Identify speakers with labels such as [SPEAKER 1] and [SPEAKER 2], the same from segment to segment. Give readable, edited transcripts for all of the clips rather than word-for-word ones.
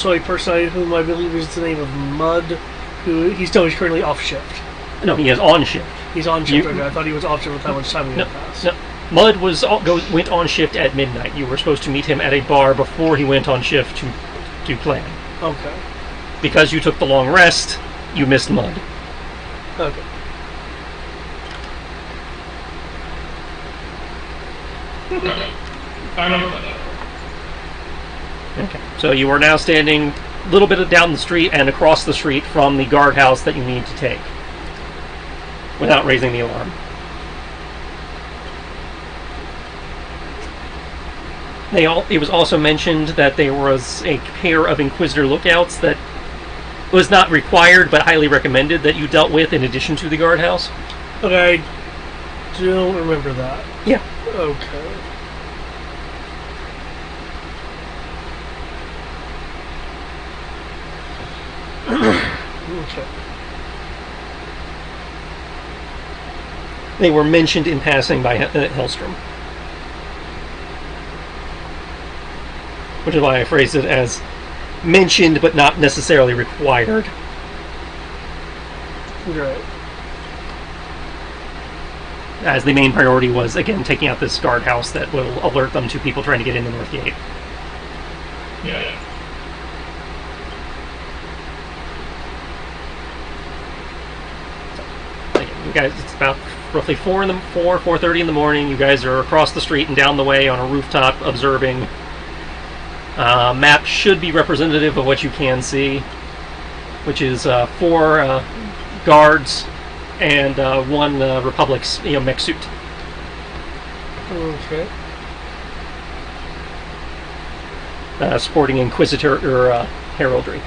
[SPEAKER 1] also a person whom I believe is the name of Mud, who he's currently off shift.
[SPEAKER 2] No, he is on shift.
[SPEAKER 1] He's on shift. Okay, I thought he was off shift with how much time he had passed.
[SPEAKER 2] No. Mud went on shift at midnight. You were supposed to meet him at a bar before he went on shift to plan.
[SPEAKER 1] Okay.
[SPEAKER 2] Because you took the long rest, you missed Mud.
[SPEAKER 1] Okay.
[SPEAKER 2] Okay. So you are now standing a little bit down the street and across the street from the guardhouse that you need to take, without raising the alarm. It was also mentioned that there was a pair of Inquisitor lookouts that was not required but highly recommended that you dealt with in addition to the guardhouse.
[SPEAKER 1] Okay, I don't remember that.
[SPEAKER 2] Yeah.
[SPEAKER 1] Okay. Okay.
[SPEAKER 2] They were mentioned in passing by Hellstrom. Which is why I phrased it as mentioned but not necessarily required.
[SPEAKER 1] Right.
[SPEAKER 2] As the main priority was, again, taking out this guardhouse that will alert them to people trying to get in the North Gate.
[SPEAKER 3] Yeah.
[SPEAKER 2] You guys, it's about roughly 4:30 in the morning. You guys are across the street and down the way on a rooftop observing. Map should be representative of what you can see, which is 4 guards and 1 Republic's mech suit.
[SPEAKER 1] Okay.
[SPEAKER 2] Sporting Inquisitor or heraldry.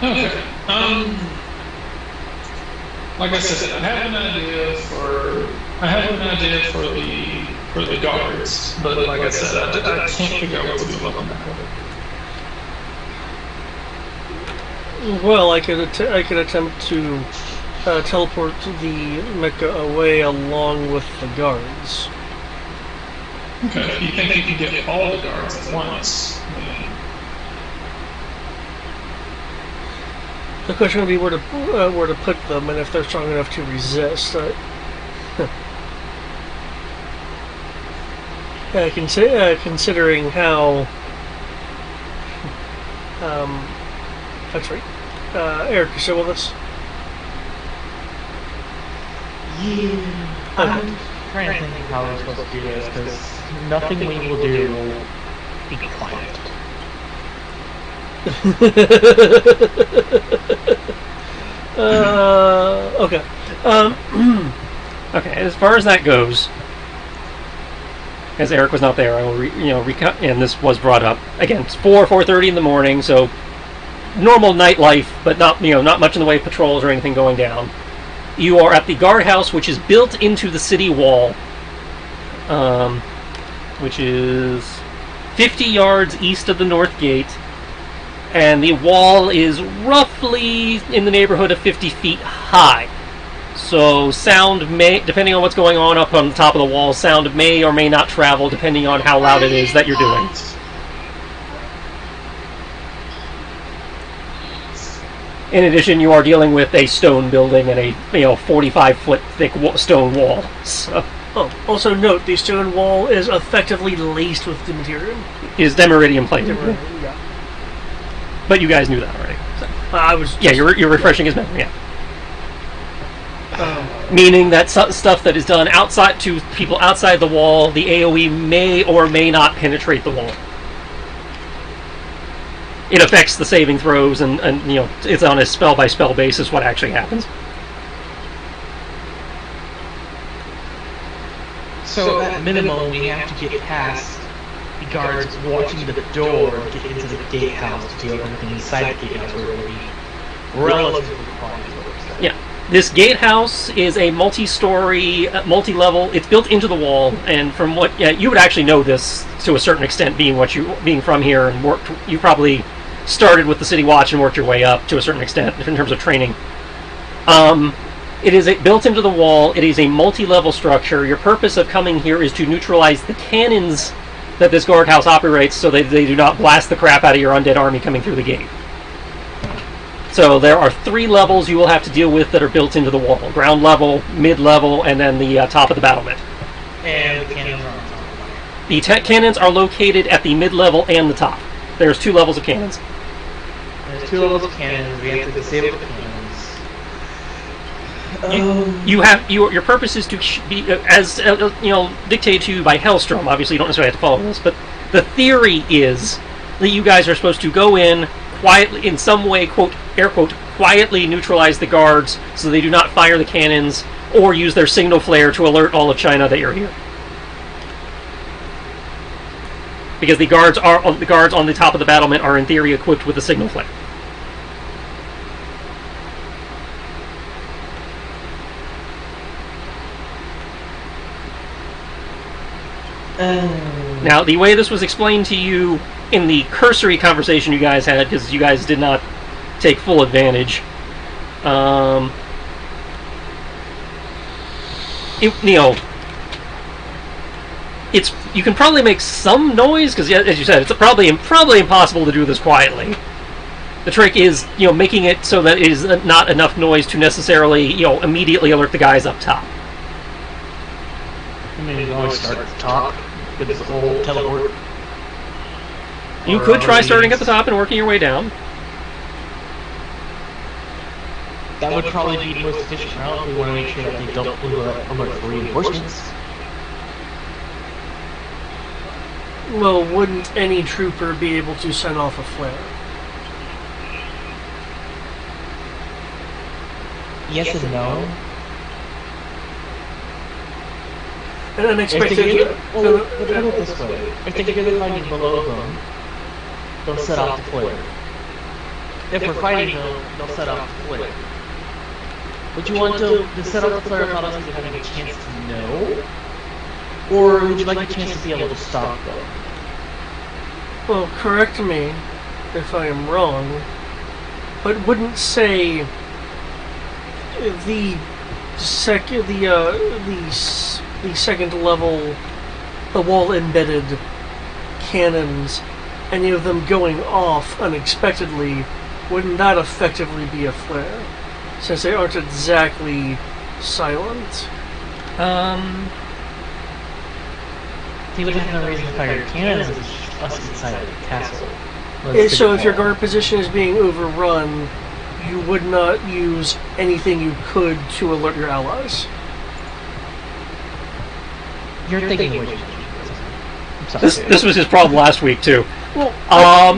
[SPEAKER 3] Okay. Like I said, I have an idea for the guards, but like I said, I can't figure out what to do about them.
[SPEAKER 1] Well, I could attempt to teleport the mecha away along with the guards.
[SPEAKER 3] Okay. You think you can get all the guards at once?
[SPEAKER 1] The question would be where to put them, and if they're strong enough to resist. Considering how, that's right. Eric, you still with us?
[SPEAKER 4] Yeah. I'm trying to think how we're supposed to do this, because nothing we will do will be quiet.
[SPEAKER 1] Okay.
[SPEAKER 2] Okay. As far as that goes, as Eric was not there, I will and this was brought up again. It's 4:30 in the morning, so normal nightlife, but not much in the way of patrols or anything going down. You are at the guardhouse, which is built into the city wall, which is 50 yards east of the North Gate. And the wall is roughly in the neighborhood of 50 feet high. So sound may, depending on what's going on up on the top of the wall, sound may or may not travel depending on how loud it is that you're doing. In addition, you are dealing with a stone building and a 45-foot thick stone wall. So.
[SPEAKER 1] Oh, also note, the stone wall is effectively laced with Demiridium.
[SPEAKER 2] Is Demiridium plated?
[SPEAKER 1] Yeah.
[SPEAKER 2] But you guys knew that already. So.
[SPEAKER 1] I was.
[SPEAKER 2] Yeah, you're refreshing his memory. Yeah. Meaning that stuff that is done outside to people outside the wall, the AOE may or may not penetrate the wall. It affects the saving throws, and it's on a spell by spell basis what actually happens.
[SPEAKER 4] So at minimum, we have to get past the guards watching the door to get into the gatehouse to do everything inside the gatehouse, where it will be relatively quiet.
[SPEAKER 2] Yeah. This gatehouse is a multi-story, multi-level. It's built into the wall, and from what you would actually know this to a certain extent, being from here and worked. You probably started with the City Watch and worked your way up to a certain extent in terms of training. It is built into the wall. It is a multi-level structure. Your purpose of coming here is to neutralize the cannons that this guardhouse operates, so they do not blast the crap out of your undead army coming through the gate. So there are 3 levels you will have to deal with that are built into the wall: ground level, mid level, and then the top of the battlement.
[SPEAKER 4] And the cannons are on top of
[SPEAKER 2] The cannons are located at the mid level and the top. There's 2 levels of cannons.
[SPEAKER 4] There's 2 levels of cannons. We have to disable the cannons.
[SPEAKER 2] Your purpose is to be as dictated to you by Hellstrom. Obviously, you don't necessarily have to follow this, but the theory is that you guys are supposed to go in quietly, in some way, quote air quote, quietly neutralize the guards so they do not fire the cannons or use their signal flare to alert all of China that you're here. Because the guards on the top of the battlement are in theory equipped with a signal flare. Now, the way this was explained to you in the cursory conversation you guys had, because you guys did not take full advantage, you can probably make some noise, because as you said, it's probably impossible to do this quietly. The trick is, making it so that it is not enough noise to necessarily, immediately alert the guys up top.
[SPEAKER 4] I mean, you can always start at the top with this whole teleport.
[SPEAKER 2] You could try starting at the top and working your way down.
[SPEAKER 4] That would probably be the most efficient route if we want to make sure that they don't alert for reinforcements.
[SPEAKER 1] Well, wouldn't any trooper be able to send off a flare?
[SPEAKER 4] Yes and no.
[SPEAKER 1] An unexpected...
[SPEAKER 4] Well, put it this way. If they hear the fighting below them, they'll set off the flare. If we're fighting them, they'll set off the flare. Would you want to set off the flare without us even having a chance to know? Or would you like a chance to be able to stop them?
[SPEAKER 1] Well, correct me if I am wrong, but wouldn't say the second level, the wall embedded cannons, any of them going off unexpectedly, wouldn't that effectively be a flare? Since they aren't exactly silent.
[SPEAKER 4] They would have no reason to fire cannons with us inside the castle.
[SPEAKER 1] So if your guard position is being overrun, you would not use anything you could to alert your allies.
[SPEAKER 4] You're thinking which... I'm sorry.
[SPEAKER 2] This was his problem last week too.
[SPEAKER 1] Well,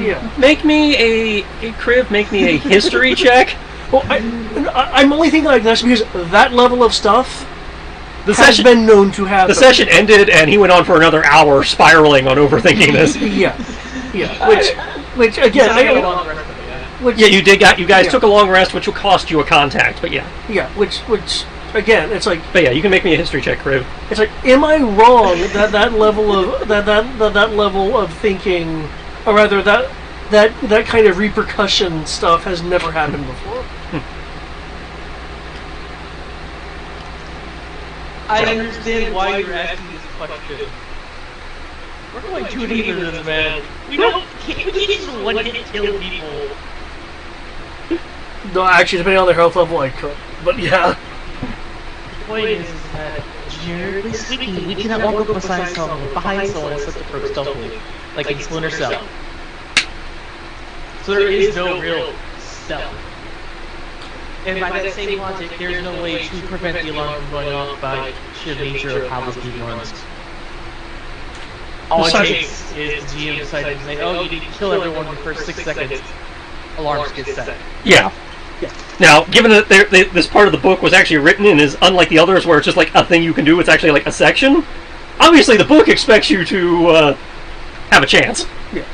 [SPEAKER 1] yeah.
[SPEAKER 2] Make me a Kriv, make me a history check.
[SPEAKER 1] Well, I'm only thinking like this because that level of stuff
[SPEAKER 2] has
[SPEAKER 1] been known to happen.
[SPEAKER 2] The session ended, and he went on for another hour spiraling on overthinking this.
[SPEAKER 1] Yeah. Which again,
[SPEAKER 2] you did. You guys took a long rest, which will cost you a contact. But yeah.
[SPEAKER 1] Yeah, which again, it's like.
[SPEAKER 2] But yeah, you can make me a history check, Kriv.
[SPEAKER 1] It's like, am I wrong that level of that level of thinking, or rather that kind of repercussion stuff has never happened before?
[SPEAKER 4] I understand why you're asking this question. We're going too deep into this, man. We can't just one-hit kill people.
[SPEAKER 1] No, actually, depending on their health level, I could. But yeah.
[SPEAKER 4] The point is that, generally speaking, we cannot walk up behind someone and set the perk stealthily, like in Splinter Cell. So there is no real stealth. And by that same logic, there's no way to prevent the alarm from going off by sheer nature of how this game runs. All it takes is the GM deciding to say, oh, you need to kill everyone in the first 6 seconds. Alarms get set.
[SPEAKER 2] Yeah. Now, given that this part of the book was actually written and is unlike the others where it's just like a thing you can do, it's actually like a section, obviously the book expects you to have a chance.
[SPEAKER 1] Yeah.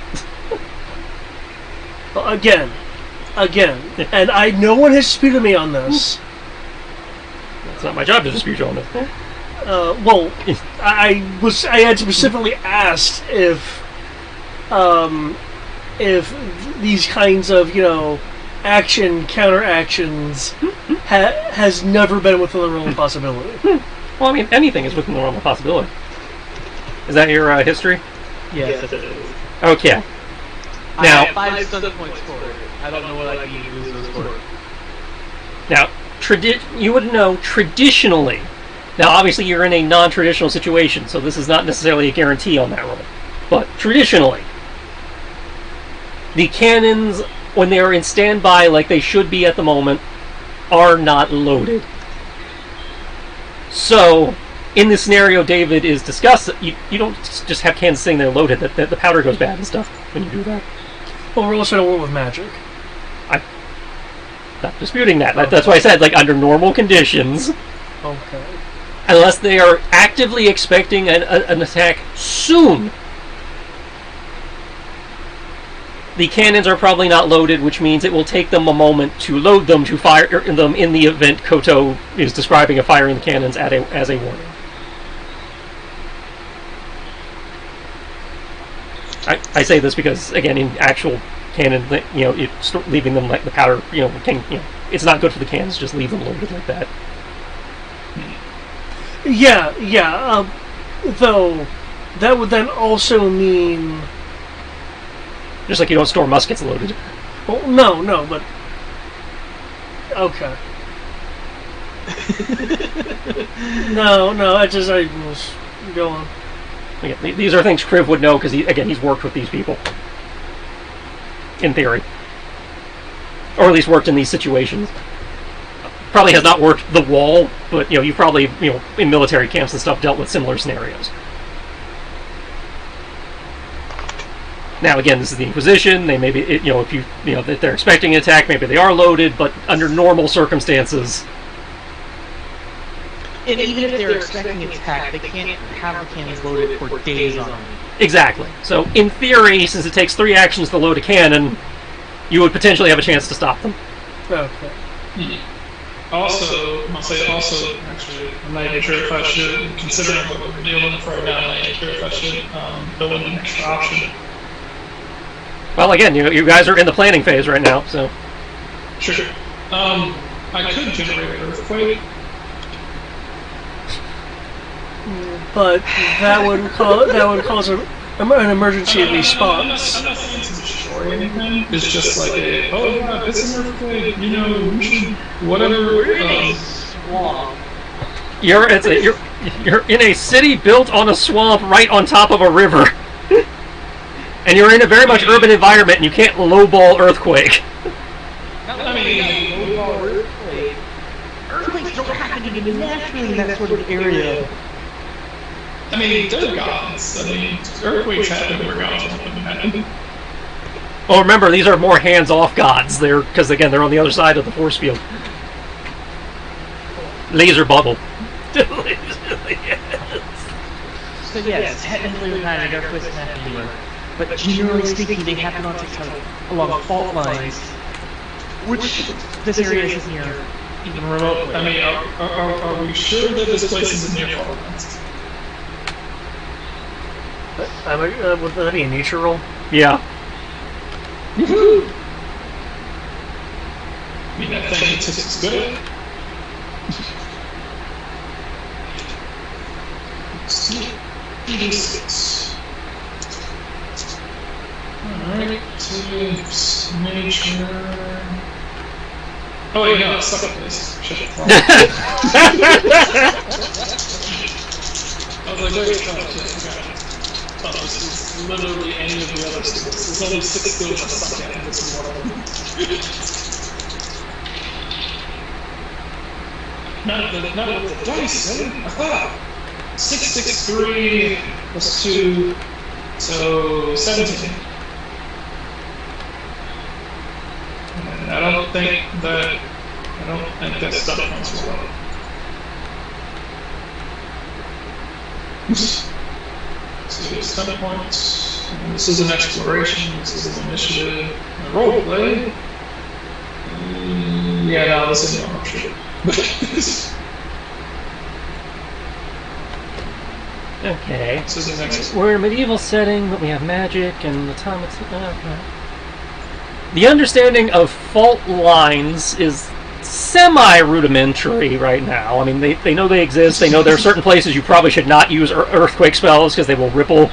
[SPEAKER 1] Well, again, and no one has disputed me on this.
[SPEAKER 2] It's not my job to dispute you on this.
[SPEAKER 1] Well, I had specifically asked if these kinds of, action, counter-actions has never been within the realm of possibility.
[SPEAKER 2] Well, I mean, anything is within the realm of possibility. Is that your history?
[SPEAKER 4] Yes, it is.
[SPEAKER 2] Okay.
[SPEAKER 4] I
[SPEAKER 2] Now,
[SPEAKER 4] have 5 stunt points for it. I don't know what I can use those for.
[SPEAKER 2] now, you would know traditionally. Now, obviously, you're in a non-traditional situation, so this is not necessarily a guarantee on that roll. But traditionally, the cannons, when they are in standby like they should be at the moment, are not loaded. So, in the scenario David is discussing, you don't just have cannons sitting there loaded, that the powder goes bad and stuff when you do that.
[SPEAKER 1] Well, we're also in a world with magic.
[SPEAKER 2] I'm not disputing that. That's why I said, like, under normal conditions,
[SPEAKER 1] Okay.
[SPEAKER 2] unless they are actively expecting an attack soon, the cannons are probably not loaded, which means it will take them a moment to load them to fire them in the event Koto is describing of firing the cannons as a warning. I say this because, again, in actual cannon, leaving them like the powder, it's not good for the cannons. Just leave them loaded like that.
[SPEAKER 1] Yeah. Though, that would then also mean...
[SPEAKER 2] Just like you don't store muskets loaded.
[SPEAKER 1] Well, no, but... Okay. No, I was... Go on.
[SPEAKER 2] Again, these are things Kriv would know because, he's worked with these people. In theory. Or at least worked in these situations. Probably has not worked the wall, but, you've probably, in military camps and stuff, dealt with similar scenarios. Now, again, this is the Inquisition. They maybe, if they're expecting an attack, maybe they are loaded, but under normal circumstances...
[SPEAKER 4] And even if they're expecting an attack, they can't have the cannons loaded for days on end.
[SPEAKER 2] Exactly. So, in theory, since it takes 3 actions to load a cannon, you would potentially have a chance to stop them.
[SPEAKER 1] Okay.
[SPEAKER 3] Also, actually, I'm not even sure if I should, considering what we're dealing with right now, I'm not even sure if I should build in an extra option.
[SPEAKER 2] Well, again, you guys are in the planning phase right now, so...
[SPEAKER 3] Sure. I could generate an earthquake.
[SPEAKER 1] But that would cause an emergency response.
[SPEAKER 3] I'm not saying to destroy anything. It's just like oh god, it's an earthquake. We should whatever.
[SPEAKER 4] Swamp.
[SPEAKER 2] You're in a city built on a swamp right on top of a river. And you're in a very much urban environment and you can't lowball earthquake.
[SPEAKER 4] Earthquakes don't happen even naturally in that sort of area.
[SPEAKER 3] They're gods. Earthquakes happen where gods want them to happen.
[SPEAKER 2] Well, remember, these are more hands-off gods. Because again, they're on the other side of the force field. Laser bubble.
[SPEAKER 4] So yes, technically with that, earthquakes can happen anywhere. But generally speaking, they happen on along fault lines, which this area isn't near even remotely.
[SPEAKER 3] Are we sure that this place is near fault lines?
[SPEAKER 1] Would that be a nature roll?
[SPEAKER 2] Yeah.
[SPEAKER 3] Woohoo! That thing tastes good. Let's see. 86. Alright, tips, nature. Oh wait, no, it's stuck up this. Shit. I was like, wait, oh, this is literally any of the other skills. There's only 6 skills I suck at, and this is one of them. Not with the dice, eh? Aha! 6, 6, 3, plus 2, so 17. And I don't think that stuff counts as well. So it's 10 points. And this is an exploration. This is an initiative. A roleplay. Yeah, no, this isn't an option.
[SPEAKER 2] Okay.
[SPEAKER 3] This is an exploration.
[SPEAKER 2] We're in a medieval setting, but we have magic and the time it's... The understanding of fault lines is semi-rudimentary right now. I mean, they know they exist. They know there are certain places you probably should not use earthquake spells because they will ripple.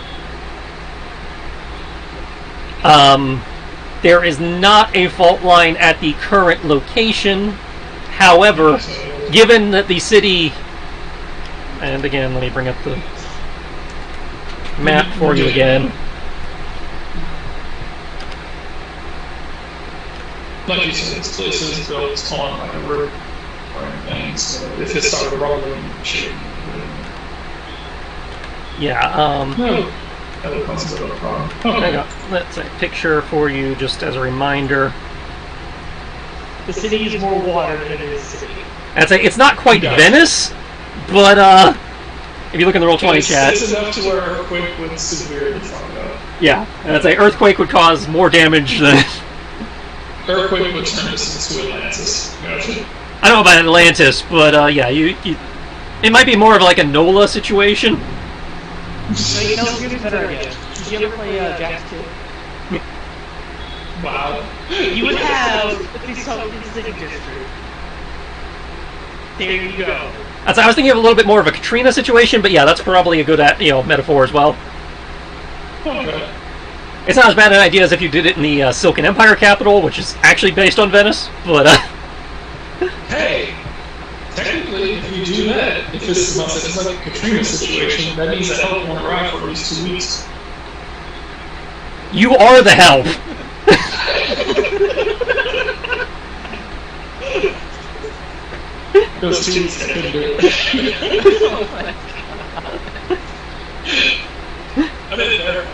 [SPEAKER 2] There is not a fault line at the current location. However, given that the city... And again, let me bring up the map for you again.
[SPEAKER 3] Like you said, this place is built on like a river or anything, so if it started rumbling, it should.
[SPEAKER 2] Yeah,
[SPEAKER 3] No, that would cause a bit of a problem.
[SPEAKER 2] hang on. Let's a picture for you just as a reminder.
[SPEAKER 4] The city is more water than it is city.
[SPEAKER 2] I'd say it's not quite
[SPEAKER 3] Yeah.
[SPEAKER 2] Venice, but if you look in the Roll20 chat,
[SPEAKER 3] It's enough to where an earthquake would severely fuck it up.
[SPEAKER 2] yeah, and I'd say earthquake would cause more damage than...
[SPEAKER 3] Earthquake would turn us into Atlantis. Gotcha.
[SPEAKER 2] I don't know about Atlantis, but yeah, you it might be more of like a NOLA situation.
[SPEAKER 4] So you know, here's a better idea. Did you ever play Jack's 2?
[SPEAKER 3] Wow.
[SPEAKER 4] You would have the city district. There you go.
[SPEAKER 2] I was thinking of a little bit more of a Katrina situation, but yeah, that's probably a good metaphor as well.
[SPEAKER 3] Okay.
[SPEAKER 2] It's not as bad an idea as if you did it in the Silken Empire capital, which is actually based on Venice, but
[SPEAKER 3] Hey! Technically, if you do that, if this is like a Katrina situation, that means that help won't arrive for at least 2 weeks.
[SPEAKER 2] you are the help.
[SPEAKER 3] Those 2 weeks I couldn't do it. I did it there.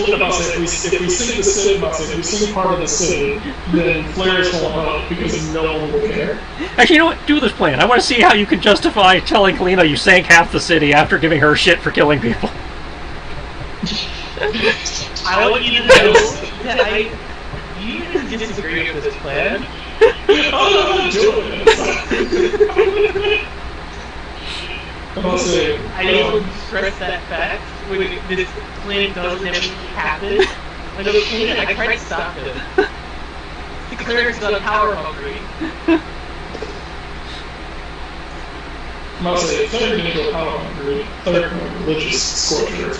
[SPEAKER 3] If we sink the city, if we sink part of the city, then flares won't help because no one will care.
[SPEAKER 2] Actually, you know what? Do this plan. I want to see how you can justify telling Kalina you sank half the city after giving her shit for killing people.
[SPEAKER 4] I want you to know that you didn't disagree with this plan.
[SPEAKER 3] Oh, I'm doing it.
[SPEAKER 4] I don't stress that fact when this plan doesn't ever happen. Like, okay, I tried to stop him. The cleric's not power hungry.
[SPEAKER 3] I'm say, third into a power hungry, third religious scorcher.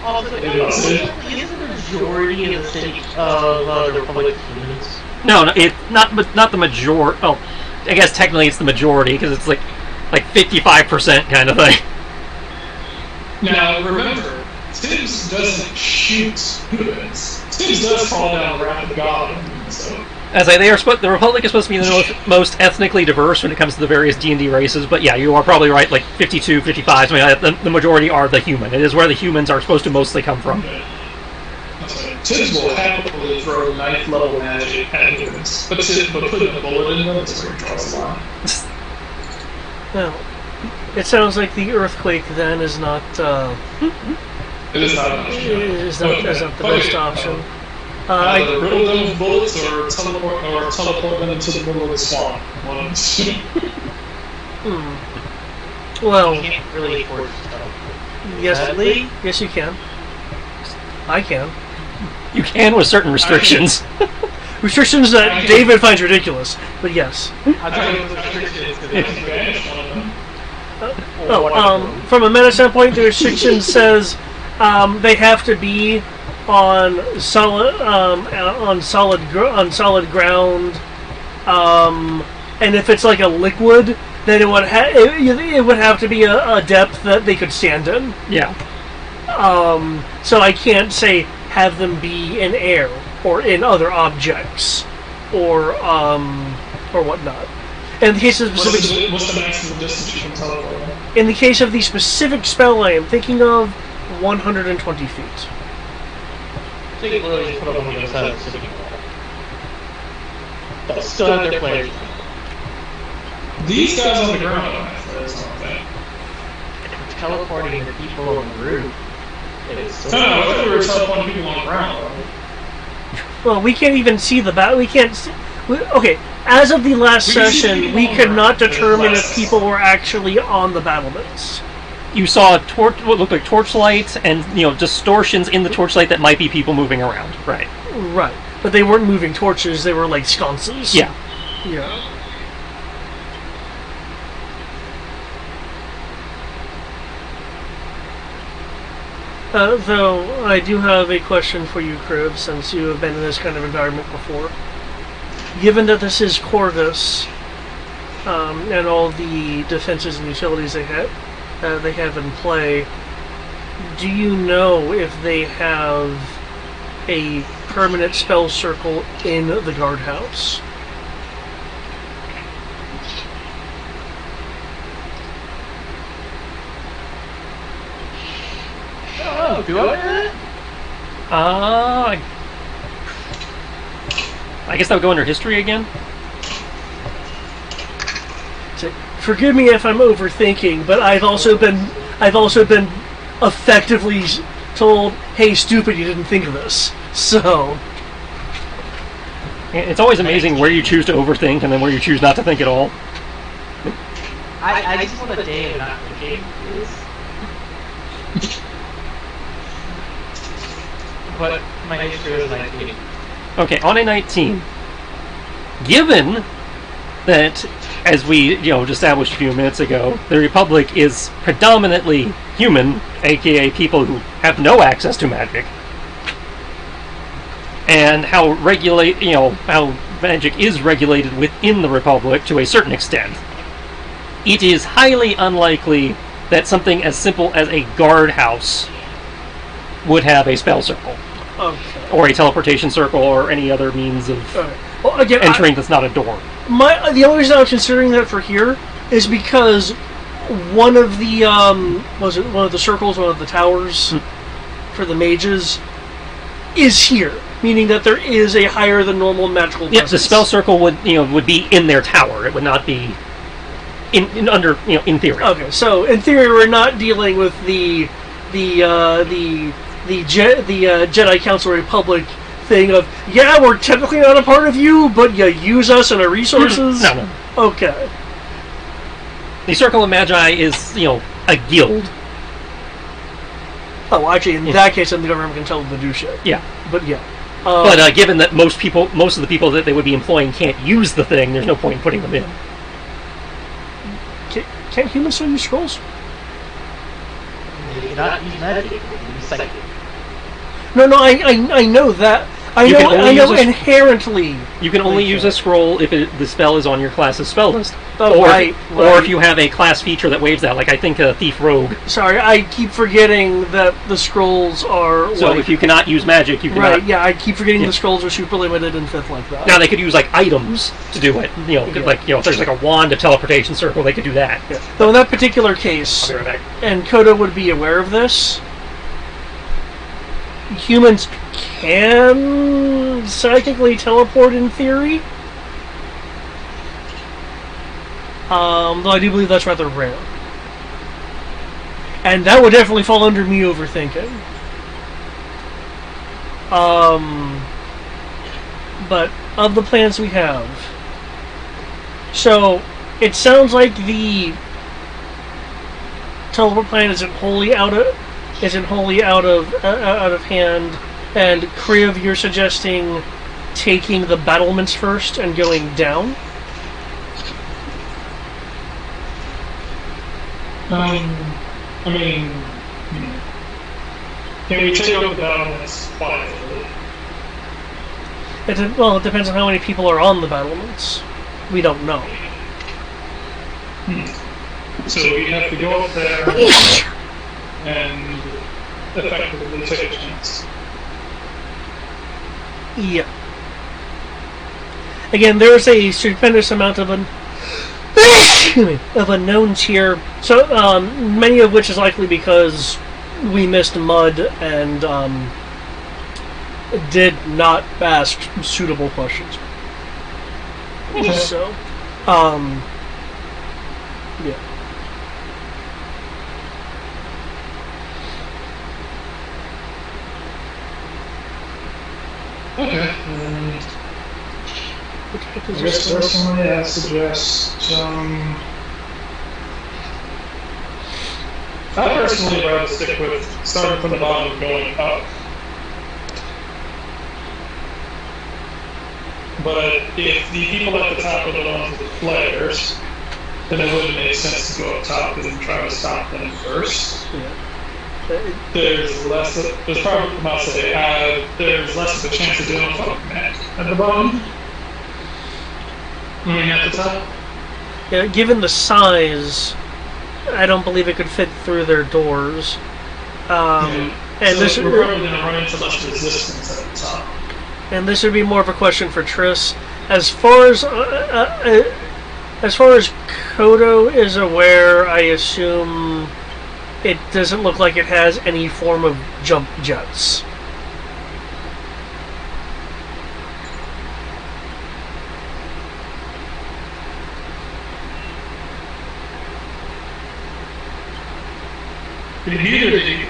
[SPEAKER 4] Also, is the majority of the city of the Republic humans?
[SPEAKER 2] No, it's not the majority. Oh, I guess technically it's the majority because it's like 55% kind of thing.
[SPEAKER 3] Now remember, Tibbs doesn't shoot humans. Tibbs does fall down the wrath of God. So.
[SPEAKER 2] As the Republic is supposed to be the most ethnically diverse when it comes to the various D&D races, but yeah, you are probably right, like 52, 55, something like that. The majority are the human. It is where the humans are supposed to mostly come from.
[SPEAKER 3] Okay. Tibbs will happily throw knife level magic at humans, but putting a bullet in them is where he draws the line.
[SPEAKER 1] Well, it sounds like the earthquake then is not
[SPEAKER 3] It is not an option.
[SPEAKER 1] is not the best option.
[SPEAKER 3] Either riddle them with bullets or teleport them into the middle of the swamp. One of the two.
[SPEAKER 1] Well,
[SPEAKER 4] You can't really force
[SPEAKER 1] yes you can. I can.
[SPEAKER 2] You can with certain restrictions.
[SPEAKER 1] Restrictions that David finds ridiculous, but yes.
[SPEAKER 4] I'm trying to put restrictions because
[SPEAKER 1] From a meta standpoint, the restriction says they have to be on solid ground, and if it's like a liquid, then it would have to be a depth that they could stand in.
[SPEAKER 2] Yeah.
[SPEAKER 1] So I can't say have them be in air or in other objects or whatnot. In the case of specific,
[SPEAKER 3] What's the maximum distance you can teleport?
[SPEAKER 1] in the case of the specific spell I am thinking of, 120 feet.
[SPEAKER 4] so you can literally just put them on the other side of the city. But still have their players.
[SPEAKER 3] These guys on the ground don't have flares on that.
[SPEAKER 4] It's teleporting the people on the roof. It is so
[SPEAKER 3] No, I thought we were teleporting people on the ground.
[SPEAKER 1] Well, we can't even see the bat. We can't. Okay, as of the last
[SPEAKER 3] We can see
[SPEAKER 1] session,
[SPEAKER 3] people
[SPEAKER 1] we
[SPEAKER 3] on
[SPEAKER 1] could
[SPEAKER 3] the
[SPEAKER 1] not
[SPEAKER 3] ground.
[SPEAKER 1] determine
[SPEAKER 3] Last
[SPEAKER 1] if people were actually on the battlements.
[SPEAKER 2] you saw what looked like torchlights and distortions in the torchlight that might be people moving around. Right.
[SPEAKER 1] Right. But they weren't moving torches, they were like sconces.
[SPEAKER 2] Yeah.
[SPEAKER 1] Yeah. Though, I do have a question for you, Crib, since you have been in this kind of environment before. Given that this is Corvus, and all the defenses and utilities they have in play, do you know if they have a permanent spell circle in the guardhouse?
[SPEAKER 4] Oh, do I?
[SPEAKER 2] I guess that would go under history again.
[SPEAKER 1] Forgive me if I'm overthinking, but I've also been effectively told, "Hey, stupid, you didn't think of this." So
[SPEAKER 2] It's always amazing where you choose to overthink and then where you choose not to think at all.
[SPEAKER 4] I just want a day of not thinking, please. But my history was 19.
[SPEAKER 2] Okay, on a 19. Given that, as we established a few minutes ago, the Republic is predominantly human, aka people who have no access to magic, and how magic is regulated within the Republic to a certain extent, it is highly unlikely that something as simple as a guardhouse would have a spell circle.
[SPEAKER 1] okay.
[SPEAKER 2] Or a teleportation circle, or any other means of
[SPEAKER 1] Alright. Well, again,
[SPEAKER 2] entering that's not a door.
[SPEAKER 1] the only reason I was considering that for here is because one of the one of the circles, one of the towers for the mages is here, meaning that there is a higher than normal magical presence.
[SPEAKER 2] Yes, the spell circle would be in their tower. It would not be in theory.
[SPEAKER 1] Okay, so in theory, we're not dealing with the Jedi Council Republic thing of, yeah, we're technically not a part of you, but you use us and our resources.
[SPEAKER 2] No.
[SPEAKER 1] Okay.
[SPEAKER 2] The Circle of Magi is a guild.
[SPEAKER 1] Oh, well, actually, in that case, then the government can tell them to do shit.
[SPEAKER 2] Yeah.
[SPEAKER 1] But yeah.
[SPEAKER 2] But given that most of the people that they would be employing can't use the thing, there's no point in putting them in.
[SPEAKER 1] Can't humans still use scrolls?
[SPEAKER 4] You cannot use magic, you can use psychic.
[SPEAKER 1] No, I know that. I know inherently.
[SPEAKER 2] You can only use a scroll if the spell is on your class's spell list.
[SPEAKER 1] Oh,
[SPEAKER 2] or
[SPEAKER 1] right.
[SPEAKER 2] if you have a class feature that waives that, like I think a Thief Rogue.
[SPEAKER 1] Sorry, I keep forgetting that the scrolls are.
[SPEAKER 2] So if you cannot use magic, you cannot.
[SPEAKER 1] Right, yeah, I keep forgetting the scrolls are super limited in 5th like that.
[SPEAKER 2] Now they could use items to do it. If there's a wand, a teleportation circle, they could do that.
[SPEAKER 1] Yeah. Though in that particular case,
[SPEAKER 2] I'll be right back.
[SPEAKER 1] and Kodo would be aware of this, humans can psychically teleport in theory. Though I do believe that's rather rare. And that would definitely fall under me overthinking. But of the plans we have, so it sounds like the teleport plan isn't wholly out of hand. And Kriv, you're suggesting taking the battlements first and going down?
[SPEAKER 3] I mean, can we take over the battlements quietly?
[SPEAKER 1] It depends on how many people are on the battlements. We don't know.
[SPEAKER 3] So we have to go up there and effectively take a chance.
[SPEAKER 1] Yeah. Again, there's a stupendous amount of unknowns here. So many of which is likely because we missed Mud and did not ask suitable questions. So, yeah.
[SPEAKER 3] Okay. I guess personally I suggest I personally rather stick with starting from the bottom and going up. But if the people at the top are the ones with the flares, then it wouldn't make sense to go up top and try to stop them first.
[SPEAKER 1] Yeah.
[SPEAKER 3] There's probably, I'll say, there's less of a chance of doing a fucking net at the bottom. At the top.
[SPEAKER 1] Yeah, given the size, I don't believe it could fit through their doors. And
[SPEAKER 3] so
[SPEAKER 1] this
[SPEAKER 3] we're probably going to run into less resistance at the top.
[SPEAKER 1] And this would be more of a question for Triss. As far as Kodo is aware, I assume it doesn't look like it has any form of jump jets.
[SPEAKER 3] Neither did he.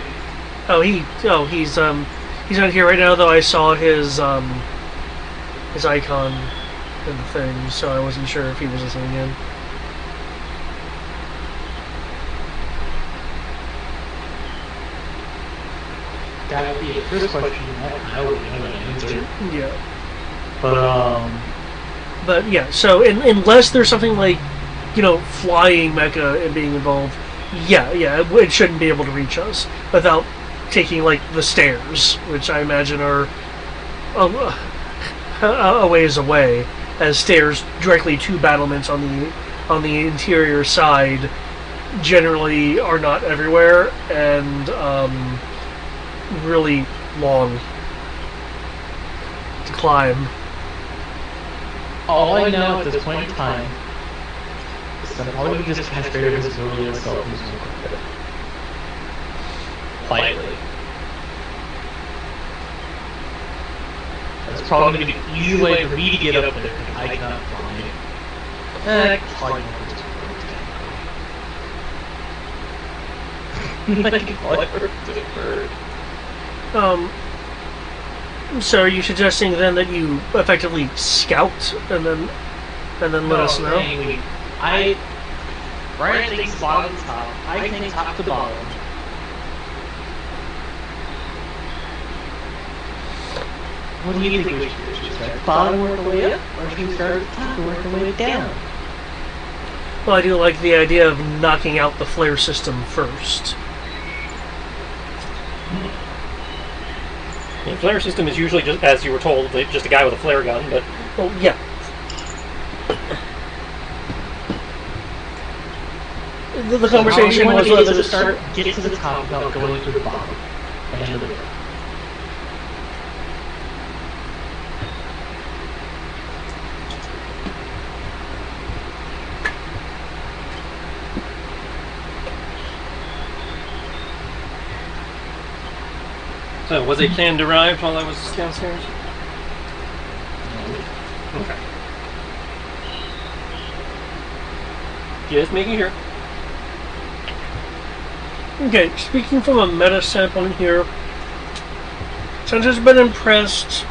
[SPEAKER 1] He's not here right now, though. I saw his icon in the thing, so I wasn't sure if he was listening in.
[SPEAKER 4] That would be a first question I would know an answer.
[SPEAKER 1] Yeah.
[SPEAKER 4] But
[SPEAKER 1] yeah, so unless there's something like, flying mecha and being involved, it shouldn't be able to reach us without taking, like, the stairs, which I imagine are a ways away, as stairs directly to battlements on the interior side generally are not everywhere, and really long to climb.
[SPEAKER 4] all I know at this point in time is that probably just has greater visibility and stuff who's going to quit. Quietly. That's probably going to be the easy way for me to get up there because I cannot fly. Climb over this bird.
[SPEAKER 1] So are you suggesting then that you effectively scout and then let us know?
[SPEAKER 4] Brian thinks bottom to top. I think top to bottom. What do you think we should do? Should we start bottom work the way up, or should we start at the top and work the way down?
[SPEAKER 1] Well, I do like the idea of knocking out the flare system first.
[SPEAKER 2] The flare system is usually, just as you were told, just a guy with a flare gun, but...
[SPEAKER 1] Well, yeah. The conversation was whether to
[SPEAKER 4] get to the top without going to the bottom. And the middle.
[SPEAKER 2] So, was a plan derived while I was downstairs? Okay. Just making sure.
[SPEAKER 1] Okay, speaking from a meta standpoint here, since it's been impressed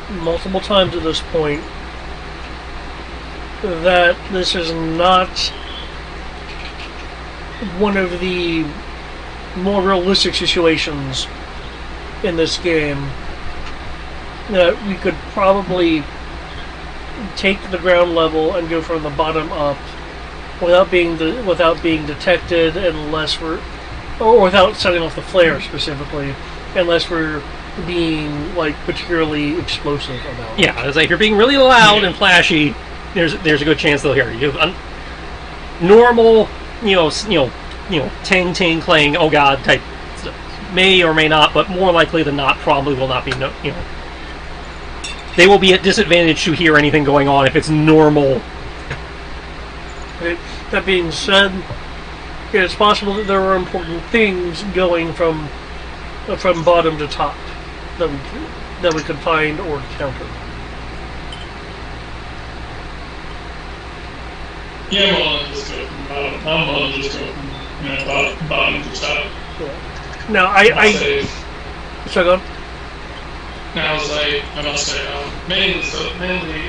[SPEAKER 1] multiple times at this point that this is not one of the more realistic situations in this game, that we could probably take the ground level and go from the bottom up without being detected, unless or without setting off the flare specifically, unless we're being like particularly explosive about it.
[SPEAKER 2] Yeah, it's like if you're being really loud and flashy, there's a good chance they'll hear you. Normal, ting ting clang, oh god type stuff may or may not, but more likely than not, probably will not be. They will be at disadvantage to hear anything going on if it's normal.
[SPEAKER 1] That being said, it's possible that there are important things going from bottom to top that we could find or counter.
[SPEAKER 3] Yeah, well, just go from bottom. I'm just go from bottom to top.
[SPEAKER 1] Yeah. Now, so go on.
[SPEAKER 3] Now, I must say, mainly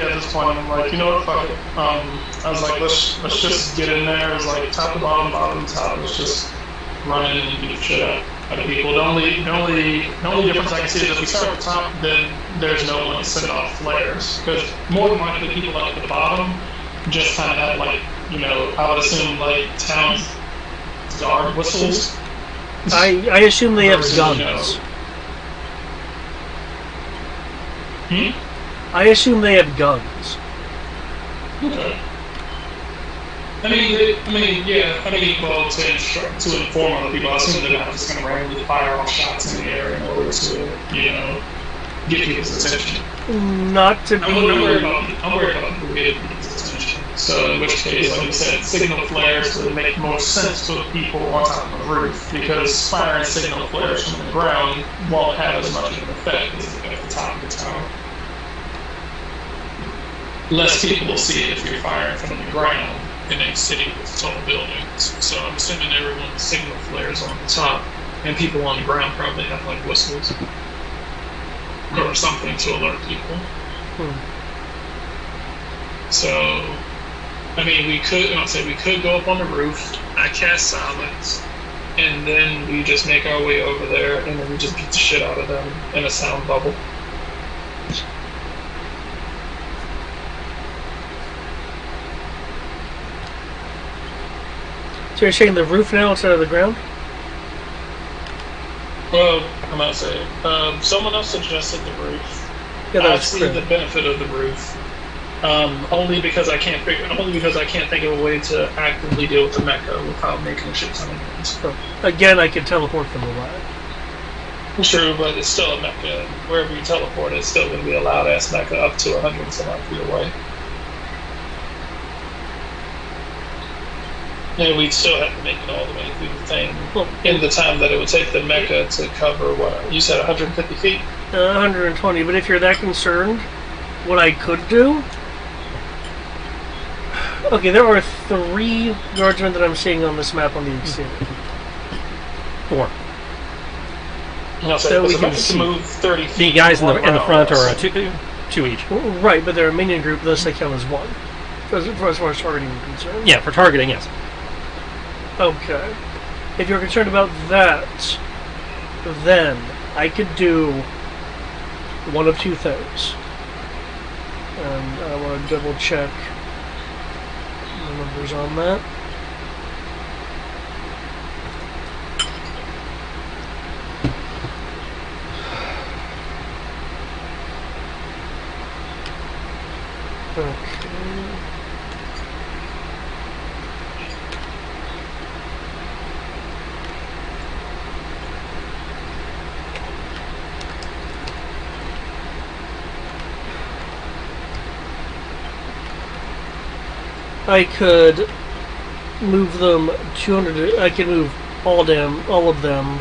[SPEAKER 3] at this point, I'm like, you know what, fuck it. I was like, let's just get in there. It was like top to bottom, bottom to top. Let's just run in and beat the shit out of people. The only difference I can see is if we start at the top, then there's no one to send off flares. Because more than likely people at the bottom just kind of have, like, you know, I would assume, like, town guard whistles.
[SPEAKER 1] I assume they have guns. I assume they have guns.
[SPEAKER 3] Okay. Well, to inform other people, I assume they're not just going to randomly fire off shots in the air in order to, you know, get people's attention.
[SPEAKER 1] Not to be.
[SPEAKER 3] I'm worried about people getting people's attention. So in which case, like you said, signal flares would make more sense to the people on top of the roof, because firing signal flares from the ground won't have as much of an effect as at the top of the tower. Less people will see it if you're firing from the ground in a city with tall buildings. So I'm assuming everyone's signal flares on the top, and people on the ground probably have like whistles or something to alert people. So, I mean, we could go up on the roof. I cast silence, and then we just make our way over there, and then we just beat the shit out of them in a sound bubble.
[SPEAKER 1] So you're saying the roof now instead of the ground?
[SPEAKER 3] Well, I'm not saying. Someone else suggested the roof.
[SPEAKER 1] Yeah,
[SPEAKER 3] I
[SPEAKER 1] that's
[SPEAKER 3] see
[SPEAKER 1] true.
[SPEAKER 3] the benefit of the roof. Only because I can't think of a way to actively deal with the mecha without making a shit ton of noise.
[SPEAKER 1] So, again, I could teleport them away.
[SPEAKER 3] True, but it's still a mecha. Wherever you teleport, it's still going to be a loud ass mecha up to 100 some odd feet away. And we'd still have to make it all the way through the thing in the time that it would take the mecha to cover, what, you said 150 feet?
[SPEAKER 1] 120, but if you're that concerned, what I could do... Okay, there are 3 guardsmen that I'm seeing on this map on the exterior.
[SPEAKER 2] 4.
[SPEAKER 3] No, so we can move 30 feet.
[SPEAKER 2] The guys in the front are two each.
[SPEAKER 1] Right, but they're a minion group, thus they count as 1. As far as targeting is concerned.
[SPEAKER 2] Yeah, for targeting, yes.
[SPEAKER 1] Okay. If you're concerned about that, then I could do one of 2 things. And I want to double check the numbers on that. Okay. I could move them 200. I could move all of them.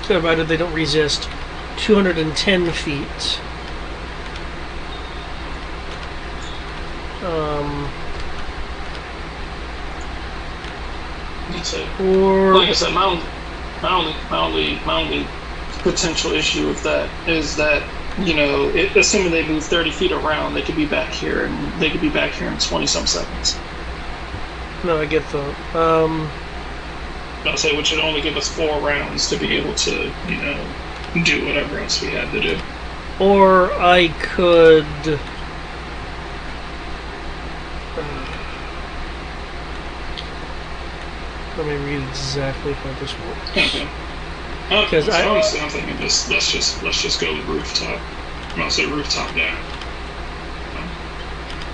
[SPEAKER 1] Provided they don't resist 210 feet. Or
[SPEAKER 3] like I said, my only potential issue with that is that, you know, assuming they move 30 feet around, they could be back here, and they could be back here in 20-some seconds.
[SPEAKER 1] no, I get that.
[SPEAKER 3] I'll say, which would only give us 4 rounds to be able to, you know, do whatever else we had to do.
[SPEAKER 1] Or I could. Let me read exactly how this works.
[SPEAKER 3] Okay. Because honestly, I'm thinking let's just go rooftop. I'll say rooftop down.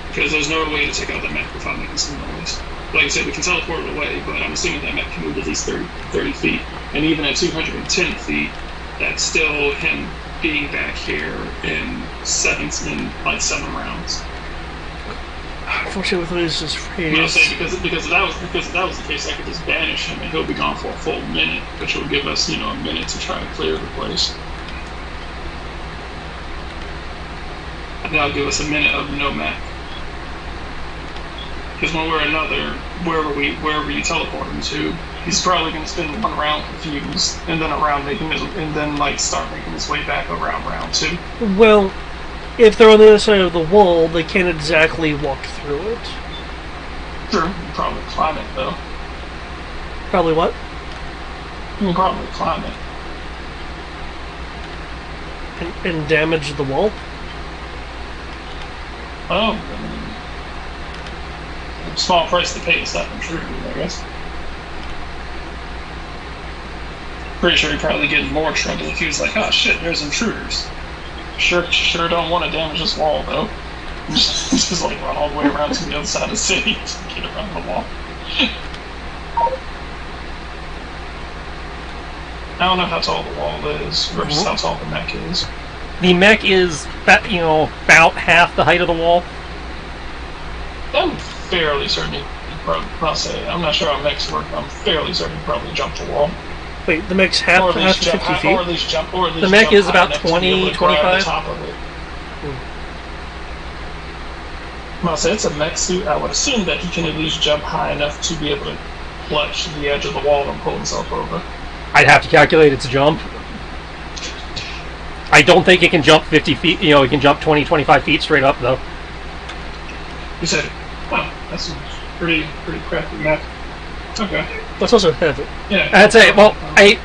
[SPEAKER 3] Because there's no way to take out that map without making some noise. Like I said, we can teleport it away, but I'm assuming that map can move at least 30 feet. And even at 210 feet, that's still him being back here in 7 rounds.
[SPEAKER 1] Unfortunately, with this
[SPEAKER 3] You know what I'm saying? Because if that was the case, I could just banish him and he'll be gone for a full minute, which will give us, you know, a minute to try to clear the place. And that'll give us a minute of no map. Because one way or another, wherever you teleport him to, he's probably going to spend 1 round confused, and then start making his way back around round 2.
[SPEAKER 1] Well, if they're on the other side of the wall, they can't exactly walk through it.
[SPEAKER 3] Sure, you probably climb it though.
[SPEAKER 1] Probably what?
[SPEAKER 3] You can probably climb it.
[SPEAKER 1] And damage the wall?
[SPEAKER 3] Oh, small price to pay to stop intruders, I guess. Pretty sure he'd probably get in more trouble if he was like, oh shit, there's intruders. Sure don't want to damage this wall, though. Just like run all the way around to the other side of the city to get around the wall. I don't know how tall the wall is versus how tall the mech is.
[SPEAKER 2] The mech is, about half the height of the wall.
[SPEAKER 3] I'm fairly certain I'll say, I'm not sure how mechs work, but I'm fairly certain you probably jump the wall.
[SPEAKER 1] Wait, the mech's half
[SPEAKER 3] Or at least jump
[SPEAKER 1] 50
[SPEAKER 3] high,
[SPEAKER 1] feet?
[SPEAKER 3] or at least jump, or at least
[SPEAKER 2] The mech
[SPEAKER 3] jump
[SPEAKER 2] is
[SPEAKER 3] high
[SPEAKER 2] about
[SPEAKER 3] enough to be able
[SPEAKER 2] 20,
[SPEAKER 3] to grab
[SPEAKER 2] 25.
[SPEAKER 3] the top of it. I'll say it's a mech suit. I would assume that he can at least jump high enough to be able to clutch the edge of the wall and pull himself over.
[SPEAKER 2] I'd have to calculate its jump. I don't think it can jump 50 feet. It can jump 20, 25 feet straight up, though.
[SPEAKER 3] You said, wow, that's a pretty crappy mech. Okay.
[SPEAKER 1] That's also heavy.
[SPEAKER 3] Yeah.
[SPEAKER 2] I'd say, well, I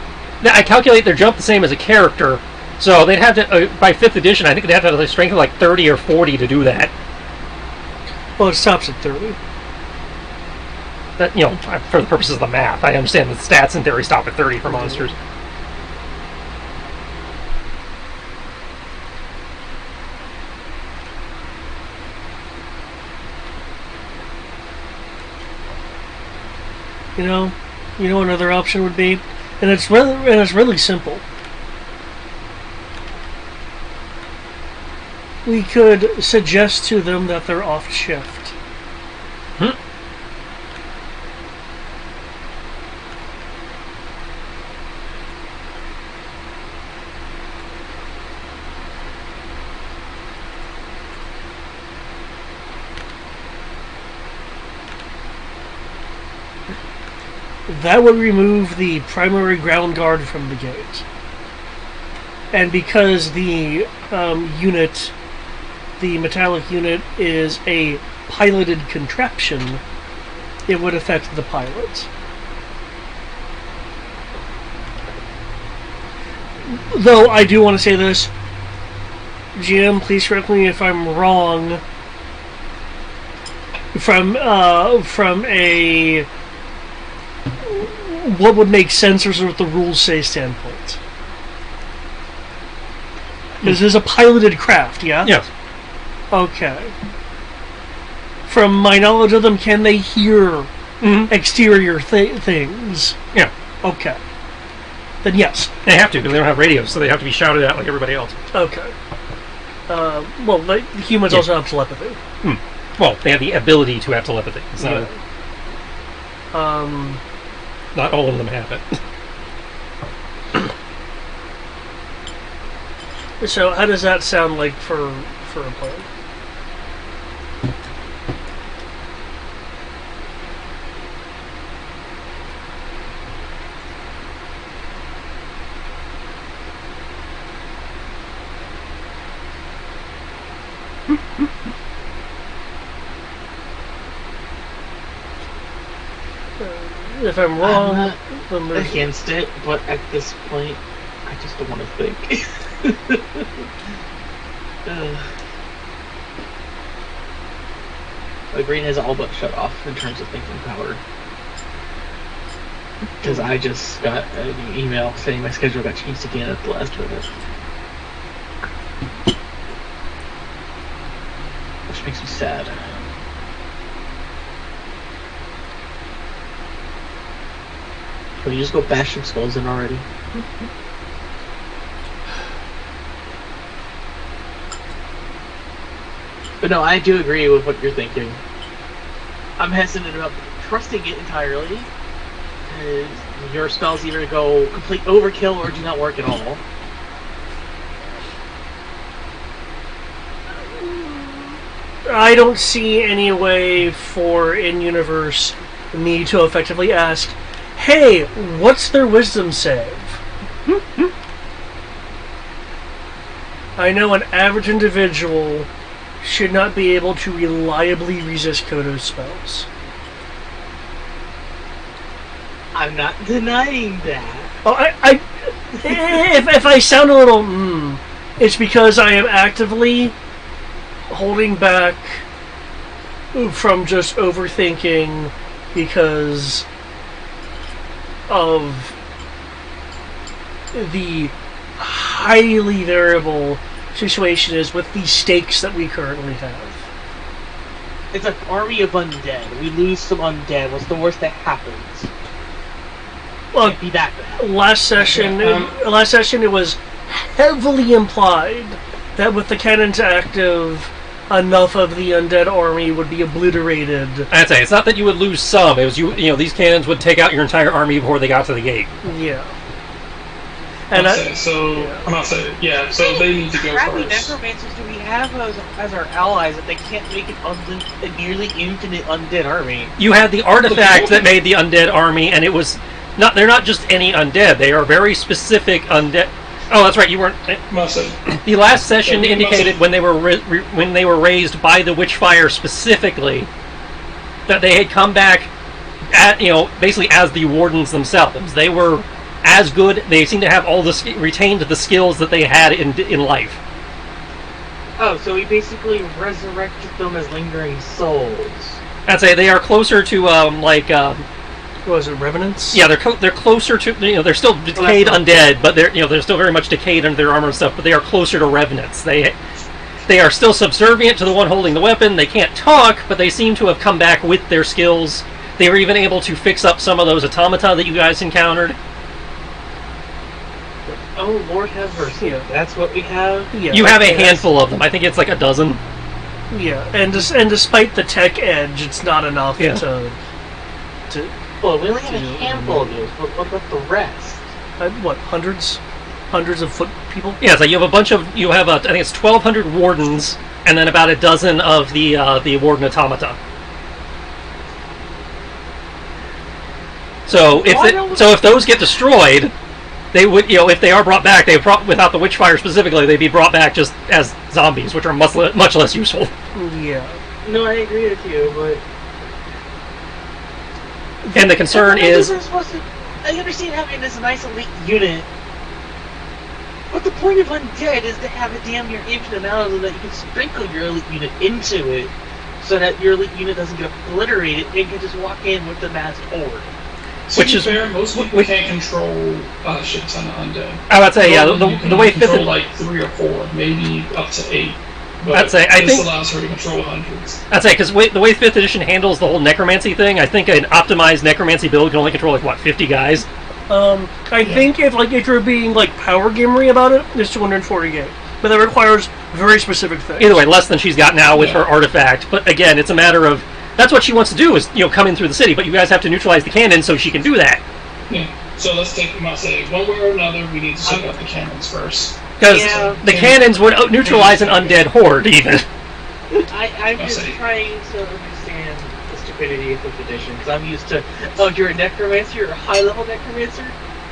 [SPEAKER 2] calculate their jump the same as a character, so they'd have to, by 5th edition, I think they'd have to have a strength of like 30 or 40 to do that.
[SPEAKER 1] Well, it stops at 30.
[SPEAKER 2] That, for the purposes of the math, I understand the stats in theory stop at 30 for monsters.
[SPEAKER 1] You know another option would be, and it's really simple. We could suggest to them that they're off shift. That would remove the primary ground guard from the gate. And because the the metallic unit is a piloted contraption, it would affect the pilot. Though I do want to say this, GM, please correct me if I'm wrong. From a what would make sense or what the rules say standpoint. This is a piloted craft, yeah?
[SPEAKER 2] Yes.
[SPEAKER 1] Okay. From my knowledge of them, can they hear exterior things?
[SPEAKER 2] Yeah.
[SPEAKER 1] Okay. Then yes.
[SPEAKER 2] They have to, because they don't have radios, so they have to be shouted at like everybody else.
[SPEAKER 1] Okay. Well, the humans also have telepathy.
[SPEAKER 2] Well, they have the ability to have telepathy. So not all of them have it.
[SPEAKER 1] So how does that sound like for a plan? If I'm wrong,
[SPEAKER 4] I'm
[SPEAKER 1] then
[SPEAKER 4] not against it, but at this point, I just don't want to think. My brain has all but shut off in terms of thinking power. Because I just got an email saying my schedule got changed again at the last minute. Which makes me sad. Can we just go bash some skulls in already? But no, I do agree with what you're thinking. I'm hesitant about trusting it entirely. Your spells either go complete overkill or do not work at all.
[SPEAKER 1] I don't see any way for in-universe me to effectively ask, hey, what's their wisdom save? I know an average individual should not be able to reliably resist Kodo's spells.
[SPEAKER 4] I'm not denying that.
[SPEAKER 1] Oh, if I sound a little it's because I am actively holding back from just overthinking because of the highly variable situation is with the stakes that we currently have.
[SPEAKER 4] It's an army of undead. We lose some undead. What's the worst that happens?
[SPEAKER 1] Well,
[SPEAKER 4] Can't be that bad.
[SPEAKER 1] last session it was heavily implied that with the cannons active, enough of the undead army would be obliterated.
[SPEAKER 2] I'd say it's not that you would lose some. It was these cannons would take out your entire army before they got to the gate.
[SPEAKER 1] Yeah.
[SPEAKER 3] I'm
[SPEAKER 1] And
[SPEAKER 3] not saying, so they need to go
[SPEAKER 4] Crappy
[SPEAKER 3] first.
[SPEAKER 4] necromancers do we have as our allies that they can't make a nearly infinite undead army?
[SPEAKER 2] You had the artifact that made the undead army, and it was not. They're not just any undead. They are very specific undead. Oh, that's right. You weren't. The last session indicated when they were when they were raised by the witchfire specifically that they had come back at basically as the wardens themselves. They were as good. They seem to have all the retained the skills that they had in life.
[SPEAKER 4] Oh, so we basically resurrected them as lingering souls.
[SPEAKER 2] I'd say they are closer to
[SPEAKER 1] what was it, Revenants?
[SPEAKER 2] Yeah, they're closer to they're still decayed undead, but they're still very much decayed under their armor and stuff. But they are closer to revenants. They are still subservient to the one holding the weapon. They can't talk, but they seem to have come back with their skills. They were even able to fix up some of those automata that you guys encountered.
[SPEAKER 4] Oh, Lord have mercy.
[SPEAKER 1] Yeah.
[SPEAKER 4] That's what we have?
[SPEAKER 1] Yeah.
[SPEAKER 2] You have a handful of them. I think it's like a dozen.
[SPEAKER 1] Yeah, and despite the tech edge, it's not enough to.
[SPEAKER 4] Well, we only have a handful of those, but what about the rest?
[SPEAKER 1] What, hundreds of foot people?
[SPEAKER 2] Yeah, so you have a bunch of I think it's 1,200 wardens, and then about a dozen of the warden automata. So if those get destroyed, they would if they are brought back, without the witchfire specifically, they'd be brought back just as zombies, which are much less useful.
[SPEAKER 1] Yeah.
[SPEAKER 4] No, I agree with you, but.
[SPEAKER 2] And the concern is...
[SPEAKER 4] I understand having this nice elite unit, but the point of undead is to have a damn near infinite amount of them that you can sprinkle your elite unit into it, so that your elite unit doesn't get obliterated and can just walk in with the mass horde.
[SPEAKER 3] Which is fair, most people can't control a shit ton of undead.
[SPEAKER 2] I would say, the way
[SPEAKER 3] control like 3 or 4, maybe up to 8. But this allows her to control hundreds.
[SPEAKER 2] I'd say, because the way 5th edition handles the whole necromancy thing, I think an optimized necromancy build can only control, 50 guys?
[SPEAKER 1] I think if you're being, power gamery about it, there's 248. But that requires very specific things.
[SPEAKER 2] Either way, less than she's got now with her artifact. But again, it's a matter of, that's what she wants to do, is, come in through the city, but you guys have to neutralize the cannon so she can do that.
[SPEAKER 3] Yeah. So let's take them out. Say one way or another, we need to check out the cannons first.
[SPEAKER 2] Because the cannons would neutralize an undead horde, even.
[SPEAKER 4] I'm just trying to understand the stupidity of 5th edition, because I'm used to, you're a necromancer, you're a high-level necromancer,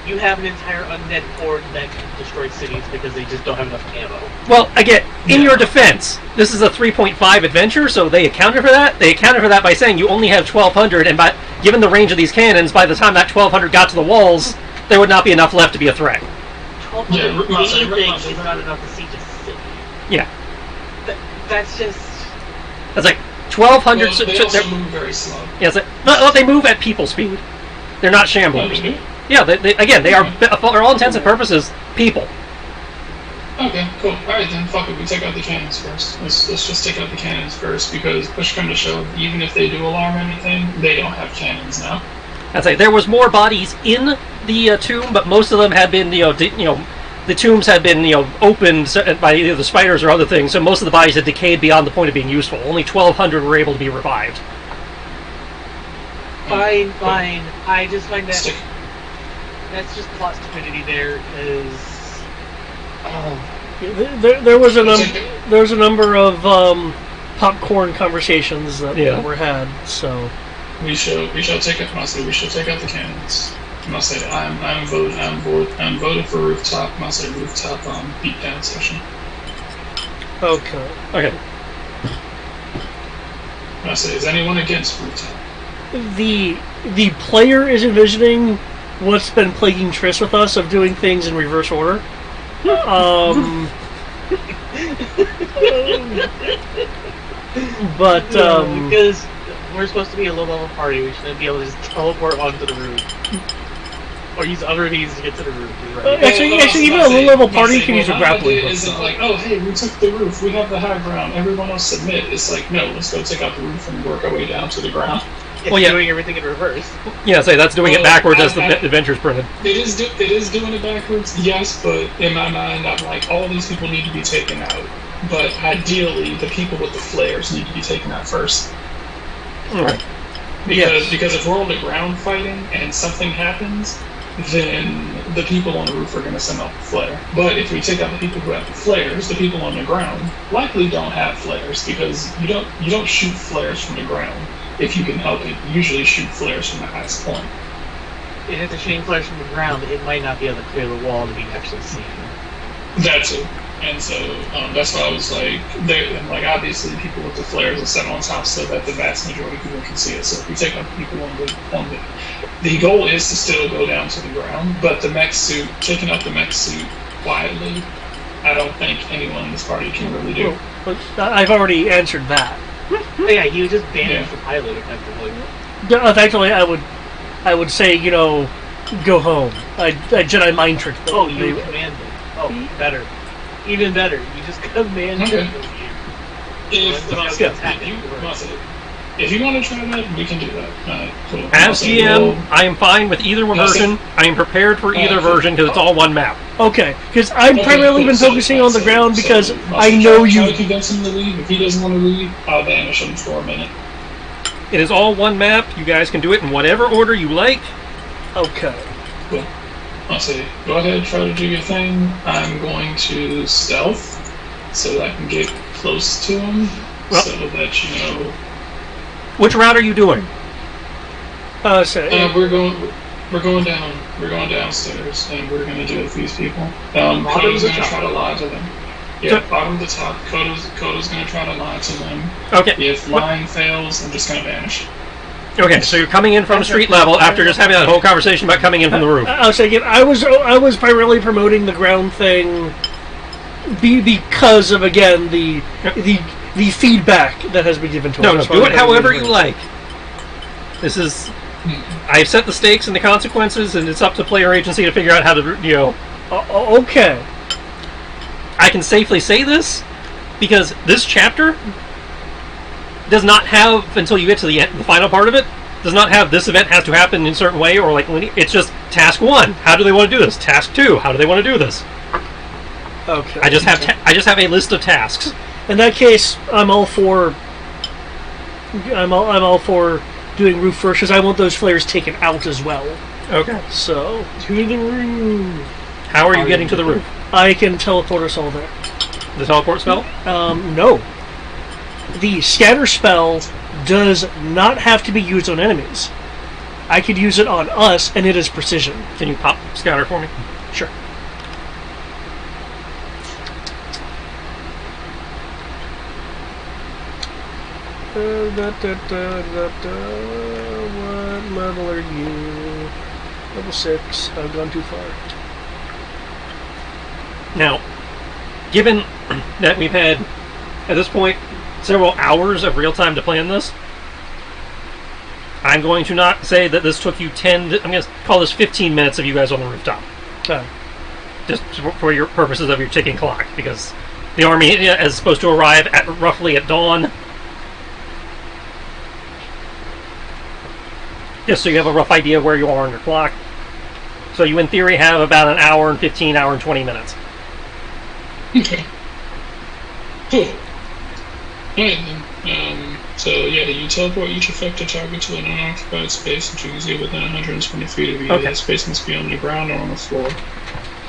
[SPEAKER 4] you have an entire undead horde that can destroy cities because they just don't have enough ammo.
[SPEAKER 2] Well, again, in your defense, this is a 3.5 adventure, so they accounted for that. They accounted for that by saying you only have 1,200, and given the range of these cannons, by the time that 1,200 got to the walls, there would not be enough left to be a threat.
[SPEAKER 4] 1,200 things is not enough to siege a city.
[SPEAKER 2] Yeah.
[SPEAKER 4] That's just...
[SPEAKER 2] That's like 1,200...
[SPEAKER 3] Well, they also move very slow.
[SPEAKER 2] Yeah, they move at people speed. They're not shamblers. Yeah, they are, for all intents and purposes, people.
[SPEAKER 3] Okay, cool. Alright then, fuck it, we take out the cannons first. Let's just take out the cannons first, because push come to shove, even if they do alarm anything, they don't have cannons now.
[SPEAKER 2] I'd say there was more bodies in the tomb, but most of them had been, the tombs had been, opened by either the spiders or other things, so most of the bodies had decayed beyond the point of being useful. Only 1,200 were able to be revived.
[SPEAKER 4] Fine. I just find that's just plot stupidity there, because...
[SPEAKER 1] There was a number of popcorn conversations that were had, so...
[SPEAKER 3] We shall take out. We shall take out the cannons. I'll say I'm voting for rooftop. I'll say rooftop beatdown session.
[SPEAKER 1] Okay.
[SPEAKER 2] Okay.
[SPEAKER 3] I'll say, is anyone against rooftop?
[SPEAKER 1] the player is envisioning what's been plaguing Triss with us of doing things in reverse order. But
[SPEAKER 4] because we're supposed to be a low-level party, we shouldn't be able to just teleport onto the roof. Or use other means to get to the roof. Right?
[SPEAKER 1] Actually, even a low-level party can use a grappling hook.
[SPEAKER 3] Isn't like, oh, hey, we took the roof, we have the high ground, everyone else submit. It's like, no, let's go take out the roof and work our way down to the ground.
[SPEAKER 4] It's doing everything in reverse.
[SPEAKER 2] Yeah, say that's doing it backwards as the adventure's printed.
[SPEAKER 3] It is doing it backwards, yes, but in my mind, I'm like, all these people need to be taken out. But ideally, the people with the flares need to be taken out first.
[SPEAKER 2] Alright.
[SPEAKER 3] Because if we're on the ground fighting and something happens, then the people on the roof are going to send off the flare. But if we take out the people who have the flares, the people on the ground likely don't have flares because you don't shoot flares from the ground if you can help it. You usually shoot flares from the highest point.
[SPEAKER 4] And if they're shooting flares from the ground, it might not be able to clear the wall to be actually seen.
[SPEAKER 3] That's it. And so that's why I was like, obviously people with the flares are set on top so that the vast majority of people can see it. So if we take out the people on the goal is to still go down to the ground, but the mech suit, taking out the mech suit quietly, I don't think anyone in this party can really do.
[SPEAKER 1] Well, I've already answered that.
[SPEAKER 4] Yeah, he would just banish the pilot effectively.
[SPEAKER 1] Effectively, I would say, go home. I Jedi mind tricked them.
[SPEAKER 4] Oh, you command them. Oh, better. Even better. You just command them.
[SPEAKER 3] If you want to try that, we can do that. Cool.
[SPEAKER 2] As GM, I am fine with either version. I am prepared for either version because it's all one map.
[SPEAKER 1] Okay, because I've primarily been focusing on the ground because I know you...
[SPEAKER 3] Try to convince him to leave. If he doesn't want to leave, I'll banish him for a minute.
[SPEAKER 2] It is all one map. You guys can do it in whatever order you like.
[SPEAKER 1] Okay.
[SPEAKER 3] Cool. I'll say, go ahead, try to do your thing. I'm going to stealth so that I can get close to him so that you know...
[SPEAKER 2] Which route are you doing?
[SPEAKER 3] We're going downstairs, and we're going to deal with these people. Kodo's going to try to lie to them. Yeah, bottom to top. Kodo's going to try to lie to them.
[SPEAKER 2] Okay.
[SPEAKER 3] If lying fails, I'm just going to vanish.
[SPEAKER 2] Okay, so you're coming in from street level after just having that whole conversation about coming in from the roof.
[SPEAKER 1] I was saying, I was primarily promoting the ground thing because of, again, the feedback that has been given to us.
[SPEAKER 2] No, do it however you like. This is... I've set the stakes and the consequences, and it's up to player agency to figure out how to,
[SPEAKER 1] okay.
[SPEAKER 2] I can safely say this, because this chapter does not have, until you get to the final part of it, does not have this event has to happen in a certain way, or it's just task 1. How do they want to do this? Task 2. How do they want to do this?
[SPEAKER 1] Okay.
[SPEAKER 2] I just have a list of tasks.
[SPEAKER 1] In that case, I'm all for doing roof first because I want those flares taken out as well.
[SPEAKER 2] Okay.
[SPEAKER 1] So to the roof.
[SPEAKER 2] How are you getting to the roof?
[SPEAKER 1] I can teleport us all there.
[SPEAKER 2] The teleport spell?
[SPEAKER 1] No. The scatter spell does not have to be used on enemies. I could use it on us, and it is precision.
[SPEAKER 2] Can you pop scatter for me?
[SPEAKER 1] Sure. What level are you? Level 6. I've gone too far.
[SPEAKER 2] Now, given that we've had, at this point, several hours of real time to plan this, I'm going to not say that this took you I'm going to call this 15 minutes of you guys on the rooftop.
[SPEAKER 1] Okay.
[SPEAKER 2] Just for your purposes of your ticking clock, because the army is supposed to arrive roughly at dawn. Just so you have a rough idea of where you are on your clock. So you, in theory, have about an hour and 15, hour and 20 minutes.
[SPEAKER 3] Okay. Cool. Alright then. So yeah, you teleport each affected target to an unoccupied space that you can see within 120 feet of you.
[SPEAKER 2] Okay.
[SPEAKER 3] That space must be on the ground or on the floor.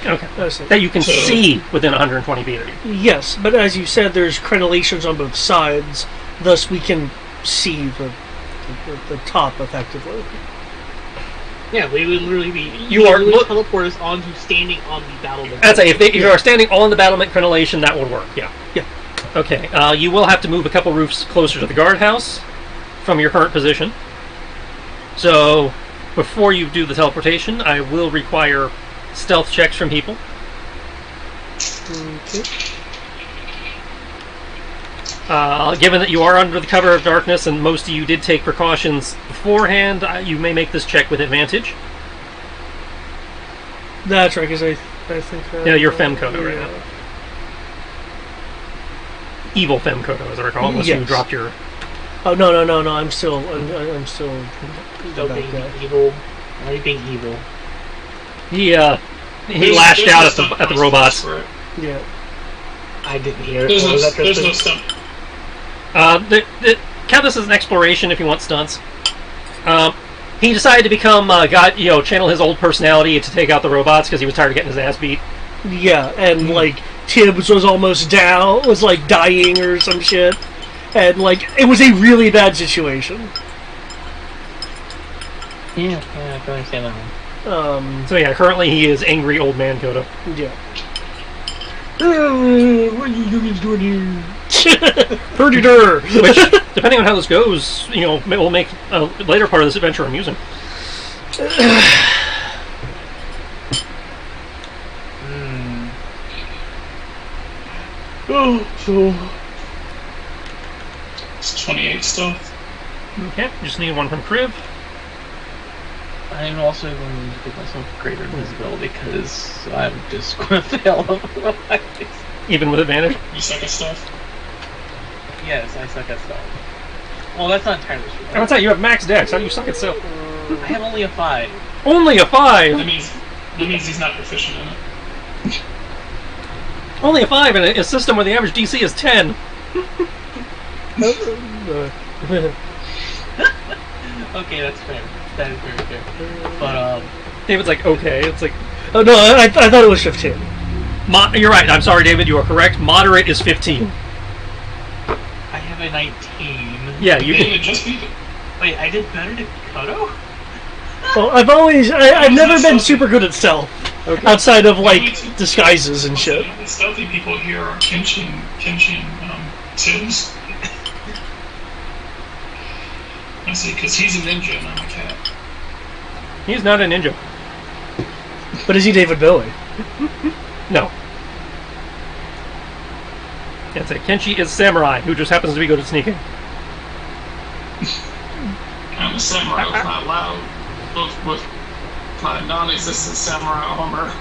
[SPEAKER 2] Okay. That you can see within 120 feet of you.
[SPEAKER 1] Yes, but as you said, there's crenellations on both sides, thus we can see the top effectively.
[SPEAKER 4] Yeah, we would literally be. Teleport us onto standing on the battlement.
[SPEAKER 2] I'd say if you are standing on the battlement crenellation, that would work. Yeah.
[SPEAKER 1] Yeah.
[SPEAKER 2] Okay. You will have to move a couple roofs closer to the guardhouse from your current position. So, before you do the teleportation, I will require stealth checks from people.
[SPEAKER 1] Okay.
[SPEAKER 2] Given that you are under the cover of darkness and most of you did take precautions beforehand, you may make this check with advantage.
[SPEAKER 1] That's right, because I think...
[SPEAKER 2] Yeah, you're Femcoda right now. Evil Femcoda, as I recall, unless you dropped your...
[SPEAKER 1] Oh, no, I'm still
[SPEAKER 4] Still
[SPEAKER 1] back
[SPEAKER 4] being
[SPEAKER 1] there.
[SPEAKER 4] evil. Why are you being evil?
[SPEAKER 2] He lashed out at the robots.
[SPEAKER 1] Yeah.
[SPEAKER 4] I didn't hear it.
[SPEAKER 3] There's
[SPEAKER 4] What was that,
[SPEAKER 3] no
[SPEAKER 4] Tristan?
[SPEAKER 3] stunt.
[SPEAKER 2] Count this as an exploration if you want stunts. He decided to become channel his old personality to take out the robots because he was tired of getting his ass beat.
[SPEAKER 1] Yeah, and like Tibbs was almost down, was like dying or some shit, and like it was a really bad situation.
[SPEAKER 4] Yeah, I can understand that one.
[SPEAKER 2] So yeah, currently he is angry old man Coda.
[SPEAKER 1] Yeah.
[SPEAKER 4] What are you humans doing here?
[SPEAKER 1] Perditor!
[SPEAKER 2] Which, depending on how this goes, will make a later part of this adventure amusing.
[SPEAKER 4] Oh, so...
[SPEAKER 3] It's 28 stealth.
[SPEAKER 2] Okay, just need one from Kriv.
[SPEAKER 4] I'm also going to give myself greater visibility because I'm just going to fail otherwise.
[SPEAKER 2] Even with advantage?
[SPEAKER 3] You suck at stuff.
[SPEAKER 4] Yes, I suck at stealth. Well, that's not entirely true.
[SPEAKER 2] I'll tell you, you have max dex. How do you suck at stealth?
[SPEAKER 4] I have only a 5.
[SPEAKER 2] Only a 5!
[SPEAKER 3] That means he's not proficient in it.
[SPEAKER 2] Only a 5 in a system where the average DC is 10.
[SPEAKER 4] Okay, that's fair. That is very fair. But,
[SPEAKER 2] David's like, okay. It's like,
[SPEAKER 1] Oh no, I thought it was 15.
[SPEAKER 2] you're right. I'm sorry, David. You are correct. Moderate is 15.
[SPEAKER 4] I have a 19.
[SPEAKER 2] Yeah, you
[SPEAKER 3] David just beat it.
[SPEAKER 4] Wait, I did better than Kodo?
[SPEAKER 1] Well, I've never been super good at stealth, outside of like disguises and shit.
[SPEAKER 3] The stealthy people here are Kenshin Tibbs. I see, because he's a ninja and I'm a cat.
[SPEAKER 2] He's not a ninja.
[SPEAKER 1] But is he David Bowie?
[SPEAKER 2] No. It's a Kenshi is samurai who just happens to be good at sneaking.
[SPEAKER 3] I'm a samurai with my loud, with my non-existent samurai armor.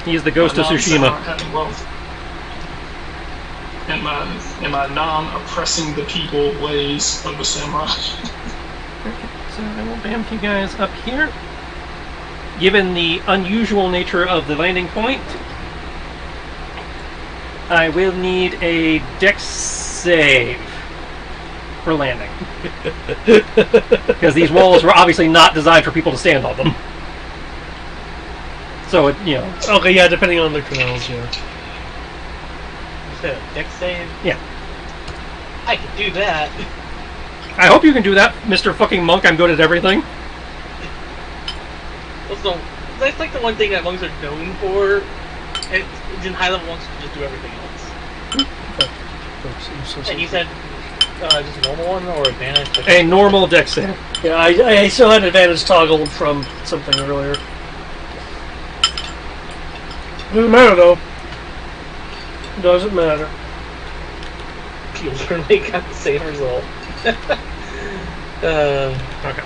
[SPEAKER 2] He is the ghost of Tsushima.
[SPEAKER 3] And my non-oppressing the people ways of the samurai.
[SPEAKER 2] So I will bamf you guys up here. Given the unusual nature of the landing point, I will need a dex save for landing. Because these walls were obviously not designed for people to stand on them. So,
[SPEAKER 1] Okay, yeah, depending on the canals, yeah.
[SPEAKER 4] You said a dex save?
[SPEAKER 2] Yeah.
[SPEAKER 4] I can do that.
[SPEAKER 2] I hope you can do that, Mr. fucking Monk. I'm good at everything.
[SPEAKER 4] Also, that's like the one thing that monks are known for. In high level monks, you just do everything else. And you said just a normal one or advantage?
[SPEAKER 2] A normal dex save.
[SPEAKER 1] Yeah, I still had advantage toggled from something earlier. Doesn't matter though. Doesn't matter.
[SPEAKER 4] You literally got the same result.
[SPEAKER 2] Okay.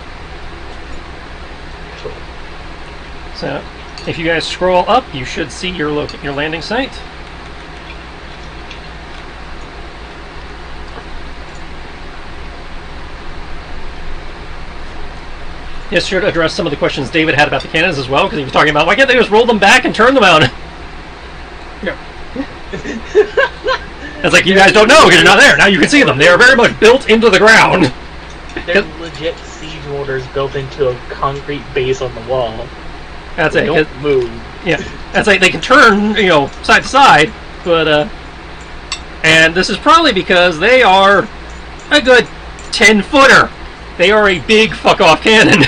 [SPEAKER 2] So, if you guys scroll up, you should see your landing site. This should address some of the questions David had about the cannons as well, because he was talking about why can't they just roll them back and turn them out?
[SPEAKER 1] Yeah.
[SPEAKER 2] It's like you guys don't know because you're not there. Now you can see them. They are very much built into the ground.
[SPEAKER 4] There's legit siege mortars built into a concrete base on the wall.
[SPEAKER 2] That's
[SPEAKER 4] They
[SPEAKER 2] it.
[SPEAKER 4] don't move.
[SPEAKER 2] Yeah, that's like they can turn, side to side, but and this is probably because they are a good 10-footer. They are a big fuck-off cannon.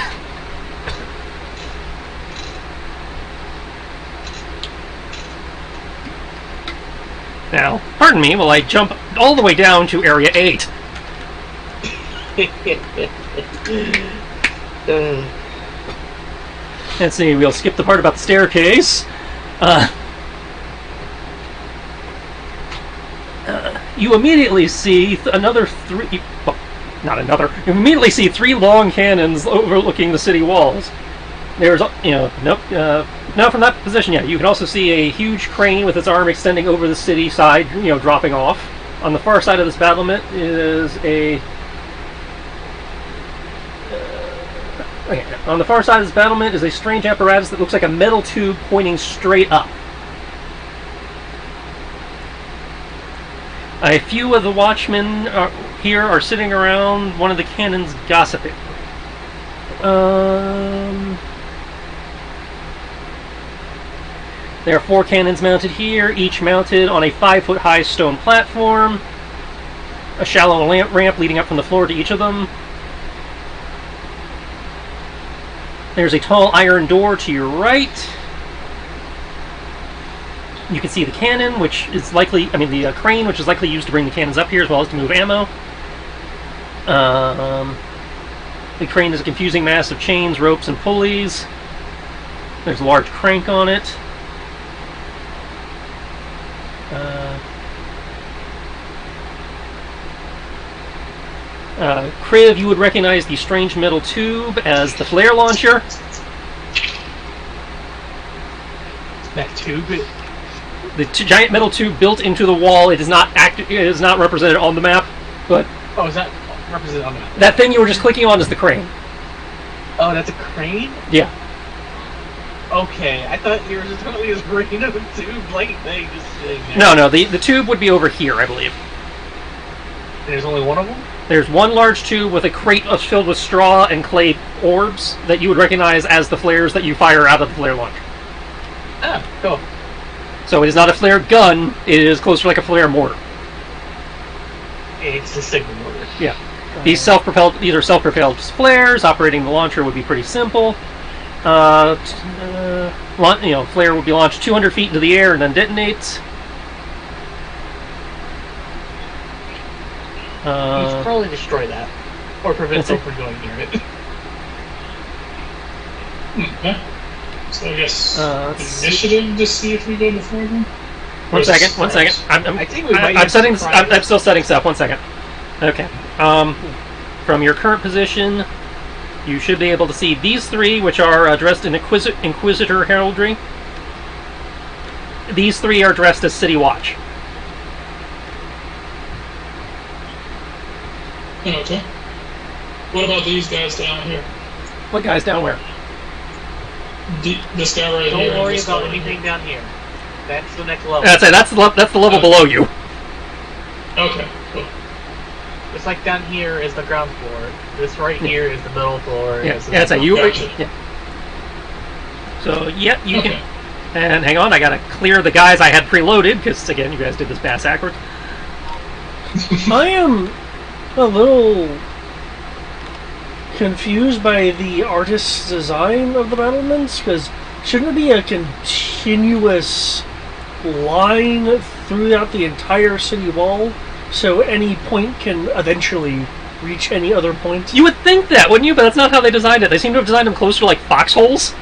[SPEAKER 2] Now, pardon me while I jump all the way down to Area 8. Let's see, we'll skip the part about the staircase. You immediately see another three... Well, not another. You immediately see three long cannons overlooking the city walls. There's, nope, not from that position yet. You can also see a huge crane with its arm extending over the city side, dropping off. On the far side of this battlement is on the far side of this battlement is a strange apparatus that looks like a metal tube pointing straight up. A few of the watchmen here are sitting around one of the cannons gossiping. There are 4 cannons mounted here, each mounted on a 5-foot-high stone platform. A shallow ramp leading up from the floor to each of them. There's a tall iron door to your right. You can see the cannon, which is likely, the crane, which is likely used to bring the cannons up here as well as to move ammo. The crane is a confusing mass of chains, ropes, and pulleys. There's a large crank on it. Kriv, you would recognize the strange metal tube as the flare launcher.
[SPEAKER 4] That tube?
[SPEAKER 2] The giant metal tube built into the wall. It is not It is not represented on the map, but
[SPEAKER 4] Oh, is that represented on the map?
[SPEAKER 2] that thing you were just clicking on is the crane.
[SPEAKER 4] Oh, that's a crane?
[SPEAKER 2] Yeah.
[SPEAKER 4] Okay, I thought you were just totally just bringing up a tube like thing just sitting there.
[SPEAKER 2] No, the tube would be over here, I believe.
[SPEAKER 4] There's only one of them?
[SPEAKER 2] There's one large tube with a crate filled with straw and clay orbs that you would recognize as the flares that you fire out of the flare launcher.
[SPEAKER 4] Ah, cool.
[SPEAKER 2] So it is not a flare gun, it is closer like a flare mortar.
[SPEAKER 4] It's a signal mortar.
[SPEAKER 2] Yeah. These are self-propelled flares. Operating the launcher would be pretty simple. Flare would be launched 200 feet into the air and then detonates.
[SPEAKER 4] You should probably destroy that. Or prevent them from going near it.
[SPEAKER 3] Okay. So I guess initiative to see if we go before them?
[SPEAKER 2] One second. I'm still setting stuff. 1 second. Okay. From your current position, you should be able to see these 3, which are dressed in Inquisitor heraldry. These 3 are dressed as City Watch.
[SPEAKER 3] Okay. What about these guys down here?
[SPEAKER 2] What guys down where?
[SPEAKER 3] This guy right here.
[SPEAKER 4] Don't worry about anything down here. That's the next level.
[SPEAKER 2] That's the level below you.
[SPEAKER 3] Okay, cool.
[SPEAKER 4] It's like down here is the ground floor. This right here is the middle floor.
[SPEAKER 2] Yeah, that's you.
[SPEAKER 3] Gotcha.
[SPEAKER 2] Yeah. So you can. And hang on, I gotta clear the guys I had preloaded because again, you guys did this bass backwards.
[SPEAKER 1] I am a little confused by the artist's design of the battlements, because shouldn't it be a continuous line throughout the entire city wall, so any point can eventually reach any other point?
[SPEAKER 2] You would think that, wouldn't you? But that's not how they designed it. They seem to have designed them closer to like foxholes.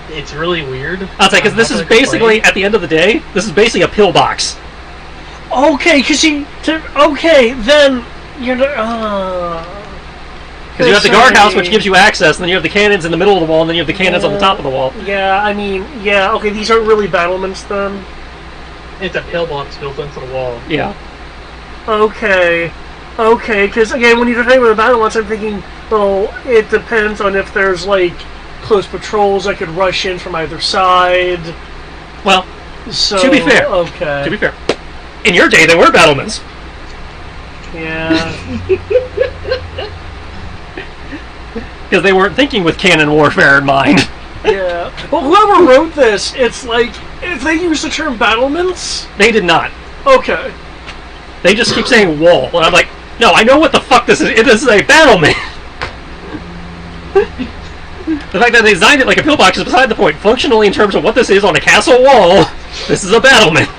[SPEAKER 4] It's really weird.
[SPEAKER 2] I'll say, because this is basically, at the end of the day, this is basically a pillbox.
[SPEAKER 1] Okay, because then you're
[SPEAKER 2] because you have the guardhouse, which gives you access, and then you have the cannons in the middle of the wall, and then you have the cannons on the top of the wall.
[SPEAKER 1] Yeah, okay, these aren't really battlements then?
[SPEAKER 4] It's a pillbox built into the wall.
[SPEAKER 2] Yeah.
[SPEAKER 1] Okay, because again, when you're talking about the battlements, I'm thinking, well, it depends on if there's, like, close patrols that could rush in from either side.
[SPEAKER 2] Well,
[SPEAKER 1] so,
[SPEAKER 2] to be fair, in your day, they were battlements.
[SPEAKER 1] Yeah.
[SPEAKER 2] Because they weren't thinking with cannon warfare in mind.
[SPEAKER 1] Yeah. Well, whoever wrote this, it's like, if they use the term battlements...
[SPEAKER 2] They did not.
[SPEAKER 1] Okay.
[SPEAKER 2] They just keep saying wall. And I'm like, no, I know what the fuck this is. It is a battlement. The fact that they designed it like a pillbox is beside the point. Functionally, in terms of what this is on a castle wall, this is a battlement.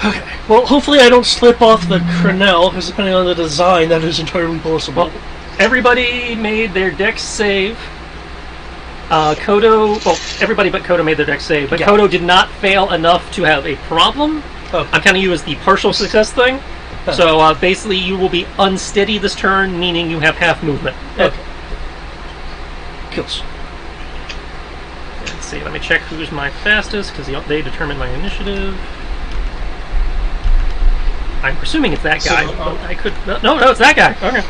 [SPEAKER 1] Okay. Well, hopefully I don't slip off the Crenel, because depending on the design, that is entirely possible.
[SPEAKER 2] Well, everybody made their dex save. Kodo, well, everybody but Kodo made their dex save, but
[SPEAKER 1] Yeah.
[SPEAKER 2] Kodo did not fail enough to have a problem.
[SPEAKER 1] Okay.
[SPEAKER 2] I'm counting you as the partial success thing.
[SPEAKER 1] Huh.
[SPEAKER 2] So basically, you will be unsteady this turn, meaning you have half movement.
[SPEAKER 1] Okay. Kills.
[SPEAKER 2] Let's see, let me check who's my fastest, because they determine my initiative. I'm presuming it's that guy.
[SPEAKER 3] So,
[SPEAKER 2] but I could... No, it's that guy. Okay.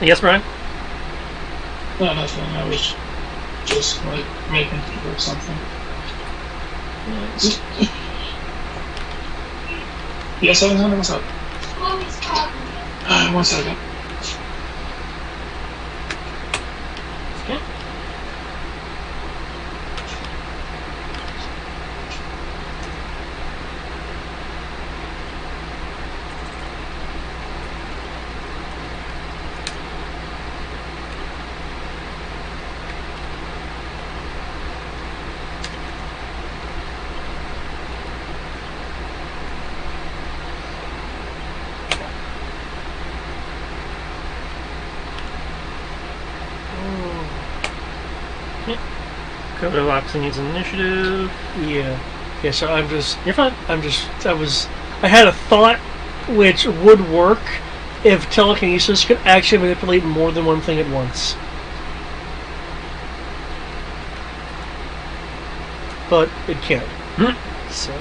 [SPEAKER 2] Yes, Brian?
[SPEAKER 3] No, nothing. I was just like making sure or something. Yes, Alexander, what's up? 1 second.
[SPEAKER 2] Kodo obviously needs initiative.
[SPEAKER 1] Yeah. Yeah, so
[SPEAKER 2] You're fine.
[SPEAKER 1] I had a thought which would work if telekinesis could actually manipulate more than one thing at once. But it can't. So...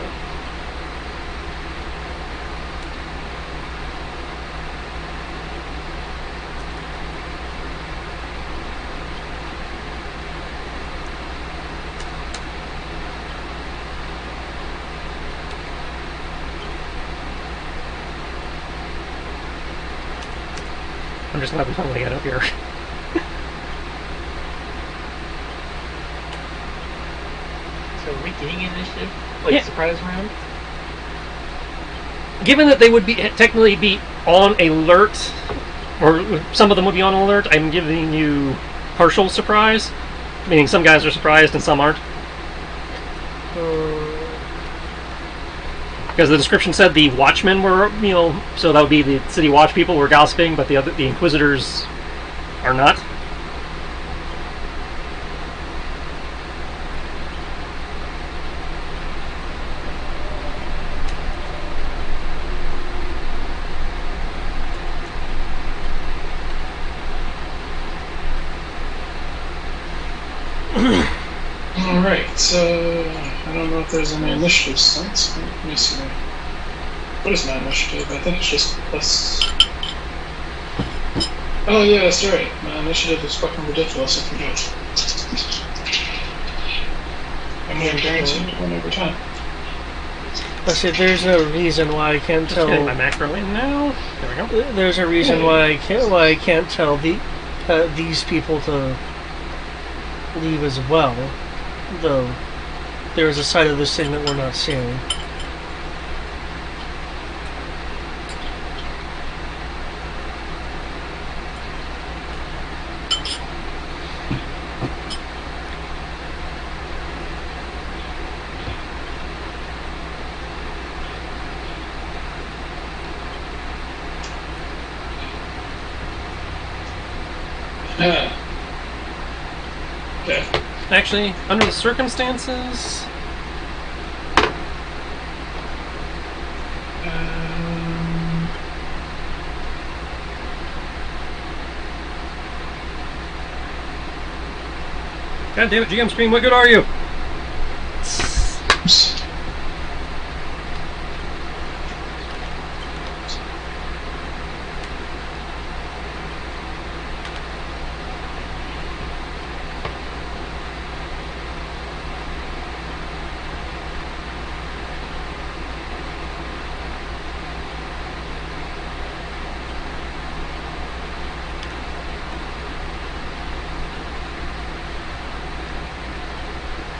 [SPEAKER 2] I'm just glad we finally got up here.
[SPEAKER 4] So are we getting initiative? Like
[SPEAKER 2] Yeah.
[SPEAKER 4] surprise round?
[SPEAKER 2] Given that they would technically be on alert, or some of them would be on alert, I'm giving you partial surprise, meaning some guys are surprised and some aren't. Because the description said the watchmen were, so that would be the city watch people were gossiping, but the inquisitors are not.
[SPEAKER 3] Alright, so I don't know if there's any initiative sense. Let me see. What is my initiative? I think it's just plus. Oh yeah, that's right. My initiative is fucking ridiculous, I forget. I'm getting guaranteed to win every time.
[SPEAKER 1] Let's see, there's no reason why I can't
[SPEAKER 2] Just getting my
[SPEAKER 1] tell...
[SPEAKER 2] macro in now. There we go.
[SPEAKER 1] There's a reason why I can't tell these people to leave as well. Though, there is a side of this thing that we're not seeing.
[SPEAKER 3] Okay.
[SPEAKER 2] Actually, under the circumstances, God damn it, GM screen, what good are you?
[SPEAKER 3] Oops.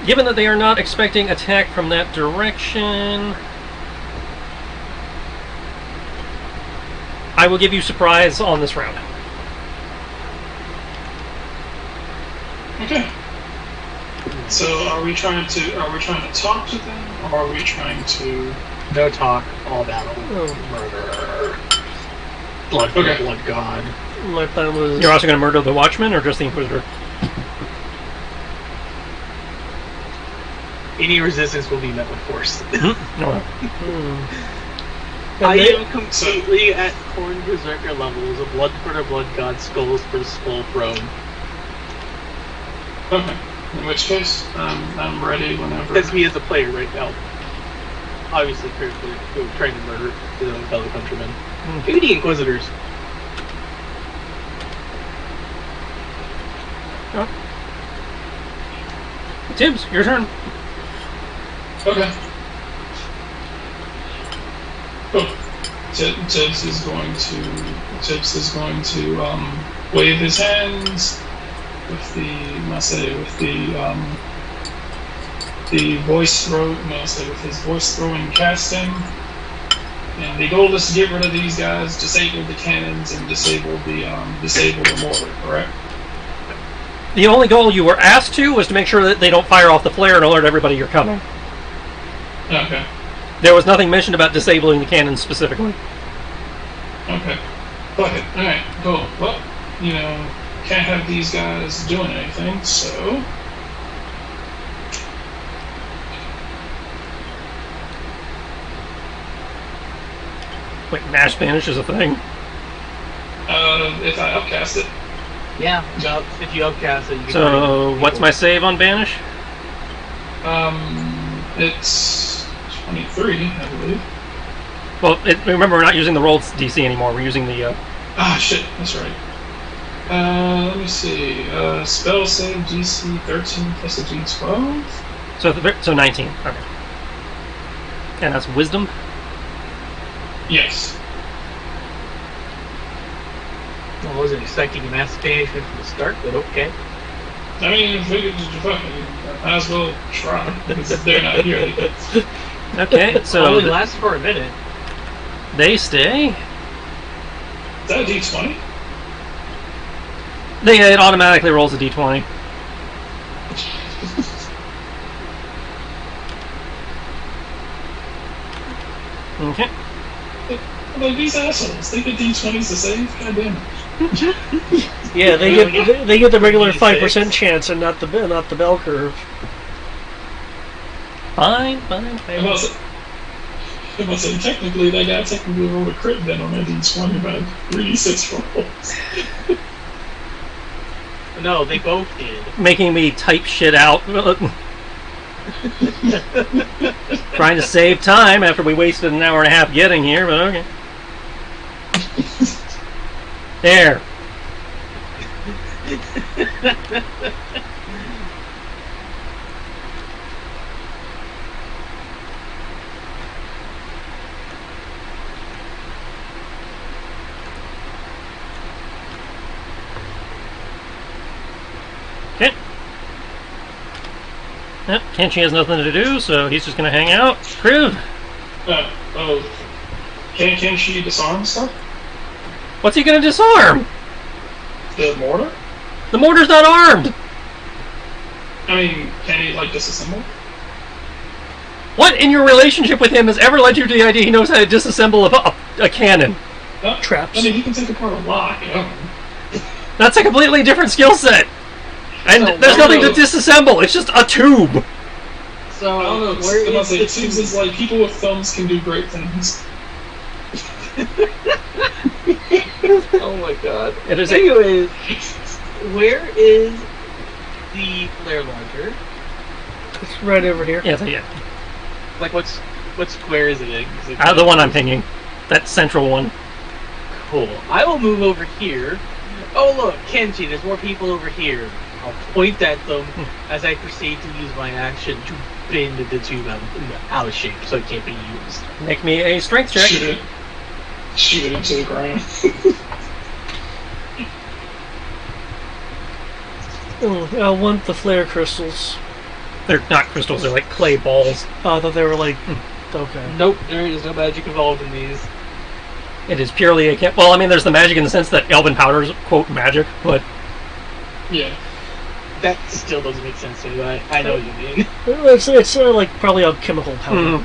[SPEAKER 2] Given that they are not expecting attack from that direction, I will give you surprise on this round.
[SPEAKER 3] Okay. So are we trying to talk to them, or are we trying to?
[SPEAKER 4] No talk, all battle.
[SPEAKER 1] Oh,
[SPEAKER 4] Murder. Blood for
[SPEAKER 3] Okay.
[SPEAKER 4] blood god.
[SPEAKER 1] my plan was.
[SPEAKER 2] You're also going to murder the Watchman or just the Inquisitor?
[SPEAKER 4] Any resistance will be met with force.
[SPEAKER 2] No.
[SPEAKER 1] And
[SPEAKER 4] I
[SPEAKER 1] they-
[SPEAKER 4] am completely at Corn Berserker levels of Blood for the Blood God, Skulls for the Skull Throne.
[SPEAKER 3] Okay. In which case, I'm ready whenever.
[SPEAKER 4] That's me as a player right now. Obviously, critically, trying to murder his own fellow countrymen. Maybe the Inquisitors.
[SPEAKER 2] Tibbs, your turn.
[SPEAKER 3] Okay. Cool. Tibbs is going to wave his hands with the voice throw, with his voice throwing casting. And the goal is to get rid of these guys, disable the cannons, and disable the mortar. Correct?
[SPEAKER 2] The only goal you were asked to was to make sure that they don't fire off the flare and alert everybody you're coming.
[SPEAKER 3] Okay.
[SPEAKER 2] There was nothing mentioned about disabling the cannons specifically.
[SPEAKER 3] Okay. Fuck it. Alright, cool. Well, can't have these guys doing anything, so.
[SPEAKER 2] Wait, Mash Banish is a thing?
[SPEAKER 3] If I upcast it.
[SPEAKER 4] Yeah, if you outcast it, you can.
[SPEAKER 2] So, what's my save on Banish?
[SPEAKER 3] It's 23, I believe.
[SPEAKER 2] Well, remember, we're not using the rolled DC anymore. We're using the...
[SPEAKER 3] Ah, shit, that's right. Let me see. Spell save DC 13 plus a D12?
[SPEAKER 2] So 19. Okay. And that's Wisdom?
[SPEAKER 3] Yes.
[SPEAKER 4] I wasn't expecting a mass banishment from the start, but okay.
[SPEAKER 3] I mean, if we could just fucking, might as well try. Because if they're not here, they can.
[SPEAKER 2] Okay,
[SPEAKER 4] It
[SPEAKER 2] so
[SPEAKER 4] only lasts for a minute.
[SPEAKER 2] they stay.
[SPEAKER 3] Is that a D20?
[SPEAKER 2] It automatically rolls a D20. Okay.
[SPEAKER 3] Like, these assholes, they get D20s to save? God damn it.
[SPEAKER 1] Yeah, they get the regular 5% chance and not the bell curve.
[SPEAKER 2] Fine.
[SPEAKER 3] I must say, technically, that guy technically rolled a crit then on that D20 by 3d6 rolls.
[SPEAKER 4] No, they both did.
[SPEAKER 2] Making me type shit out. Trying to save time after we wasted an hour and a half getting here, but okay. There. Okay. Yep, Kenshi has nothing to do, so he's just gonna hang out. Kriv,
[SPEAKER 3] Can she disarm stuff?
[SPEAKER 2] what's he gonna disarm?
[SPEAKER 3] The mortar?
[SPEAKER 2] The mortar's not armed!
[SPEAKER 3] I mean, can he, like, disassemble?
[SPEAKER 2] What in your relationship with him has ever led you to the idea he knows how to disassemble a cannon?
[SPEAKER 1] Traps.
[SPEAKER 3] I mean, he can take apart a lock.
[SPEAKER 2] That's a completely different skill set! And
[SPEAKER 4] So
[SPEAKER 2] there's nothing to
[SPEAKER 3] where-
[SPEAKER 2] disassemble, it's just a tube!
[SPEAKER 4] So,
[SPEAKER 3] I don't know.
[SPEAKER 4] where is
[SPEAKER 3] It
[SPEAKER 4] the
[SPEAKER 3] seems as like people with thumbs can do great things.
[SPEAKER 4] Oh my god.
[SPEAKER 2] It is
[SPEAKER 4] Anyways, where is the flare launcher?
[SPEAKER 1] It's right over here.
[SPEAKER 2] Yeah.
[SPEAKER 4] Like, what square is it in? Is it
[SPEAKER 2] The one I'm pinging. That central one.
[SPEAKER 4] Cool. I will move over here. Oh look, Kenshi, there's more people over here. I'll point at them as I proceed to use my action to bend the tube out of shape so it can't be used.
[SPEAKER 2] Make me a strength check.
[SPEAKER 3] Shoot it into the ground.
[SPEAKER 1] I want the flare crystals.
[SPEAKER 2] They're not crystals, they're like clay balls.
[SPEAKER 1] Oh, I thought they were like... Okay.
[SPEAKER 4] Nope, there is no magic involved in these.
[SPEAKER 2] It is purely a... Well, I mean, there's the magic in the sense that Elven powder is, quote, magic, but...
[SPEAKER 3] Yeah.
[SPEAKER 4] That still doesn't make sense to me, but I know what you mean.
[SPEAKER 1] It's like probably a chemical powder.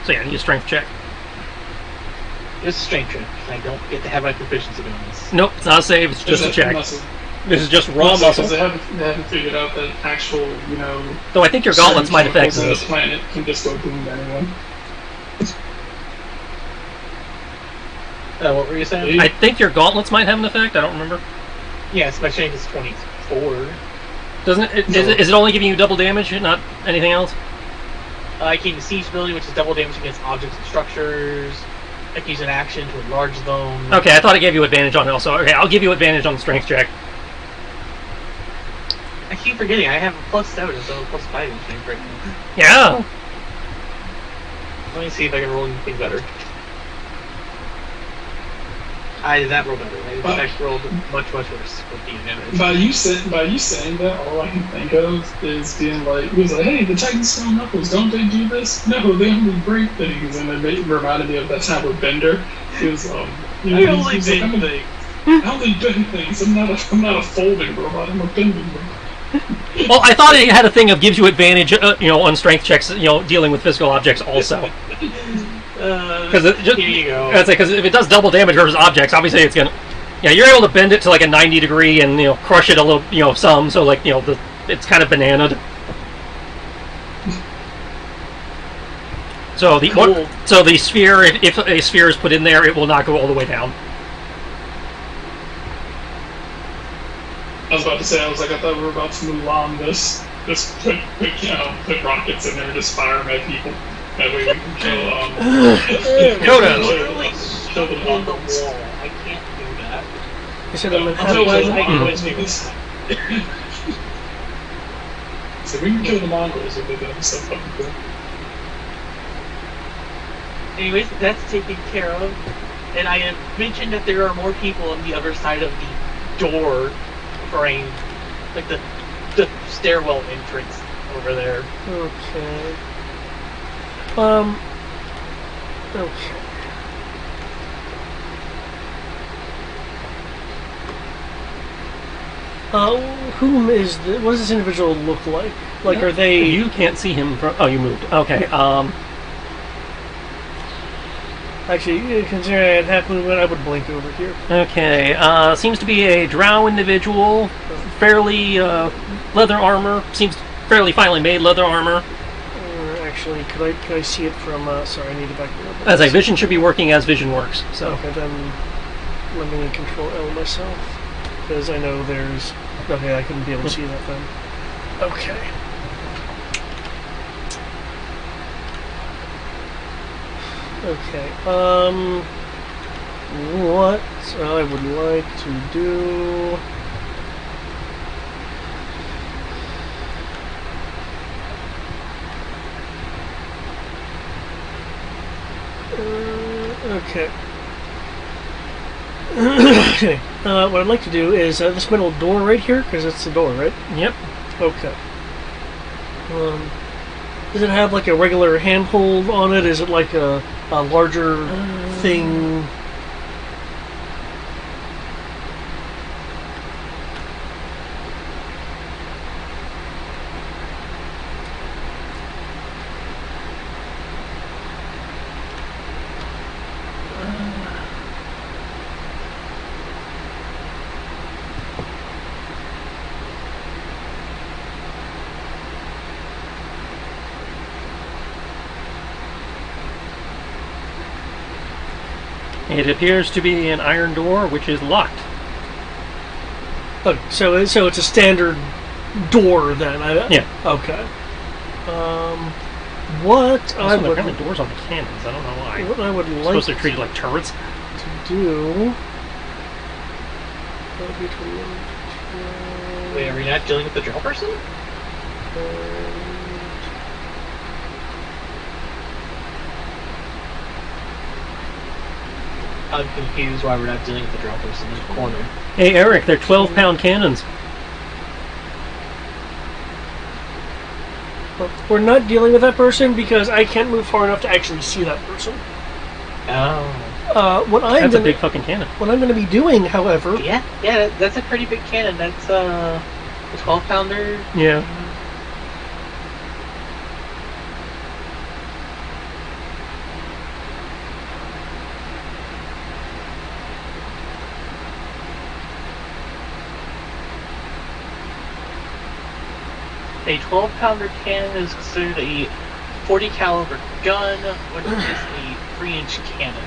[SPEAKER 2] So yeah, I need a strength check.
[SPEAKER 4] It's a strength check. I don't get to have my proficiency bonus.
[SPEAKER 2] Nope, it's not a save. It's just a check.
[SPEAKER 3] Muscle.
[SPEAKER 2] This is just raw
[SPEAKER 3] Because
[SPEAKER 2] muscle.
[SPEAKER 3] they haven't figured out that actual,
[SPEAKER 2] Though I think your gauntlets might affect
[SPEAKER 3] certain
[SPEAKER 2] this.
[SPEAKER 3] chemicals in this planet can just go boom to anyone.
[SPEAKER 4] What were you saying?
[SPEAKER 2] I think your gauntlets might have an effect. I don't remember.
[SPEAKER 4] Yes, my strength is 24.
[SPEAKER 2] Doesn't it?
[SPEAKER 3] No.
[SPEAKER 2] Is it only giving you double damage, not anything else?
[SPEAKER 4] I can use siege ability, which is double damage against objects and structures. I can use an action to enlarge them.
[SPEAKER 2] Okay, I thought it gave you advantage on it also. Okay, I'll give you advantage on the strength check.
[SPEAKER 4] I keep forgetting, I have a +7, so +5 in strength right now.
[SPEAKER 2] Yeah.
[SPEAKER 4] Let me see if I can roll anything better. I did not roll better. I in fact rolled much worse with the damage.
[SPEAKER 3] By you saying that, all I can think of is being like, he was like, hey, the Titans stone knuckles, don't they do this? No, they only break things. And it reminded me of that time with Bender. He was,
[SPEAKER 4] I only bend things.
[SPEAKER 3] I only bend things. I'm not a folding robot. I'm a bending robot.
[SPEAKER 2] Well, I thought it had a thing of gives you advantage, on strength checks, dealing with physical objects also. Because
[SPEAKER 4] here you go.
[SPEAKER 2] Because if it does double damage versus objects, obviously it's gonna. Yeah, you're able to bend it to like a 90 degree and crush it a little, some. So like it's kind of bananaed. So the sphere, if a sphere is put in there, it will not go all the way down.
[SPEAKER 3] I was about to say, I thought we were about to move on this. Just put rockets in there and just fire them at people. That way we can kill,
[SPEAKER 2] Coda.
[SPEAKER 4] Literally stuck in the wall. I can't do that.
[SPEAKER 1] You said I'm
[SPEAKER 4] Otherwise, I can always do
[SPEAKER 3] this.
[SPEAKER 4] that.
[SPEAKER 3] So we can kill the Mongols if they do stuff fucking cool.
[SPEAKER 4] Anyways, that's taken care of. And I have mentioned that there are more people on the other side of the door frame. Like the stairwell entrance over there.
[SPEAKER 1] Okay. Okay. Whom is the? What does this individual look like? Like, are they?
[SPEAKER 2] You can't see him from. Oh, you moved. Okay.
[SPEAKER 1] Actually, considering I had half movement, I would blink over here.
[SPEAKER 2] Okay. Seems to be a drow individual. Fairly leather armor. Seems fairly finely made leather armor.
[SPEAKER 1] Actually, could I see it from? Sorry, I need to back it up.
[SPEAKER 2] As a vision should be working as vision works. So.
[SPEAKER 1] Okay, then let me control L myself, because I know there's. Okay, I couldn't be able to see that then. Okay. Okay. What I would like to do. Okay. Okay. What I'd like to do is this middle door right here, because it's the door, right?
[SPEAKER 2] Yep.
[SPEAKER 1] Okay. Does it have like a regular handhold on it? Is it like a larger thing?
[SPEAKER 2] It appears to be an iron door, which is locked.
[SPEAKER 1] Okay, so it's a standard door then.
[SPEAKER 2] Yeah.
[SPEAKER 1] Okay. What I
[SPEAKER 2] Also,
[SPEAKER 1] would
[SPEAKER 2] apparently doors on the cannons. I don't know why.
[SPEAKER 1] what I would like
[SPEAKER 2] Supposed to be treated like turrets.
[SPEAKER 1] to do.
[SPEAKER 4] Wait, are we not dealing with the drill person? I'm confused why we're not dealing with the drill person in the corner.
[SPEAKER 2] Hey, Eric, they're 12-pound cannons.
[SPEAKER 1] We're not dealing with that person because I can't move far enough to actually see that person.
[SPEAKER 4] Oh.
[SPEAKER 1] What
[SPEAKER 2] That's a big fucking cannon.
[SPEAKER 1] What I'm going to be doing, however,
[SPEAKER 4] Yeah, that's a pretty big cannon. That's a 12-pounder.
[SPEAKER 2] Yeah.
[SPEAKER 4] A 12-pounder cannon is considered a 40 caliber gun, which is a 3-inch cannon.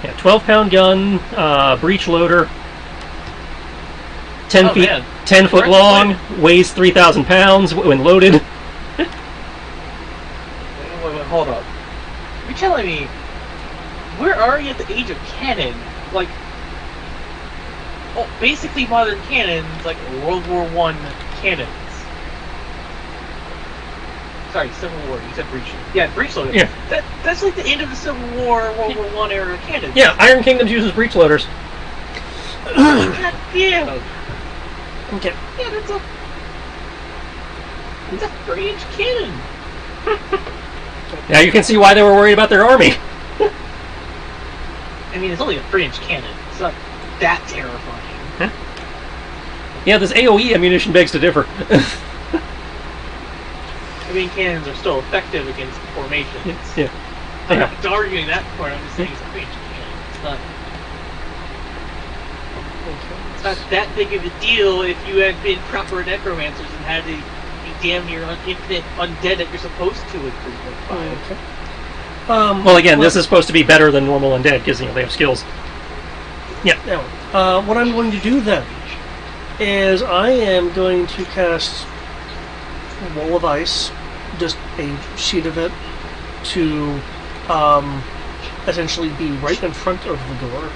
[SPEAKER 2] Yeah, 12-pound gun, breech loader, 10
[SPEAKER 4] Oh,
[SPEAKER 2] feet,
[SPEAKER 4] man.
[SPEAKER 2] 10 foot
[SPEAKER 4] Correct
[SPEAKER 2] long,
[SPEAKER 4] point.
[SPEAKER 2] weighs 3,000 pounds when loaded.
[SPEAKER 4] Wait, hold up. You're telling me we're already at the age of cannon? Like, basically modern cannons, like World War I cannons. Sorry, Civil War. You said breech. Yeah, breech loader.
[SPEAKER 2] Yeah.
[SPEAKER 4] That's like the end of the Civil War, World War I era cannons.
[SPEAKER 2] Yeah, Iron Kingdoms uses breech loaders.
[SPEAKER 4] God damn.
[SPEAKER 1] okay.
[SPEAKER 4] Yeah, that's a 3-inch cannon.
[SPEAKER 2] Now you can see why they were worried about their army.
[SPEAKER 4] I mean, it's only a 3-inch cannon. It's not that terrifying.
[SPEAKER 2] Yeah, this AoE ammunition begs to differ.
[SPEAKER 4] I mean, cannons are still effective against formations.
[SPEAKER 2] Yeah.
[SPEAKER 4] I'm
[SPEAKER 2] Yeah.
[SPEAKER 4] not arguing that part. I'm just saying it's a 3-inch cannon. It's not that big of a deal if you had been proper necromancers and had to be damn near infinite undead that you're supposed to with 3.5.
[SPEAKER 1] Okay.
[SPEAKER 2] Well, again, this is supposed to be better than normal undead because they have skills. Yeah.
[SPEAKER 1] Now, what I'm going to do then is I am going to cast a wall of ice, just a sheet of it, to essentially be right in front of the door,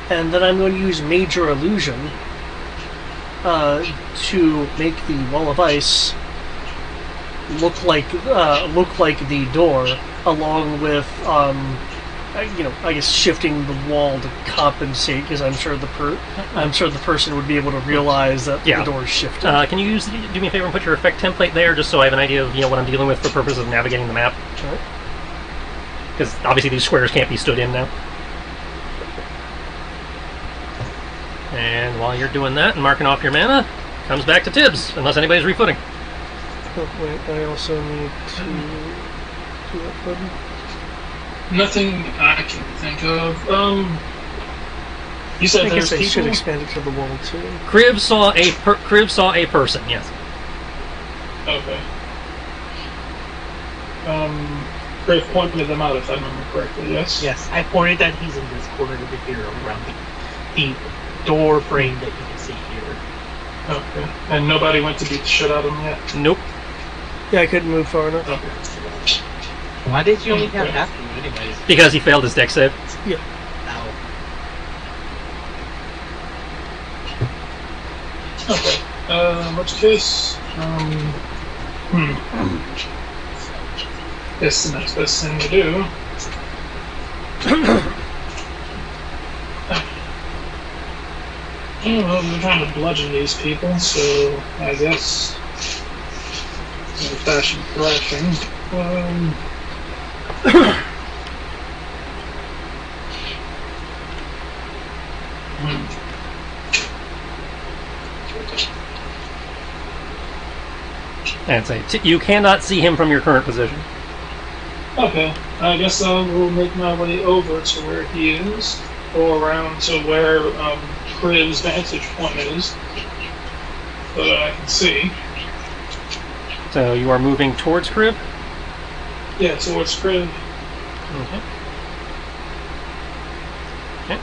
[SPEAKER 1] and then I'm going to use Major Illusion to make the wall of ice look like the door, along with I guess shifting the wall to compensate, because I'm sure the person would be able to realize that
[SPEAKER 2] Yeah.
[SPEAKER 1] the door is shifted.
[SPEAKER 2] Can you do me a favor and put your effect template there, just so I have an idea of what I'm dealing with for purposes of navigating the map?
[SPEAKER 1] Right.
[SPEAKER 2] Because obviously these squares can't be stood in now. And while you're doing that and marking off your mana, comes back to Tibbs, unless anybody's refooting.
[SPEAKER 1] Oh, wait, I also need to do that button.
[SPEAKER 3] Nothing I can think of. You
[SPEAKER 1] I
[SPEAKER 3] said
[SPEAKER 1] guess
[SPEAKER 3] there's
[SPEAKER 1] I should
[SPEAKER 3] people.
[SPEAKER 1] expand it to the wall too.
[SPEAKER 2] Crib saw a person. Yes.
[SPEAKER 3] Okay. Grave pointed them out, if I remember correctly. Yes.
[SPEAKER 4] Yes, I pointed that he's in this corner over here around the door frame that you can see here.
[SPEAKER 3] Okay. And nobody went to beat the shit out of him yet.
[SPEAKER 2] Nope.
[SPEAKER 1] Yeah, I couldn't move far enough.
[SPEAKER 3] Okay.
[SPEAKER 4] Why did you only have
[SPEAKER 3] Okay.
[SPEAKER 4] half of you anyways?
[SPEAKER 2] Because he failed his deck save.
[SPEAKER 1] Yeah.
[SPEAKER 4] Ow.
[SPEAKER 3] Okay. In which case, guess the next best thing to do. Well, we're trying to bludgeon these people, so I guess old-fashioned thrashing.
[SPEAKER 2] And say you cannot see him from your current position.
[SPEAKER 3] Okay, I guess I will make my way over to where he is, or around to where Crib's vantage point is, so that I can see.
[SPEAKER 2] So you are moving towards Crib.
[SPEAKER 3] Yeah, towards Crib.
[SPEAKER 2] Okay. Okay.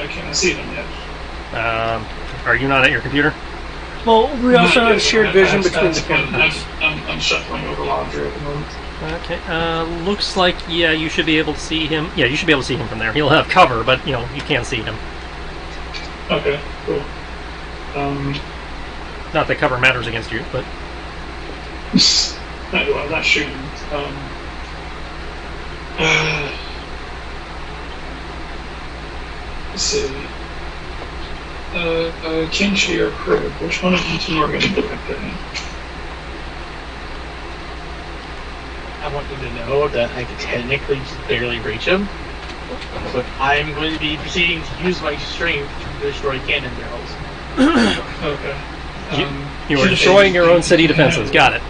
[SPEAKER 3] Can I see them yet?
[SPEAKER 2] Are you not at your computer?
[SPEAKER 1] Well, we also
[SPEAKER 3] Not
[SPEAKER 1] have
[SPEAKER 3] yet.
[SPEAKER 1] shared vision between the
[SPEAKER 3] I'm,
[SPEAKER 1] characters.
[SPEAKER 3] I'm shuffling over laundry at the moment.
[SPEAKER 2] Okay. Looks like you should be able to see him. Yeah, you should be able to see him from there. He'll have cover, but you can't see him.
[SPEAKER 3] Okay, cool.
[SPEAKER 2] Not that cover matters against you, but
[SPEAKER 3] I'm not shooting. Let's see. Kinchi or Crib, which one of you two are going to do it then?
[SPEAKER 4] I want you to know that I can technically just barely reach him. But I'm going to be proceeding to use my strength to destroy cannon barrels.
[SPEAKER 3] Okay.
[SPEAKER 2] You are destroying your own city defenses. Got it.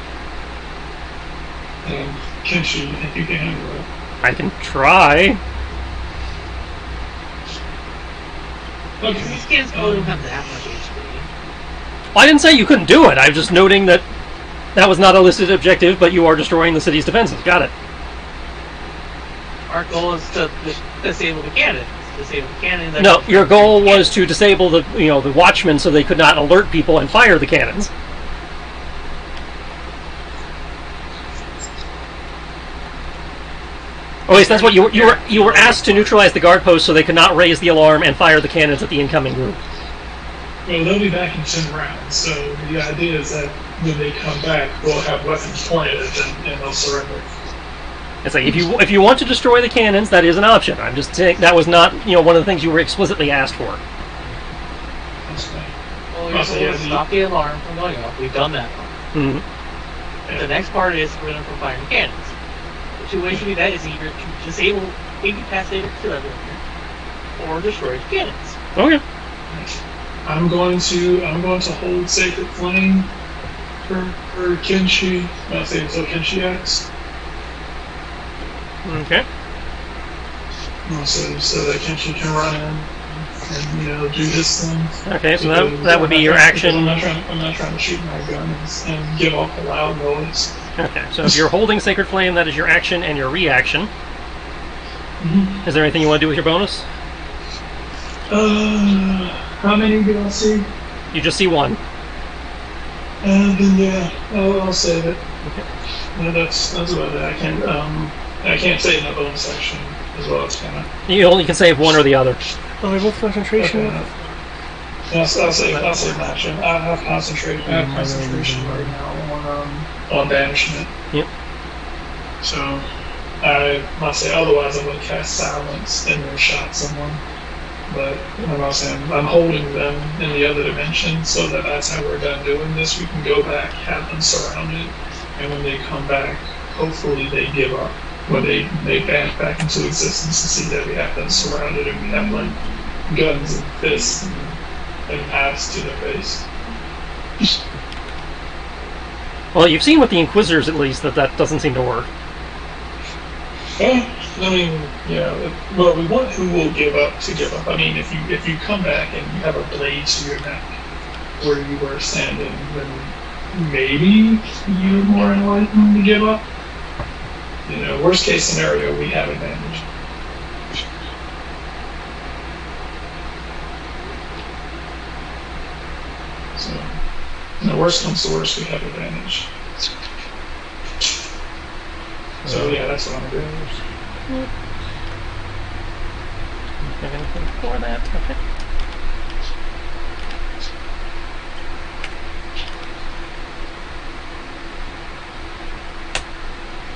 [SPEAKER 3] Kenshi, you think you can handle it?
[SPEAKER 2] I can try.
[SPEAKER 3] Okay.
[SPEAKER 4] These cannons probably don't have that much HP.
[SPEAKER 2] Well, I didn't say you couldn't do it. I'm just noting that that was not a listed objective, but you are destroying the city's defenses. Got it.
[SPEAKER 4] Our goal is to disable the cannons. Disable the cannons.
[SPEAKER 2] No, your goal was to disable the watchmen so they could not alert people and fire the cannons. Oh, wait, that's what you were asked to neutralize the guard post so they could not raise the alarm and fire the cannons at the incoming group.
[SPEAKER 3] Well, they'll be back in 10 rounds, so the idea is that when they come back, we'll have weapons planted and they'll surrender.
[SPEAKER 2] It's like if you want to destroy the cannons, that is an option. I'm just saying that was not one of the things you were explicitly asked for.
[SPEAKER 3] That's fine.
[SPEAKER 4] Well, we're supposed to stop the alarm from going off. We've done that part.
[SPEAKER 2] Mm-hmm.
[SPEAKER 4] The next part is we're going to fire the cannons. The two ways to do that is either to disable incapacitated surrender or destroy the cannons.
[SPEAKER 2] Okay.
[SPEAKER 3] I'm going to hold Sacred Flame for Kenshi. I'll say until Kenshi acts.
[SPEAKER 2] Okay.
[SPEAKER 3] So that Kenshi can run in and do this thing.
[SPEAKER 2] Okay, so that would be your action.
[SPEAKER 3] I'm not trying to shoot my gun and give off a loud noise.
[SPEAKER 2] Okay, so if you're holding Sacred Flame, that is your action and your reaction.
[SPEAKER 3] Mm-hmm.
[SPEAKER 2] Is there anything you want to do with your bonus?
[SPEAKER 3] How many do I see?
[SPEAKER 2] You just see one.
[SPEAKER 3] Then yeah, I'll save it.
[SPEAKER 2] Okay.
[SPEAKER 3] No, that's about it. I can't save my bonus action as well. It's kind of.
[SPEAKER 2] You only can save one or the other.
[SPEAKER 1] Oh, we both concentration.
[SPEAKER 3] Okay. I'll save my action. I have concentration right now on banishment.
[SPEAKER 2] Yep.
[SPEAKER 3] So I must say otherwise I would cast silence and then shot someone. But I'm holding them in the other dimension so that that's how we're done doing this. We can go back, have them surrounded, and when they come back, hopefully they give up. When they vanish back into existence and see that we have them surrounded and we have like guns and fists and knives to their face.
[SPEAKER 2] Well, you've seen with the Inquisitors at least that doesn't seem to work.
[SPEAKER 3] I mean, yeah. Well, we want who will give up to give up. I mean, if you come back and you have a blade to your neck where you were standing, then maybe you're more enlightened to give up. Worst case scenario, we have advantage. So, worst comes to worst, we have advantage. So yeah, that's what I'm doing.
[SPEAKER 2] Anything for that? Okay.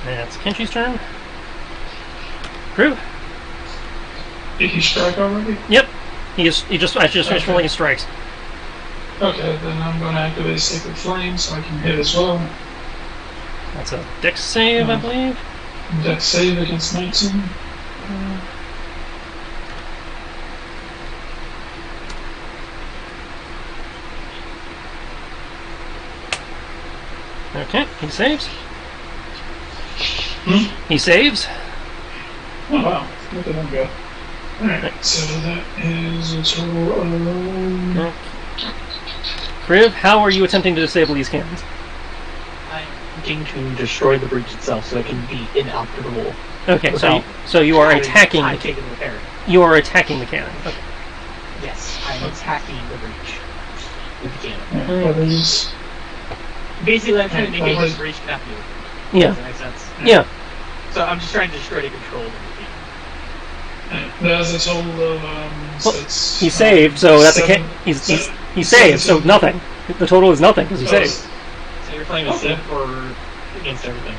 [SPEAKER 2] That's Kenshi's turn. Crew.
[SPEAKER 3] Did he strike already?
[SPEAKER 2] Yep. I just finished rolling his strikes.
[SPEAKER 3] Okay, then I'm going to activate Sacred Flame so I can hit as well.
[SPEAKER 2] That's a dex save, I believe.
[SPEAKER 3] Dex save against 19.
[SPEAKER 2] Okay, he saves.
[SPEAKER 3] Hmm?
[SPEAKER 2] He saves.
[SPEAKER 3] Oh wow, look at him go. Alright, so that is a total of...
[SPEAKER 2] Kriv, how are you attempting to disable these cannons?
[SPEAKER 4] I'm attempting to destroy the breach itself so it can be inoperable.
[SPEAKER 2] Okay, so you are attacking. You are attacking the cannon. Okay.
[SPEAKER 4] Yes, I'm attacking the breach with the cannon. Basically, I'm trying to make it where the breach cannot be opened.
[SPEAKER 2] Yeah.
[SPEAKER 4] Does that make sense?
[SPEAKER 2] Yeah.
[SPEAKER 4] So I'm just trying to destroy the control of the cannon.
[SPEAKER 3] That's a total of
[SPEAKER 2] well, he saved, so that's
[SPEAKER 3] seven,
[SPEAKER 2] he saved, so nothing. The total is nothing because he saved.
[SPEAKER 4] So you're playing a save or against everything?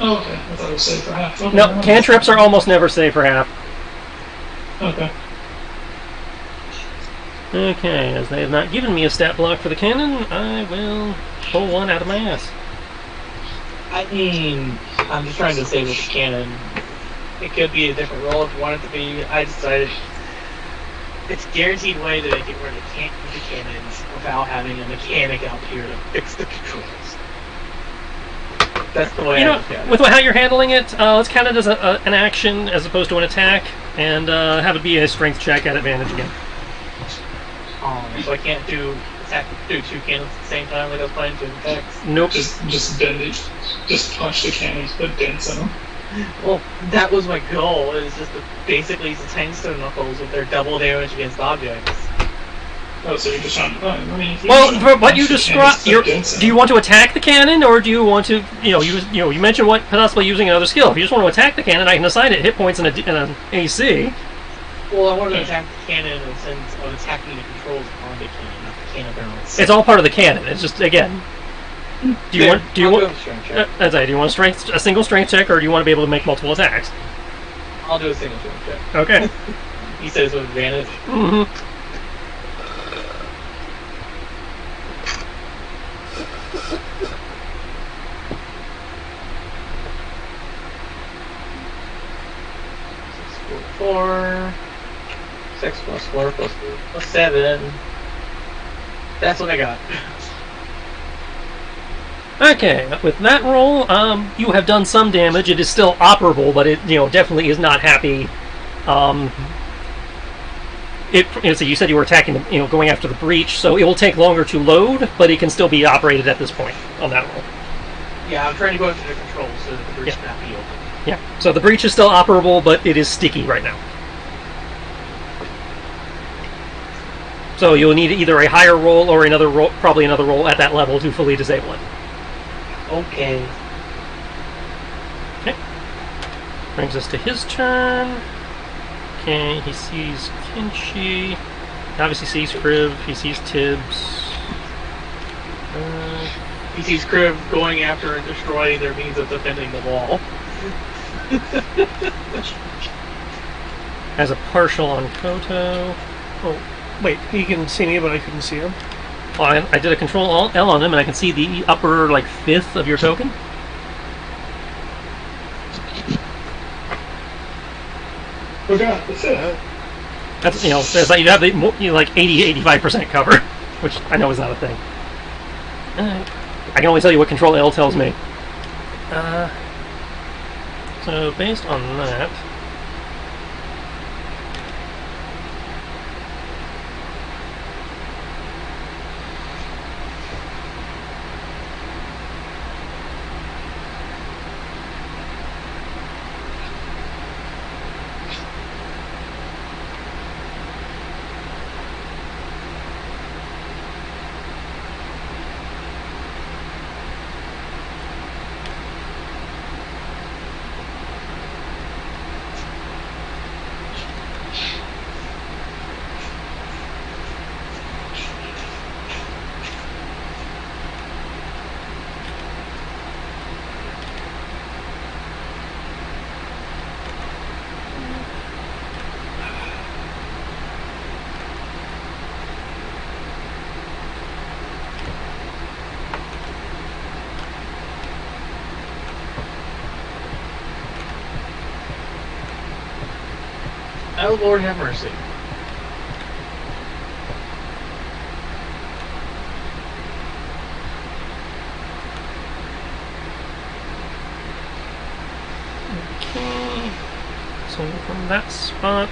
[SPEAKER 3] Oh, okay. I thought it was safe for half. Okay,
[SPEAKER 2] No, cantrips are almost never safe for half.
[SPEAKER 3] Okay.
[SPEAKER 2] Okay, as they have not given me a stat block for the cannon, I will pull one out of my ass.
[SPEAKER 4] I mean, I'm just trying to say with the cannon, it could be a different role if you want it to be. I decided it's a guaranteed way that I get rid of the cannons without having a mechanic out here to fix the controls. That's the way
[SPEAKER 2] You
[SPEAKER 4] I
[SPEAKER 2] know,
[SPEAKER 4] look at it.
[SPEAKER 2] with how you're handling it, let's count it as an action as opposed to an attack, and have it be a strength check at advantage again.
[SPEAKER 4] So I can't do two cannons at the same time like I was planning to attacks.
[SPEAKER 2] Nope.
[SPEAKER 3] Just bend it. Just punch the cannons, put dents in them.
[SPEAKER 4] Well, that was my goal, is just to basically use the Tangstone Knuckles with their double damage against objects.
[SPEAKER 3] Oh, so you're just trying to... I mean,
[SPEAKER 2] Well, for what you described,
[SPEAKER 3] do
[SPEAKER 2] do you want to attack the cannon, or do you want to, you mentioned what possibly using another skill. If you just want to attack the cannon, I can assign it hit points and an AC.
[SPEAKER 4] Well, I wanted to attack the cannon in the sense of attacking the controls on the cannon, not the cannon barrel itself.
[SPEAKER 2] It's all part of the cannon. It's just again. Do you want?
[SPEAKER 4] I'll do a strength check.
[SPEAKER 2] That's right. Do you want a single strength check, or do you want to be able to make multiple attacks?
[SPEAKER 4] I'll do a single strength check.
[SPEAKER 2] Okay.
[SPEAKER 4] He says with advantage.
[SPEAKER 2] Mm-hmm.
[SPEAKER 4] Four. 6 plus 4 plus 4 plus 7. That's what I got.
[SPEAKER 2] Okay, with that roll, you have done some damage. It is still operable, but it definitely is not happy. So you said you were attacking the, going after the breach, so it will take longer to load, but it can still be operated at this point on that roll.
[SPEAKER 4] Yeah, I'm trying to go after the controls so that the breach cannot be open.
[SPEAKER 2] Yeah, so the breach is still operable, but it is sticky right now. So you'll need either a higher roll or another roll, probably another roll at that level to fully disable it.
[SPEAKER 4] Okay.
[SPEAKER 2] Okay. Brings us to his turn. Okay, he sees Kinchi. He obviously sees Kriv. He sees Tibbs.
[SPEAKER 4] He sees Kriv going after and destroying their means of defending the wall.
[SPEAKER 2] Has a partial on Koto.
[SPEAKER 1] Oh, wait, he can see me, but I couldn't see him.
[SPEAKER 2] Well, I did a Control L on him, and I can see the upper fifth of your token.
[SPEAKER 3] Forgot the fifth.
[SPEAKER 2] That's that's you have the 80-85% cover, which I know is not a thing. I can only tell you what Control L tells me. So based on that.
[SPEAKER 4] Oh, Lord have mercy.
[SPEAKER 2] Okay. So from that spot,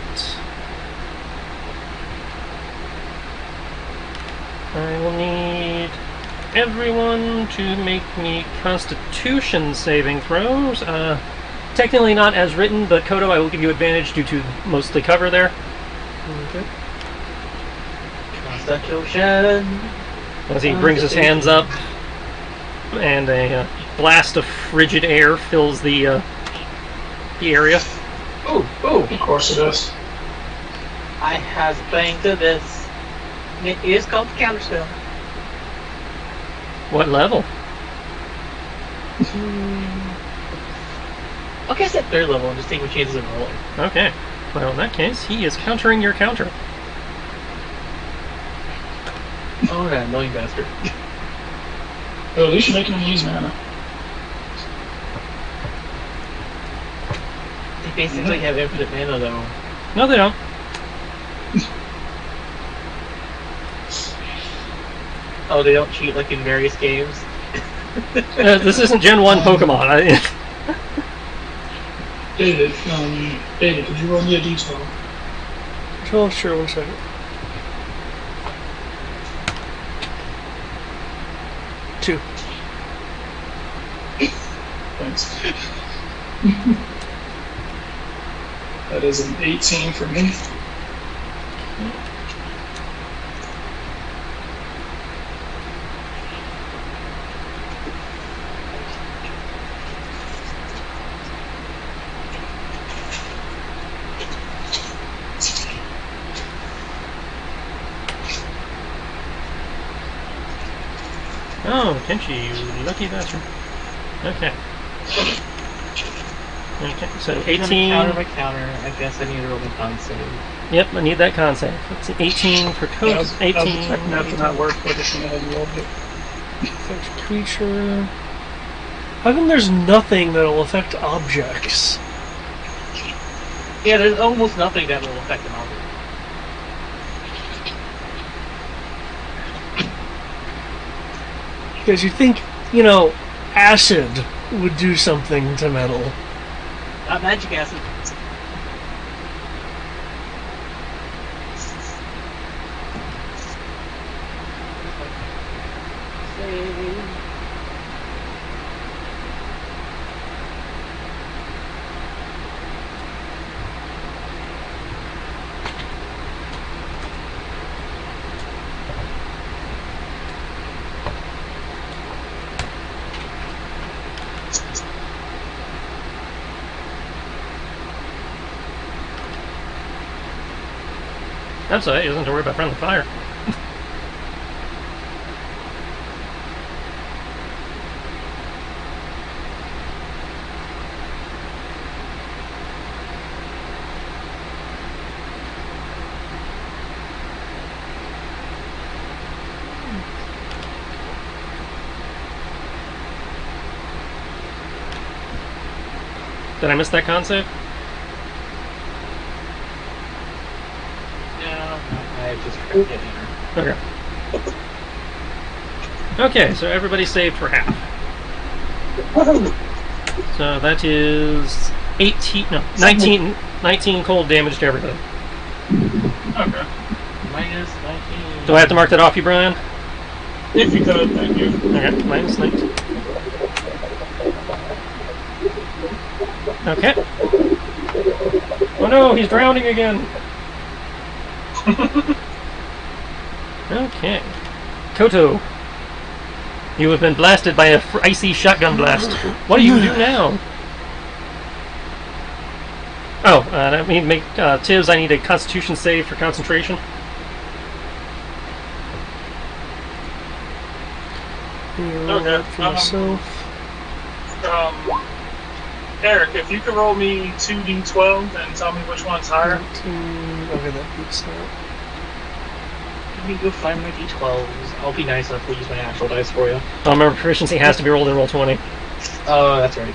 [SPEAKER 2] I will need everyone to make me Constitution saving throws. Technically not as written, but Kodo, I will give you advantage due to mostly cover there.
[SPEAKER 1] Okay.
[SPEAKER 4] Constitution.
[SPEAKER 2] As he brings his hands up, and a blast of frigid air fills the area.
[SPEAKER 4] Ooh, ooh.
[SPEAKER 3] Of course it is.
[SPEAKER 4] I has a thing to this. It is called the counterspell.
[SPEAKER 2] What level?
[SPEAKER 4] I guess at third level and just take what chances of rolling.
[SPEAKER 2] Okay. Well, in that case, he is countering your counter.
[SPEAKER 4] Oh, that annoying bastard.
[SPEAKER 3] Oh, at least you're making him use mana.
[SPEAKER 4] basically have infinite mana though.
[SPEAKER 2] No, they don't.
[SPEAKER 4] Oh, they don't cheat like in various games?
[SPEAKER 2] This isn't Gen 1 Pokemon.
[SPEAKER 3] David, David, could you roll me a d12?
[SPEAKER 1] Oh, sure, 1 second. Two.
[SPEAKER 3] Thanks. That is an 18 for me.
[SPEAKER 2] Oh, Kenshi, you lucky bastard. Okay. Okay, so
[SPEAKER 4] If I'm
[SPEAKER 2] 18.
[SPEAKER 4] counter by counter, I guess I need to roll the con save.
[SPEAKER 2] Yep, I need that con save. It's 18 for
[SPEAKER 3] I
[SPEAKER 2] Coach.
[SPEAKER 3] was
[SPEAKER 2] 18.
[SPEAKER 3] expecting that to not work, but just went ahead and rolled it.
[SPEAKER 1] Affect creature. How come there's nothing that'll affect objects?
[SPEAKER 4] Yeah, there's almost nothing that will affect an object.
[SPEAKER 1] Because you think, acid would do something to metal.
[SPEAKER 4] Not magic acid.
[SPEAKER 2] That's alright, he doesn't have to worry about friendly fire. Did I miss that con save?
[SPEAKER 4] I just forget here.
[SPEAKER 2] Okay. Okay, so everybody saved for half. So that is 19 cold damage to everybody.
[SPEAKER 3] Okay.
[SPEAKER 4] Minus 19.
[SPEAKER 2] Do I have to mark that off you, Brian?
[SPEAKER 3] If you could, thank you.
[SPEAKER 2] Okay, minus 19. Okay. Oh no, he's drowning again. Okay. Koto, you have been blasted by a icy shotgun blast. What do you do now? Oh, that means make Tibbs. I need a Constitution save for concentration.
[SPEAKER 3] Okay.
[SPEAKER 1] For myself.
[SPEAKER 3] Eric, if you could roll me 2d12 and tell me which one's higher.
[SPEAKER 1] 19. Okay, that beats that.
[SPEAKER 4] Let me go find my d12s. I'll be nice enough to use my actual dice for you.
[SPEAKER 2] Oh, remember, proficiency has to be rolled in roll 20.
[SPEAKER 4] Oh, that's right.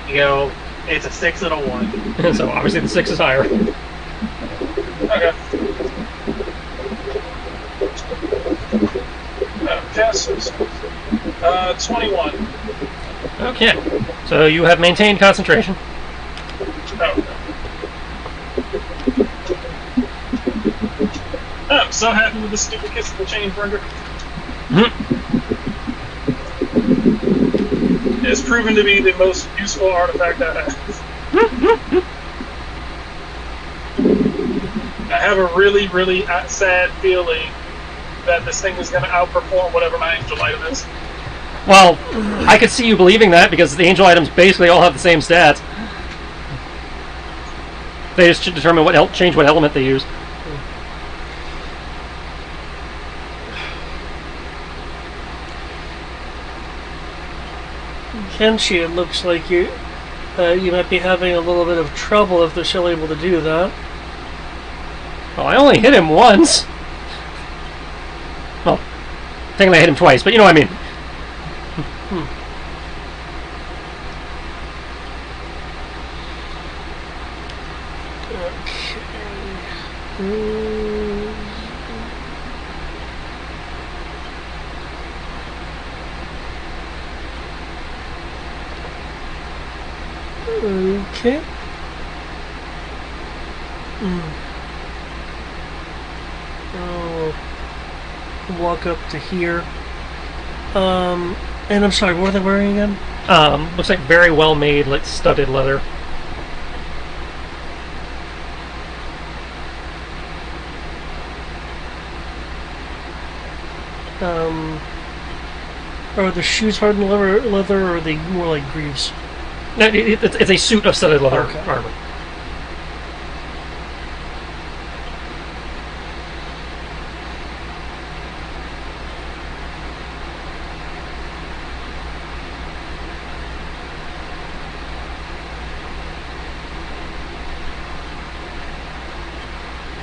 [SPEAKER 4] You go, it's a 6 and a 1.
[SPEAKER 2] So obviously the 6 is higher.
[SPEAKER 3] Okay. Passes. 21.
[SPEAKER 2] Okay. So you have maintained concentration.
[SPEAKER 3] Oh. I'm so happy with this stupid Kiss of the Chainbringer. It's proven to be the most useful artifact I have. I have a really, really sad feeling that this thing is going to outperform whatever my angel item is.
[SPEAKER 2] Well, I could see you believing that because the angel items basically all have the same stats. They just should determine change what element they use.
[SPEAKER 1] Kenshi, it looks like you might be having a little bit of trouble if they're still able to do that.
[SPEAKER 2] Well, I only hit him once. Well, Technically, I hit him twice, but you know what I mean.
[SPEAKER 1] Okay. I'll walk up to here. And I'm sorry, what are they wearing again?
[SPEAKER 2] Looks like very well made, like studded leather.
[SPEAKER 1] Are the shoes hardened leather, or are they more like greaves?
[SPEAKER 2] No, it's a suit of studded leather
[SPEAKER 1] Okay.
[SPEAKER 2] armor.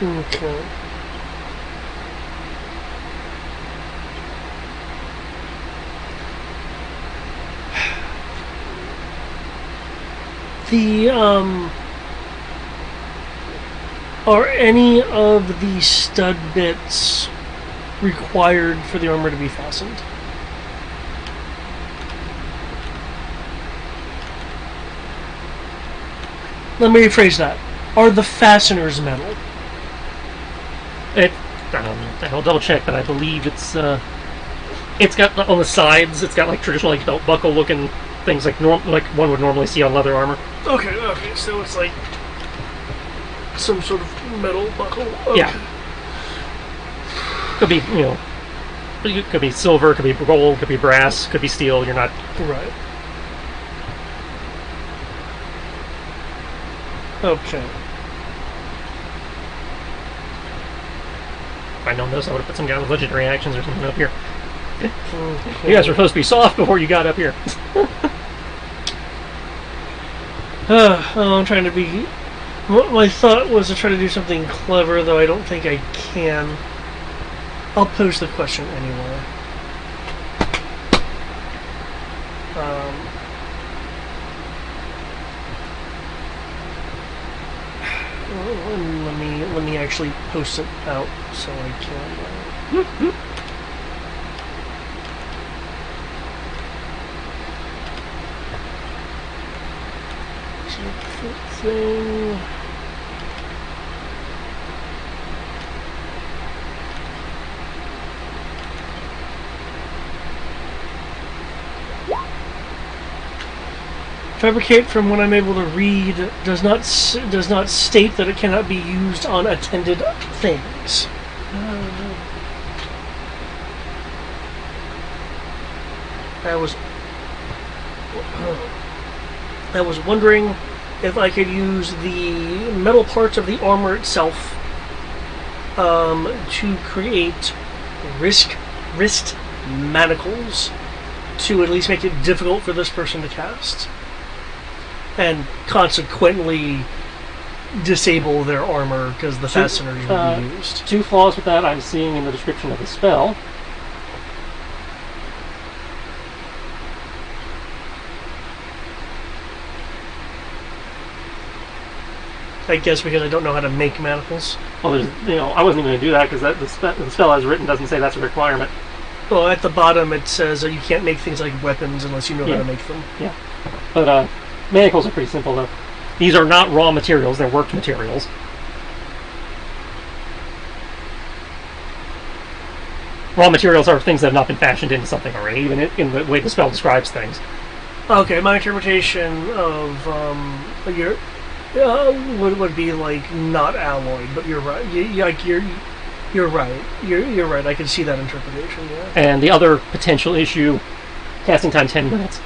[SPEAKER 1] Okay. The, are any of the stud bits required for the armor to be fastened? Let me rephrase that. Are the fasteners metal?
[SPEAKER 2] I'll double check, but I believe it's got on the sides. It's got like traditional like belt buckle looking things like one would normally see on leather armor.
[SPEAKER 1] Okay, so it's like some sort of metal buckle. Okay.
[SPEAKER 2] Yeah. Could be it could be silver, could be gold, could be brass, could be steel. You're not
[SPEAKER 1] Right. Okay.
[SPEAKER 2] If I'd known this, I would have put some kind of legendary actions or something up here.
[SPEAKER 1] Okay.
[SPEAKER 2] You guys were supposed to be soft before you got up here.
[SPEAKER 1] I'm trying to be. My thought was to try to do something clever, though I don't think I can. I'll pose the question anyway. Let me actually post it out so I can. Thing. Fabricate, from what I'm able to read, does not state that it cannot be used on attended things. I was wondering if I could use the metal parts of the armor itself to create wrist manacles to at least make it difficult for this person to cast, and consequently disable their armor because the fasteners will be used.
[SPEAKER 2] Two flaws with that I'm seeing in the description of the spell.
[SPEAKER 1] I guess because I don't know how to make manacles.
[SPEAKER 2] Well, I wasn't even going to do that because the spell as written doesn't say that's a requirement.
[SPEAKER 1] Well, at the bottom it says you can't make things like weapons unless you know how to make them.
[SPEAKER 2] Yeah, but manacles are pretty simple though. These are not raw materials; they're worked materials. Raw materials are things that have not been fashioned into something already, even in the way the spell describes things.
[SPEAKER 1] Okay, my interpretation of your would be like not alloyed, but you're right. You're right. You're right. I can see that interpretation. Yeah.
[SPEAKER 2] And the other potential issue, casting time 10 minutes.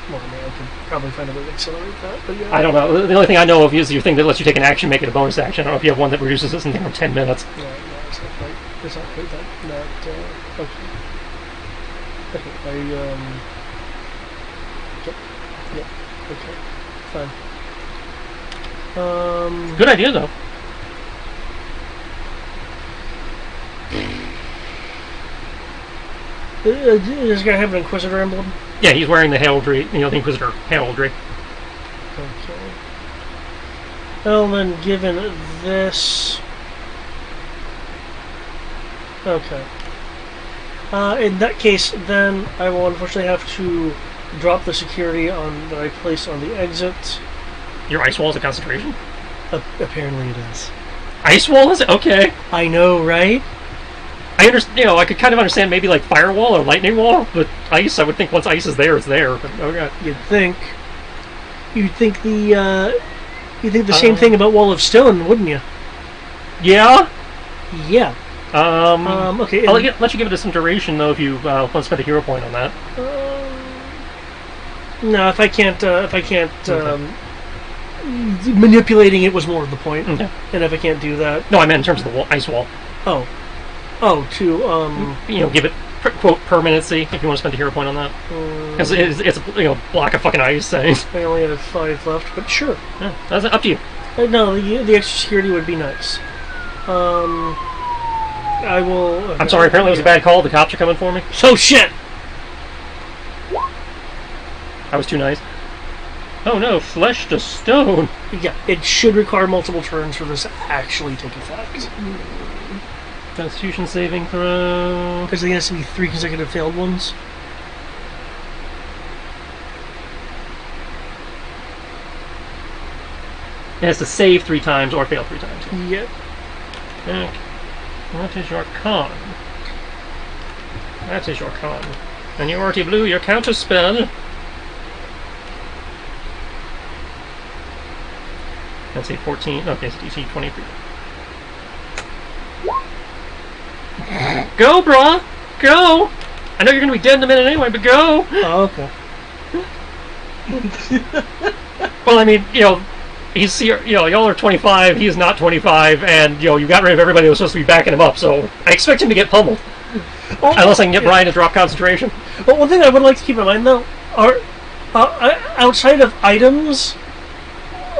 [SPEAKER 1] Well, I mean, I could probably find a way to accelerate that, but yeah.
[SPEAKER 2] I don't know. The only thing I know of is your thing that lets you take an action, make it a bonus action. I don't know if you have one that reduces it something from 10 minutes.
[SPEAKER 1] No, it's not quite. It's not quite that. Okay. Okay. Yep. Okay. Fine.
[SPEAKER 2] Good idea, though.
[SPEAKER 1] Does this guy have an Inquisitor emblem?
[SPEAKER 2] Yeah, he's wearing the heraldry, the Inquisitor heraldry.
[SPEAKER 1] Okay. Well, then, given this... Okay. In that case, then, I will unfortunately have to drop the security that I placed on the exit.
[SPEAKER 2] Your ice wall is a concentration?
[SPEAKER 1] Apparently it is.
[SPEAKER 2] Ice wall is it? Okay.
[SPEAKER 1] I know, right?
[SPEAKER 2] I understand. I could kind of understand maybe like firewall or lightning wall, but ice. I would think once ice is there, it's there. But okay.
[SPEAKER 1] You'd think the same thing about Wall of Stone, wouldn't you?
[SPEAKER 2] Yeah.
[SPEAKER 1] Yeah. Okay.
[SPEAKER 2] I'll let you give it some duration though if you want to spend a hero point on that.
[SPEAKER 1] No, if I can't, manipulating it was more of the point.
[SPEAKER 2] Okay.
[SPEAKER 1] And if I can't do that,
[SPEAKER 2] No, I meant in terms of the ice wall.
[SPEAKER 1] To
[SPEAKER 2] give it quote permanency if you want to spend a hero point on that, because it's a block of fucking ice. I
[SPEAKER 1] only have 5 left, but sure.
[SPEAKER 2] Yeah, that's up to you.
[SPEAKER 1] No, the extra security would be nice. I will. Okay.
[SPEAKER 2] I'm sorry. Apparently, it was a bad call. The cops are coming for me.
[SPEAKER 1] So shit.
[SPEAKER 2] I was too nice. Oh no, flesh to stone.
[SPEAKER 1] Yeah, it should require multiple turns for this to actually take effect.
[SPEAKER 2] Constitution saving throw.
[SPEAKER 1] Because there has to be 3 consecutive failed ones.
[SPEAKER 2] It has to save 3 times or fail 3 times.
[SPEAKER 1] Yep.
[SPEAKER 2] Okay. What is your con? That is your con. And you already blew your counter spell. Let's say 14. Okay, it's DC 23. Go, brah! Go! I know you're gonna be dead in a minute anyway, but go!
[SPEAKER 1] Oh, okay.
[SPEAKER 2] Well, I mean, he's y'all are 25, he's not 25, and you got rid of everybody who was supposed to be backing him up, so I expect him to get pummeled. Unless I can get Brian to drop concentration.
[SPEAKER 1] Well, one thing I would like to keep in mind, though, are outside of items,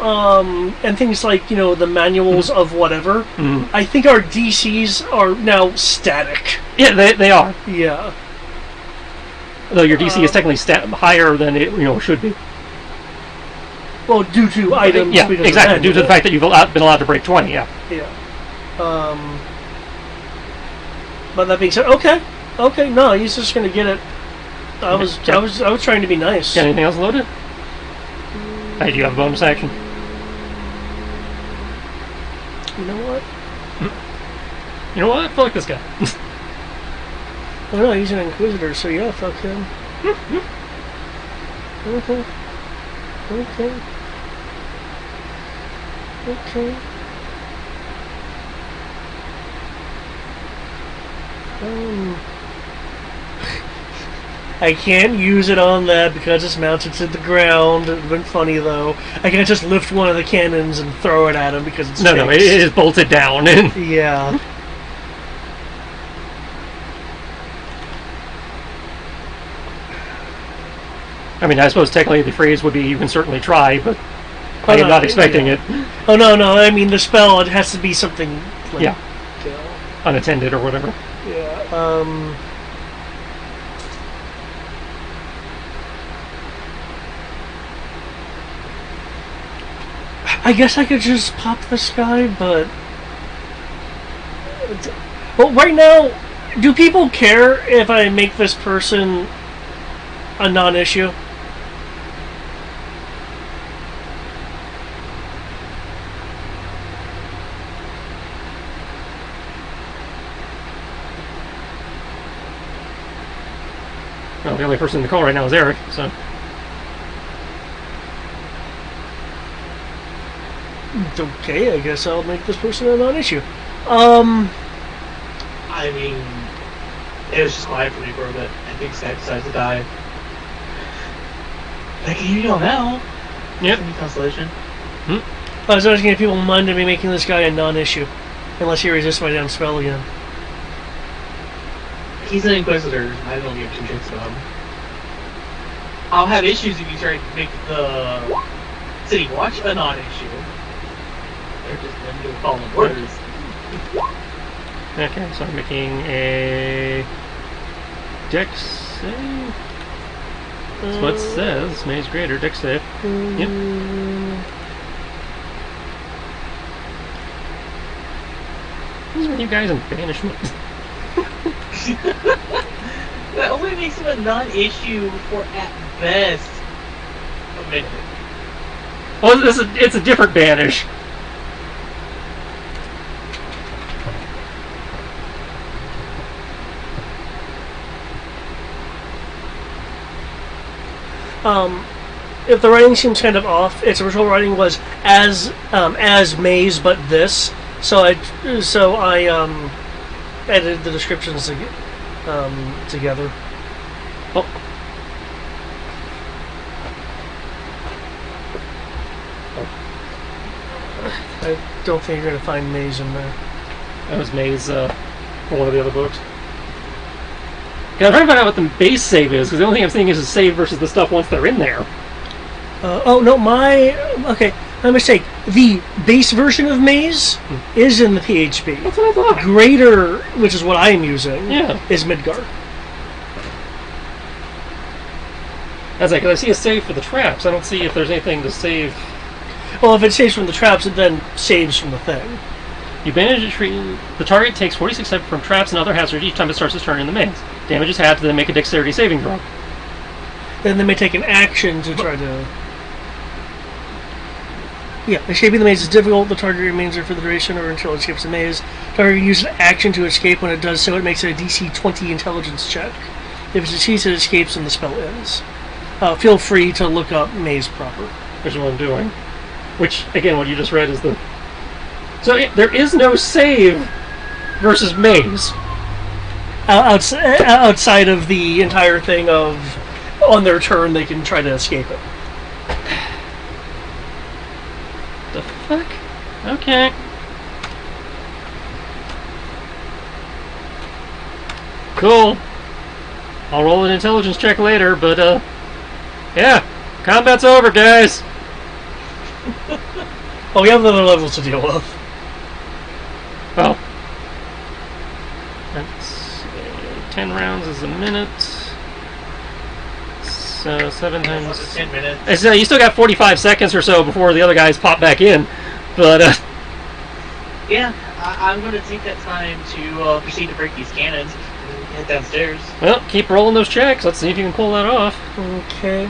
[SPEAKER 1] and things like, the manuals of whatever, I think our DCs are now static.
[SPEAKER 2] Yeah, they are.
[SPEAKER 1] Yeah.
[SPEAKER 2] Though your DC is technically higher than it should be.
[SPEAKER 1] Well, due to items.
[SPEAKER 2] Yeah, exactly. Due to the fact that you've been allowed to break 20, yeah.
[SPEAKER 1] Yeah. But that being said, okay, no, he's just gonna get it. I was trying to be nice.
[SPEAKER 2] Got anything else loaded? Hey, do you have a bonus action?
[SPEAKER 1] You know what?
[SPEAKER 2] You know what? Fuck this guy.
[SPEAKER 1] Well, no, he's an Inquisitor, so yeah, fuck him. Okay. I can't use it on that because it's mounted to the ground. It would have been funny though. I can't just lift one of the cannons and throw it at him because it's
[SPEAKER 2] No, it is bolted down.
[SPEAKER 1] Yeah.
[SPEAKER 2] I mean, I suppose technically the phrase would be you can certainly try, but I am not expecting it.
[SPEAKER 1] Oh, no, I mean the spell, it has to be something like...
[SPEAKER 2] Unattended or whatever.
[SPEAKER 1] Yeah, I guess I could just pop this guy, but... Well, right now, do people care if I make this person a non-issue?
[SPEAKER 2] Well, the only person in the call right now is Eric, so...
[SPEAKER 1] Okay, I guess I'll make this person a non-issue.
[SPEAKER 4] I mean, it was just quiet for me for a bit. I think Skype decides to die. I can hear you all now.
[SPEAKER 2] Yep.
[SPEAKER 4] Constellation.
[SPEAKER 1] I was asking if people minded me making this guy a non-issue. Unless he resists my damn spell again.
[SPEAKER 4] He's an Inquisitor. I don't give two shits about him. I'll have issues if you try to make the City Watch a non-issue. They're just going to follow orders.
[SPEAKER 2] Okay, so I'm making a Dex save? That's what it says. Maze greater, Dex save. Yep. What's with you guys in banishment?
[SPEAKER 4] That only makes him a non-issue for, at best, a minute.
[SPEAKER 2] Oh, it's a different banish.
[SPEAKER 1] If the writing seems kind of off, its original writing was as Maze, but this. So I edited the descriptions together.
[SPEAKER 2] Oh.
[SPEAKER 1] I don't think you're going to find Maze in there.
[SPEAKER 2] That was Maze for one of the other books. Yeah, I'm trying to find out what the base save is, because the only thing I'm seeing is a save versus the stuff once they're in there.
[SPEAKER 1] Oh, no, okay, my mistake. The base version of Maze is in the PHP.
[SPEAKER 2] That's what I thought.
[SPEAKER 1] Greater, which is what I am using,
[SPEAKER 2] Yeah.
[SPEAKER 1] is Midgar.
[SPEAKER 2] That's like, because I see a save for the traps. I don't see if there's anything to save.
[SPEAKER 1] Well, if it saves from the traps, it then saves from the thing.
[SPEAKER 2] You banish a tree. The target takes 46 type from traps and other hazards each time it starts its turn in the maze. Damage is halved, then make a dexterity saving throw.
[SPEAKER 1] Then they may take an action to try to... Yeah, escaping the maze is difficult. The target remains there for the duration or until it escapes the maze. Target can use an action to escape. When it does so, it makes a DC 20 intelligence check. If it succeeds, it escapes and the spell ends. Feel free to look up maze proper.
[SPEAKER 2] Which is what I'm doing. Which, again, what you just read is the... So there is no save versus maze.
[SPEAKER 1] Outside of the entire thing of, on their turn, they can try to escape it.
[SPEAKER 2] The fuck? Okay. Cool. I'll roll an intelligence check later, but, yeah. Combat's over, guys.
[SPEAKER 1] Oh, we have other levels to deal with.
[SPEAKER 2] Oh. That's 10 rounds is a minute. So 7 times...
[SPEAKER 4] 10 minutes.
[SPEAKER 2] So you still got 45 seconds or so before the other guys pop back in. But,
[SPEAKER 4] Yeah, I'm going to take that time to proceed to break these cannons and head downstairs.
[SPEAKER 2] well, keep rolling those checks. Let's see if you can pull that off.
[SPEAKER 1] Okay.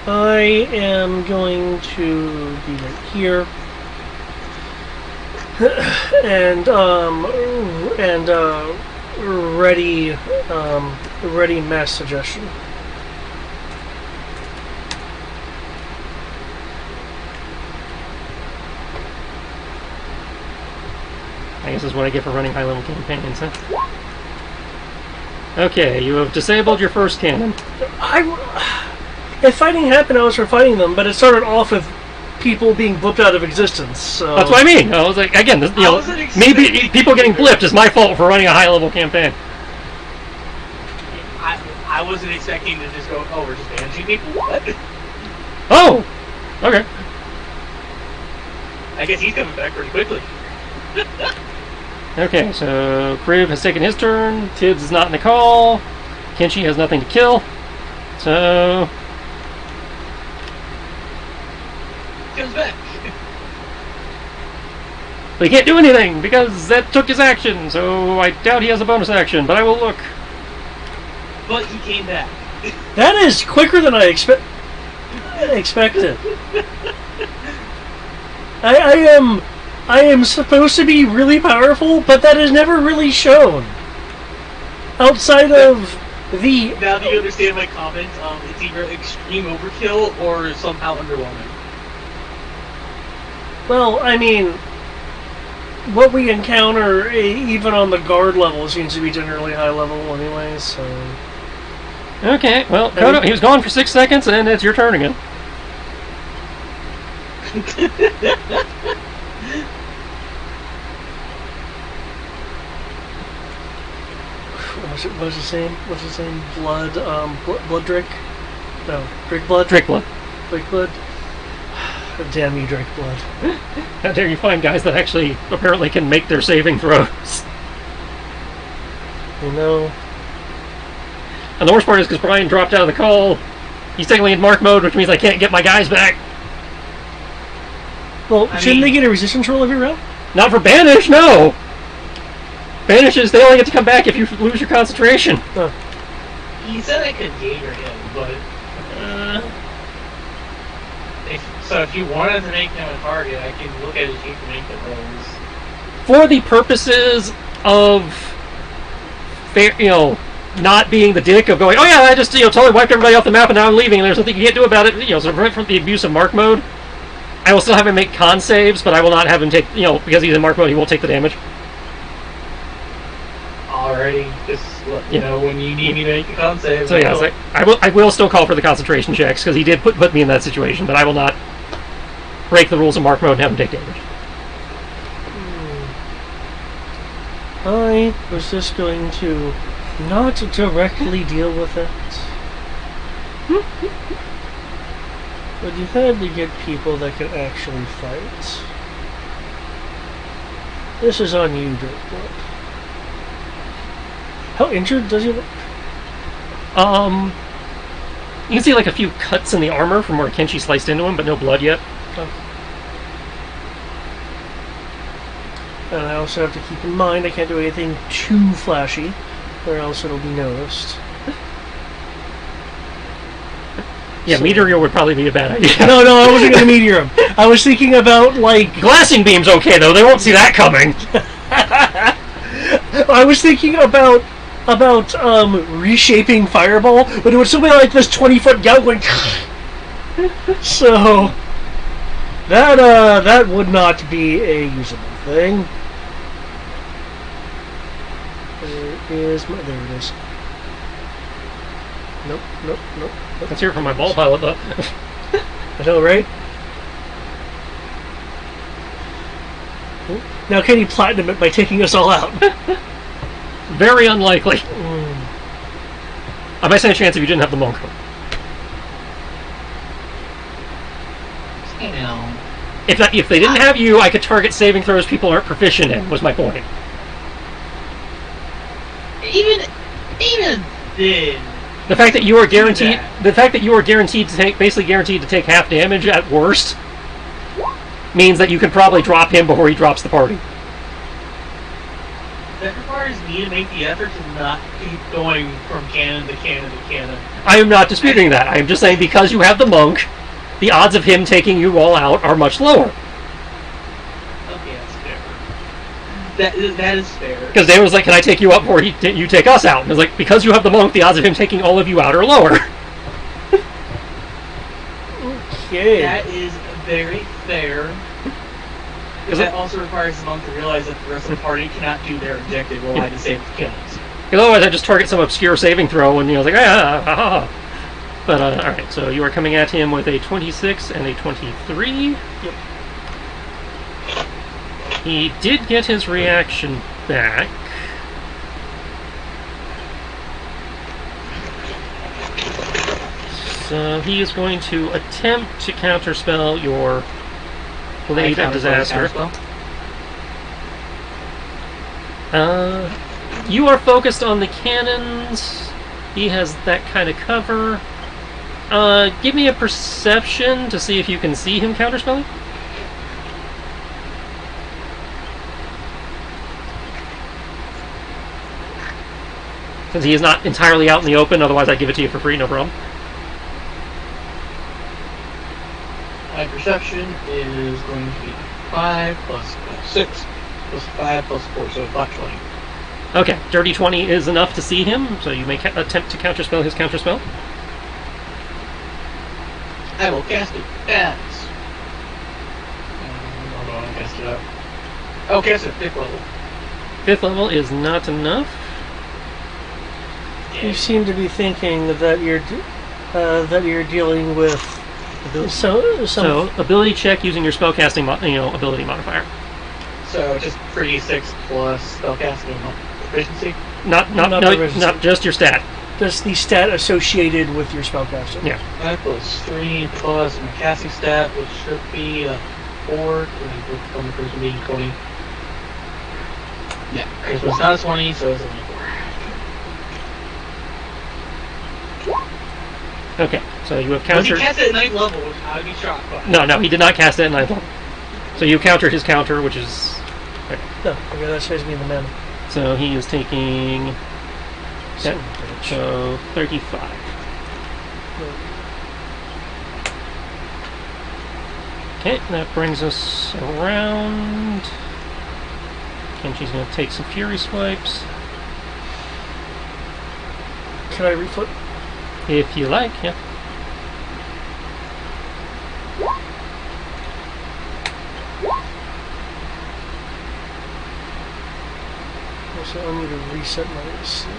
[SPEAKER 1] I am going to be right here. And ready mass suggestion.
[SPEAKER 2] I guess that's what I get for running high-level campaigns, huh? Okay, you have disabled your first cannon.
[SPEAKER 1] If fighting happened, I was for fighting them, but it started off with people being blipped out of existence. So
[SPEAKER 2] That's what I mean. I was like, again, this, maybe people getting blipped is my fault for running a high-level campaign.
[SPEAKER 4] I wasn't expecting to just go, oh, we're just banishing people? What?
[SPEAKER 2] Oh! Okay.
[SPEAKER 4] I guess he's coming back pretty quickly.
[SPEAKER 2] Okay, so Crib has taken his turn. Tibbs is not in the call. Kenshi has nothing to kill. So...
[SPEAKER 4] Comes back.
[SPEAKER 2] But he can't do anything because that took his action, so I doubt he has a bonus action, but I will look.
[SPEAKER 4] But he came back.
[SPEAKER 1] that is quicker than I expected. I am supposed to be really powerful, but that is never really shown. Outside of the...
[SPEAKER 4] Now that you understand my comment, it's either extreme overkill or somehow underwhelming.
[SPEAKER 1] Well, I mean, what we encounter, even on the guard level, seems to be generally high level anyway, so...
[SPEAKER 2] Okay, well, Kodo, he was gone for 6 seconds, and it's your turn again.
[SPEAKER 1] What's his name? Blood, Blood Drake? No, Drake Blood?
[SPEAKER 2] Drake Blood.
[SPEAKER 1] Drake Blood? Damn you, Drake Blood.
[SPEAKER 2] How dare you find guys that actually apparently can make their saving throws?
[SPEAKER 1] You know,
[SPEAKER 2] And the worst part is because Brian dropped out of the call, he's technically in mark mode, which means I can't get my guys back.
[SPEAKER 1] Well, shouldn't they get a resistance roll every round?
[SPEAKER 2] Not for Banish, no! Banishes, they only get to come back if you lose your concentration.
[SPEAKER 1] Oh.
[SPEAKER 4] He said I could Jaeger him, but... So if you wanted to make him a target, I can look at his sheet to make the rolls.
[SPEAKER 2] For the purposes of, fair, not being the dick of going, oh yeah, I just totally wiped everybody off the map and now I'm leaving and there's nothing you can't do about it, so prevent from the abuse of mark mode, I will still have him make con saves, but I will not have him take, because he's in mark mode, he won't take the damage.
[SPEAKER 4] Alrighty, just let me know when you need me to make a con save.
[SPEAKER 2] So yeah, I will still call for the concentration checks, because he did put me in that situation, but I will not break the rules of mark mode and have him take damage.
[SPEAKER 1] I was just going to not directly deal with it. But you had to get people that could actually fight. This is on you, Dirtblood. How injured does he look?
[SPEAKER 2] You can see like a few cuts in the armor from where Kenshi sliced into him, but no blood yet.
[SPEAKER 1] Oh. And I also have to keep in mind I can't do anything too flashy, or else it'll be noticed.
[SPEAKER 2] Yeah,
[SPEAKER 1] So-
[SPEAKER 2] Meteor would probably be a bad idea.
[SPEAKER 1] No, I wasn't going to meteor him. I was thinking about, like...
[SPEAKER 2] Glassing beam's okay, though. They won't see that coming.
[SPEAKER 1] I was thinking about reshaping Fireball, but it was something like this 20-foot gout going... So... That would not be a usable thing. There it is. Nope.
[SPEAKER 2] Let's hear it from my ball pilot, though.
[SPEAKER 1] I know, right? Now can he platinum it by taking us all out?
[SPEAKER 2] Very unlikely. I might stand a chance if you didn't have the monk. If they didn't have you, I could target saving throws people aren't proficient in, was my point.
[SPEAKER 4] Even then...
[SPEAKER 2] The fact that you are guaranteed to take, basically guaranteed to take half damage at worst, means that you can probably drop him before he drops the party.
[SPEAKER 4] That requires me to make the effort to not keep going from cannon to cannon to cannon.
[SPEAKER 2] I am not disputing that. I am just saying because you have the monk, the odds of him taking you all out are much lower.
[SPEAKER 4] Okay, that's fair. That is fair.
[SPEAKER 2] Because David was like, can I take you out before you take us out? And it was like, because you have the monk, the odds of him taking all of you out are lower.
[SPEAKER 1] Okay.
[SPEAKER 4] That is very fair. Because that also requires the monk to realize that the rest of the party cannot do their objective while I disable kills.
[SPEAKER 2] Because otherwise I just target some obscure saving throw and like, But, alright, so you are coming at him with a 26 and a 23.
[SPEAKER 1] Yep.
[SPEAKER 2] He did get his reaction back. So he is going to attempt to counterspell your Blade of Disaster. You are focused on the cannons. He has that kind of cover. Give me a perception to see if you can see him counterspelling. Since he is not entirely out in the open, otherwise I'd give it to you for free, no problem.
[SPEAKER 4] My perception is going to be 5 plus 6 plus 5 plus 4, so about 20.
[SPEAKER 2] Okay, dirty 20 is enough to see him, so you may attempt to counterspell his counterspell.
[SPEAKER 4] I will cast it as... hold on, cast it up. I'll cast it at 5th level.
[SPEAKER 2] 5th level is not enough.
[SPEAKER 1] You seem to be thinking that you're dealing with
[SPEAKER 2] So, ability check using your spellcasting ability modifier.
[SPEAKER 4] So just 3d6 plus spellcasting proficiency?
[SPEAKER 2] Not just your stat.
[SPEAKER 1] Just the stat associated with your spellcasting.
[SPEAKER 2] Yeah.
[SPEAKER 4] 5 plus 3 plus my casting stat, which should be a 4. On the person being 20. Yeah, it's not a 20, so it's only 4.
[SPEAKER 2] Okay, so you have
[SPEAKER 4] Once he
[SPEAKER 2] countered.
[SPEAKER 4] cast it at 9th level, which I would be shocked by.
[SPEAKER 2] No, he did not cast it at 9th level. So you countered his counter, which is.
[SPEAKER 1] No, okay, that saves me the mana.
[SPEAKER 2] So he is taking.
[SPEAKER 1] Son of a bitch.
[SPEAKER 2] So 35. Okay, that brings us around. And she's going to take some Fury Swipes.
[SPEAKER 1] Can I reflip?
[SPEAKER 2] If you like, yeah.
[SPEAKER 1] Also, I need to reset my sleep.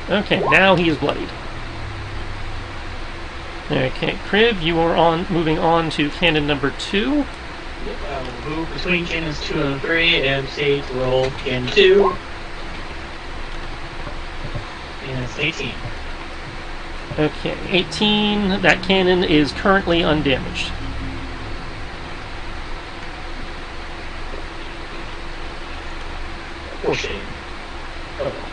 [SPEAKER 2] Okay, now he is bloodied. Okay, Crib, you are moving on to cannon number 2.
[SPEAKER 4] Yep, I will move between cannons 2 and 3 and say to roll cannon 2. And it's 18.
[SPEAKER 2] Okay, 18. That cannon is currently undamaged.
[SPEAKER 4] Poor shame. Oh.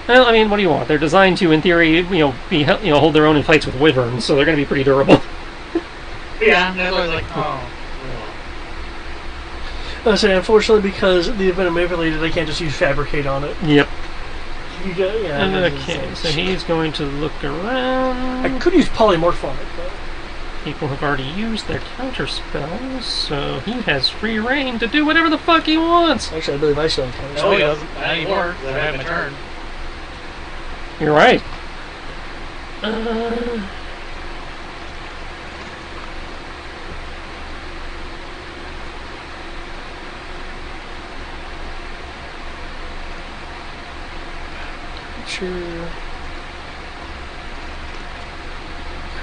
[SPEAKER 2] Well, I mean, what do you want? They're designed to, in theory, hold their own in fights with wyverns, so they're going to be pretty durable.
[SPEAKER 4] Yeah, that's why I was like, oh.
[SPEAKER 1] I say, unfortunately, because the event manipulated, I can't just use fabricate on it.
[SPEAKER 2] Yep.
[SPEAKER 1] You get, yeah.
[SPEAKER 2] Okay, so he's going to look around.
[SPEAKER 1] I could use polymorph on it, but
[SPEAKER 2] People have already used their counter spells, so he has free reign to do whatever the fuck he wants.
[SPEAKER 1] actually, I believe I still have counter
[SPEAKER 4] No,
[SPEAKER 1] spell.
[SPEAKER 4] he doesn't. Not anymore, because I have my turn.
[SPEAKER 2] You're right.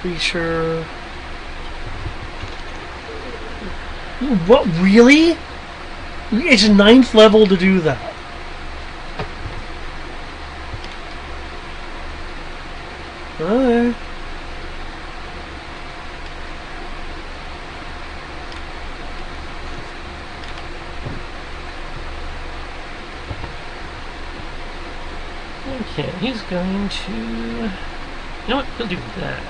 [SPEAKER 1] Creature. What, really? It's 9th level to do that. Alright.
[SPEAKER 2] Okay, he's going to... You know what? He'll do that.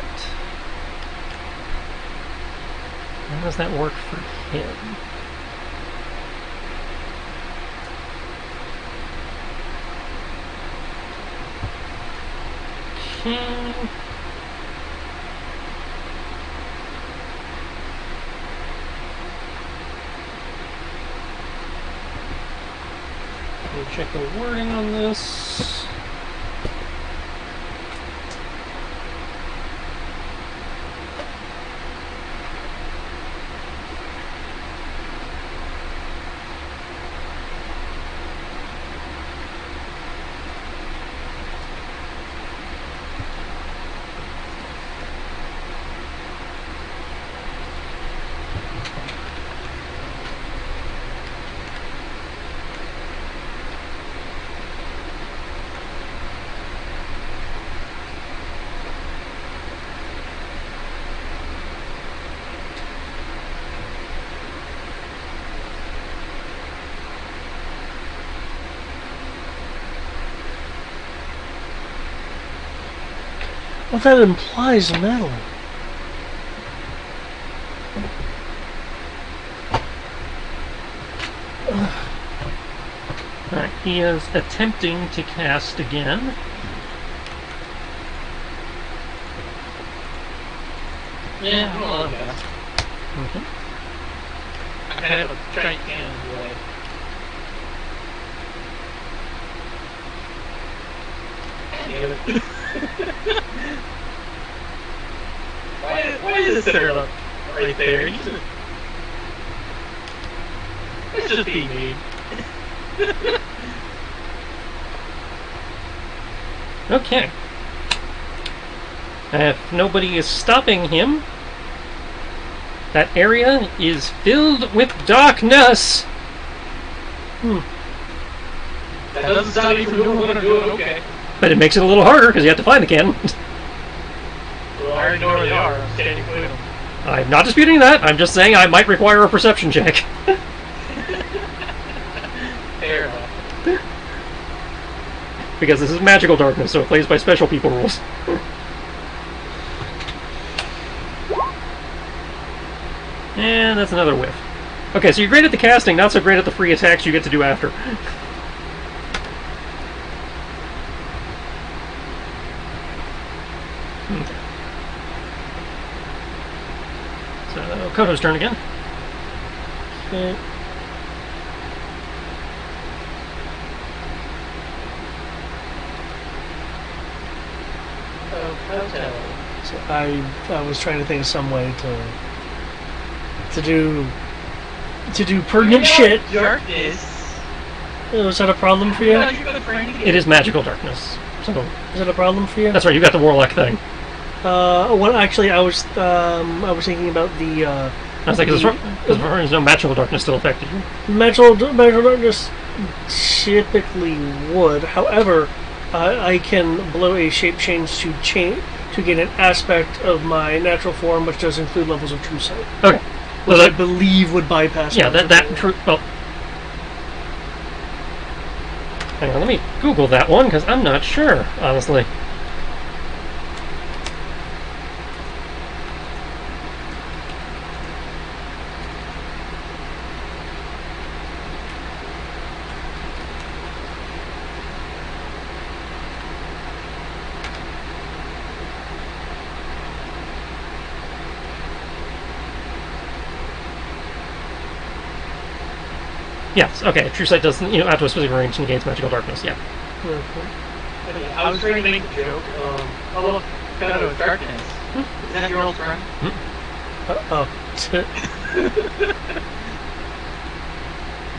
[SPEAKER 2] How does that work for him? Okay. We'll check the wording on this.
[SPEAKER 1] Well, that implies metal.
[SPEAKER 2] Alright, he is attempting to cast again.
[SPEAKER 4] Yeah, I don't know that.
[SPEAKER 2] Okay.
[SPEAKER 4] I can have a giant cannon in the way. Damn it. why is it center up right there? It's just being made.
[SPEAKER 2] Okay. If nobody is stopping him, that area is filled with darkness.
[SPEAKER 4] That doesn't stop me from doing what I'm doing, okay.
[SPEAKER 2] But it makes it a little harder because you have to find the cannon.
[SPEAKER 4] know where they are. I'm standing between them.
[SPEAKER 2] I'm not disputing that. I'm just saying I might require a perception check.
[SPEAKER 4] Fair enough.
[SPEAKER 2] Because this is magical darkness, so it plays by special people rules. And that's another whiff. Okay, so you're great at the casting, not so great at the free attacks you get to do after. Okay. So, Koto's turn again.
[SPEAKER 1] Okay. So I was trying to think of some way to do pertinent shit.
[SPEAKER 4] Darkness.
[SPEAKER 1] Was that a problem for you?
[SPEAKER 2] It is magical darkness. So,
[SPEAKER 1] Is that a problem for you?
[SPEAKER 2] that's right, you got the warlock thing.
[SPEAKER 1] Well, actually, I was thinking about the
[SPEAKER 2] I was like, as far as no magical darkness still affected you.
[SPEAKER 1] magical darkness typically would. However, I can blow a shape change to get an aspect of my natural form, which does include levels of true sight,
[SPEAKER 2] Okay.
[SPEAKER 1] which
[SPEAKER 2] So
[SPEAKER 1] I believe would bypass.
[SPEAKER 2] yeah,
[SPEAKER 1] magical
[SPEAKER 2] that
[SPEAKER 1] form.
[SPEAKER 2] true. Well, hang on, let me Google that one because I'm not sure, honestly. Yes, okay. True sight does, out to a specific range negates magical darkness. Yeah.
[SPEAKER 4] I was trying to make a joke. Oh look, kind of darkness. Is that your old friend?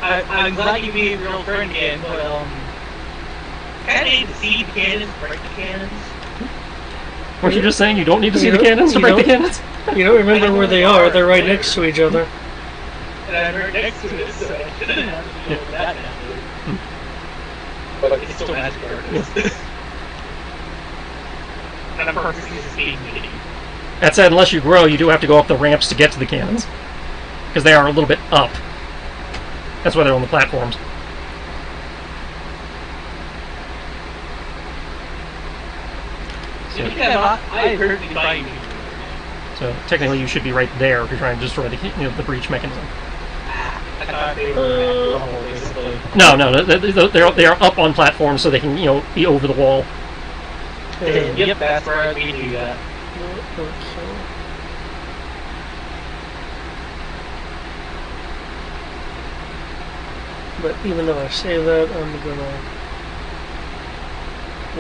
[SPEAKER 4] I'm glad you made your old friend again, but kind of need to see the cannons, break the cannons.
[SPEAKER 2] Weren't you just saying you don't need to see the cannons to break the cannons?
[SPEAKER 1] You don't remember where they are. They're right next to each other.
[SPEAKER 4] And I'm right next to it, so I shouldn't have to deal with that now. But it's still magical darkness. And I'm perfectly speaking meeting.
[SPEAKER 2] That said, unless you grow, you do have to go up the ramps to get to the cannons. Because they are a little bit up. That's why they're on the platforms.
[SPEAKER 4] I heard you buy me.
[SPEAKER 2] So technically you should be right there if you're trying to destroy the breach mechanism.
[SPEAKER 4] I thought they were at the level, basically.
[SPEAKER 2] No, they are up on platforms so they can be over the wall.
[SPEAKER 4] Yep, that's where I need to do that.
[SPEAKER 1] But even though I say that, I'm gonna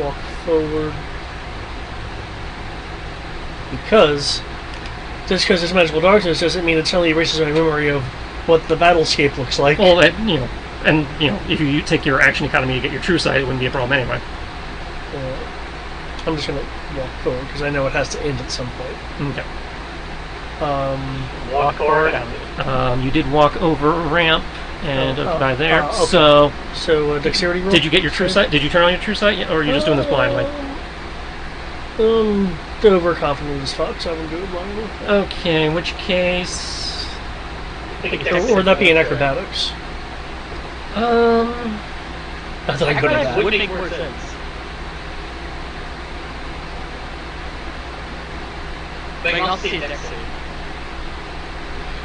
[SPEAKER 1] walk forward because just because it's magical darkness doesn't mean it suddenly erases my memory of what the battlescape looks like.
[SPEAKER 2] Well, if you take your action economy to get your true sight, it wouldn't be a problem anyway.
[SPEAKER 1] I'm just gonna walk forward because I know it has to end at some point.
[SPEAKER 2] Okay.
[SPEAKER 4] Walk forward.
[SPEAKER 2] You did walk over a ramp and by there.
[SPEAKER 1] Okay. So dexterity roll.
[SPEAKER 2] Did you get your true sight? Did you turn on your true sight yet, or are you just doing this blindly?
[SPEAKER 1] Overconfident as fuck, so I'm gonna do it blindly.
[SPEAKER 2] Okay, in which case,
[SPEAKER 1] Or would that be in acrobatics?
[SPEAKER 2] I
[SPEAKER 1] I thought I could have that.
[SPEAKER 4] Would make more sense. But I'll see it next time.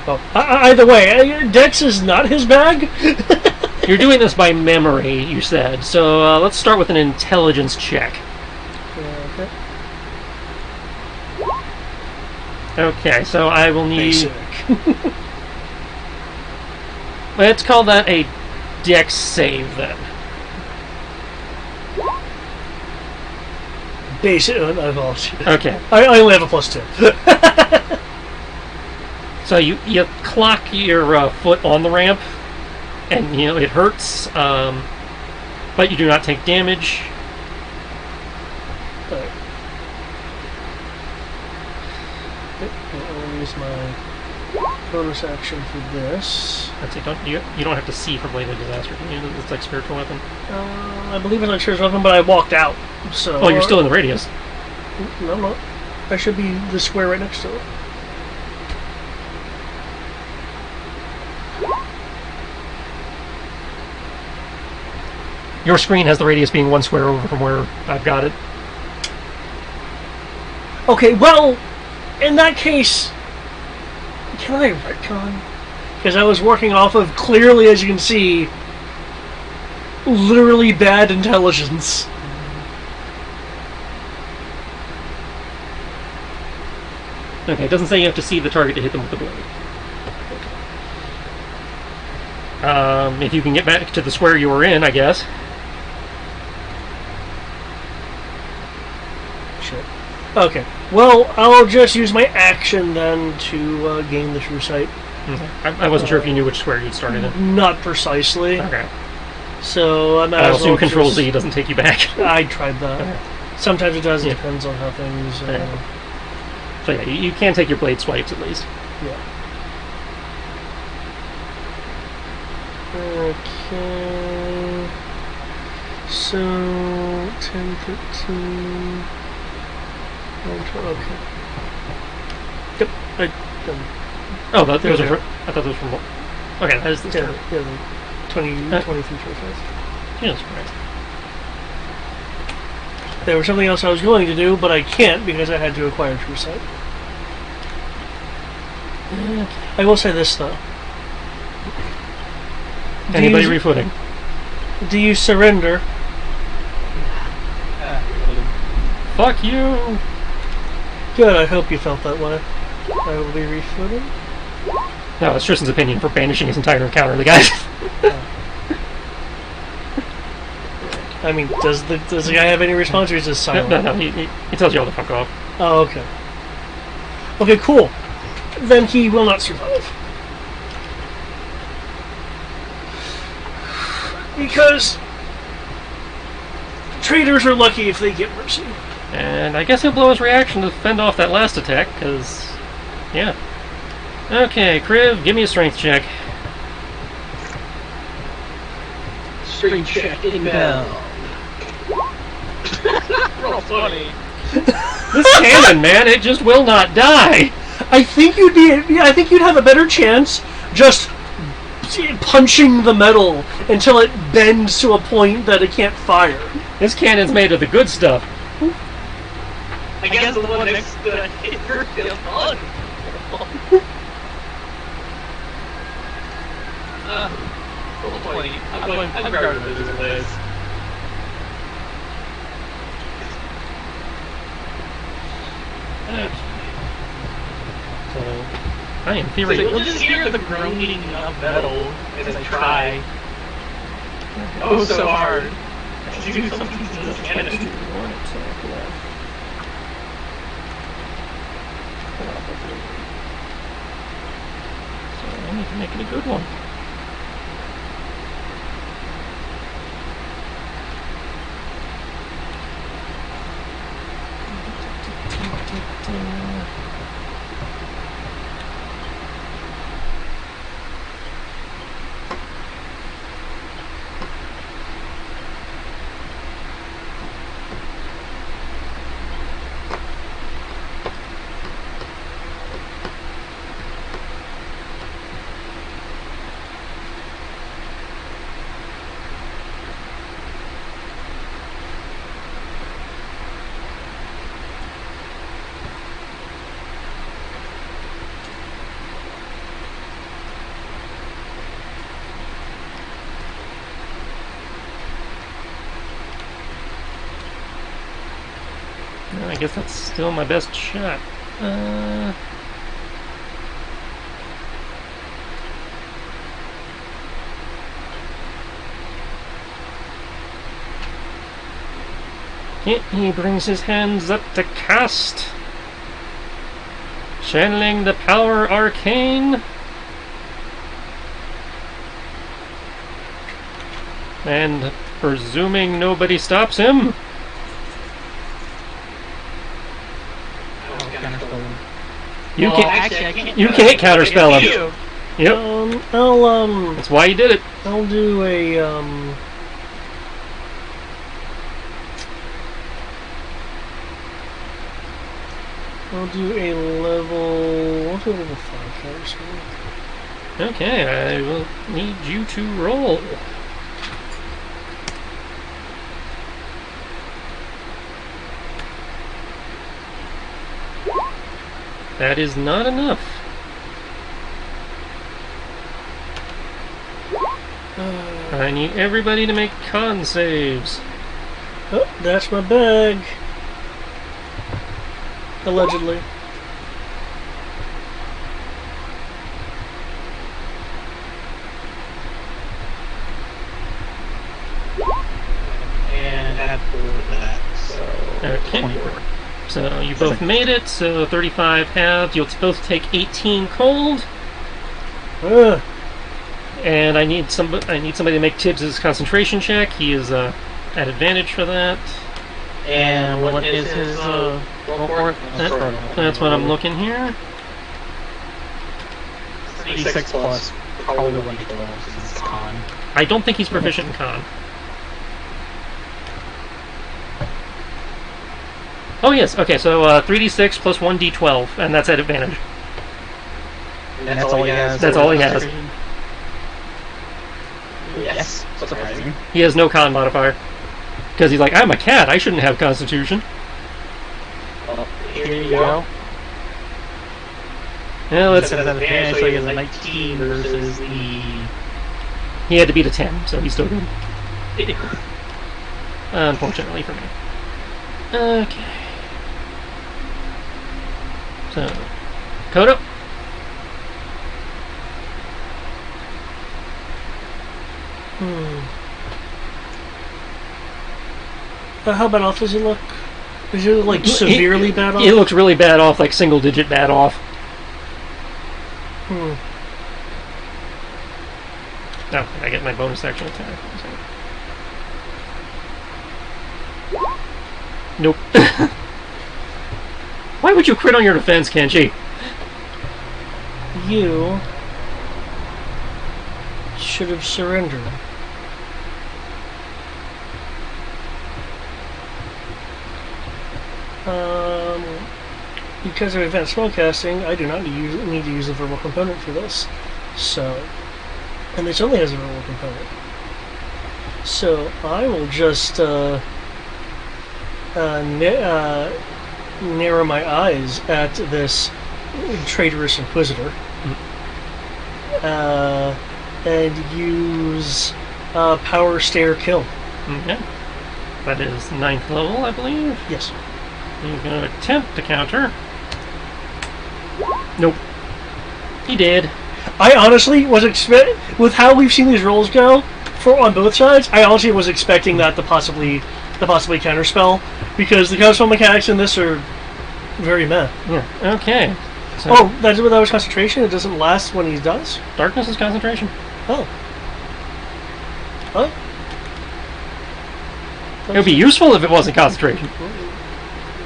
[SPEAKER 1] Well, either way, Dex is not his bag.
[SPEAKER 2] You're doing this by memory, you said. So let's start with an intelligence check.
[SPEAKER 1] Okay.
[SPEAKER 2] Okay, so I will need.
[SPEAKER 1] Basic.
[SPEAKER 2] Let's call that a Dex save then.
[SPEAKER 1] Basic. I apologize.
[SPEAKER 2] Okay.
[SPEAKER 1] I only have a +2.
[SPEAKER 2] So you clock your foot on the ramp, and it hurts, but you do not take damage.
[SPEAKER 1] Alright. I'll use my bonus action for this.
[SPEAKER 2] That's it. You don't have to see for Blade of Disaster. It's like spiritual weapon.
[SPEAKER 1] I believe it's like Shuri's weapon, but I walked out. So.
[SPEAKER 2] Oh, you're still in the radius.
[SPEAKER 1] No, I'm not. I should be the square right next to it.
[SPEAKER 2] Your screen has the radius being 1 square over from where I've got it.
[SPEAKER 1] Okay, well, in that case, can I retcon? Because I was working off of, clearly, as you can see, literally bad intelligence.
[SPEAKER 2] Okay, it doesn't say you have to see the target to hit them with the blade. If you can get back to the square you were in, I guess.
[SPEAKER 1] Shit. Okay. Well, I'll just use my action then to gain the true sight.
[SPEAKER 2] Mm-hmm. I wasn't sure if you knew which square you'd started in.
[SPEAKER 1] Not precisely.
[SPEAKER 2] Okay.
[SPEAKER 1] So I'm
[SPEAKER 2] I'll assume Control Z doesn't take you back.
[SPEAKER 1] I tried that.
[SPEAKER 2] Okay.
[SPEAKER 1] Sometimes it does. It
[SPEAKER 2] Yeah.
[SPEAKER 1] depends on how things.
[SPEAKER 2] So yeah, you can take your blade swipes at least.
[SPEAKER 1] Yeah. Okay. So 10, 13. Okay. Yep.
[SPEAKER 2] Oh, those are. I thought those were from. Okay, that is the
[SPEAKER 1] Yeah,
[SPEAKER 2] turn.
[SPEAKER 1] yeah, the 20, 23, 25.
[SPEAKER 2] Yeah, that's right.
[SPEAKER 1] There was something else I was going to do, but I can't because I had to acquire true sight. I will say this though.
[SPEAKER 2] Anybody refooting?
[SPEAKER 1] Do you surrender?
[SPEAKER 2] Fuck you!
[SPEAKER 1] Good, I hope you felt that way. I will be refooting.
[SPEAKER 2] No, it's Tristan's opinion for banishing his entire encounter, the guy.
[SPEAKER 1] I mean, does the guy have any response or is he just silent?
[SPEAKER 2] No, he tells you all to fuck off.
[SPEAKER 1] Oh, okay. Okay, cool. Then he will not survive. Because traitors are lucky if they get mercy.
[SPEAKER 2] And I guess he'll blow his reaction to fend off that last attack, because, yeah. Okay, Kriv, give me a strength check.
[SPEAKER 4] Strength check inbound. Real funny.
[SPEAKER 2] This cannon, man, it just will not die!
[SPEAKER 1] I think you'd have a better chance just punching the metal until it bends to a point that it can't fire.
[SPEAKER 2] This cannon's made of the good stuff.
[SPEAKER 4] I guess the one next to the hitter feels fun. Roll 20. I'm guarding those days.
[SPEAKER 2] So, in theory...
[SPEAKER 4] So you'll just hear the groaning of metal as I try. Oh, so hard. To do something to this cannon.
[SPEAKER 2] One attack left. So I need to make it a good one. I guess that's still my best shot. He brings his hands up to cast. Channeling the power arcane. And presuming nobody stops him. You can't counterspell him. Yep. That's why you did it.
[SPEAKER 1] I'll do a I'll do a level. I'll do a level 5 first.
[SPEAKER 2] Okay, I will need you to roll. That is not enough. I need everybody to make con saves.
[SPEAKER 1] Oh, that's my bag. Allegedly.
[SPEAKER 4] And add 4 to that, so
[SPEAKER 2] Okay.
[SPEAKER 4] 24.
[SPEAKER 2] So you both made it, so 35 halved. You'll both take 18 cold.
[SPEAKER 1] Ugh.
[SPEAKER 2] And I need somebody to make Tibbs' concentration check. He is at advantage for that.
[SPEAKER 4] And what is his roll for it?
[SPEAKER 2] That's what I'm looking here.
[SPEAKER 4] 36 plus probably 1d12 since it's con.
[SPEAKER 2] I don't think he's proficient in con. Oh yes, okay, so 3d6 plus 1d12, and that's at advantage.
[SPEAKER 4] And that's all he has.
[SPEAKER 2] That's all he has.
[SPEAKER 4] Yes, surprising.
[SPEAKER 2] He has no con modifier. Because he's like, I'm a cat, I shouldn't have constitution.
[SPEAKER 4] Well, here you go.
[SPEAKER 2] Yeah, let's...
[SPEAKER 4] That's an advantage, so he has a 19 versus the...
[SPEAKER 2] He had to beat a 10, so he's still good. Unfortunately for me. Okay. So, Kodo?
[SPEAKER 1] How bad off does he look? Does he look like severely bad off?
[SPEAKER 2] He looks really bad off, like single digit bad off. Oh, I get my bonus action attack. Nope. Why would you crit on your defense, Kenji?
[SPEAKER 1] You should have surrendered. Because of advanced spellcasting, I do not need to use a verbal component for this. So, and this only has a verbal component. So I will just narrow my eyes at this traitorous inquisitor, and use power stare kill.
[SPEAKER 2] Okay. That is 9th level, I believe.
[SPEAKER 1] Yes.
[SPEAKER 2] He's going to attempt to counter. Nope. He did.
[SPEAKER 1] I honestly was with how we've seen these rolls go on both sides. I honestly was expecting that to possibly counterspell, because the counterspell mechanics in this are very meh.
[SPEAKER 2] Yeah. Okay. So
[SPEAKER 1] Oh, that was concentration. It doesn't last when he does.
[SPEAKER 2] darkness is concentration.
[SPEAKER 1] Oh. Oh.
[SPEAKER 2] It would be useful if it wasn't concentration.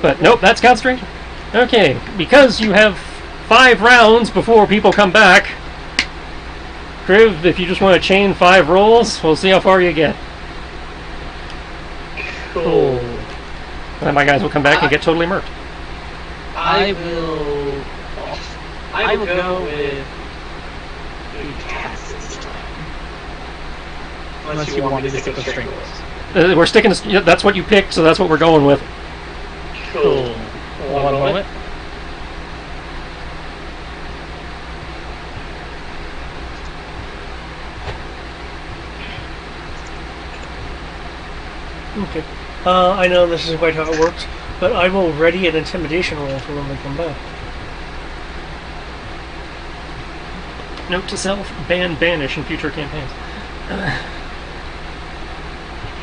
[SPEAKER 2] But nope, that's concentration. Okay, because you have 5 rounds before people come back. Kriv, if you just want to chain 5 rolls, we'll see how far you get.
[SPEAKER 4] Cool.
[SPEAKER 2] And then my guys will come back and get totally murked.
[SPEAKER 4] I will go with cast this time. Unless you want me to stick with strength.
[SPEAKER 2] We're sticking to... That's what you picked, so that's what we're going with.
[SPEAKER 4] Cool. One moment.
[SPEAKER 1] Okay. I know this isn't quite how it works, but I will ready an intimidation roll for when they come back.
[SPEAKER 2] Note to self, ban banish in future campaigns.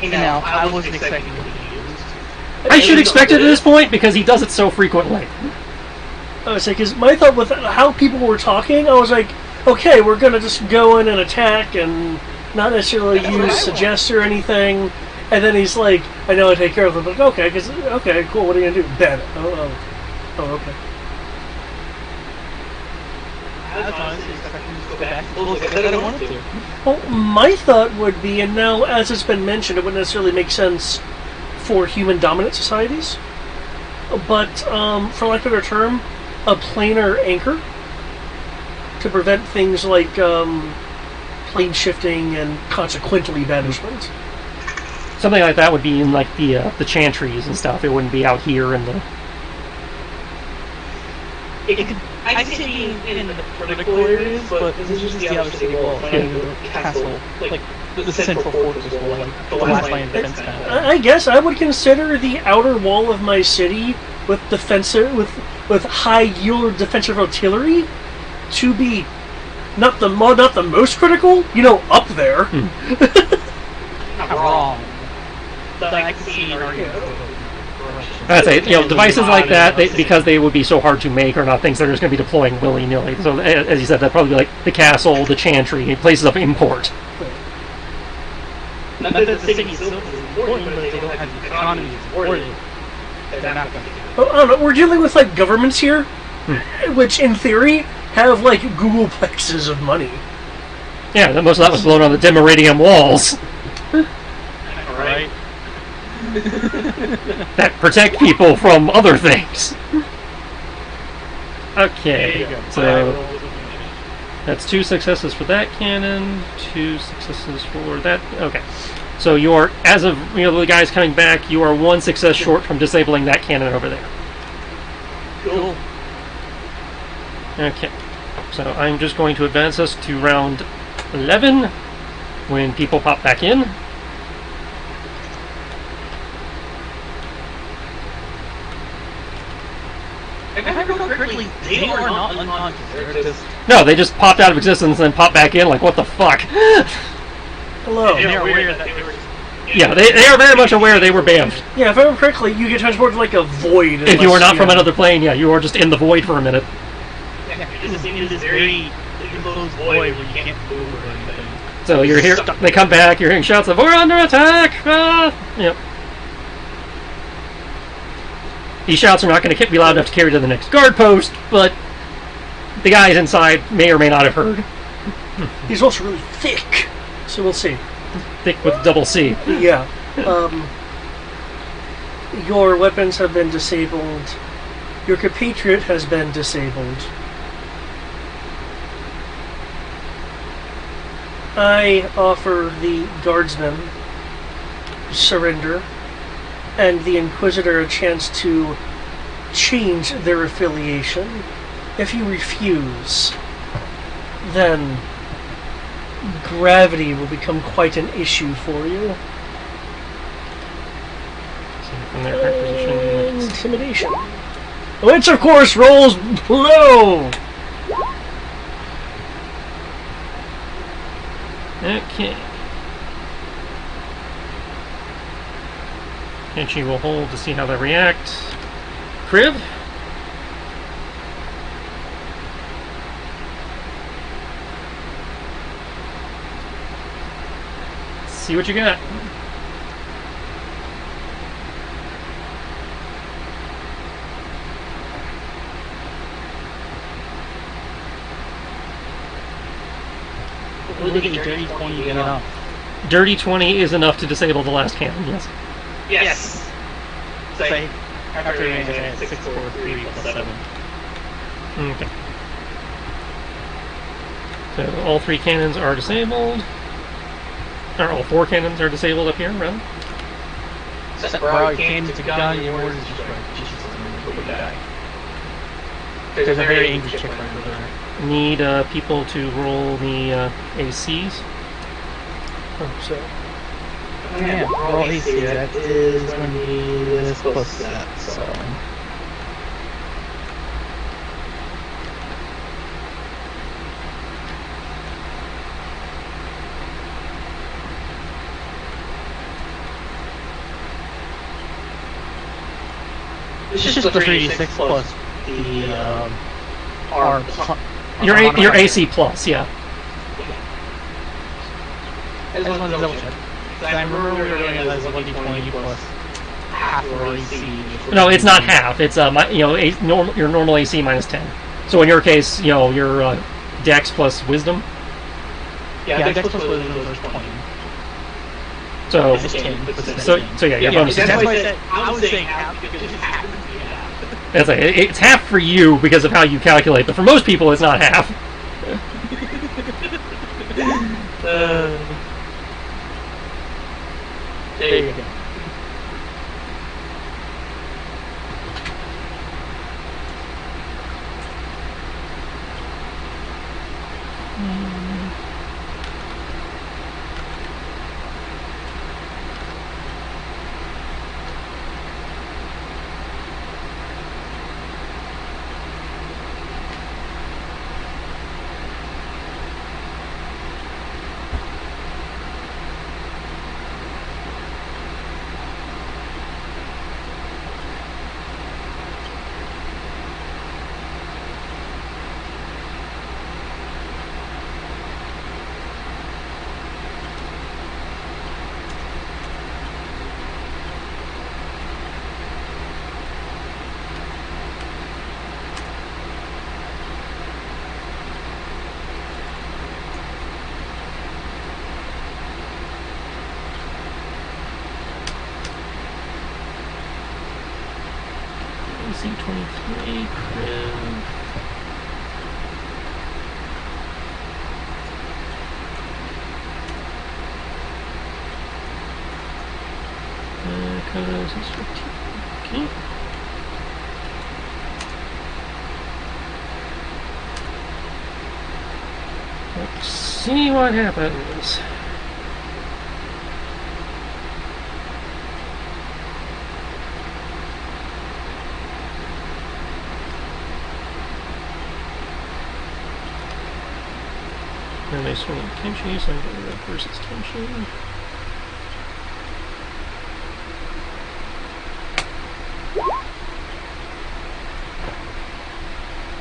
[SPEAKER 4] Now, I wasn't expecting to be used.
[SPEAKER 2] I should expect it at this point, because he does it so frequently.
[SPEAKER 1] I was like, because my thought with how people were talking, I was like, okay, we're gonna just go in and attack and not necessarily use suggest or anything. And then he's like, I know I take care of them, but okay, cool. What are you gonna do? Ban it. Oh, okay.
[SPEAKER 4] I was honestly expecting to go back and look at it. I don't want to.
[SPEAKER 1] Well, my thought would be, and now as it's been mentioned, it wouldn't necessarily make sense for human dominant societies. but for lack of a better term, a planar anchor to prevent things like plane shifting and consequently banishment.
[SPEAKER 2] Something like that would be in like the chantries and stuff. It wouldn't be out here in the.
[SPEAKER 4] I see it in the critical areas, but this is just the outer city wall, the castle, like the central fortress wall, like the last line of defense kind of.
[SPEAKER 1] I guess I would consider the outer wall of my city with defensive with high yield defensive artillery to be not the most critical, up there.
[SPEAKER 4] Not wrong. I can see an argument.
[SPEAKER 2] I'd say, devices like that, because they would be so hard to make, are not things that are just going to be deploying willy-nilly. So, as you said, that'd probably be like the castle, the chantry, places of import.
[SPEAKER 4] Not that the city itself is important, but they don't have the economy to support it. They're not going to do it.
[SPEAKER 1] I don't know, we're dealing with, governments here, which, in theory, have, Googleplexes of money.
[SPEAKER 2] Yeah, most of that was blown on the Demeradium walls.
[SPEAKER 4] Right.
[SPEAKER 2] That protect people from other things. Okay, so that's 2 successes for that cannon, 2 successes for that. Okay, so you're, as of the guys coming back, you are 1 success short from disabling that cannon over there.
[SPEAKER 4] Cool.
[SPEAKER 2] Okay, so I'm just going to advance us to round 11 when people pop back in.
[SPEAKER 4] If I recall correctly, they are not unconscious. They're just...
[SPEAKER 2] No, they just popped out of existence and then popped back in. Like, what the fuck?
[SPEAKER 1] Hello.
[SPEAKER 4] They're aware that they were...
[SPEAKER 2] Yeah, they are very much aware they were banned.
[SPEAKER 1] Yeah, if I remember correctly, you get transported like a void.
[SPEAKER 2] If you are not from another plane, yeah, you are just in the void for a minute.
[SPEAKER 4] Yeah, it's in this very enclosed void where you can't move or anything.
[SPEAKER 2] So you're here, they come back, you're hearing shouts of, "We're under attack!" Yep. These shouts are not going to be loud enough to carry to the next guard post, but the guys inside may or may not have heard.
[SPEAKER 1] He's also really thick, so we'll see.
[SPEAKER 2] Thick with double C.
[SPEAKER 1] Yeah. Your weapons have been disabled. Your compatriot has been disabled. I offer the guardsmen surrender and the Inquisitor a chance to change their affiliation. If you refuse, then gravity will become quite an issue for you.
[SPEAKER 2] From their current position,
[SPEAKER 1] Intimidation. Which, of course, rolls low!
[SPEAKER 2] Okay. And she will hold to see how they react. Crib? See what you got.
[SPEAKER 4] Look at your dirty 20 again up.
[SPEAKER 2] Dirty 20 is enough to disable the last cannon, yes.
[SPEAKER 4] Yes. Say, after range, I had 6, 4, 3, plus 7.
[SPEAKER 2] Okay. So all 3 cannons are disabled. Or all 4 cannons are disabled up here, rather.
[SPEAKER 4] Except for how you came to gun, your orders just right. Jesus, we die. There's a very angry chick right over there.
[SPEAKER 2] Need people to roll the ACs.
[SPEAKER 1] Oh, so.
[SPEAKER 4] Yeah, roll AC, that is going to be this plus that, so... It's just the 3d6 plus the R plus...
[SPEAKER 2] Your AC plus, yeah.
[SPEAKER 4] I just wanted to double check. I remember we were doing it as a 1d20 plus half of our AC.
[SPEAKER 2] No, it's not half. It's your normal AC minus 10. So in your case, your Dex plus Wisdom.
[SPEAKER 4] Yeah, Dex plus Wisdom is 20.
[SPEAKER 2] So
[SPEAKER 4] It's 10.
[SPEAKER 2] so yeah, your bonus is
[SPEAKER 4] That's
[SPEAKER 2] 10.
[SPEAKER 4] why I said I was saying half because it happens to be half.
[SPEAKER 2] It's like it's half for you because of how you calculate, but for most people, it's not half.
[SPEAKER 4] There you go.
[SPEAKER 2] C23 crib. Kodos is 15. Okay. Let's see what happens. And they swing Kenshi, so I'm going to red versus Kenshi.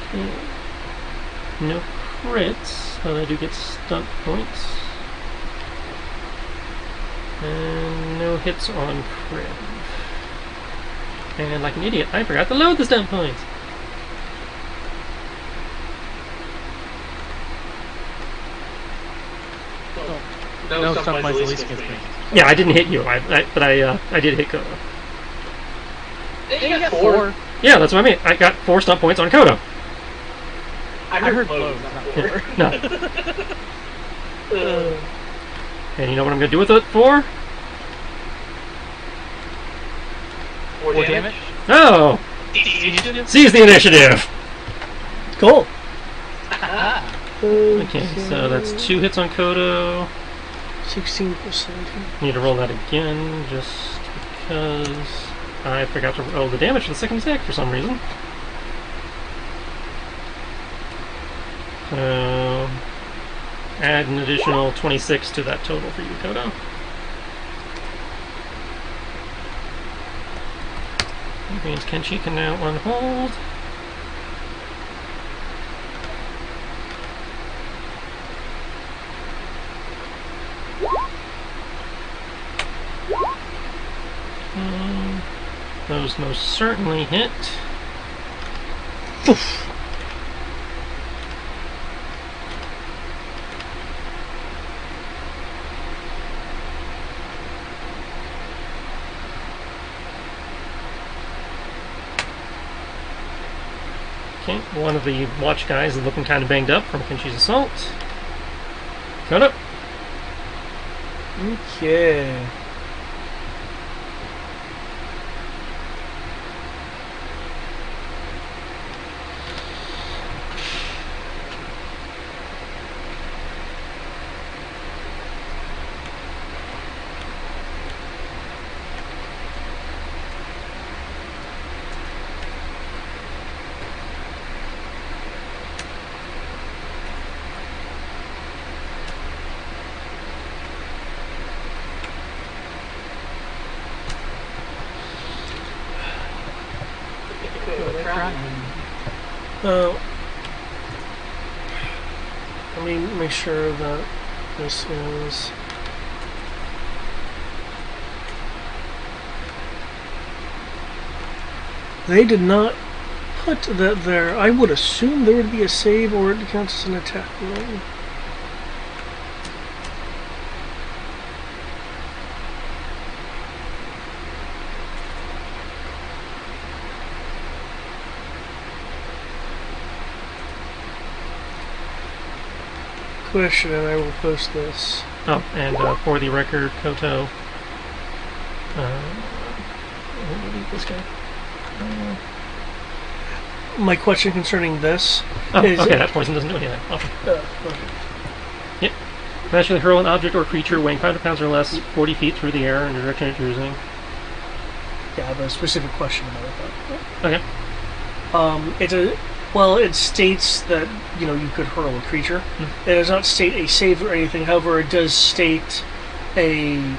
[SPEAKER 2] Okay. No crits, but I do get stunt points. And no hits on crit. And like an idiot, I forgot to load the stunt points.
[SPEAKER 4] No, stunt points at least against me.
[SPEAKER 2] Yeah, I didn't hit you, but I did hit Kodo.
[SPEAKER 4] You got 4.
[SPEAKER 2] Yeah, that's what I mean. I got 4 stunt points on Kodo.
[SPEAKER 4] I heard blows, not 4.
[SPEAKER 2] No. And you know what I'm going to do with it for?
[SPEAKER 4] 4 damage?
[SPEAKER 2] Oh! Seize the initiative!
[SPEAKER 1] Cool.
[SPEAKER 2] Okay, so that's 2 hits on Kodo.
[SPEAKER 1] 16%.
[SPEAKER 2] Need to roll that again, just because I forgot to roll the damage for the second attack for some reason. So, add an additional 26 to that total for you, Kodo. That means Kenshi can now unhold. Those most certainly hit.
[SPEAKER 1] Poof.
[SPEAKER 2] Okay, one of the watch guys is looking kind of banged up from Kenshi's assault. Cut up.
[SPEAKER 1] Okay. Let me make sure that this is... They did not put that there. I would assume there would be a save or it counts as an attack roll. question, and I will post this.
[SPEAKER 2] Oh, and for the record, Koto. We'll delete this guy.
[SPEAKER 1] My question concerning this
[SPEAKER 2] Oh,
[SPEAKER 1] is...
[SPEAKER 2] okay, that poison doesn't do anything. Awesome.
[SPEAKER 1] Okay.
[SPEAKER 2] Yep. Magically hurl an object or creature weighing 500 pounds or less 40 feet through the air in the direction you're choosing.
[SPEAKER 1] Yeah, I have a specific question about it.
[SPEAKER 2] Okay.
[SPEAKER 1] It states that, you could hurl a creature.
[SPEAKER 2] Hmm.
[SPEAKER 1] It does not state a save or anything. However, it does state a an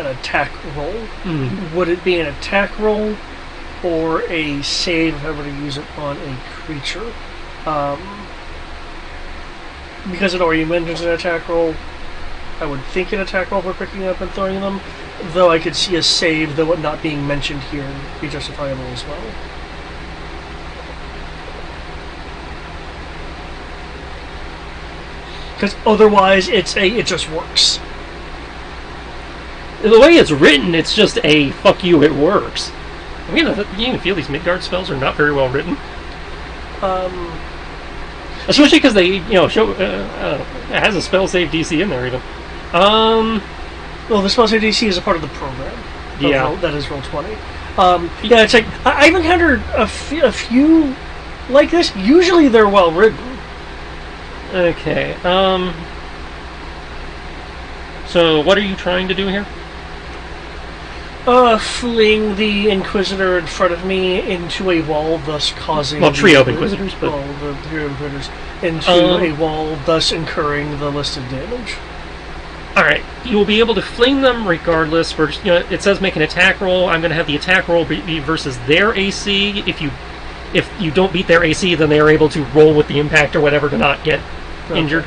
[SPEAKER 1] attack roll. Would it be an attack roll or a save if I were to use it on a creature? Because it already mentions an attack roll, I would think an attack roll for picking up and throwing them, though I could see a save, though it not being mentioned here, be justifiable as well. Because otherwise, it just works.
[SPEAKER 2] The way it's written, it's just a fuck you, it works. I mean, you can feel these Midgard spells are not very well written. Especially because they, show it has a spell save DC in there even.
[SPEAKER 1] Well, the spell save DC is a part of the program.
[SPEAKER 2] Yeah,
[SPEAKER 1] that is Roll20. Yeah, it's like I've encountered a few like this. Usually, they're well written.
[SPEAKER 2] Okay. So, what are you trying to do here?
[SPEAKER 1] Fling the Inquisitor in front of me into a wall, thus causing...
[SPEAKER 2] Well, trio of Inquisitors, but...
[SPEAKER 1] Well, the trio of Inquisitors into a wall, thus incurring the listed damage.
[SPEAKER 2] Alright, you will be able to fling them regardless. For, it says make an attack roll. I'm going to have the attack roll be versus their AC. If you don't beat their AC, then they are able to roll with the impact or whatever to not get injured.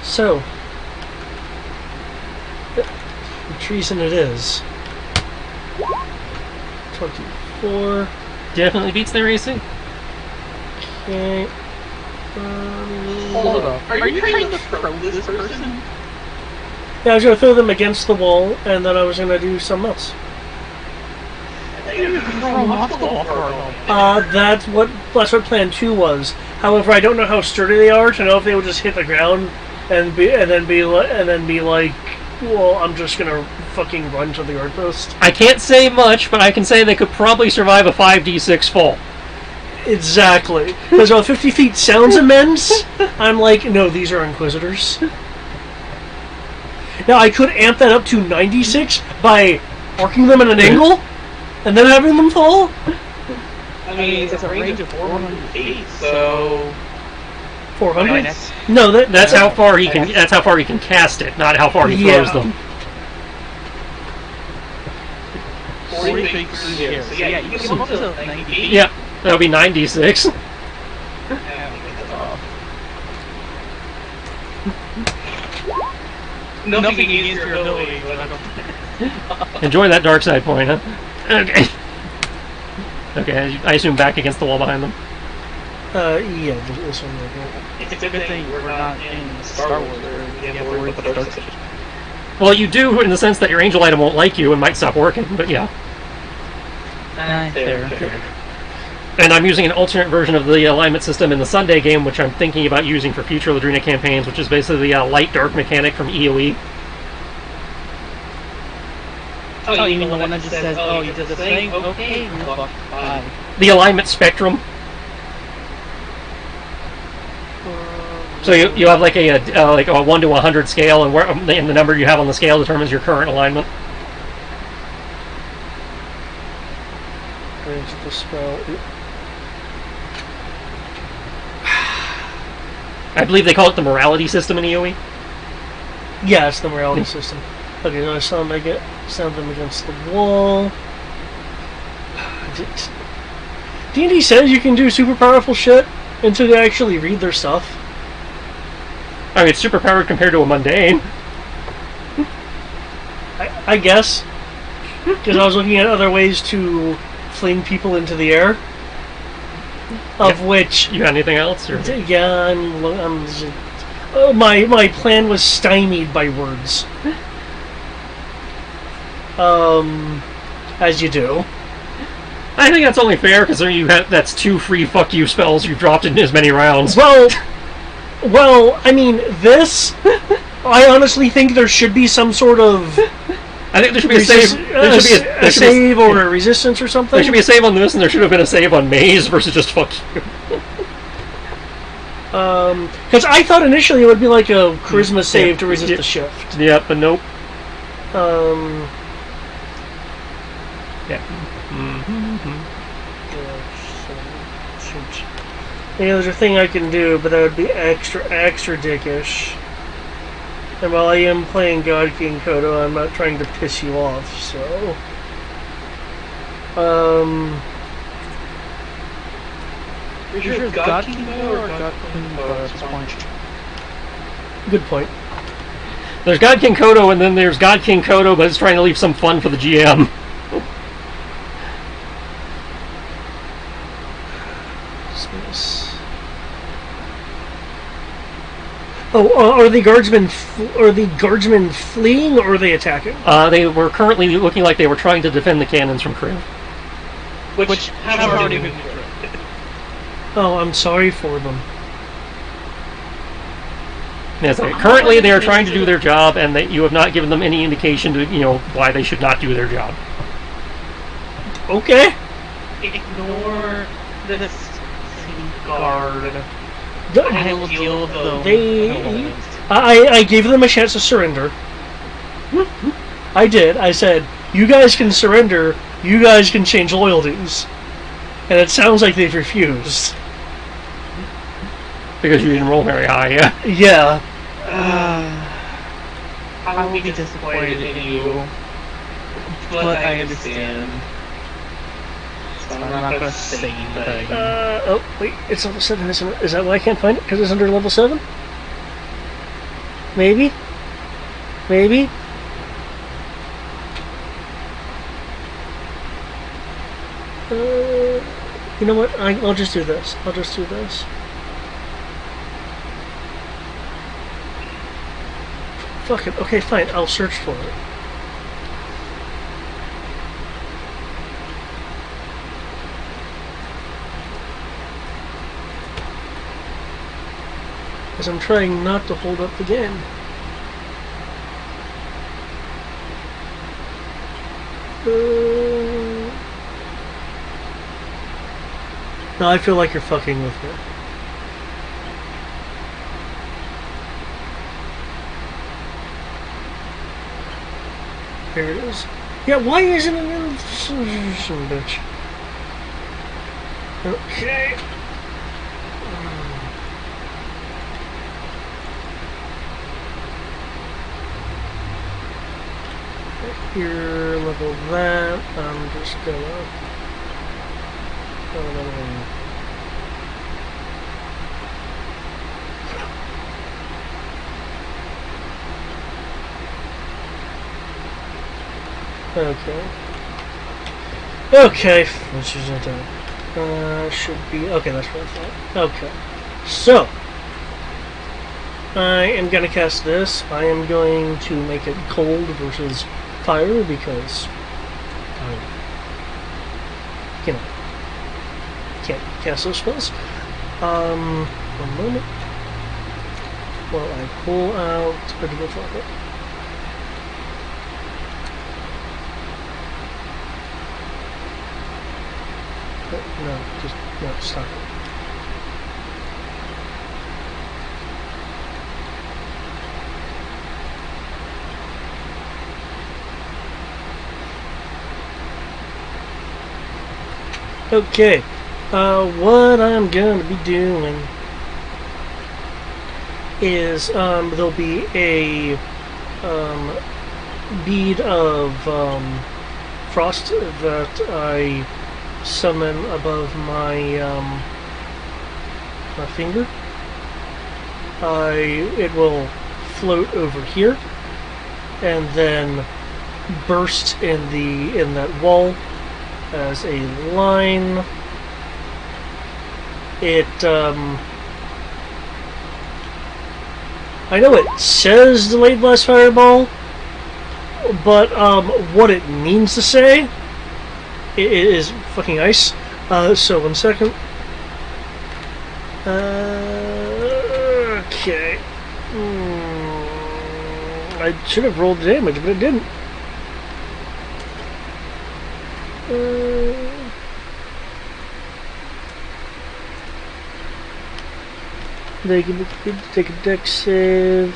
[SPEAKER 1] So, treason it is. 24.
[SPEAKER 2] Definitely beats their AC.
[SPEAKER 1] Okay.
[SPEAKER 4] Hold up. Are you trying to throw this person?
[SPEAKER 1] Yeah, I was going to throw them against the wall, and then I was going to do something else. That's what plan 2 was. However, I don't know how sturdy they are to know if they would just hit the ground and then be like, well, I'm just gonna fucking run to the yard post.
[SPEAKER 2] I can't say much, but I can say they could probably survive a 5d6 fall.
[SPEAKER 1] Exactly. Because while 50 feet sounds immense, I'm like, no, these are Inquisitors. Now, I could amp that up to 96 by arcing them at an angle and then having them fall.
[SPEAKER 4] I mean, it's a range of 400 feet, so...
[SPEAKER 1] 400? No,
[SPEAKER 2] that's how far he can. That's how far he can cast it, not how far he throws them.
[SPEAKER 4] 40 feet through the air. So yeah, you can almost 90 feet.
[SPEAKER 2] Yeah, that'll be 96.
[SPEAKER 4] Nothing against your ability, but I don't...
[SPEAKER 2] Enjoy that dark side point, huh? Okay. Okay, I assume back against the wall behind them.
[SPEAKER 1] Yeah, this one right here.
[SPEAKER 4] It's a good thing we're not in Star Wars where you have to worry about the dark side.
[SPEAKER 2] Well, you do in the sense that your angel item won't like you and might stop working, but yeah.
[SPEAKER 4] Fair.
[SPEAKER 2] And I'm using an alternate version of the alignment system in the Sunday game, which I'm thinking about using for future Ladrina campaigns, which is basically the light-dark mechanic from EOE.
[SPEAKER 4] Oh, you mean the one that just says, oh, you did this thing? Okay, fuck, bye.
[SPEAKER 2] The alignment spectrum. So you have like a 1 to 100 scale, and the number you have on the scale determines your current alignment.
[SPEAKER 1] Range of the spell.
[SPEAKER 2] I believe they call it the morality system in EOE.
[SPEAKER 1] Yeah, it's the morality system. Okay, so I sound them against the wall. D&D says you can do super powerful shit until you actually read their stuff.
[SPEAKER 2] I mean, it's super powered compared to a mundane.
[SPEAKER 1] I guess. Because I was looking at other ways to fling people into the air. of which...
[SPEAKER 2] You got anything else? Or?
[SPEAKER 1] Yeah, I'm just, oh, my plan was stymied by words. As you do.
[SPEAKER 2] I think that's only fair, because that's 2 free fuck you spells you've dropped in as many rounds.
[SPEAKER 1] Well, I mean, this... I honestly think there should be some sort of...
[SPEAKER 2] I think there should be a save. There should be
[SPEAKER 1] a save or a resistance or something.
[SPEAKER 2] There should be a save on this, and there should have been a save on Maze versus just fuck you.
[SPEAKER 1] Because I thought initially it would be like a charisma save to resist the shift.
[SPEAKER 2] Yeah, but nope.
[SPEAKER 1] Yeah. Yeah, there's a thing I can do, but that would be extra dickish. And while I am playing God King Kodo, I'm not trying to piss you off, so...
[SPEAKER 4] Is yours God King Kodo or God King Kodo at this point?
[SPEAKER 1] Good point.
[SPEAKER 2] There's God King Kodo, and then there's God King Kodo, but it's trying to leave some fun for the GM.
[SPEAKER 1] Oh, are the guardsmen fleeing or are they attacking?
[SPEAKER 2] They were currently looking like they were trying to defend the cannons from Kriv.
[SPEAKER 3] Which have already been destroyed.
[SPEAKER 1] Oh, I'm sorry for them.
[SPEAKER 2] Yes, currently they are trying to do their job, and that you have not given them any indication to why they should not do their job.
[SPEAKER 1] Okay.
[SPEAKER 4] Ignore this guard.
[SPEAKER 1] I gave them a chance to surrender. I did. I said, you guys can surrender, you guys can change loyalties. And it sounds like they've refused.
[SPEAKER 2] Because you didn't roll very high, yeah?
[SPEAKER 1] Yeah.
[SPEAKER 4] I will be disappointed in you. But I understand. So I'm not going to say anything.
[SPEAKER 1] Oh, wait, it's level 7, isn't it? Is that why I can't find it? Because it's under level 7? Maybe? Maybe? You know what? I'll just do this. I'll just do this. Fuck it. Okay, fine. I'll search for it. Because I'm trying not to hold up the game. No, I feel like you're fucking with me. There it is. Yeah, why isn't it in some bitch? Okay. Here, level that. I'm just gonna. Okay. Okay, which is it? Should be okay. That's what I thought. Okay, so I am gonna cast this. I am going to make it cold versus fire because can't cast those spells. One moment while I pull out a double fire. No, just no, stop it. Okay, what I'm going to be doing is there'll be a bead of frost that I summon above my my finger. It will float over here and then burst in that wall as a line it, I know it says delayed blast fireball, but what it means to say is fucking ice. So 1 second. Okay. I should have rolled damage, but it didn't. They can take a dex save.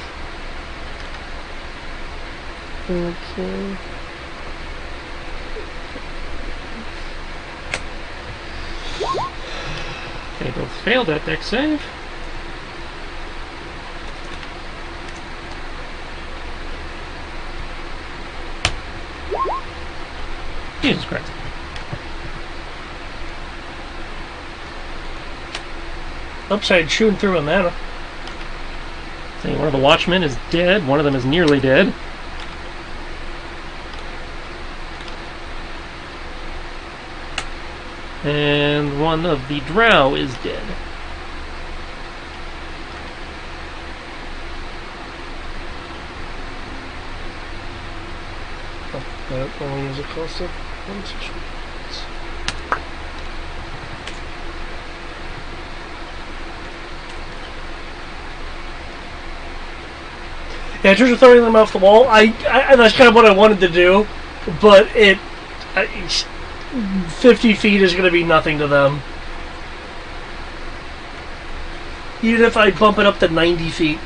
[SPEAKER 1] Okay.
[SPEAKER 2] They both failed that deck save. Jesus Christ.
[SPEAKER 1] Upside shooting through a mana.
[SPEAKER 2] See, one of the Watchmen is dead, one of them is nearly dead. And one of the Drow is dead.
[SPEAKER 1] That only is a cost of 1 session. Yeah, in terms of throwing them off the wall, I that's kind of what I wanted to do, but 50 feet is going to be nothing to them. Even if I bump it up to 90 feet.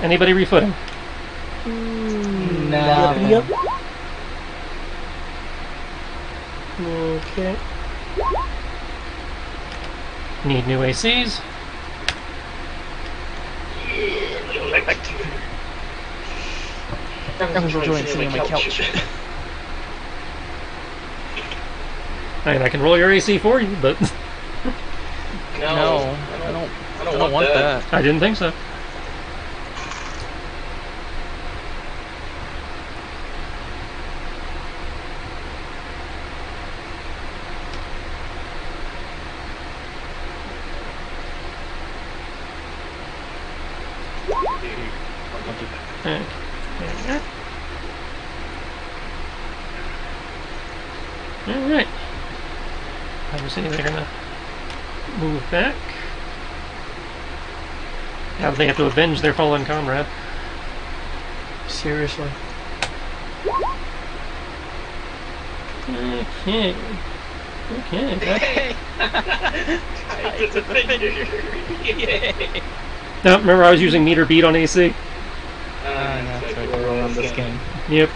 [SPEAKER 2] Anybody refooting?
[SPEAKER 4] No.
[SPEAKER 1] Yep. Okay.
[SPEAKER 2] Need new ACs.
[SPEAKER 4] I was enjoying sitting on my couch.
[SPEAKER 2] I mean, I can roll your AC for you, but
[SPEAKER 4] No, I don't want that.
[SPEAKER 2] I didn't think so. Okay. Alright. Obviously they're gonna move back. Now they have to avenge their fallen comrade.
[SPEAKER 1] Seriously.
[SPEAKER 2] Okay. Okay. Now, remember I was using meter beat on AC?
[SPEAKER 4] That's right, we're on this game.
[SPEAKER 2] Yep.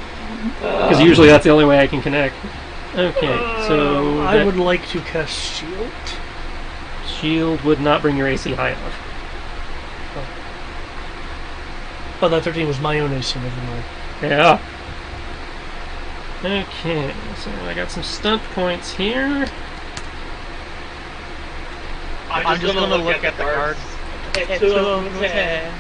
[SPEAKER 2] Because usually that's the only way I can connect. Okay, so
[SPEAKER 1] I would like to cast Shield.
[SPEAKER 2] Shield would not bring your AC high enough.
[SPEAKER 1] Oh, that 13 was my own AC, never mind.
[SPEAKER 2] Yeah. Okay, so I got some stunt points here.
[SPEAKER 4] I'm just gonna look at the cards. Two of them, 10.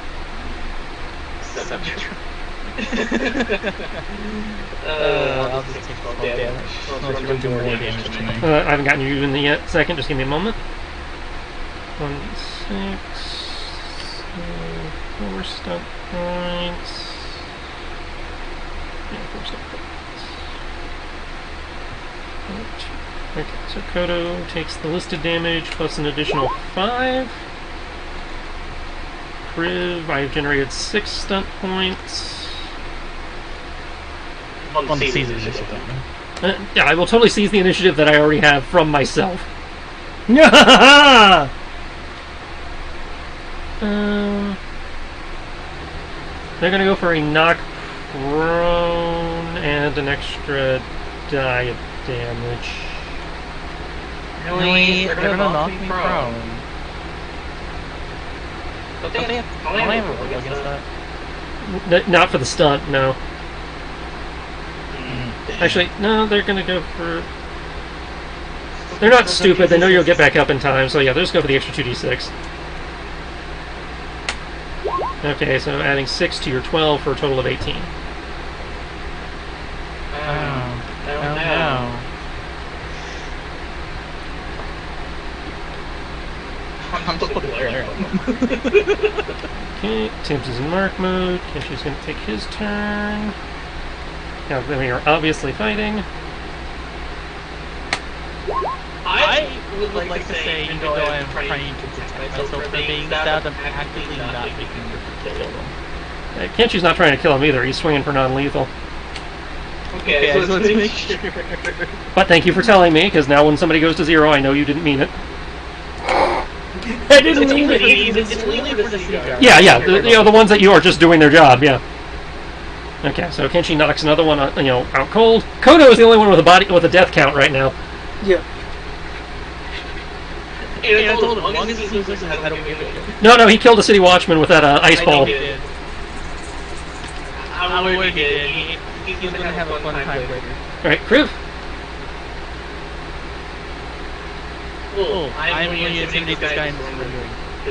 [SPEAKER 4] I'll just take 12 damage. Unless you're gonna do more damage to me.
[SPEAKER 2] I haven't gotten you even yet. Second, just give me a moment. 1, 6, 4 stunt points. Yeah, 4 stunt points. Okay, so Kodo takes the listed damage plus an additional 5. Kriv, I've generated 6 stunt points.
[SPEAKER 4] On the season initiative.
[SPEAKER 2] Yeah, I will totally seize the initiative that I already have from myself. They're gonna go for a knock prone and an extra die of damage.
[SPEAKER 4] Really? They're gonna knock me prone. Don't they have a roll against that?
[SPEAKER 2] Not for the stunt, no. Actually, no, they're gonna go for... They're not stupid, they know you'll get back up in time, so yeah, they'll just go for the extra 2d6. Okay, so adding 6 to your 12 for a total of 18.
[SPEAKER 4] Oh no. I'm still blaring.
[SPEAKER 2] Okay, Tibbs is in mark mode. Kenshi's going to take his turn. Now, we are obviously fighting.
[SPEAKER 4] I would like to say, even though I'm trying to protect myself from being stabbed, I'm actively not making the kill them.
[SPEAKER 2] Kenshi's not trying to kill him either. He's swinging for non-lethal.
[SPEAKER 4] Okay, so let's make sure.
[SPEAKER 2] But thank you for telling me, because now when somebody goes to 0, I know you didn't mean it.
[SPEAKER 1] I didn't mean it.
[SPEAKER 4] It's only for the CR.
[SPEAKER 2] Yeah, the ones that you are just doing their job, yeah. Okay, so Kenshi knocks another one, out cold. Kodo is the only one with a death count right now.
[SPEAKER 1] Yeah.
[SPEAKER 4] And I told him, as long as he loses, I don't give a shit.
[SPEAKER 2] No, he killed a city watchman with that ice ball.
[SPEAKER 4] I don't know what he did. He's gonna have a fun time later.
[SPEAKER 2] Alright, Kriv.
[SPEAKER 4] Cool. I'm going to intimidate this guy in this room.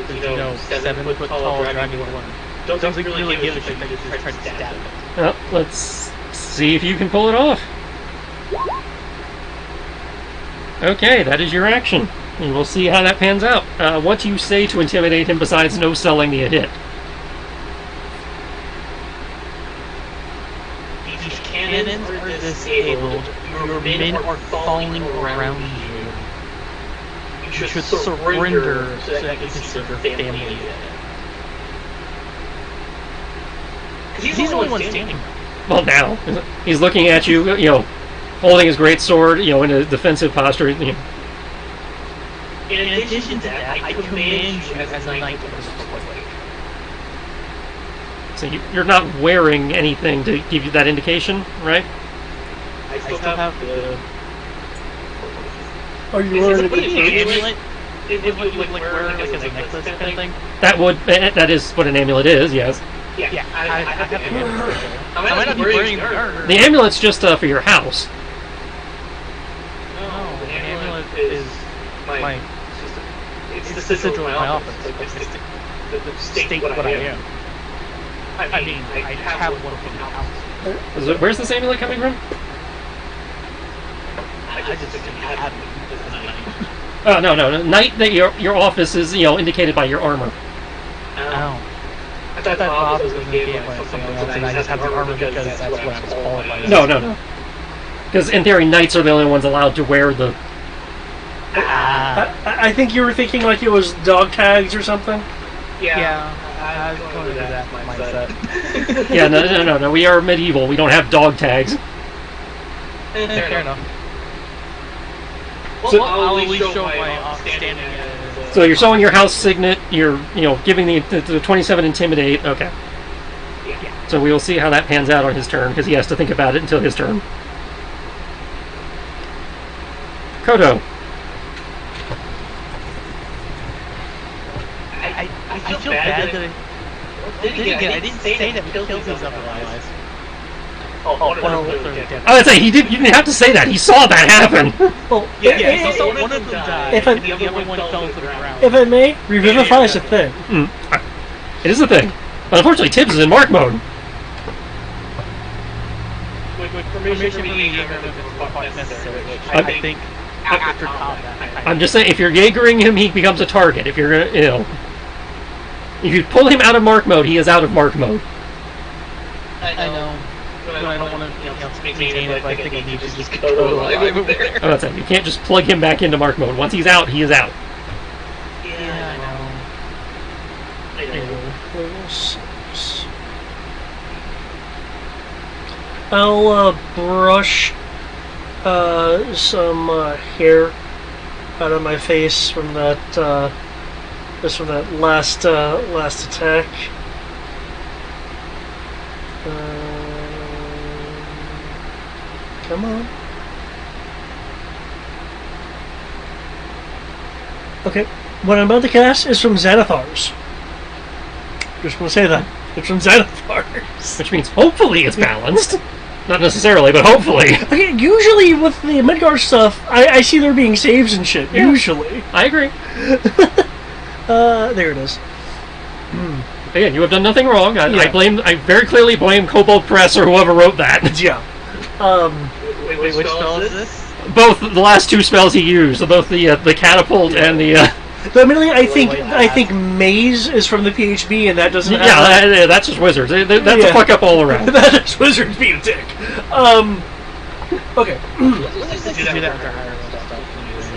[SPEAKER 4] Because, 7 foot tall dragon one. Doesn't really give a shit that he's just trying to stab him.
[SPEAKER 2] Well, let's see if you can pull it off. Okay, that is your action. And we'll see how that pans out. What do you say to intimidate him besides no selling me a hit?
[SPEAKER 4] These cannons are disabled. Your men are falling around you. You should surrender so that you can serve your family again. Because he's the only one standing.
[SPEAKER 2] Well, now. He's looking at you, holding his great sword, in a defensive posture.
[SPEAKER 4] In addition to that, I command you as a knight to fight.
[SPEAKER 2] So you're not wearing anything to give you that indication, right?
[SPEAKER 4] I still have the...
[SPEAKER 1] Are you wearing
[SPEAKER 4] the amulet? Is what you like wearing like as a necklace kind of thing?
[SPEAKER 2] That is what an amulet is, yes.
[SPEAKER 4] Yeah, I have the amulet. I might not be wearing the armor.
[SPEAKER 2] The amulet's just for your house.
[SPEAKER 4] No, the amulet is my... It's the sigil of my office. Like the state what I am. I mean, I have one from the house.
[SPEAKER 2] Where's this amulet coming from?
[SPEAKER 4] I just have it.
[SPEAKER 2] Oh, no. Knight, that your office is, indicated by your armor.
[SPEAKER 4] Oh. I thought my office was indicated by something else, and I just have the armor because that's what I was qualified as.
[SPEAKER 2] No. Because in theory, knights are the only ones allowed to wear the...
[SPEAKER 1] I think you were thinking like it was dog tags or something?
[SPEAKER 4] Yeah. I was going to that mindset.
[SPEAKER 2] Yeah, no. We are medieval. We don't have dog tags.
[SPEAKER 4] Fair enough.
[SPEAKER 3] So
[SPEAKER 4] I'll at least show my standing.
[SPEAKER 2] So you're showing your house signet. You're, giving the 27 intimidate. Okay.
[SPEAKER 4] Yeah.
[SPEAKER 2] So we will see how that pans out on his turn because he has to think about it until his turn. Kodo.
[SPEAKER 4] I feel bad that I didn't say that we killed these other allies.
[SPEAKER 2] I'd say you didn't have to say that. He saw that happen.
[SPEAKER 1] Well,
[SPEAKER 4] So one of them died,
[SPEAKER 1] if
[SPEAKER 4] and the other one fell to the ground.
[SPEAKER 1] If I may, revivify is a thing.
[SPEAKER 2] It is a thing. But unfortunately, Tibbs is in mark mode.
[SPEAKER 4] With permission from the Jaeger, if it's necessary, which I think after combat.
[SPEAKER 2] I'm just saying, if you're Jaegering him, he becomes a target. If you're, if you pull him out of mark mode, he is out of mark mode.
[SPEAKER 4] I know. But I don't want to maintain it, but I think I need to just go live over there.
[SPEAKER 2] Oh, that's it. You can't just plug him back into mark mode. Once he's out, he is out.
[SPEAKER 4] Yeah, I know.
[SPEAKER 1] I'll brush some hair out of my face from that last attack. Come on. Okay, what I'm about to cast is from Xanathars. Just want to say that. It's from Xanathars.
[SPEAKER 2] Which means hopefully it's balanced. Not necessarily, but hopefully.
[SPEAKER 1] Okay, usually with the Midgard stuff, I see there being saves and shit. Yeah. Usually.
[SPEAKER 2] I agree.
[SPEAKER 1] There it is.
[SPEAKER 2] Again, you have done nothing wrong.
[SPEAKER 1] Yeah.
[SPEAKER 2] I very clearly blame Kobold Press or whoever wrote that.
[SPEAKER 1] Yeah.
[SPEAKER 4] Wait, which spell is this?
[SPEAKER 2] Both the last two spells he used, both the catapult and the.
[SPEAKER 1] Admittedly, I think Maze is from the PHB, and that doesn't.
[SPEAKER 2] Yeah, that's just wizards. That's a fuck up all around.
[SPEAKER 1] That's just wizards being a dick. Okay.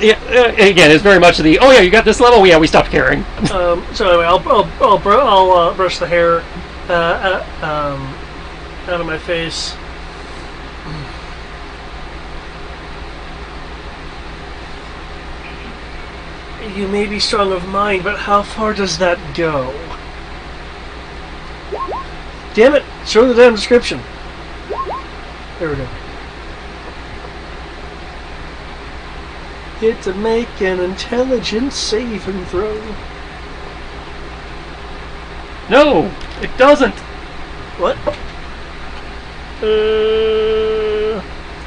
[SPEAKER 2] Yeah, again, it's very much the. Oh yeah, you got this level. Yeah, we stopped caring.
[SPEAKER 1] So anyway, I'll brush the hair out of my face. You may be strong of mind, but how far does that go? Damn it! Show the damn description. There we go. Hit to make an intelligence saving throw.
[SPEAKER 2] No, it doesn't.
[SPEAKER 1] What?
[SPEAKER 2] Oh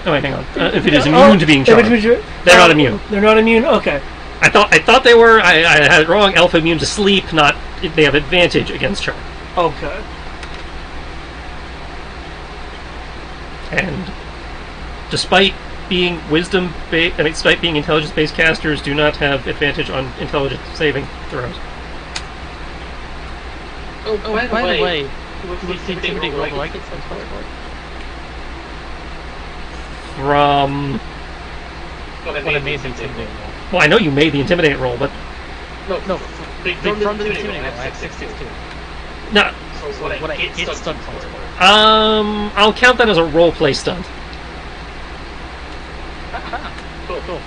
[SPEAKER 2] wait, hang on. If it is immune to being charged, they're not immune.
[SPEAKER 1] They're not immune. Okay.
[SPEAKER 2] I thought they were. I had it wrong. Elf immune to sleep. Not they have advantage against charm.
[SPEAKER 1] Okay.
[SPEAKER 2] And despite being despite being intelligence-based casters, do not have advantage on intelligence saving throws.
[SPEAKER 4] Oh, by the way, with the intimidate roll, do I get some sort?
[SPEAKER 2] From
[SPEAKER 4] What amazing intimidate roll.
[SPEAKER 2] well, I know you made the intimidate roll, but
[SPEAKER 4] No, from the intimidate roll, I have 6 too.
[SPEAKER 2] no.
[SPEAKER 3] So
[SPEAKER 4] What I hit stun points for.
[SPEAKER 2] I'll count that as a role play stunt.
[SPEAKER 4] Cool.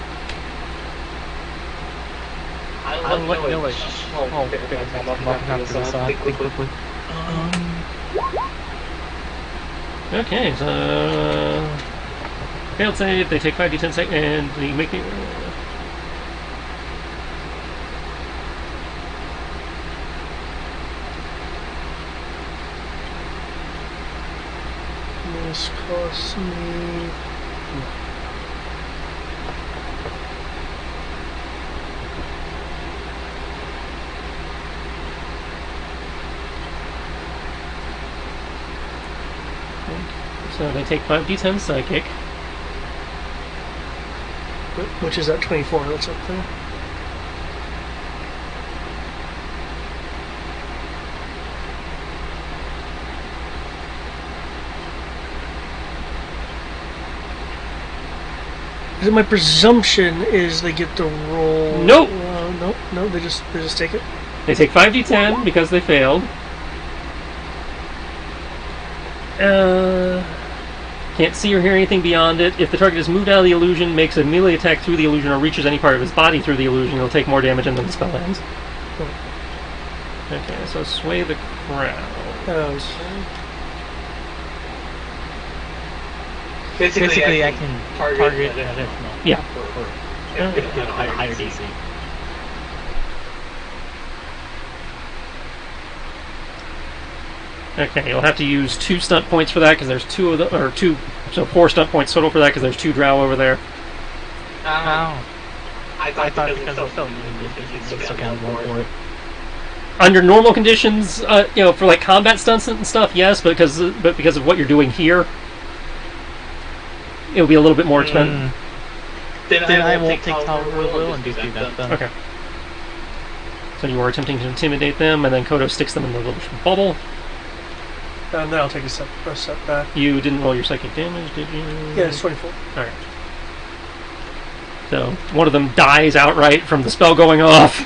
[SPEAKER 4] I'll let you know it. Oh, okay. I'm up after this. Think quickly.
[SPEAKER 2] Okay, so failed save. They take 5d10 seconds, and you make the.
[SPEAKER 1] This costs me.
[SPEAKER 2] So they take 5d10 psychic.
[SPEAKER 1] Which is at 24. That's up there. My presumption is they get to roll.
[SPEAKER 2] Nope.
[SPEAKER 1] No. They just take it.
[SPEAKER 2] They take 5d10 because they failed. Can't see or hear anything beyond it. If the target is moved out of the illusion, makes a melee attack through the illusion, or reaches any part of his body through the illusion, he'll take more damage until the spell ends. Okay, so sway the crowd.
[SPEAKER 4] Basically, I can target additional.
[SPEAKER 2] Yeah.
[SPEAKER 4] If higher DC.
[SPEAKER 2] Okay, you'll have to use 2 stunt points for that because there's 2 of them, or 2, so 4 stunt points total for that because there's 2 drow over there.
[SPEAKER 4] Oh. I thought because of so you still can't roll for it.
[SPEAKER 2] Under normal conditions, for like combat stunts and stuff, yes, but because of what you're doing here, it'll be a little bit more expensive.
[SPEAKER 4] Then I won't take Tower Will and do that then.
[SPEAKER 2] Okay. So you are attempting to intimidate them, and then Kodo sticks them in the little bubble.
[SPEAKER 1] And then I'll take a step back.
[SPEAKER 2] You didn't roll your psychic damage, did you?
[SPEAKER 1] Yeah, it's 24.
[SPEAKER 2] Alright. So, one of them dies outright from the spell going off.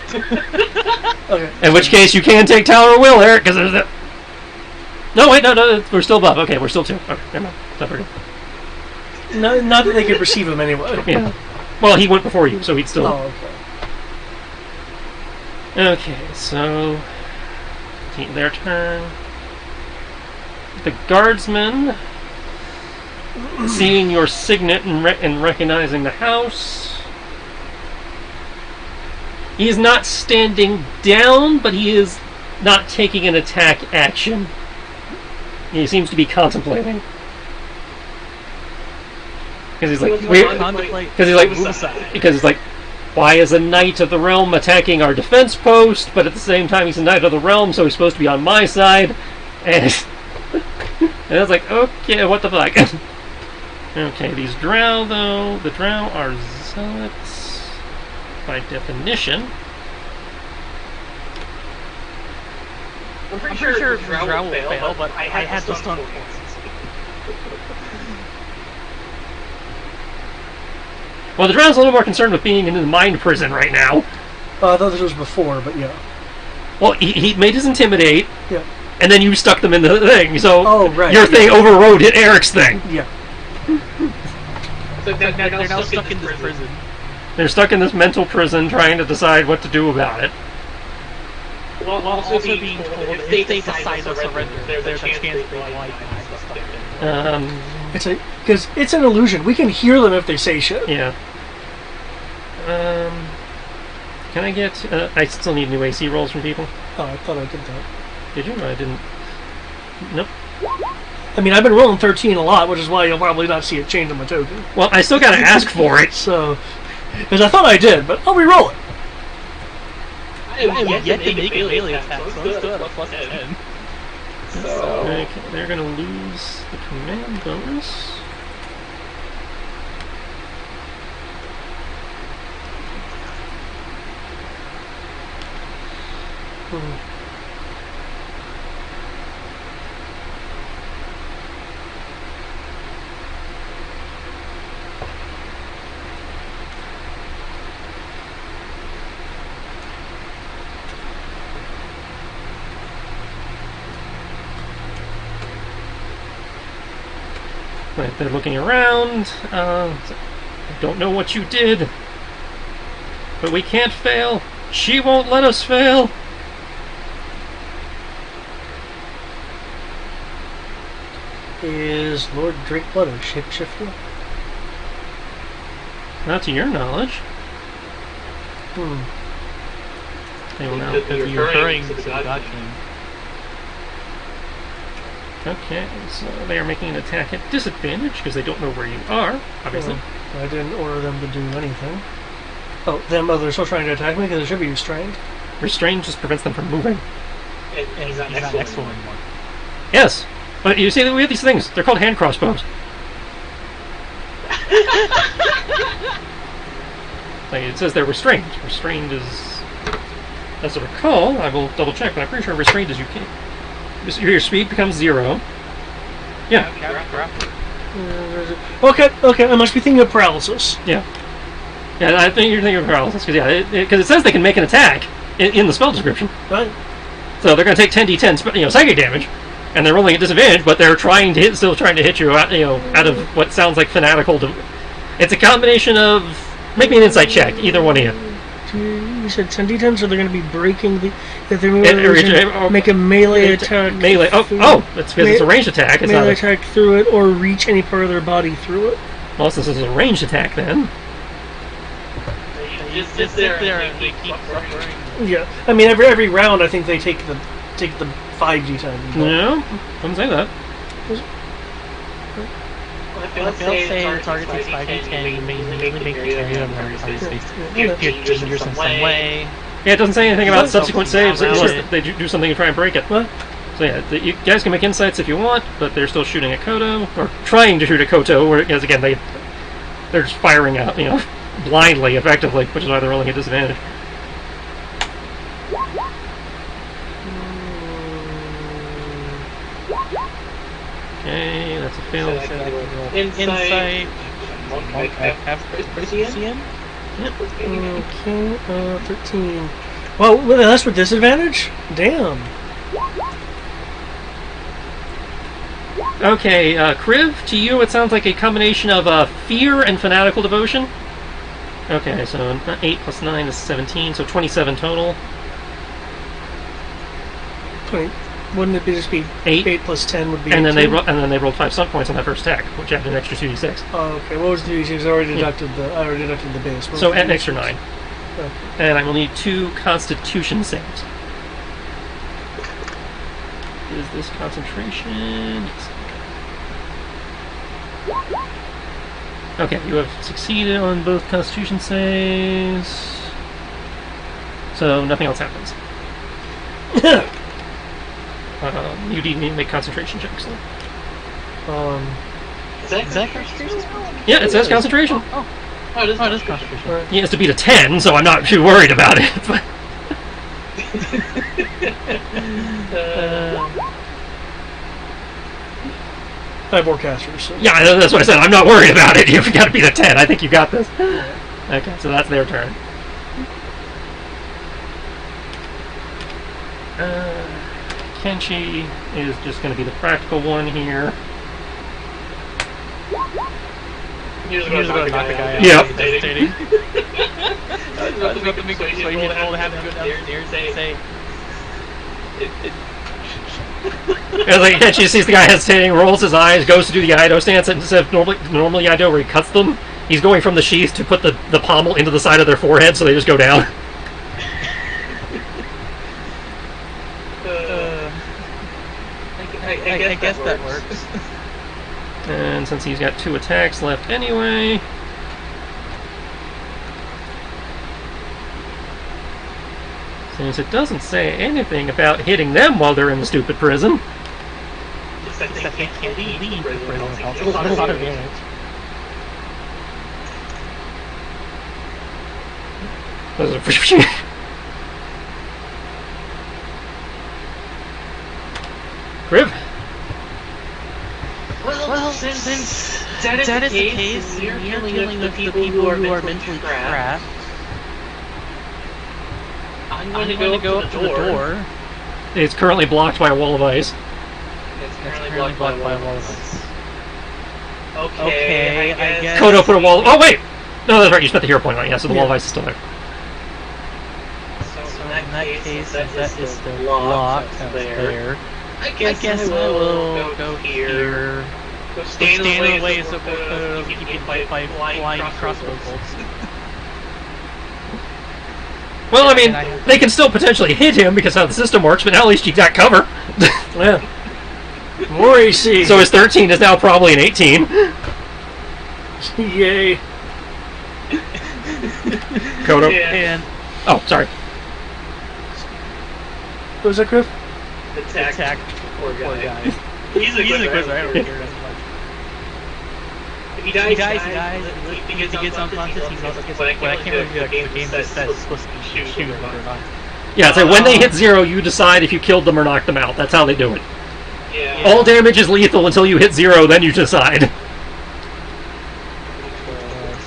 [SPEAKER 1] Okay.
[SPEAKER 2] In which case, you can take Tower Will, Eric, because there's that. No, wait, no, we're still above. Okay, we're still 2. Okay, never mind. Don't forget.
[SPEAKER 1] No, not that they could perceive him anyway.
[SPEAKER 2] Yeah. Well, he went before you, so he'd still.
[SPEAKER 1] Oh, okay.
[SPEAKER 2] Okay, so. Their turn. The guardsman, seeing your signet and recognizing the house, he is not standing down, but he is not taking an attack action. He seems to be contemplating. Because he's like, Why is a knight of the realm attacking our defense post, but at the same time he's a knight of the realm, so he's supposed to be on my side? And, and I was like, okay, what the fuck? Okay, these drow, though, the drow are zealots by definition.
[SPEAKER 4] I'm pretty sure Drow will fail, but I had the stun points.
[SPEAKER 2] Well, the Drow's a little more concerned with being in the mind prison right now.
[SPEAKER 1] I thought this was before, but yeah.
[SPEAKER 2] Well, he made his intimidate,
[SPEAKER 1] Yeah.
[SPEAKER 2] and then you stuck them in the thing, so
[SPEAKER 1] Oh, right.
[SPEAKER 2] your thing overrode Eric's thing.
[SPEAKER 1] Yeah.
[SPEAKER 4] So they're now stuck in this prison.
[SPEAKER 2] They're stuck in this mental prison trying to decide what to do about it.
[SPEAKER 4] While also being told if they decide to surrender, there's a chance they might be stuck in.
[SPEAKER 1] Because it's an illusion. We can hear them if they say shit.
[SPEAKER 2] Yeah. Can I get... I still need new AC rolls from people.
[SPEAKER 1] Oh, I thought I did that.
[SPEAKER 2] Did you? No, I didn't. Nope.
[SPEAKER 1] I mean, I've been rolling 13 a lot, which is why you'll probably not see it change on my token.
[SPEAKER 2] Well, I still gotta ask for it.
[SPEAKER 1] So, because I thought I did, but I'll re-roll it.
[SPEAKER 4] I have yet to make a melee attack, so I'm still at a plus 10. So...
[SPEAKER 2] Okay, they're gonna lose the command bonus. Right, they're looking around. I don't know what you did, but we can't fail. She won't let us fail.
[SPEAKER 1] Is Lord Drakeblood a shapeshifter?
[SPEAKER 2] Not to your knowledge. They will now.
[SPEAKER 4] Because you're referring to the God King.
[SPEAKER 2] Okay, so they are making an attack at disadvantage because they don't know where you are, obviously.
[SPEAKER 1] Well, I didn't order them to do anything. Oh, they're still trying to attack me because they should be restrained.
[SPEAKER 2] Restraint just prevents them from moving.
[SPEAKER 4] And he's not next to him anymore.
[SPEAKER 2] Yes, but you see that we have these things. They're called hand crossbows. Like it says they're restrained. Restrained is, as I recall, I will double check, but I'm pretty sure restrained is you can't. Your speed becomes 0. Yeah.
[SPEAKER 1] Okay, I must be thinking of paralysis.
[SPEAKER 2] Yeah, I think you're thinking of paralysis, because it says they can make an attack in the spell description.
[SPEAKER 1] Right.
[SPEAKER 2] So they're going to take 10d10 psychic damage, and they're rolling at disadvantage, but they're still trying to hit you out, out of what sounds like fanatical. It's a combination of... Make me an insight check, either one of you.
[SPEAKER 1] You said 10d10, so they're going to be breaking the... If they're make a melee attack...
[SPEAKER 2] Melee. Oh, that's because it's a ranged attack. It's
[SPEAKER 1] melee attack through it, or reach any part of their body through it.
[SPEAKER 2] Well, since this is a ranged attack, then...
[SPEAKER 4] Just sit there and they keep rushing.
[SPEAKER 1] Yeah, I mean, every round, I think they take the 5d10.
[SPEAKER 2] No, wouldn't say that.
[SPEAKER 4] Let's say your target takes 5d10, you mainly make the carry on their target space. If you're dangerous in some way.
[SPEAKER 2] Yeah, it doesn't say anything about subsequent saves unless they do something to try and break it.
[SPEAKER 1] What?
[SPEAKER 2] So yeah, you guys can make insights if you want, but they're still shooting at Koto, or trying to shoot at Koto, whereas again, they're just firing out, blindly, effectively, which is why they're rolling at disadvantage. Okay, that's a fail.
[SPEAKER 4] Insight. Have Christian?
[SPEAKER 1] Okay, 13. Well, that's with disadvantage? Damn.
[SPEAKER 2] Okay, Kriv, to you it sounds like a combination of fear and fanatical devotion. Okay, so 8 plus 9 is 17, so 27 total.
[SPEAKER 1] 20. Wouldn't it just be 8 plus 10 would be
[SPEAKER 2] and
[SPEAKER 1] 18?
[SPEAKER 2] then they rolled 5 stunt points on that first attack, which added an extra 2d6.
[SPEAKER 1] Oh, okay. What was the d6? I already deducted the base.
[SPEAKER 2] So add an extra 9.
[SPEAKER 1] Okay.
[SPEAKER 2] And I will need 2 Constitution saves. Is this concentration? Okay, you have succeeded on both Constitution saves. So nothing else happens. You need to make concentration checks, though.
[SPEAKER 4] Is that concentration?
[SPEAKER 2] Yeah, it says concentration.
[SPEAKER 4] Oh, it is concentration.
[SPEAKER 2] He has to beat a 10, so I'm not too worried about it. But
[SPEAKER 1] 5 more casters. So.
[SPEAKER 2] yeah, that's what I said. I'm not worried about it. You've got to beat a 10. I think you got this. Okay, so that's their turn. Kenshi is just going to be the practical one here.
[SPEAKER 3] He's going to knock the guy out.
[SPEAKER 2] Yep.
[SPEAKER 3] Hesitating.
[SPEAKER 4] I was about to make a persuasion roll to have him go downstairs and say...
[SPEAKER 2] It's like Kenshi sees the guy hesitating, rolls his eyes, goes to do the Ido stance, and instead of normally Ido where he cuts them, he's going from the sheath to put the pommel into the side of their forehead, so they just go down.
[SPEAKER 4] I guess that works.
[SPEAKER 2] And since he's got 2 attacks left anyway... Since it doesn't say anything about hitting them while they're in the stupid prison.
[SPEAKER 4] Except they can't leave the prison.
[SPEAKER 3] It's a lot of damage.
[SPEAKER 2] Griv?
[SPEAKER 4] Well, since that is the case, we're dealing with the people who are mentally trapped. I'm going to go up to the door.
[SPEAKER 2] It's currently blocked by a wall of ice.
[SPEAKER 4] It's currently blocked by a wall of ice. Okay, I guess...
[SPEAKER 2] Kodo put a wall... Oh, wait! No, that's right, you spent the hero point on it. Yeah, so the wall of ice is still there.
[SPEAKER 4] So in that case, since that is still locked out there, I guess I will go here. Go stand in the way so Kodo can get by flying crossbow bolts.
[SPEAKER 2] Well, I mean, they can still potentially hit him because how the system works, but now at least you got cover.
[SPEAKER 1] Yeah. More AC.
[SPEAKER 2] So his 13 is now probably an 18.
[SPEAKER 1] Yay.
[SPEAKER 2] Kodo.
[SPEAKER 4] And
[SPEAKER 2] Oh, sorry.
[SPEAKER 1] What was that, Griff?
[SPEAKER 4] attack. Poor guy. He's a good guy. I don't care as much. If he dies, he dies. If he gets unconscious, he's not. But I can't really do that because the game just says it's supposed to be shoot or not.
[SPEAKER 2] Yeah, so when they hit 0, you decide if you killed them or knocked them out. That's how they do it.
[SPEAKER 3] Yeah.
[SPEAKER 2] All damage is lethal until you hit 0, then you decide.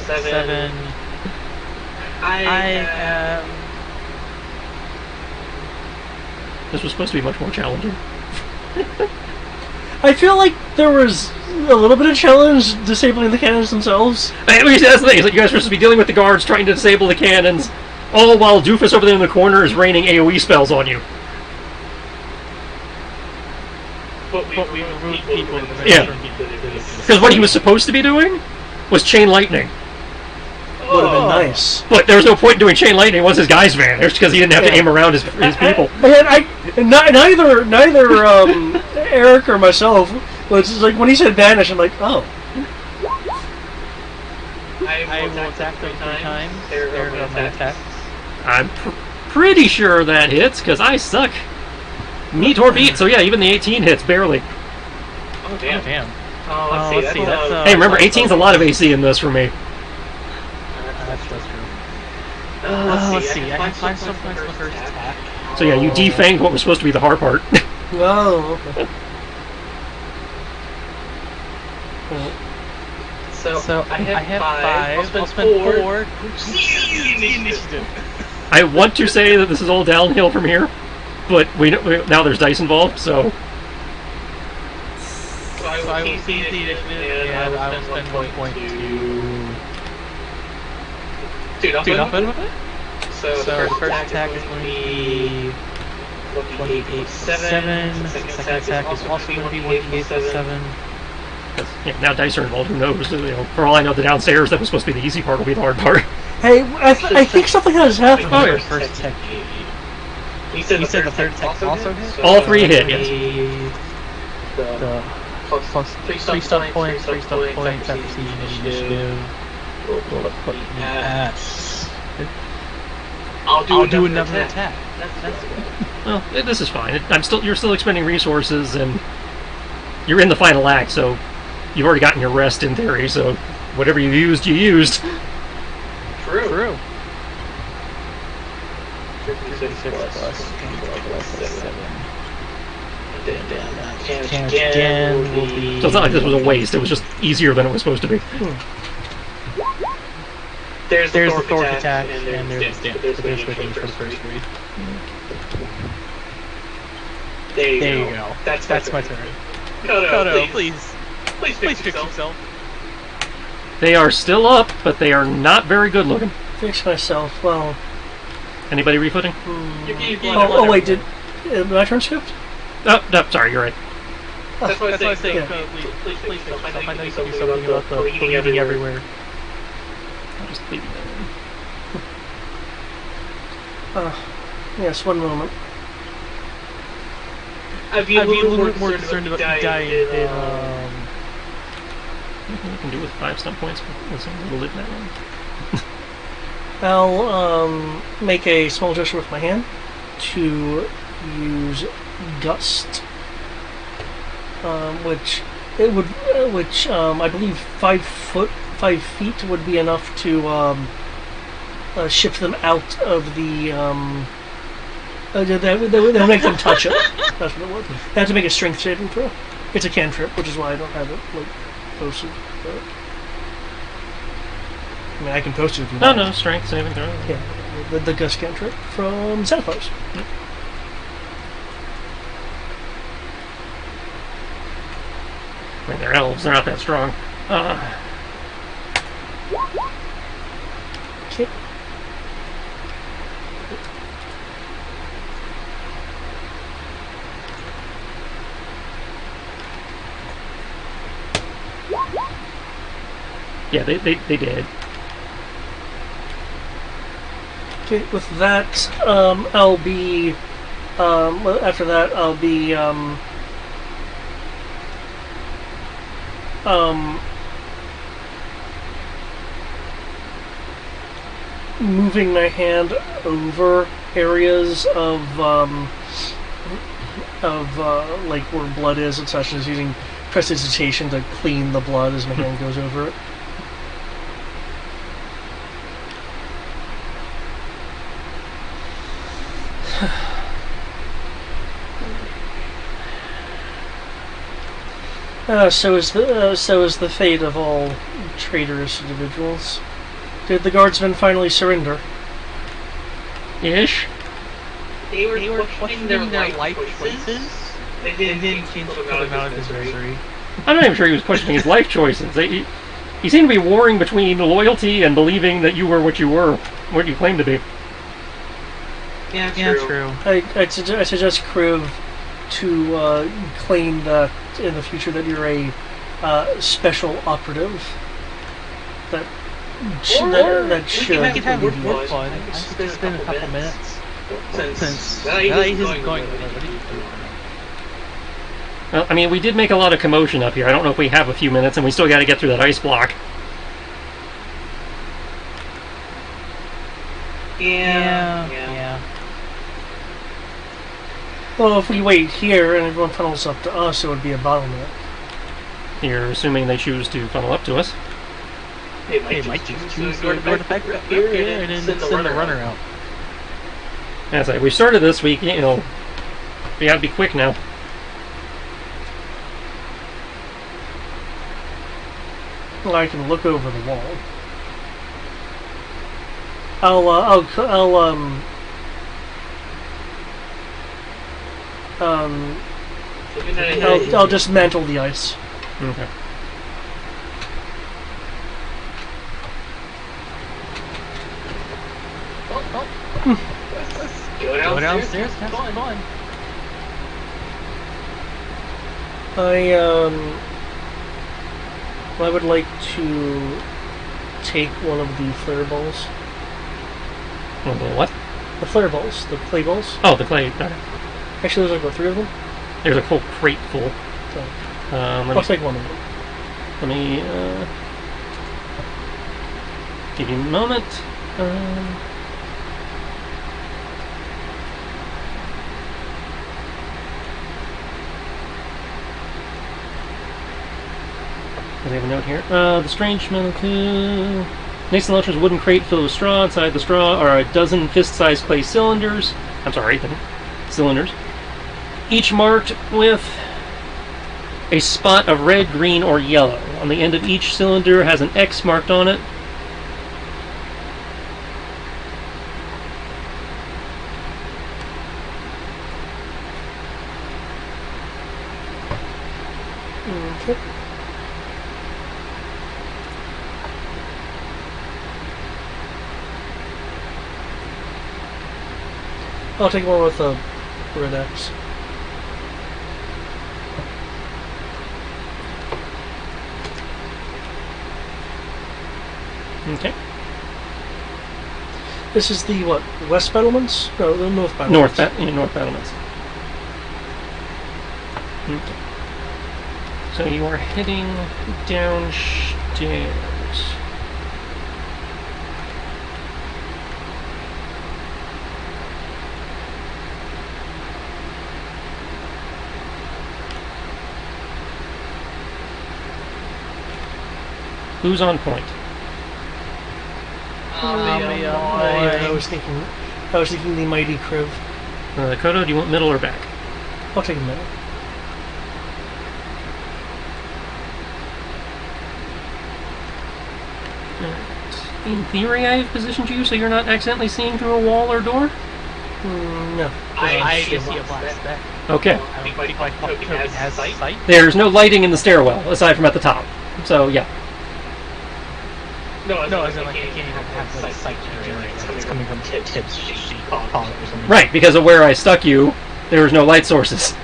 [SPEAKER 4] 7.
[SPEAKER 2] This was supposed to be much more challenging.
[SPEAKER 1] I feel like there was a little bit of challenge disabling the cannons themselves.
[SPEAKER 2] I mean, that's the thing, is that you guys are supposed to be dealing with the guards trying to disable the cannons, all while Doofus over there in the corner is raining AoE spells on you.
[SPEAKER 3] But we removed people.
[SPEAKER 2] Yeah. Because what he was supposed to be doing was chain lightning.
[SPEAKER 1] Would have been nice.
[SPEAKER 2] But there was no point in doing chain lightning once his guys vanished, because he didn't have to aim around his people.
[SPEAKER 1] Neither Eric or myself was just like, when he said vanish, I'm like, oh.
[SPEAKER 4] I will attack them 3 times. They're my attacks.
[SPEAKER 2] I'm pretty sure that hits, because I suck. Meet or beat, so yeah, even the 18 hits, barely.
[SPEAKER 3] Oh, damn.
[SPEAKER 4] Let's see. That's,
[SPEAKER 2] Hey, remember, 18's a lot of AC in this for me.
[SPEAKER 4] That's true. Let's see. I have 5 stuff points for the first attack.
[SPEAKER 2] So yeah, you defanged what was supposed to be the hard part.
[SPEAKER 1] Oh, okay.
[SPEAKER 4] So I have 5. I'll spend 4. Initiative.
[SPEAKER 2] I want to say that this is all downhill from here, but now there's dice involved, so...
[SPEAKER 3] So I will see the initiative, and I will spend 1 point to nothing with it? So
[SPEAKER 4] the first attack is going to be 1d8 7. The second attack is also going to be 1d8 7.
[SPEAKER 2] Yeah, now dice are involved, who knows? You know, for all I know, the downstairs that was supposed to be the easy part will be the hard part.
[SPEAKER 1] Hey, I think something has happened.
[SPEAKER 2] Oh, yeah.
[SPEAKER 4] First attack. You said the third attack also hit?
[SPEAKER 2] All 3 hit, yes.
[SPEAKER 4] The plus 3 stuff points, 3 stuff points after seeing initiative. Will put me at... I'll do another attack. That's good.
[SPEAKER 2] Well, this is fine. You're still expending resources, and you're in the final act, so you've already gotten your rest in theory. So whatever you used, you used.
[SPEAKER 4] True.
[SPEAKER 3] 56 plus 7.
[SPEAKER 4] Damage again will be...
[SPEAKER 2] So it's not like this was a waste. It was just easier than it was supposed to be.
[SPEAKER 3] There's
[SPEAKER 4] the Thork attack, and there's the damage. But there's the damage for the first 3. There you go. That's my turn. Kodo, please fix yourself.
[SPEAKER 2] They are still up, but they are not very good looking.
[SPEAKER 1] Fix myself. Well.
[SPEAKER 2] Anybody refooting?
[SPEAKER 1] Oh wait, did my turn skipped?
[SPEAKER 2] Oh, no, sorry, you're right.
[SPEAKER 3] That's what I was saying.
[SPEAKER 4] Please fix yourself. I know you can do something about the bleeding everywhere.
[SPEAKER 2] I'll just leave it there.
[SPEAKER 1] Yes, one moment.
[SPEAKER 3] I'd be a little
[SPEAKER 4] more concerned about you dying than
[SPEAKER 2] Nothing you can do with 5 stunt points. We'll live that long.
[SPEAKER 1] I'll make a small gesture with my hand to use gust, which I believe 5 feet would be enough to shift them out of the. They'll make them touch it. That's what it was. They have to make a strength saving throw. It's a cantrip, which is why I don't have it posted. But, I mean, I can post it if you want.
[SPEAKER 2] No, strength saving throw.
[SPEAKER 1] Yeah, the gust cantrip from Xenophos.
[SPEAKER 2] Yep. I mean, they're elves. They're not that strong.
[SPEAKER 1] Okay.
[SPEAKER 2] Yeah, they did.
[SPEAKER 1] Okay, with that, I'll be, after that, I'll be, moving my hand over areas of like where blood is and such, and just using prestidigitation to clean the blood as my hand goes over it. So is the fate of all traitorous individuals. Did the guardsmen finally surrender?
[SPEAKER 2] Ish.
[SPEAKER 3] They were questioning their life
[SPEAKER 4] choices.
[SPEAKER 3] They didn't change the amount of his misery.
[SPEAKER 2] I'm not even sure he was questioning his life choices. He seemed to be warring between loyalty and believing that you were what you were, what you claimed to be.
[SPEAKER 3] Yeah, true.
[SPEAKER 1] I suggest Kriv to claim that in the future that you're a special operative. That should
[SPEAKER 4] we can have more fun. I should spend a couple minutes since he isn't going. What are you doing?
[SPEAKER 2] Well, I mean, we did make a lot of commotion up here. I don't know if we have a few minutes, and we still got to get through that ice block.
[SPEAKER 4] Yeah.
[SPEAKER 1] Well, if we wait here and everyone funnels up to us, it would be a bottleneck.
[SPEAKER 2] You're assuming they choose to funnel up to us.
[SPEAKER 3] They might just choose to go back up here and then send the runner out.
[SPEAKER 2] Yeah, it's like we started this week, we gotta be quick now.
[SPEAKER 1] Well, I can look over the wall. I'll dismantle the ice.
[SPEAKER 2] Okay.
[SPEAKER 3] Go downstairs.
[SPEAKER 4] Have some fun.
[SPEAKER 1] I would like to take one of the flare balls.
[SPEAKER 2] One of the what?
[SPEAKER 1] The flare balls, the clay balls.
[SPEAKER 2] Oh, the clay. Okay.
[SPEAKER 1] Actually, there's like 3 of them.
[SPEAKER 2] There's a whole crate full.
[SPEAKER 1] So, I'll take one of them.
[SPEAKER 2] Let me give you a moment. I have a note here. The strange metal coup. Next to the launcher's wooden crate filled with straw. Inside the straw are a dozen fist-sized clay cylinders. Cylinders. Each marked with a spot of red, green, or yellow. On the end of each cylinder has an X marked on it.
[SPEAKER 1] Okay. I'll take one with a red X.
[SPEAKER 2] Okay.
[SPEAKER 1] This is the what? West battlements? No, the north battlements.
[SPEAKER 2] North battlements. Okay. So you are heading downstairs. Who's on point?
[SPEAKER 1] I was thinking the mighty Kriv.
[SPEAKER 2] Kodo, do you want middle or back?
[SPEAKER 1] I'll take a minute.
[SPEAKER 2] In theory, I have positioned you so you're not accidentally seeing through a wall or door?
[SPEAKER 1] No.
[SPEAKER 4] I just see a black speck.
[SPEAKER 2] Okay.
[SPEAKER 4] I don't think my token has sight.
[SPEAKER 2] There's no lighting in the stairwell, aside from at the top. So, yeah.
[SPEAKER 4] No, as in like I can't even have the sight generate. It's coming from tips, collar or something.
[SPEAKER 2] Right, because of where I stuck you, there was no light sources.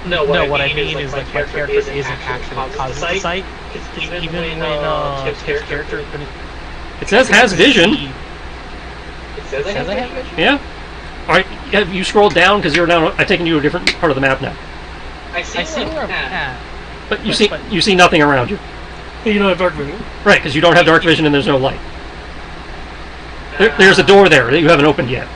[SPEAKER 4] No, what I mean is like my character isn't actually causing the sight. Even when Tip's character
[SPEAKER 2] It says has vision.
[SPEAKER 4] It says I have vision?
[SPEAKER 2] Yeah. Alright, have you scrolled down? Because you're now, I've taken you to a different part of the map now.
[SPEAKER 4] I see where I'm at.
[SPEAKER 2] But you see nothing around you.
[SPEAKER 1] You don't have dark vision.
[SPEAKER 2] Right, because you don't have dark vision and there's no light. There's a door there that you haven't opened yet.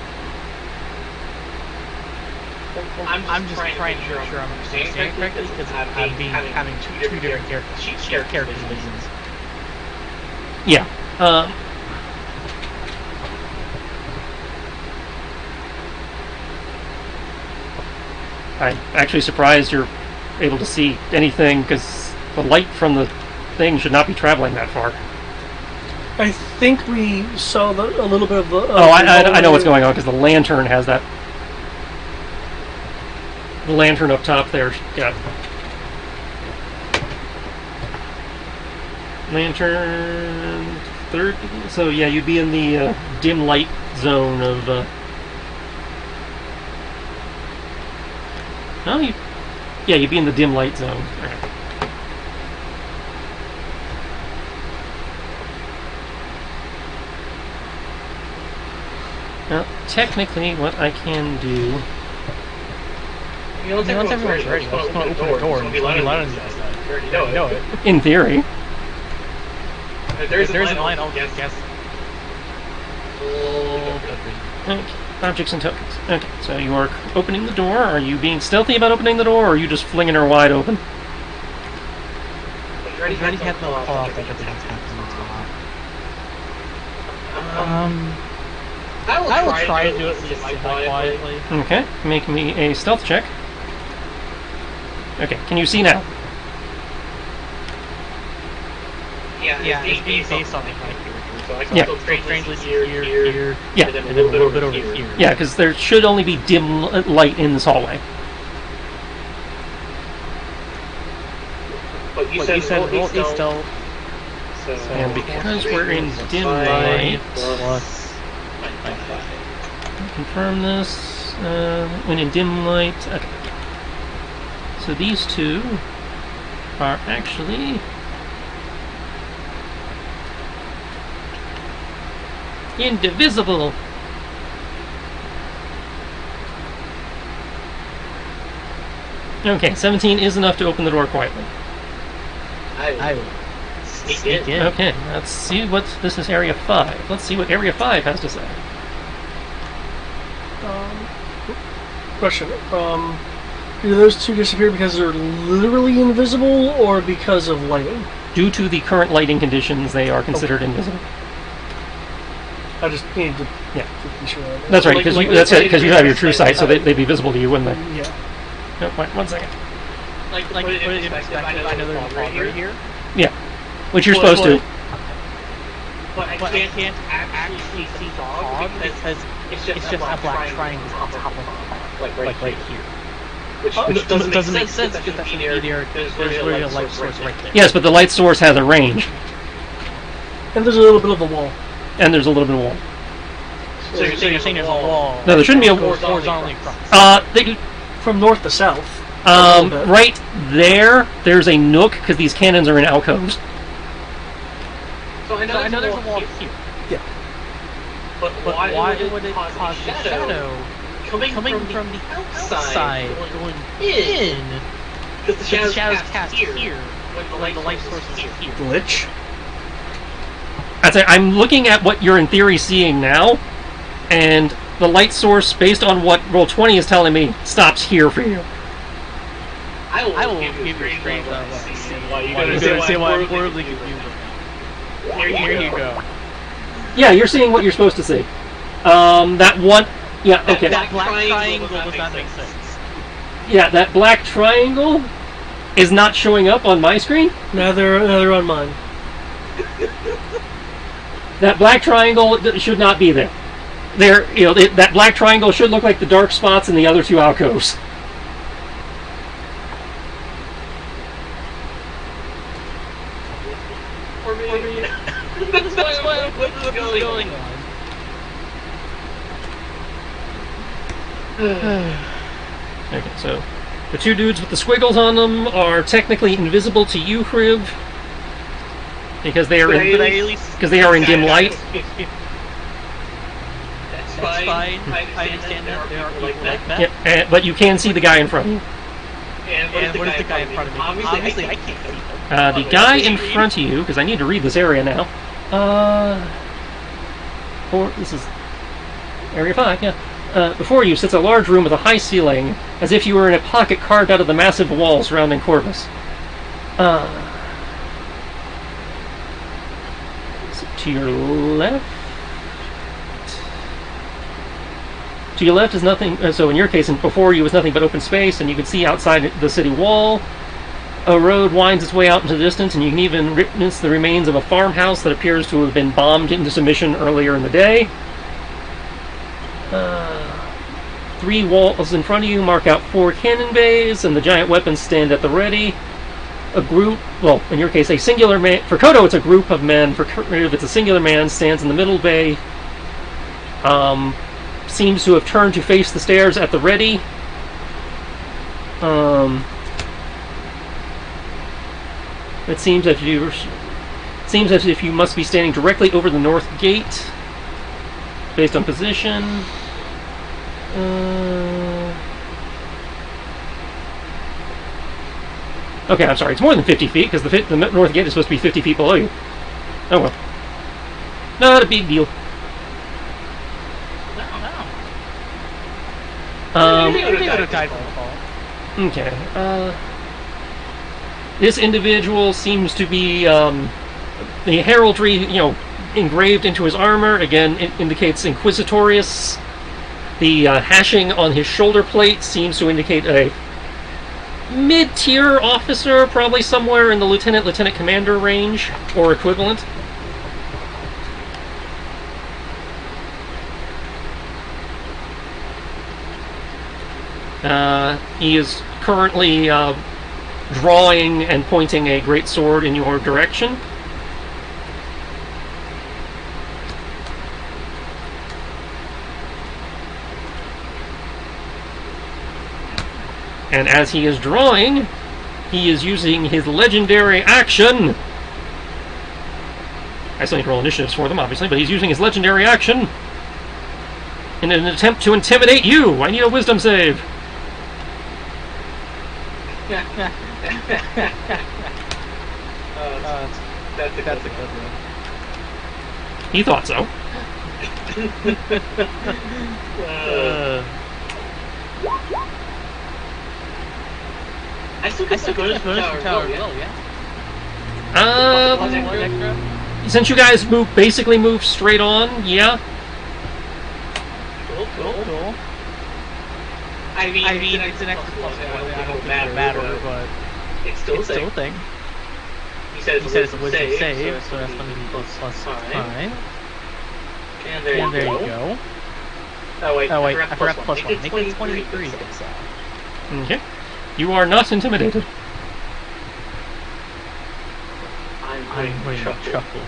[SPEAKER 4] I'm just trying to make sure I'm understanding correctly because I'm having two different character visions.
[SPEAKER 2] Yeah. I'm actually surprised you're able to see anything because the light from the thing should not be traveling that far.
[SPEAKER 1] I think we saw a little bit of the.
[SPEAKER 2] I know what's going on because the lantern has that. The lantern up top there, yeah. Lantern 30. So yeah, you'd be in the dim light zone of. No, you'd be in the dim light zone. Right. Now, technically, what I can do.
[SPEAKER 4] Once everyone's ready, I'm just going to open the door and it's going to be light on the other side. You already know it.
[SPEAKER 2] In theory.
[SPEAKER 4] If there isn't light, I'll guess.
[SPEAKER 2] Okay. Objects and tokens. Okay, so you are opening the door. Are you being stealthy about opening the door, or are you just flinging her wide open?
[SPEAKER 4] You already had the call out that everything's happening as well. I will try to do it quietly.
[SPEAKER 2] Okay, make me a stealth check. Okay, can you see now?
[SPEAKER 4] Yeah, it's based on the character. So I
[SPEAKER 2] Yeah.
[SPEAKER 4] can go strangely here,
[SPEAKER 2] Yeah.
[SPEAKER 4] and then a little bit over here.
[SPEAKER 2] Yeah, because there should only be dim light in this hallway.
[SPEAKER 3] But you
[SPEAKER 4] What
[SPEAKER 3] said
[SPEAKER 4] roll a stealth.
[SPEAKER 2] And because we're in dim light,
[SPEAKER 4] Plus
[SPEAKER 2] confirm this. When in dim light. Okay. So these two are actually indivisible. Okay, 17 is enough to open the door quietly.
[SPEAKER 4] I would sneak in.
[SPEAKER 2] Okay, let's see what this is. Area 5. Let's see what Area 5 has to say.
[SPEAKER 1] Question. Do those two disappear because they're literally invisible or because of lighting?
[SPEAKER 2] Due to the current lighting conditions, they are considered invisible.
[SPEAKER 1] I just need to
[SPEAKER 2] Yeah.
[SPEAKER 1] be sure. I know.
[SPEAKER 2] That's right, because you have your true sight, so they'd be visible to you, wouldn't they?
[SPEAKER 1] Yeah.
[SPEAKER 2] No, wait, 1 second.
[SPEAKER 4] Like put it in perspective, I know there's a fog right here.
[SPEAKER 2] Yeah, which you're supposed to.
[SPEAKER 4] But I can't actually see fog because it's just a black triangle on top of the fog, like right here. Which doesn't make sense because that should be there. There's really a light source right there.
[SPEAKER 2] Yes, but the light source has a range,
[SPEAKER 1] And there's a little bit of a wall.
[SPEAKER 2] and there's a little bit of wall.
[SPEAKER 4] So you're saying there's a wall?
[SPEAKER 2] No, there shouldn't be a wall.
[SPEAKER 4] Horizontally across.
[SPEAKER 1] From north to south.
[SPEAKER 2] Right there's a nook because these cannons are in alcoves.
[SPEAKER 4] So I know there's a wall here.
[SPEAKER 1] Yeah.
[SPEAKER 4] But why would it cause the shadow coming from the outside going in? Because the shadow's cast here when the light source is here.
[SPEAKER 1] Glitch.
[SPEAKER 2] I'm looking at what you're in theory seeing now, and the light source, based on what Roll20 is telling me, stops here for you.
[SPEAKER 4] I will give you a straight up. You're gonna say why I'm horribly confused. Here you go.
[SPEAKER 2] Yeah, you're seeing what you're supposed to see. That one... Yeah, okay.
[SPEAKER 4] That black triangle does not make sense.
[SPEAKER 2] Yeah, that black triangle is not showing up on my screen.
[SPEAKER 1] Neither on mine.
[SPEAKER 2] That black triangle should not be there. That black triangle should look like the dark spots in the other two alcoves.
[SPEAKER 4] That's what's going on.
[SPEAKER 2] Okay, so the two dudes with the squiggles on them are technically invisible to you, Crib, because they are in dim light.
[SPEAKER 4] That's fine. I understand that there are people like that.
[SPEAKER 2] Yeah, but you can see the guy in front of you.
[SPEAKER 4] And what is the guy in front of me? Obviously, I can't see him.
[SPEAKER 2] The guy in front of you, because I need to read this area now. This is Area 5, yeah. Before you sits a large room with a high ceiling, as if you were in a pocket carved out of the massive wall surrounding Corvus. To your left? To your left is nothing, so in your case, and before you was nothing but open space, and you can see outside the city wall. A road winds its way out into the distance, and you can even witness the remains of a farmhouse that appears to have been bombed into submission earlier in the day. 3 walls in front of you mark out 4 cannon bays, and the giant weapons stand at the ready. A group, well, in your case, a singular man. For Kodo, it's a group of men. For Kriv, it's a singular man, stands in the middle bay. Seems to have turned to face the stairs at the ready. It seems as if you must be standing directly over the north gate, based on position. Okay, I'm sorry. It's more than 50 feet because the north gate is supposed to be 50 feet below you. Oh well, not a big deal. Okay. This individual seems to be the heraldry, engraved into his armor. Again, it indicates Inquisitorius. The hashing on his shoulder plate seems to indicate a mid-tier officer, probably somewhere in the lieutenant commander range or equivalent. He is currently drawing and pointing a great sword in your direction. And as he is drawing, he is using his legendary action. I still need to roll initiatives for them, obviously, but he's using his legendary action in an attempt to intimidate you. I need a wisdom save.
[SPEAKER 4] That's a good one.
[SPEAKER 2] He thought so.
[SPEAKER 5] I still get bonus for tower as well, yeah.
[SPEAKER 4] One extra?
[SPEAKER 2] Since you guys basically move straight on, yeah.
[SPEAKER 4] Cool.
[SPEAKER 5] I mean,
[SPEAKER 4] It's an extra plus one. I don't think it
[SPEAKER 5] matter,
[SPEAKER 4] matter, but
[SPEAKER 5] it's still
[SPEAKER 4] it's
[SPEAKER 5] a
[SPEAKER 4] still a
[SPEAKER 5] thing.
[SPEAKER 4] thing.
[SPEAKER 5] He said
[SPEAKER 4] He said it's a wisdom save, so that's going to be plus 5.
[SPEAKER 5] And there
[SPEAKER 4] And there
[SPEAKER 5] you
[SPEAKER 4] you
[SPEAKER 5] go.
[SPEAKER 4] go.
[SPEAKER 5] Oh wait,
[SPEAKER 4] I forgot the plus 1. Make it 23. So.
[SPEAKER 2] Okay. You are not intimidated.
[SPEAKER 5] I'm
[SPEAKER 4] I'm
[SPEAKER 5] going
[SPEAKER 4] going
[SPEAKER 5] to
[SPEAKER 4] to chuckle.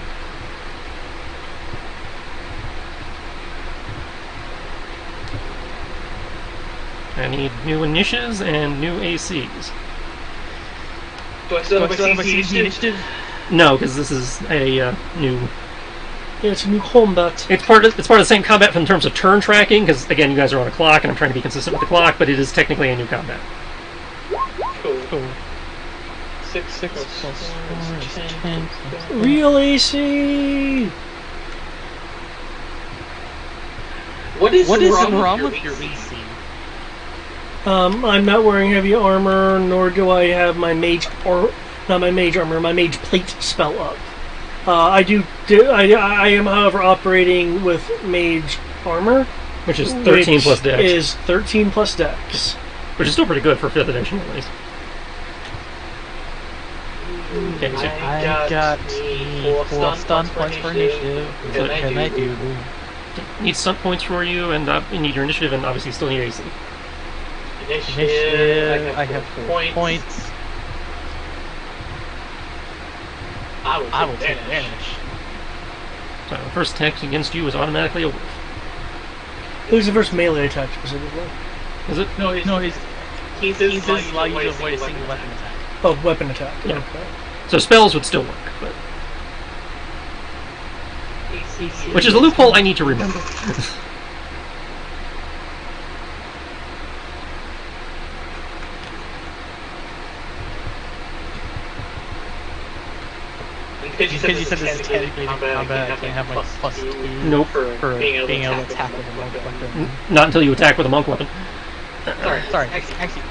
[SPEAKER 2] I need new initiatives and new ACs.
[SPEAKER 5] Do I still have my
[SPEAKER 4] my
[SPEAKER 5] CC
[SPEAKER 4] CC initiative?
[SPEAKER 2] No, because this is a new.
[SPEAKER 1] Yeah, it's a new combat.
[SPEAKER 2] It's part of the same combat in terms of turn tracking. Because again, you guys are on a clock, and I'm trying to be consistent with the clock. But it is technically a new combat.
[SPEAKER 5] Cool.
[SPEAKER 4] 6 plus 4 is 10.
[SPEAKER 1] Real AC!
[SPEAKER 5] What is
[SPEAKER 4] wrong with your AC?
[SPEAKER 1] I'm not wearing heavy armor, nor do I have my mage not my mage armor, my mage plate spell up. I am, however, operating with mage armor,
[SPEAKER 2] Which is 13
[SPEAKER 1] which
[SPEAKER 2] plus dex.
[SPEAKER 1] is 13 plus dex.
[SPEAKER 2] Which is still pretty good for 5th edition, at least. Okay, so
[SPEAKER 4] I got 4 stun points for initiative. What can I do?
[SPEAKER 2] need stunt points for you, and you need your initiative, and obviously you still need AC.
[SPEAKER 4] Initiative, I have 4 points. I will take advantage.
[SPEAKER 2] So the first attack against you is automatically a whiff.
[SPEAKER 1] Who's the first melee attack specifically?
[SPEAKER 2] Is it?
[SPEAKER 5] No, he says
[SPEAKER 4] allow you to avoid a single weapon attack.
[SPEAKER 1] Oh, weapon attack.
[SPEAKER 2] Yeah.
[SPEAKER 1] Okay.
[SPEAKER 2] So spells would still work, but which is a loophole I need to remember.
[SPEAKER 5] Because
[SPEAKER 4] you said this is technically combat, I can't have my plus 2
[SPEAKER 2] Nope.
[SPEAKER 4] for being able to attack with a monk weapon.
[SPEAKER 2] Not until you attack with a monk weapon.
[SPEAKER 4] Sorry. Actually,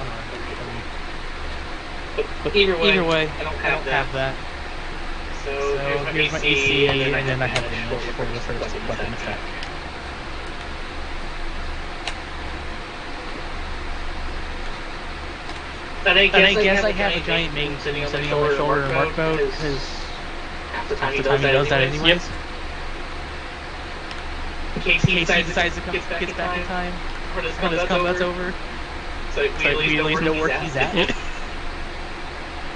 [SPEAKER 4] but either way, I don't have that.
[SPEAKER 5] So
[SPEAKER 4] here's my AC, and then I have the initiative for the first weapon attack.
[SPEAKER 5] And I
[SPEAKER 4] guess I have a giant mane sitting on my shoulder in mark mode, because
[SPEAKER 5] half the
[SPEAKER 4] half
[SPEAKER 5] time
[SPEAKER 4] the time he does that anyways.
[SPEAKER 2] Yep.
[SPEAKER 5] In case he
[SPEAKER 4] decides to come gets back in time
[SPEAKER 5] when this
[SPEAKER 4] when this combat's over.
[SPEAKER 5] So we
[SPEAKER 4] So we at least know where he's at.
[SPEAKER 2] Yep.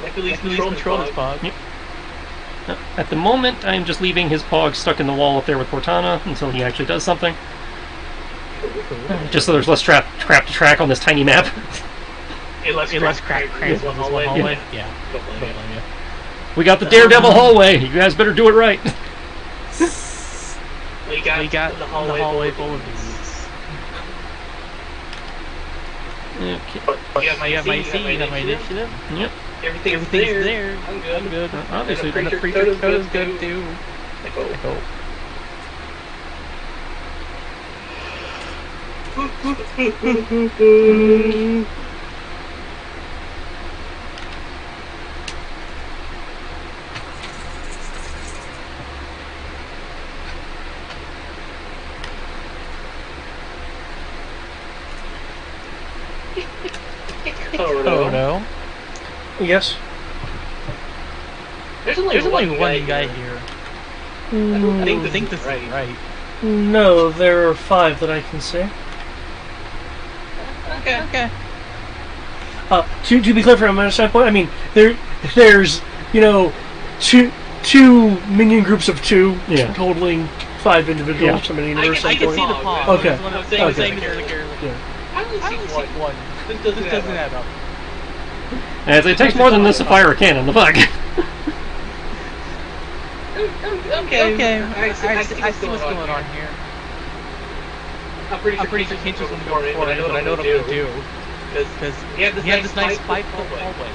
[SPEAKER 5] Like at least
[SPEAKER 4] Control his pog.
[SPEAKER 2] Yep. At the moment, I'm just leaving his pog stuck in the wall up there with Cortana until he actually does something. Just so there's less crap to track on this tiny map.
[SPEAKER 5] Less crack
[SPEAKER 4] Crazy
[SPEAKER 5] one
[SPEAKER 4] one
[SPEAKER 5] hallway.
[SPEAKER 4] hallway. Yeah.
[SPEAKER 5] Don't blame
[SPEAKER 4] Don't
[SPEAKER 5] you.
[SPEAKER 4] blame you.
[SPEAKER 2] We got the Daredevil hallway. You guys better do it right.
[SPEAKER 5] We got the hallway full of these.
[SPEAKER 2] Okay.
[SPEAKER 5] You have my AC, you have my initiative.
[SPEAKER 2] Yep.
[SPEAKER 5] Everything's there. I'm good.
[SPEAKER 2] Obviously,
[SPEAKER 5] And
[SPEAKER 4] And the
[SPEAKER 5] Preacher
[SPEAKER 4] preacher code is
[SPEAKER 5] good
[SPEAKER 4] good too.
[SPEAKER 5] I hope.
[SPEAKER 4] Oh no.
[SPEAKER 1] Yes.
[SPEAKER 5] There's
[SPEAKER 4] There's
[SPEAKER 5] only
[SPEAKER 4] only one guy here. I think this is right.
[SPEAKER 1] No, there are 5 that I can see.
[SPEAKER 4] Okay.
[SPEAKER 1] To be clear from my standpoint, I mean there's two minion groups of 2,
[SPEAKER 2] Yeah.
[SPEAKER 1] totaling 5 individuals
[SPEAKER 2] Yeah.
[SPEAKER 1] to minion
[SPEAKER 5] I
[SPEAKER 1] or
[SPEAKER 5] can
[SPEAKER 1] something.
[SPEAKER 5] see the pog.
[SPEAKER 1] Okay.
[SPEAKER 4] I'm saying there's a character.
[SPEAKER 1] Yeah.
[SPEAKER 5] I only see one. This
[SPEAKER 4] This doesn't add up.
[SPEAKER 2] As it takes more than this to fire a cannon. The fuck.
[SPEAKER 4] Okay.
[SPEAKER 5] I see what's going on
[SPEAKER 4] here.
[SPEAKER 5] I'm pretty sure
[SPEAKER 4] Cage's gonna go for it, but I know what I'm gonna do.
[SPEAKER 5] Because he had this nice 5-foot hallway.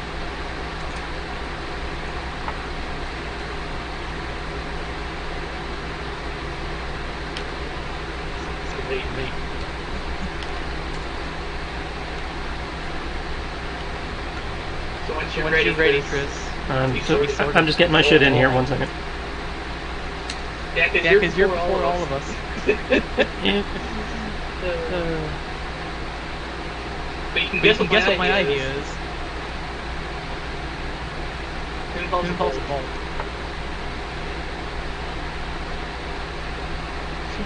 [SPEAKER 5] Wait.
[SPEAKER 4] So once
[SPEAKER 5] Once you're ready, Chris.
[SPEAKER 2] I'm just getting my shit in here. 1 second.
[SPEAKER 5] Yeah, because you're before all of us.
[SPEAKER 2] Yeah.
[SPEAKER 4] But you can
[SPEAKER 5] Guess what my idea is. Impulse vault.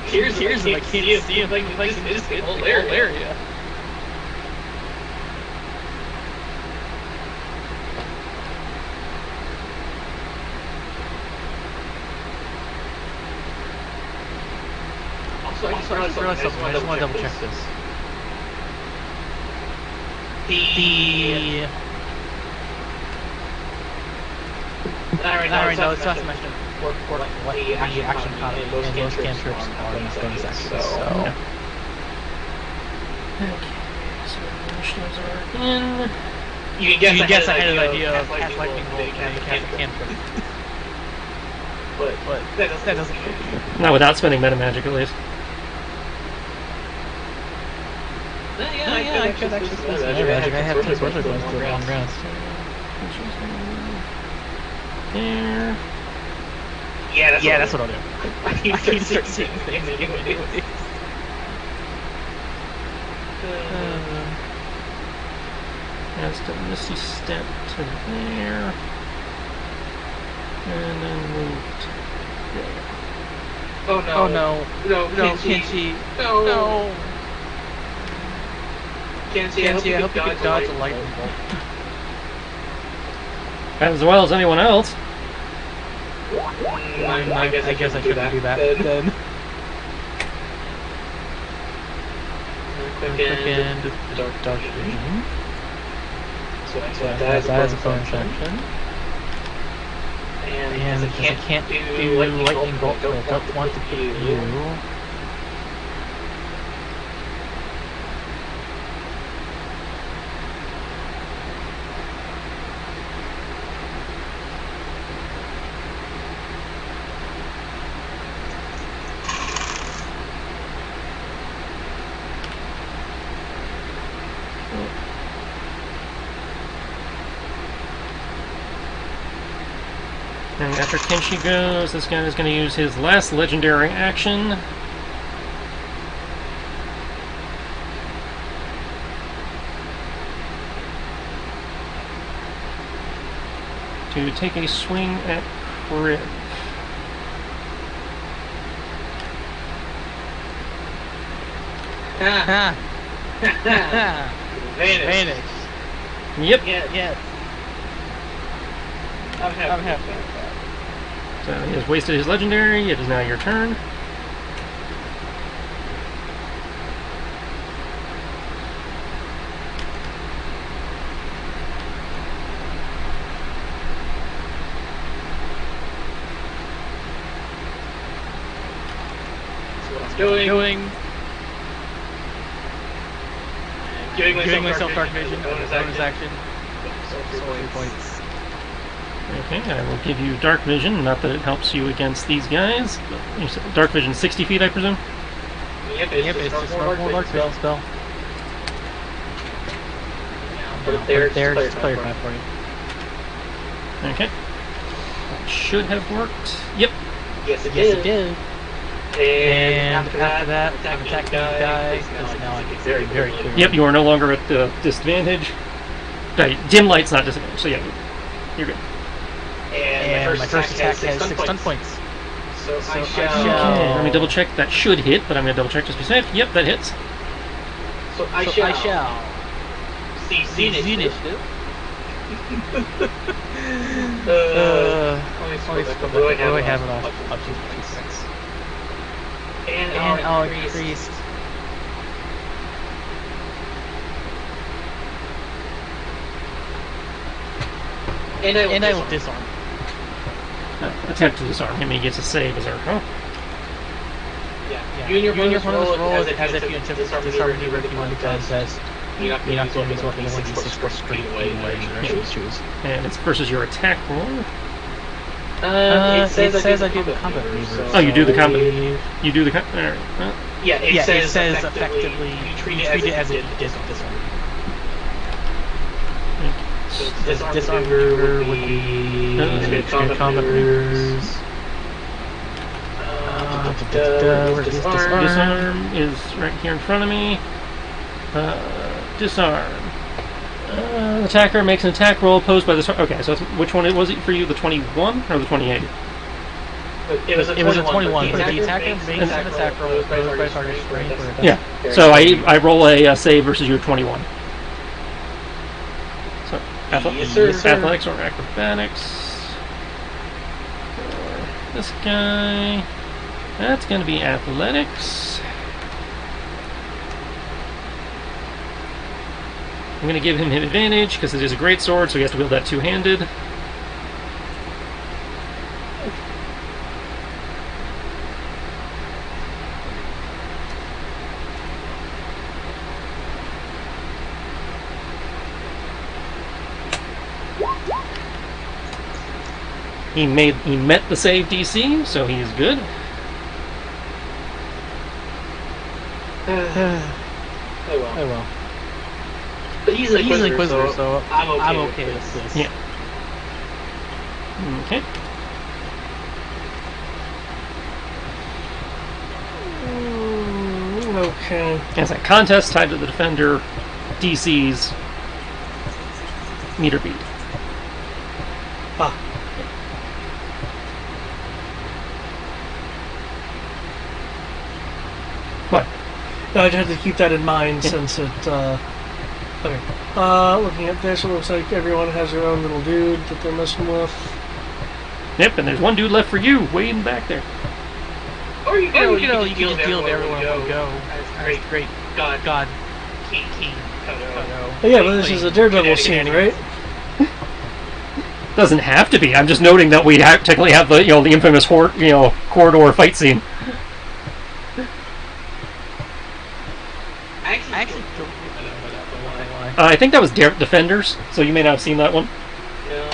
[SPEAKER 5] Here's if I can't see him, if I can just hit the whole area.
[SPEAKER 4] Also, I just
[SPEAKER 5] realized
[SPEAKER 4] realized
[SPEAKER 5] something. I just want to double check this. Alright, no, it's not to mention what the action economy and most cantrips are not bonus actions, so...
[SPEAKER 2] Okay, so initiatives are in.
[SPEAKER 4] You can guess
[SPEAKER 5] I had an
[SPEAKER 4] idea
[SPEAKER 5] idea
[SPEAKER 4] of
[SPEAKER 5] of cast lightning bolt and cast a cantrip.
[SPEAKER 4] but
[SPEAKER 5] That doesn't work.
[SPEAKER 2] Not without spending meta magic, at least.
[SPEAKER 5] I could actually spend some magic. I have 10 brother guns to long rest.
[SPEAKER 2] There.
[SPEAKER 4] yeah,
[SPEAKER 5] That's what I'll do.
[SPEAKER 4] I need to start seeing things
[SPEAKER 5] anyways.
[SPEAKER 2] Cast a Misty Step to there. And then move to there.
[SPEAKER 4] Oh no,
[SPEAKER 5] Kenshi.
[SPEAKER 4] no.
[SPEAKER 5] No.
[SPEAKER 4] Kenshi, I hope you could
[SPEAKER 5] dodge a lightning bolt.
[SPEAKER 2] As well as anyone else.
[SPEAKER 5] I guess I shouldn't do that then. Quick and dark vision.
[SPEAKER 4] So
[SPEAKER 5] That is a bonus action. And because I can't do lightning bolt, I don't want to put you.
[SPEAKER 2] And after Kenshi goes, this guy is going to use his last legendary action. To take a swing at Crib.
[SPEAKER 4] Vanish.
[SPEAKER 2] Yep.
[SPEAKER 5] Yes.
[SPEAKER 4] I'm happy.
[SPEAKER 2] So he has wasted his legendary. It is now your turn.
[SPEAKER 5] Giving myself dark vision. Bonus action. So 3 points.
[SPEAKER 2] Okay, I will give you Dark Vision. Not that it helps you against these guys. You said Dark Vision 60 feet, I presume?
[SPEAKER 4] Yep,
[SPEAKER 5] It's just a normal dark vision spell.
[SPEAKER 4] Put it there,
[SPEAKER 5] Just to clarify for you.
[SPEAKER 2] Okay. That should have worked. Yep.
[SPEAKER 4] Yes, it
[SPEAKER 5] Yes,
[SPEAKER 4] did.
[SPEAKER 5] it did.
[SPEAKER 4] And
[SPEAKER 5] after that, I'm attacking these guys because now I can see very clearly.
[SPEAKER 2] Yep, you are no longer at the disadvantage. Right, dim light's not disadvantage, so yeah, you're good.
[SPEAKER 4] And my first attack has 6 stun points. So I shall...
[SPEAKER 2] Okay, let me double check. That should hit, but I'm going to double check just to be safe. Yep, that hits.
[SPEAKER 4] So I shall... See initiative.
[SPEAKER 5] What do I have it off? Up to 2
[SPEAKER 4] And
[SPEAKER 5] I'll increase... And I will disarm.
[SPEAKER 2] Attempt to disarm him. He gets a save as our... Oh.
[SPEAKER 4] Yeah. You and your opponent's roll as if you attempt to disarm me or if you want to contest
[SPEAKER 5] You're not going to use 1d6 plus strength away in the direction you choose.
[SPEAKER 2] And it's versus your attack roll.
[SPEAKER 5] It says I do the combat maneuver.
[SPEAKER 2] Oh, you do the combat. You do the combat. Alright. Well,
[SPEAKER 5] Yeah, it says effectively you treat it as if it is disarm. So disarm maneuver would be combat maneuvers. Where's disarm?
[SPEAKER 2] disarm is right here in front of me. Disarm. The attacker makes an attack roll opposed by the... Okay, so which one was it for you? The 21 or the 28?
[SPEAKER 5] It was a 21, but the attacker makes an attack roll opposed by target strength or attack.
[SPEAKER 2] Yeah, so I roll a save versus your 21. So, athletics or acrobatics. For this guy, that's going to be athletics. I'm going to give him advantage because it is a great sword, so he has to wield that two-handed. He met the save DC, so he is good.
[SPEAKER 5] Oh well. But he's an Inquisitor, so I'm okay with this.
[SPEAKER 2] Yeah. Okay.
[SPEAKER 1] Okay.
[SPEAKER 2] It's a contest tied to the defender DC's meter beat.
[SPEAKER 1] Ah.
[SPEAKER 2] What?
[SPEAKER 1] No, I just had to keep that in mind since it, okay. Looking at this, it looks like everyone has their own little dude that they're messing with.
[SPEAKER 2] Yep, and there's one dude left for you, way in the back there.
[SPEAKER 5] Or you can just deal with everyone in one go. As great God King Kodo.
[SPEAKER 1] Oh, yeah, but this is a Daredevil scene, right?
[SPEAKER 2] Doesn't have to be. I'm just noting that we technically have the the infamous corridor fight scene.
[SPEAKER 5] I actually don't remember that one.
[SPEAKER 2] I think that was Defenders, so you may not have seen that one.
[SPEAKER 5] No.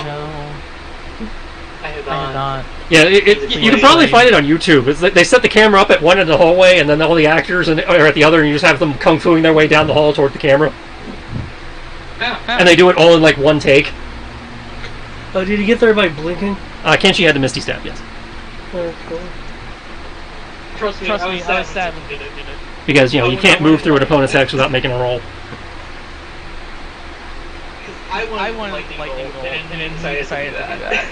[SPEAKER 5] I have not.
[SPEAKER 2] Yeah, you can probably find it on YouTube. It's like they set the camera up at one end of the hallway, and then all the actors are at the other, and you just have them kung fuing their way down the hall toward the camera. And they do it all in like one take.
[SPEAKER 1] Oh, did you get there by blinking?
[SPEAKER 2] Kenshi had the Misty Step, yes.
[SPEAKER 1] Okay.
[SPEAKER 5] Trust me, I was sad.
[SPEAKER 2] Because, you can't move through an opponent's X without making a roll.
[SPEAKER 5] I wanted lightning bolt, and then decided to do that.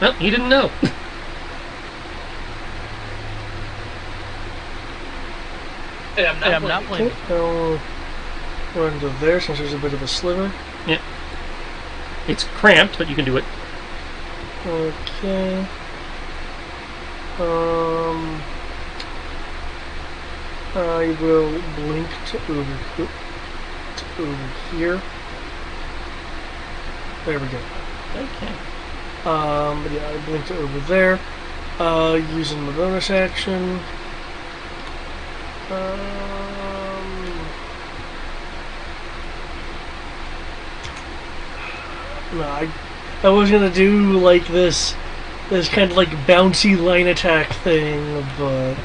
[SPEAKER 2] Well, he didn't know.
[SPEAKER 5] I'm not playing.
[SPEAKER 1] Okay, I'll run to there since there's a bit of a sliver.
[SPEAKER 2] Yeah. It's cramped, but you can do it.
[SPEAKER 1] Okay. I will blink to over here. There we go.
[SPEAKER 2] Okay.
[SPEAKER 1] Yeah, I blinked over there. Using the bonus action. No, I was gonna do like this kind of like bouncy line attack thing, but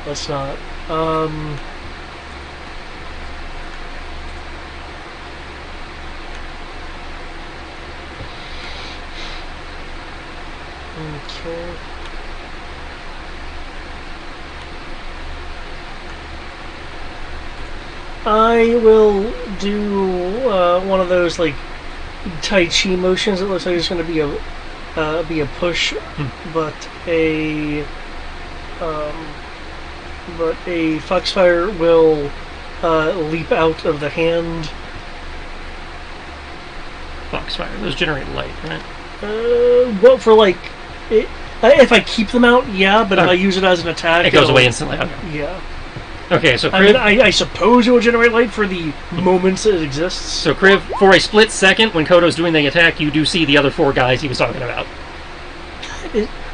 [SPEAKER 1] let's not. Okay. I will do one of those like Tai Chi motions. It looks like it's going to be a push, but a Foxfire will leap out of the hand.
[SPEAKER 2] Foxfire. Those generate light, right?
[SPEAKER 1] Well, for like, if I keep them out, yeah, but if I use it as an attack,
[SPEAKER 2] it goes away instantly. Okay.
[SPEAKER 1] Yeah.
[SPEAKER 2] Okay, so
[SPEAKER 1] Kriv,
[SPEAKER 2] Kriv,
[SPEAKER 1] I suppose it will generate light for the moments it exists.
[SPEAKER 2] So Kriv, for a split second, when Kodo's doing the attack, you do see the other four guys he was talking about.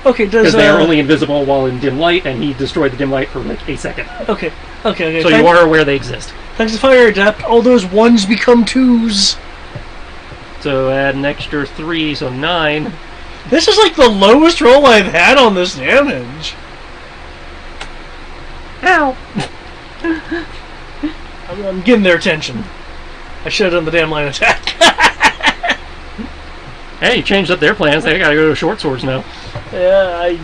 [SPEAKER 1] Okay, does
[SPEAKER 2] because they are only invisible while in dim light, and he destroyed the dim light for like a second.
[SPEAKER 1] Okay.
[SPEAKER 2] So you are aware they exist.
[SPEAKER 1] Thanks to Fire Adept, all those 1s become 2s.
[SPEAKER 2] So add an extra 3, so 9.
[SPEAKER 1] This is like the lowest roll I've had on this damage.
[SPEAKER 2] Ow!
[SPEAKER 1] I'm getting their attention. I should have done the damn line attack.
[SPEAKER 2] Hey, you changed up their plans. They gotta go to short swords now.
[SPEAKER 1] Yeah,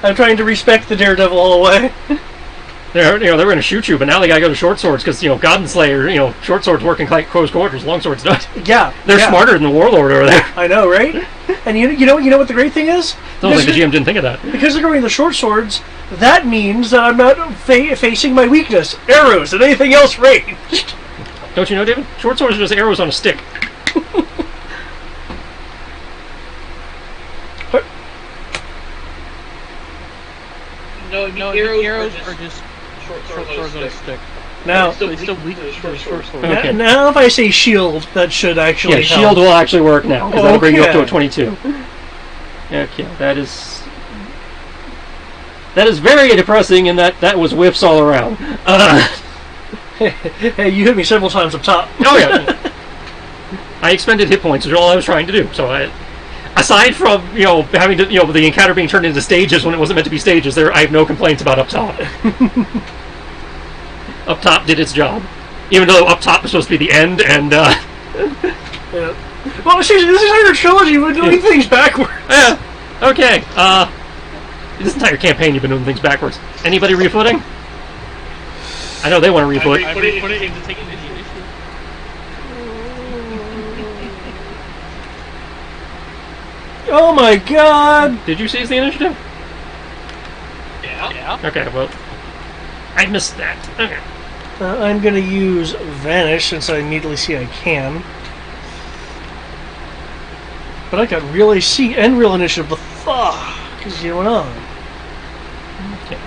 [SPEAKER 1] I'm trying to respect the Daredevil all the way.
[SPEAKER 2] They were going to shoot you, but now they got to go to short swords because Godin Slayer, short swords work in close quarters, long swords don't.
[SPEAKER 1] Yeah,
[SPEAKER 2] they're smarter than the Warlord over there.
[SPEAKER 1] I know, right? And you know what the great thing is?
[SPEAKER 2] Sounds like the GM didn't think of that.
[SPEAKER 1] Because they're going to short swords, that means that I'm not facing my weakness, arrows, and anything else ranged.
[SPEAKER 2] Don't you know, David? Short swords are just arrows on a stick.
[SPEAKER 5] No, arrows are just short swords on a stick.
[SPEAKER 1] Now,
[SPEAKER 5] They still weak to short swords.
[SPEAKER 2] Okay.
[SPEAKER 1] Now if I say shield, that should actually help.
[SPEAKER 2] Shield will actually work now, because that'll bring you up to a
[SPEAKER 1] Okay.
[SPEAKER 2] 22. Okay, that is very depressing in that was whiffs all around.
[SPEAKER 1] Hey, you hit me several times up top.
[SPEAKER 2] Oh yeah. I expended hit points, which is all I was trying to do. So aside from having to the encounter being turned into stages when it wasn't meant to be stages, I have no complaints about up top. Up top did its job, even though up top was supposed to be the end. And
[SPEAKER 1] Yeah. Well, seriously, this entire trilogy we're doing things backwards.
[SPEAKER 2] yeah, okay. This entire campaign you've been doing things backwards. Anybody refooting? I know they want to refoot.
[SPEAKER 5] I put it into taking the initiative.
[SPEAKER 1] Oh my god!
[SPEAKER 2] Did you seize the initiative?
[SPEAKER 5] Yeah.
[SPEAKER 2] Okay, well, I missed that. Okay.
[SPEAKER 1] I'm gonna use Vanish since I immediately see I can. But I got real AC and real initiative. The fuck is going on?
[SPEAKER 2] Okay.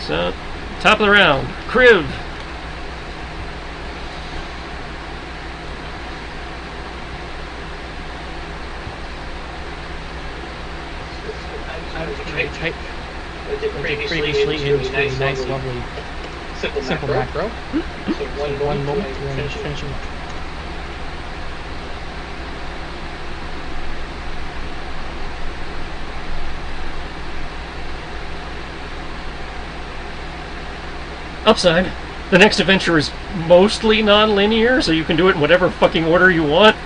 [SPEAKER 2] So, top of the round, Kriv.
[SPEAKER 5] I did previously into a nice, lovely, simple macro. So one moment, and then finishing.
[SPEAKER 2] Upside. The next adventure is mostly non-linear, so you can do it in whatever fucking order you want.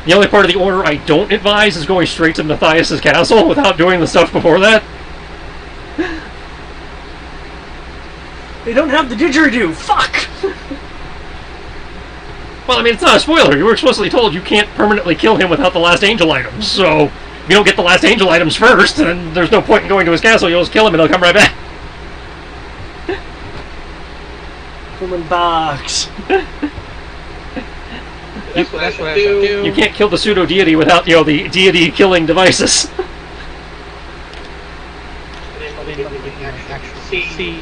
[SPEAKER 2] The only part of the order I don't advise is going straight to Matthias' castle without doing the stuff before that.
[SPEAKER 1] They don't have the didgeridoo. Fuck!
[SPEAKER 2] Well, I mean, it's not a spoiler. You were explicitly told you can't permanently kill him without the last angel items, so if you don't get the last angel items first, then there's no point in going to his castle. You'll just kill him and he'll come right back.
[SPEAKER 1] Human box.
[SPEAKER 5] That's what I have to do.
[SPEAKER 2] You can't kill the pseudo-deity without, the deity-killing devices.
[SPEAKER 5] See.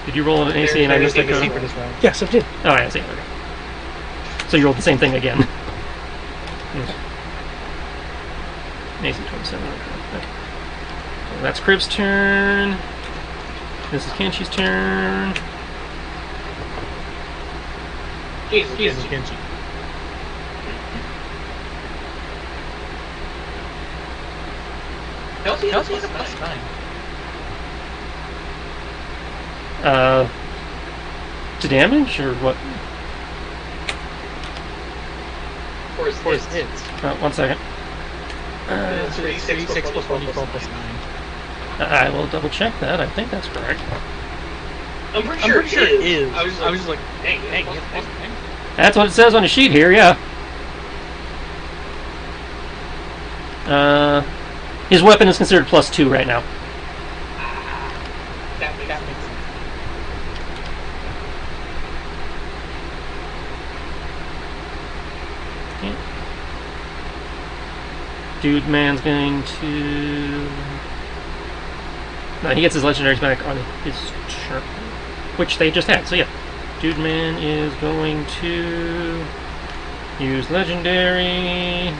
[SPEAKER 2] Did you roll an AC and I missed it?
[SPEAKER 5] See for this round.
[SPEAKER 1] Yes, I did.
[SPEAKER 2] Oh, I see. Okay. So you rolled the same thing again. AC 27. Okay. So that's Kriv's turn. This is Kenshi's turn.
[SPEAKER 5] Jesus, Genji. Kelsey has a +9.
[SPEAKER 2] To damage or what?
[SPEAKER 5] For his hits.
[SPEAKER 2] 1 second.
[SPEAKER 5] 3d6 plus 1d12 plus 9.
[SPEAKER 2] I will double check that. I think that's correct.
[SPEAKER 5] I'm pretty sure it is. I was just like, dang.
[SPEAKER 2] That's what it says on the sheet here, yeah. His weapon is considered +2 right now.
[SPEAKER 5] That makes sense.
[SPEAKER 2] Okay. Dude man's going to... No, he gets his legendaries back on his turn. Which they just had, so yeah. Dude Man is going to use Legendary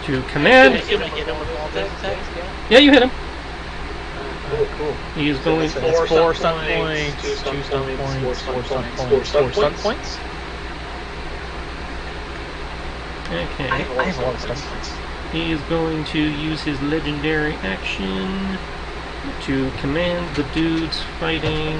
[SPEAKER 2] to command.
[SPEAKER 5] Can I hit him with all those attacks?
[SPEAKER 2] Yeah, you hit him.
[SPEAKER 5] Cool.
[SPEAKER 2] He is going to.
[SPEAKER 5] That's 4 stun points, 2 stun points, 4 stun points, 4 stun points.
[SPEAKER 2] Okay.
[SPEAKER 5] I have a lot of stun points.
[SPEAKER 2] He is going to use his legendary action to command the dudes fighting.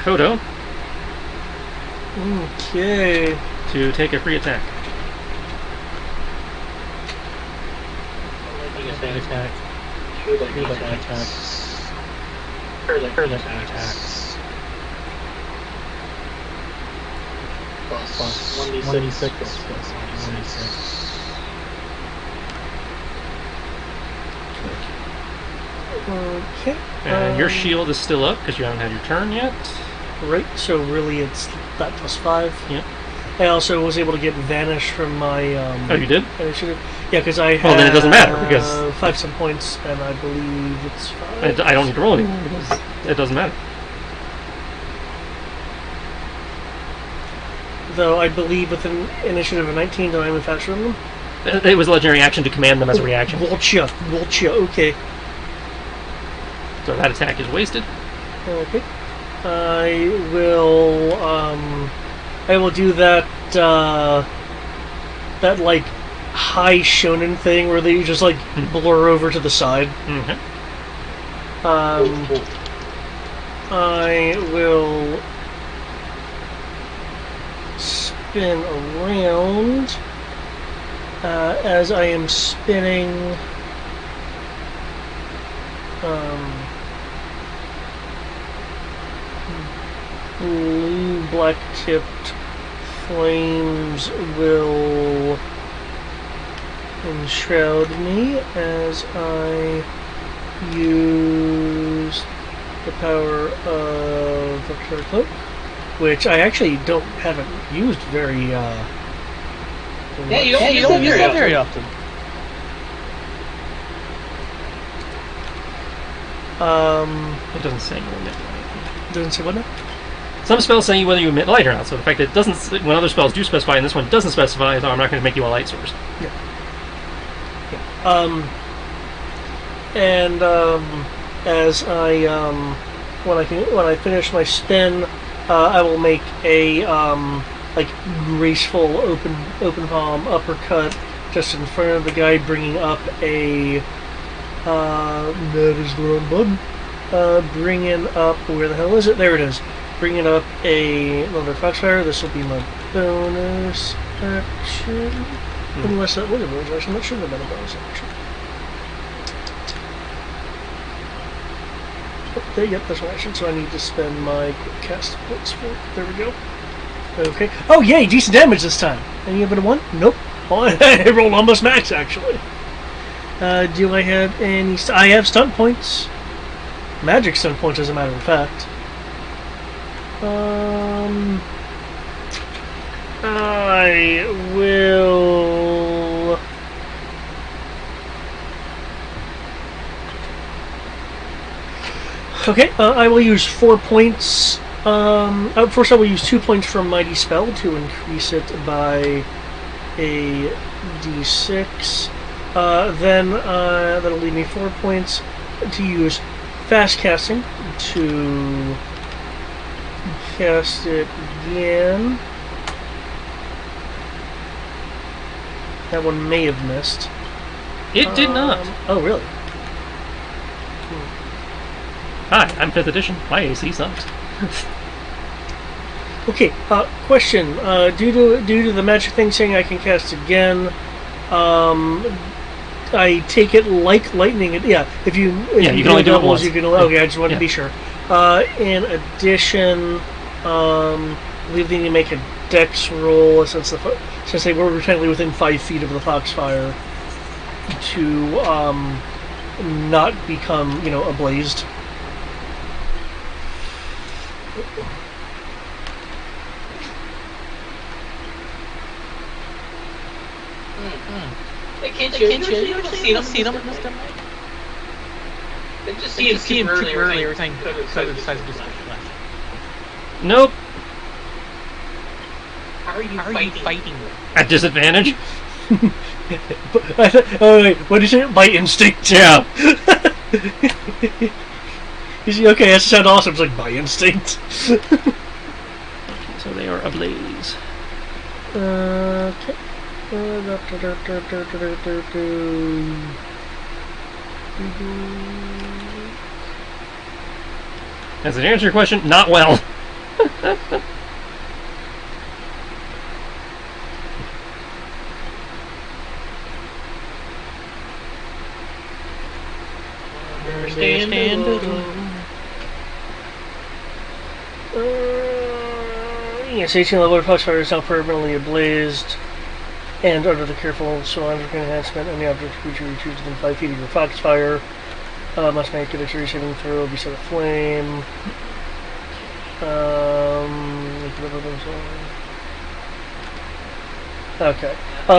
[SPEAKER 2] Kodo
[SPEAKER 1] Okay.
[SPEAKER 2] to take a free attack.
[SPEAKER 5] Attack. Lightning attacks. Lightning attacks. Plus 1d6 plus 1d6.
[SPEAKER 1] Okay.
[SPEAKER 2] And your shield is still up because you haven't had your turn yet.
[SPEAKER 1] Right, so really it's that plus 5.
[SPEAKER 2] Yep.
[SPEAKER 1] I also was able to get Vanish from my
[SPEAKER 2] Oh, you did?
[SPEAKER 1] initiative. Yeah, because I have
[SPEAKER 2] Well, then it doesn't matter, because-
[SPEAKER 1] 5 some points, and I believe it's 5.
[SPEAKER 2] I don't need to roll anymore because it doesn't matter.
[SPEAKER 1] Though I believe with an initiative of 19, do I move faster than them?
[SPEAKER 2] It was a legendary action to command them as a reaction.
[SPEAKER 1] Gotcha, okay.
[SPEAKER 2] So that attack is wasted.
[SPEAKER 1] Okay. I will do that, that, like, high shonen thing where they just, like, blur over to the side.
[SPEAKER 2] Mm-hmm.
[SPEAKER 1] I will spin around, as I am spinning, blue black-tipped flames will enshroud me as I use the power of the Clear Cloak, which I actually haven't used very
[SPEAKER 5] Yeah, you don't use that very often.
[SPEAKER 2] It doesn't say you emit light.
[SPEAKER 1] Doesn't say what now?
[SPEAKER 2] Some spells say whether you emit light or not, so the fact that it doesn't, when other spells do specify and this one doesn't specify, I'm not going to make you a light source.
[SPEAKER 1] As I when I finish my spin, I will make a like graceful open palm uppercut just in front of the guy, bringing up a that is the wrong button. Bringing up, where the hell is it? There it is. Bringing up another Foxfire. This will be my bonus action. Unless that was a bonus action, that shouldn't have been a bonus action. Oh, yep, that's my action, so I need to spend my quick cast points for it. There we go. Okay. Oh, yay, decent damage this time. Any of it a 1? Nope. I rolled almost max, actually. Do I have any... I have stunt points. Magic stunt points, as a matter of fact. I will... Okay, I will use 4 points. First I will use 2 points from Mighty Spell to increase it by a d6. Then that'll leave me 4 points to use Fast Casting to cast it again. That one may have missed.
[SPEAKER 2] It did not.
[SPEAKER 1] Oh, really?
[SPEAKER 2] Hi, I'm 5th edition. My AC sucks.
[SPEAKER 1] Okay, question. Due to the magic thing saying I can cast again, I take it like lightning. Yeah, if you
[SPEAKER 2] can only do it once.
[SPEAKER 1] You can. Okay, I just wanted to be sure. In addition, we need to make a dex roll since they were technically within 5 feet of the Foxfire to not become ablazed.
[SPEAKER 5] Hey, can't
[SPEAKER 4] You
[SPEAKER 5] you
[SPEAKER 4] see them in this demo?
[SPEAKER 5] They just
[SPEAKER 4] See
[SPEAKER 5] see
[SPEAKER 4] him
[SPEAKER 5] him
[SPEAKER 4] super early every
[SPEAKER 5] every
[SPEAKER 4] time
[SPEAKER 5] time
[SPEAKER 4] Coda decides to do something flash.
[SPEAKER 2] Nope.
[SPEAKER 5] How are you
[SPEAKER 4] Fighting them?
[SPEAKER 2] At disadvantage.
[SPEAKER 1] Oh wait, what did you say? By instinct.
[SPEAKER 2] Yeah.
[SPEAKER 1] You see, okay, that sounds awesome. It's like by instinct.
[SPEAKER 2] So they are ablaze.
[SPEAKER 1] Okay.
[SPEAKER 2] As an answer your question, not well.
[SPEAKER 4] Understandable.
[SPEAKER 1] Yes, 18 level Foxfire is now permanently ablazed and under the careful surrounding enhancement. Any object creature you choose within 5 feet of your Foxfire must make a dexterity saving throw, be set aflame. Okay.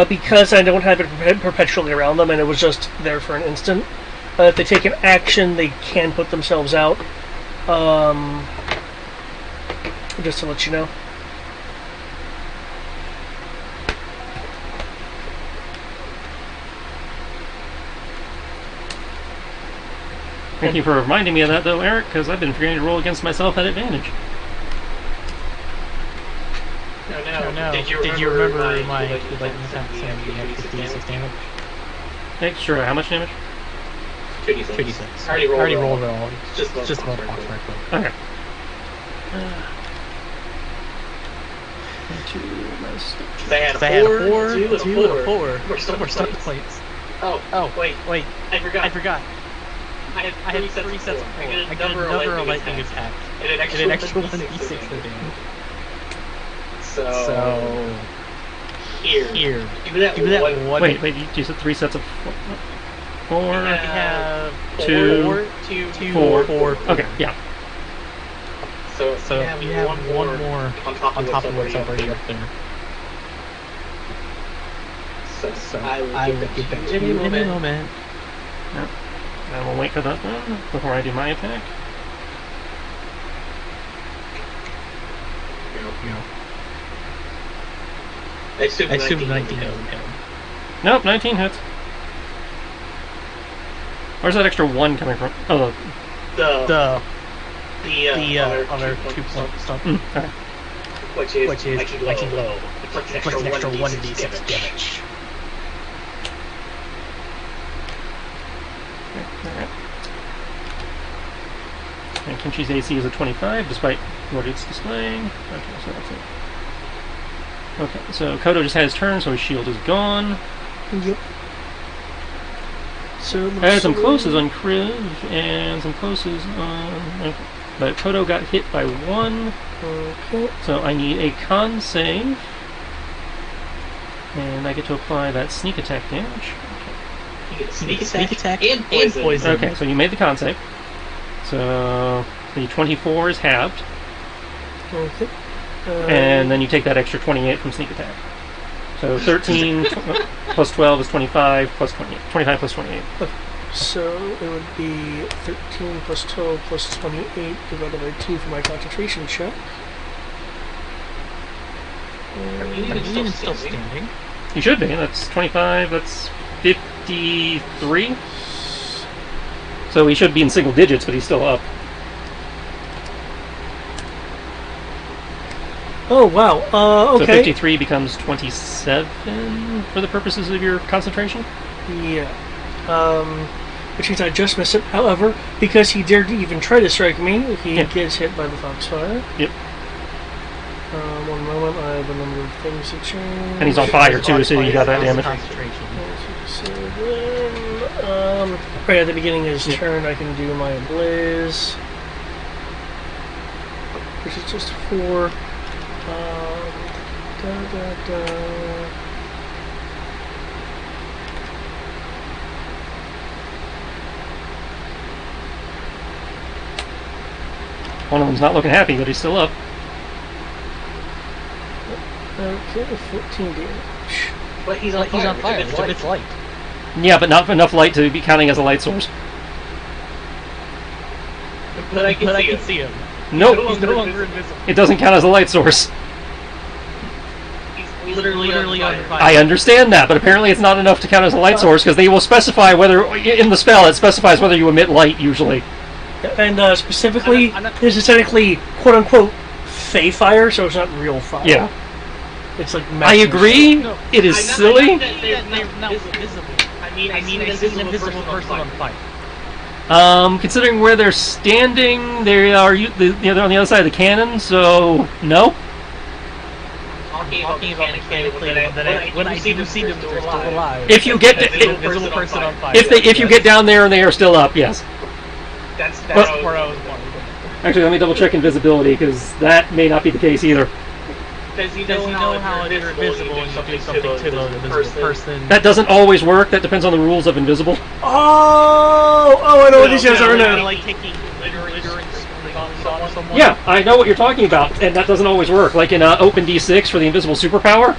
[SPEAKER 1] Because I don't have it perpetually around them and it was just there for an instant, if they take an action, they can put themselves out. Just to let you know.
[SPEAKER 2] Thank you for reminding me of that, though, Eric, because I've been forgetting to roll against myself at advantage.
[SPEAKER 5] No.
[SPEAKER 4] Did you remember my lightning attack saying you had 56 damage?
[SPEAKER 2] Extra, how much damage?
[SPEAKER 4] 56.
[SPEAKER 5] I
[SPEAKER 4] already rolled it all.
[SPEAKER 5] It's
[SPEAKER 4] Just about a box right quick.
[SPEAKER 2] Okay. 2 minus
[SPEAKER 5] They had
[SPEAKER 4] They had a 4,
[SPEAKER 5] 2,
[SPEAKER 4] 2, and a 4.
[SPEAKER 5] We're
[SPEAKER 4] We're
[SPEAKER 5] stuck
[SPEAKER 4] stuck plates.
[SPEAKER 5] Oh, wait. I
[SPEAKER 4] I forgot.
[SPEAKER 5] I had 3 sets of 4.
[SPEAKER 4] I got another lightning attack.
[SPEAKER 5] And an
[SPEAKER 4] And an extra
[SPEAKER 5] extra
[SPEAKER 4] 1d6
[SPEAKER 5] 1d6
[SPEAKER 4] of damage.
[SPEAKER 5] So here. Give me that
[SPEAKER 4] Give me that
[SPEAKER 5] one.
[SPEAKER 4] one.
[SPEAKER 2] Wait, you said 3 sets of 4?
[SPEAKER 4] We have
[SPEAKER 2] 2,
[SPEAKER 4] 4.
[SPEAKER 2] 4. Okay, yeah.
[SPEAKER 5] So
[SPEAKER 4] you have one more
[SPEAKER 5] on top of
[SPEAKER 4] what's already up there.
[SPEAKER 5] So
[SPEAKER 4] I will give that to you in a moment.
[SPEAKER 2] I will wait for that one before I do my attack.
[SPEAKER 5] I assume
[SPEAKER 4] 19 doesn't count.
[SPEAKER 2] Nope, 19 hits. Where's that extra 1 coming from? Oh,
[SPEAKER 4] The
[SPEAKER 5] other
[SPEAKER 4] other 2 point stuff,
[SPEAKER 2] okay.
[SPEAKER 5] which is
[SPEAKER 4] Lightning Blow.
[SPEAKER 5] It's
[SPEAKER 4] Like an extra 1d6 damage.
[SPEAKER 2] Alright. And Kimchi's AC is a 25, despite what it's displaying. Okay, so that's it. Okay, so Kodo just had his turn, so his shield is gone.
[SPEAKER 1] Yep. So
[SPEAKER 2] I had some closes on Kriv, and some closes on... Okay. But Kodo got hit by 1,
[SPEAKER 1] Okay.
[SPEAKER 2] so I need a con save. And I get to apply that sneak attack damage.
[SPEAKER 5] sneak
[SPEAKER 4] attack
[SPEAKER 5] and poison.
[SPEAKER 2] Okay, so you made the con save. So the 24 is halved,
[SPEAKER 1] Okay.
[SPEAKER 2] and then you take that extra 28 from sneak attack. So 13 plus 12 is 25 plus 28. 25 plus 28.
[SPEAKER 1] So it would be 13 plus 12 plus 28 divided by 2 for my concentration check.
[SPEAKER 4] Even still standing.
[SPEAKER 2] You should be. That's 25. That's 53. So he should be in single digits, but he's still up.
[SPEAKER 1] Oh, wow.
[SPEAKER 2] So
[SPEAKER 1] Okay.
[SPEAKER 2] 53 becomes 27 for the purposes of your concentration?
[SPEAKER 1] Yeah. Which means I just missed it. However, because he dared to even try to strike me, he gets hit by the Foxfire.
[SPEAKER 2] Yep.
[SPEAKER 1] One moment, I have a number of things to change.
[SPEAKER 2] And he's on fire too, so you got that damage.
[SPEAKER 4] Concentration.
[SPEAKER 1] Right at the beginning of his turn, I can do my Ablaze, which is just 4.
[SPEAKER 2] One of them's not looking happy, but he's still up.
[SPEAKER 1] Okay, 14 damage.
[SPEAKER 5] But he's on fire. It's light.
[SPEAKER 2] Yeah, but not enough light to be counting as a light source.
[SPEAKER 5] But I can see him.
[SPEAKER 2] Nope.
[SPEAKER 5] He's no longer invisible.
[SPEAKER 2] It doesn't count as a light source.
[SPEAKER 5] He's literally on fire.
[SPEAKER 2] I understand that, but apparently it's not enough to count as a light source because they will specify whether, in the spell, it specifies whether you emit light usually.
[SPEAKER 1] And specifically, this is technically quote unquote fey fire, so it's not real fire.
[SPEAKER 2] Yeah.
[SPEAKER 1] It's like
[SPEAKER 2] I agree. It is silly.
[SPEAKER 5] They're not visible. I mean, I see an invisible person on fire.
[SPEAKER 2] Considering where they're standing, they are they're on the other side of the cannon, so no.
[SPEAKER 5] Talking about mechanically, when I do see them, they're still alive.
[SPEAKER 2] If you get
[SPEAKER 5] invisible person on fire.
[SPEAKER 2] if you get down there and they are still up, yes.
[SPEAKER 3] That's
[SPEAKER 5] where I was going.
[SPEAKER 2] Actually, let me double check invisibility because that may not be the case either.
[SPEAKER 5] Does he know how if you're invisible and you do something to the invisible person?
[SPEAKER 2] That doesn't always work. That depends on the rules of invisible.
[SPEAKER 1] Oh, I know what these guys are now.
[SPEAKER 5] Like taking litter on someone.
[SPEAKER 2] Yeah, I know what you're talking about, and that doesn't always work. Like in Open D6 for the invisible superpower,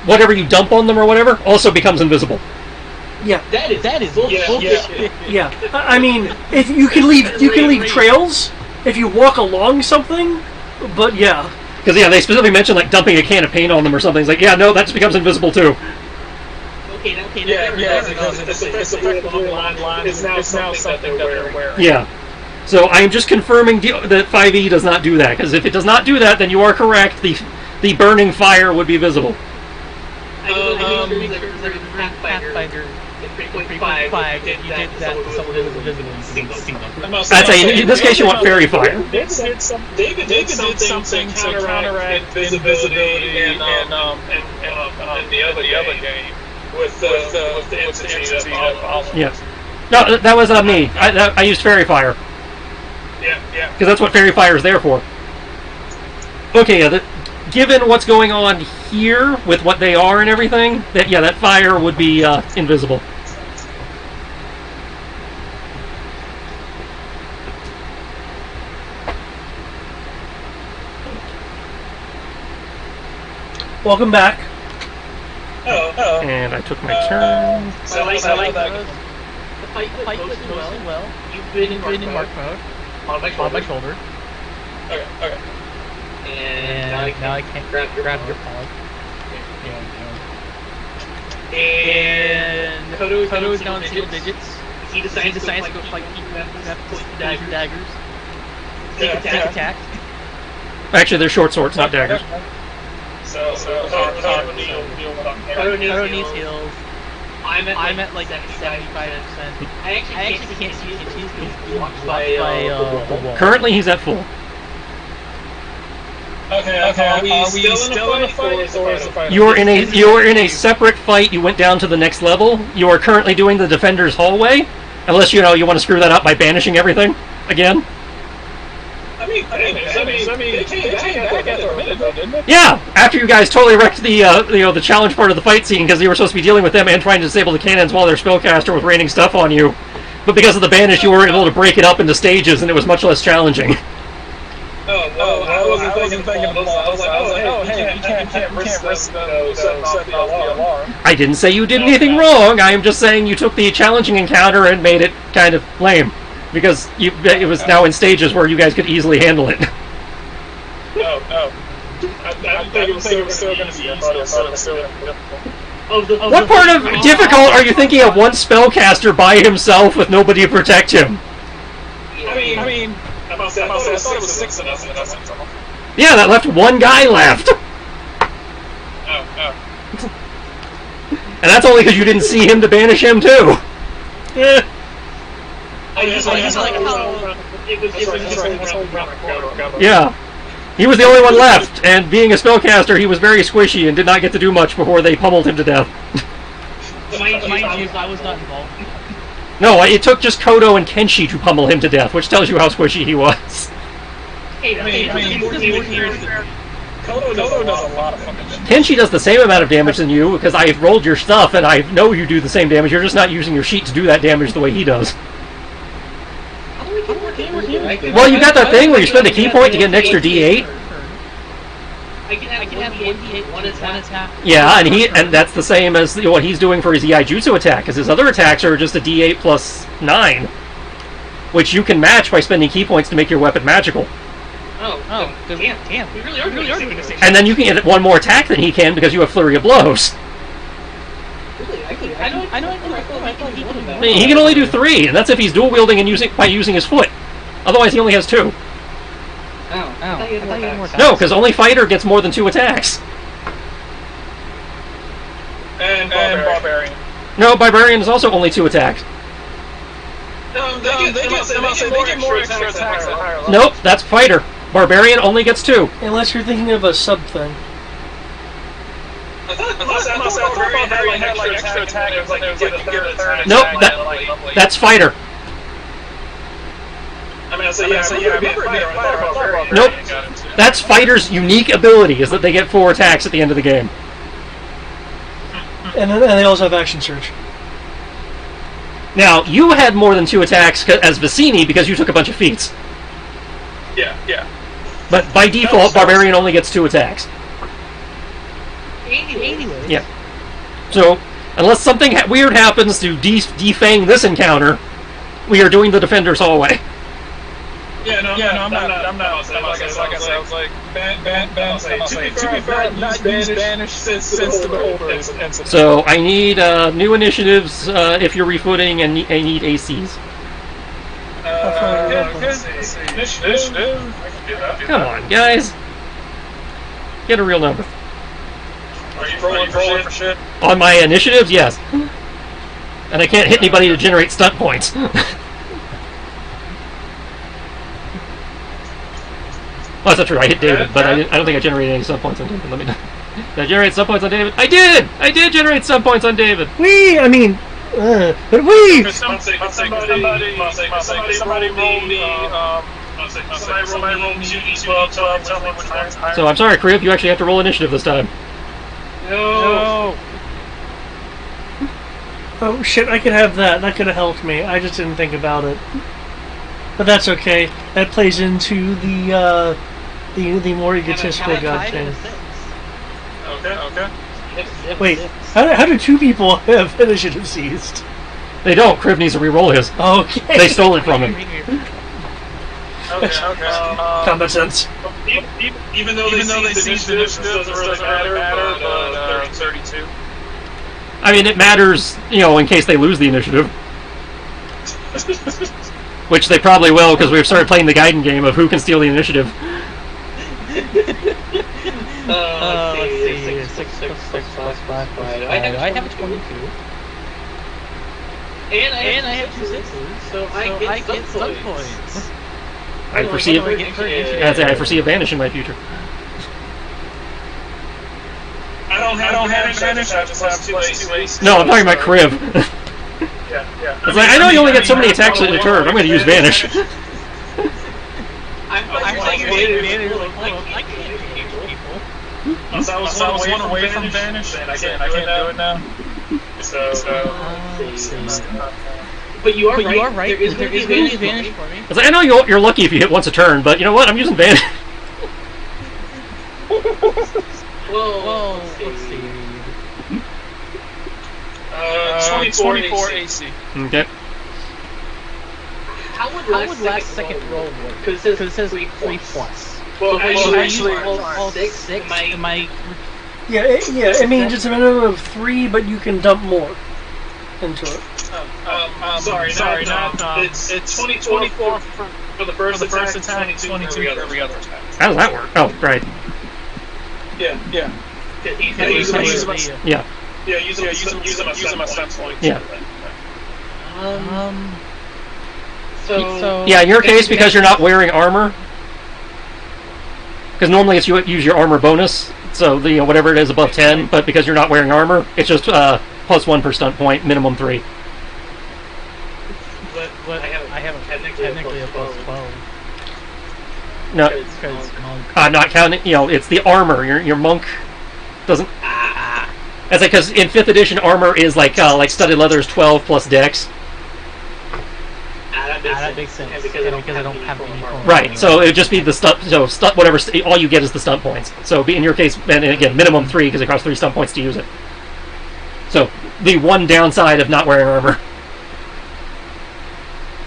[SPEAKER 2] whatever you dump on them or whatever also becomes invisible.
[SPEAKER 1] Yeah,
[SPEAKER 5] that is bullshit.
[SPEAKER 1] Yeah. I mean, if you can leave trails if you walk along something, but yeah.
[SPEAKER 2] Because yeah, they specifically mentioned like dumping a can of paint on them or something. It's like, yeah, no, that just becomes invisible too.
[SPEAKER 3] Okay, because it's effectively online. It's now something that they're wearing.
[SPEAKER 2] Yeah. So I am just confirming that 5e does not do that. Because if it does not do that, then you are correct. The burning fire would be visible.
[SPEAKER 5] Pathfinder. In 3.5, you did that to someone who was invisible. You can see them.
[SPEAKER 2] I'd say in this case you want fairy fire.
[SPEAKER 3] David did something to counteract invisibility and the other game with the entity of
[SPEAKER 2] Yeah. No, that was me. I used fairy fire.
[SPEAKER 3] Yeah.
[SPEAKER 2] Because that's what fairy fire is there for. Okay, given what's going on here with what they are and everything, that fire would be invisible.
[SPEAKER 1] Welcome back.
[SPEAKER 3] Oh.
[SPEAKER 2] And I took my turn.
[SPEAKER 3] So I like that.
[SPEAKER 5] The fight went mostly well. You've been in mark mode. On my shoulder.
[SPEAKER 3] Okay.
[SPEAKER 5] And now I can't grab your paw. And Kodo is now in single digits. He decides to go fight daggers. Take attack.
[SPEAKER 2] Actually, they're short swords, not daggers.
[SPEAKER 3] So
[SPEAKER 5] Kodo needs heals. I'm at like 75%. I actually can't see if he's blocked by the wall.
[SPEAKER 2] Currently, he's at full.
[SPEAKER 3] Okay. Are we still in a fight, or is the fight?
[SPEAKER 2] You're in a separate fight. You went down to the next level. You are currently doing the defender's hallway, unless you want to screw that up by banishing everything again.
[SPEAKER 3] I mean, they came back after a minute, though, didn't they?
[SPEAKER 2] Yeah, after you guys totally wrecked the challenge part of the fight scene because you were supposed to be dealing with them and trying to disable the cannons while their spellcaster was raining stuff on you, but because of the banish, you were able to break it up into stages and it was much less challenging.
[SPEAKER 3] I wasn't thinking about I was like, hey, you can't risk setting off the alarm.
[SPEAKER 2] I didn't say you did anything wrong. I am just saying you took the challenging encounter and made it kind of lame. Because it was now in stages where you guys could easily handle it.
[SPEAKER 3] I think it was still going to be easy. I thought it was still going to be difficult.
[SPEAKER 2] What part of difficult are you thinking of one spellcaster by himself with nobody to protect him?
[SPEAKER 3] I mean, I thought it was 6 of us.
[SPEAKER 2] Yeah, that left one guy left. And that's only because you didn't see him to banish him too.
[SPEAKER 3] I just like how it was
[SPEAKER 2] Yeah. He was the only one left, and being a spellcaster, he was very squishy and did not get to do much before they pummeled him to death.
[SPEAKER 5] Mind you, I was not involved.
[SPEAKER 2] No, it took just Kodo and Kenshi to pummel him to death, which tells you how squishy he was.
[SPEAKER 3] Kodo does a lot of fucking damage.
[SPEAKER 2] Kenshi does the same amount of damage than you, because I've rolled your stuff, and I know you do the same damage. You're just not using your sheet to do that damage the way he does. Well, you got that thing where you spend a key point to get an extra D8.
[SPEAKER 5] I can have 1d8, one attack.
[SPEAKER 2] Yeah, and that's the same as what he's doing for his Iaijutsu attack, because his other attacks are just a D8 plus 9, which you can match by spending key points to make your weapon magical.
[SPEAKER 5] Damn. We really are doing this.
[SPEAKER 2] And then you can get one more attack than he can because you have Flurry of Blows.
[SPEAKER 5] Really? I know. I thought he could have.
[SPEAKER 2] He can only do 3, and that's if he's dual wielding and using his foot. Otherwise, he only has 2.
[SPEAKER 5] I thought you had more attacks.
[SPEAKER 2] No, because only fighter gets more than 2 attacks.
[SPEAKER 3] And Barbarian.
[SPEAKER 2] No, Barbarian is also only 2 attacks.
[SPEAKER 3] They get more extra attacks at higher level.
[SPEAKER 2] Nope, that's fighter. Barbarian only gets 2.
[SPEAKER 1] Unless you're thinking of a sub thing.
[SPEAKER 3] I thought Barbarian had like extra attack. It was like you get a third attack.
[SPEAKER 2] Nope, that's fighter.
[SPEAKER 3] I mean, Barbarian.
[SPEAKER 2] Nope, that's fighter's unique ability, is that they get 4 attacks at the end of the game.
[SPEAKER 1] And they also have action surge.
[SPEAKER 2] Now, you had more than 2 attacks as Vicini because you took a bunch of feats.
[SPEAKER 3] Yeah.
[SPEAKER 2] But by default, Barbarian only gets 2 attacks.
[SPEAKER 5] Anyway.
[SPEAKER 2] Yeah. So, unless something weird happens to defang this encounter, we are doing the Defender's Hallway.
[SPEAKER 3] I'm not. Like I said, I was like, to be fair, not use banish since the Beholder incident.
[SPEAKER 2] So, I need new initiatives if you're refooting, and I need ACs.
[SPEAKER 3] Initiative.
[SPEAKER 2] Come on, guys. Get a real number.
[SPEAKER 3] Are you rolling for shit?
[SPEAKER 2] On my initiatives, yes. And I can't hit anybody to generate stunt points. Well, that's not true. I hit David, but I don't think I generated any sub points on David. Did I generate sub points on David? I did! I did generate sub points on David.
[SPEAKER 1] But we!
[SPEAKER 3] Somebody roll me 2d12, tell me which one's higher.
[SPEAKER 2] So I'm sorry, Crib, you actually have to roll initiative this time.
[SPEAKER 3] No.
[SPEAKER 1] Oh shit, I could have that. That could have helped me. I just didn't think about it. But that's okay. That plays into the more egotistical god thing.
[SPEAKER 3] Okay.
[SPEAKER 1] Wait, how do 2 people have initiative seized?
[SPEAKER 2] They don't. Crib needs to re-roll his.
[SPEAKER 1] Okay.
[SPEAKER 2] They stole it from him.
[SPEAKER 3] Okay.
[SPEAKER 1] Common sense.
[SPEAKER 3] Even though they seized the initiative, doesn't really matter, but 32.
[SPEAKER 2] I mean, it matters, in case they lose the initiative. Which they probably will, because we've started playing the Gaiden game of who can steal the initiative.
[SPEAKER 5] Let's see. 6 plus 5. I have a 22. And I have 2 6s, so I get stun points.
[SPEAKER 2] I foresee a vanish in my future.
[SPEAKER 3] I don't have advantage. I just have 2 aces.
[SPEAKER 2] No, I'm talking about Crib.
[SPEAKER 3] Yeah.
[SPEAKER 2] It's like, I know you only get so many attacks in a turn. I'm going to use vanish.
[SPEAKER 5] I'm playing advantage. I can't hit people.
[SPEAKER 3] So I was one away from vanish, and I can't do it now.
[SPEAKER 5] But you are right. There is advantage for me.
[SPEAKER 2] It's like, I know you're lucky if you hit once a turn, but you know what? I'm using vanish.
[SPEAKER 5] Whoa, let's see.
[SPEAKER 3] 24 AC.
[SPEAKER 2] Okay.
[SPEAKER 5] How would last second roll work? Because it says 3 plus.
[SPEAKER 3] Well, actually,
[SPEAKER 5] all 6. Am I?
[SPEAKER 1] Yeah, it means it's a minimum of 3, but you can dump more into it.
[SPEAKER 3] Sorry, not. It's 24 for the first attack, 22 for every other attack.
[SPEAKER 2] How does that work? Oh, right.
[SPEAKER 3] Yeah. Using my stun points.
[SPEAKER 2] Yeah.
[SPEAKER 5] So
[SPEAKER 2] Yeah, in your case, because you're not wearing armor. Because normally it's you use your armor bonus, so whatever it is above 10. But because you're not wearing armor, it's just +1 per stunt point, minimum 3.
[SPEAKER 5] But I haven't technically a plus 12.
[SPEAKER 2] No,
[SPEAKER 5] Because
[SPEAKER 2] not counting. It's the armor. Your monk doesn't. That's like because in 5th edition armor is like studded leather is 12 plus dex.
[SPEAKER 5] That that makes sense. Because I don't have any points.
[SPEAKER 2] Right, so it would just be the stunt, so stunt, whatever, all you get is the stunt points. So in your case, and again, minimum 3, because it costs 3 stunt points to use it. So, the one downside of not wearing armor.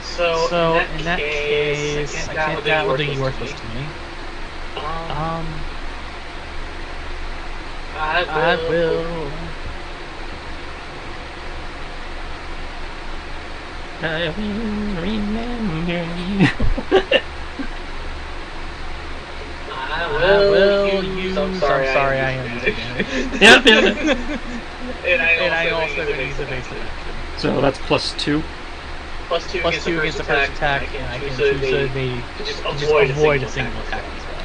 [SPEAKER 5] So in that case, that would be worthless to me. I will.
[SPEAKER 2] I will remember you.
[SPEAKER 5] I will use. I'm sorry, I am using it.
[SPEAKER 2] Yep.
[SPEAKER 5] And I also going to use evasive action.
[SPEAKER 2] So that's +2.
[SPEAKER 5] Plus two against the first attack, and I can choose to just avoid a single attack as well.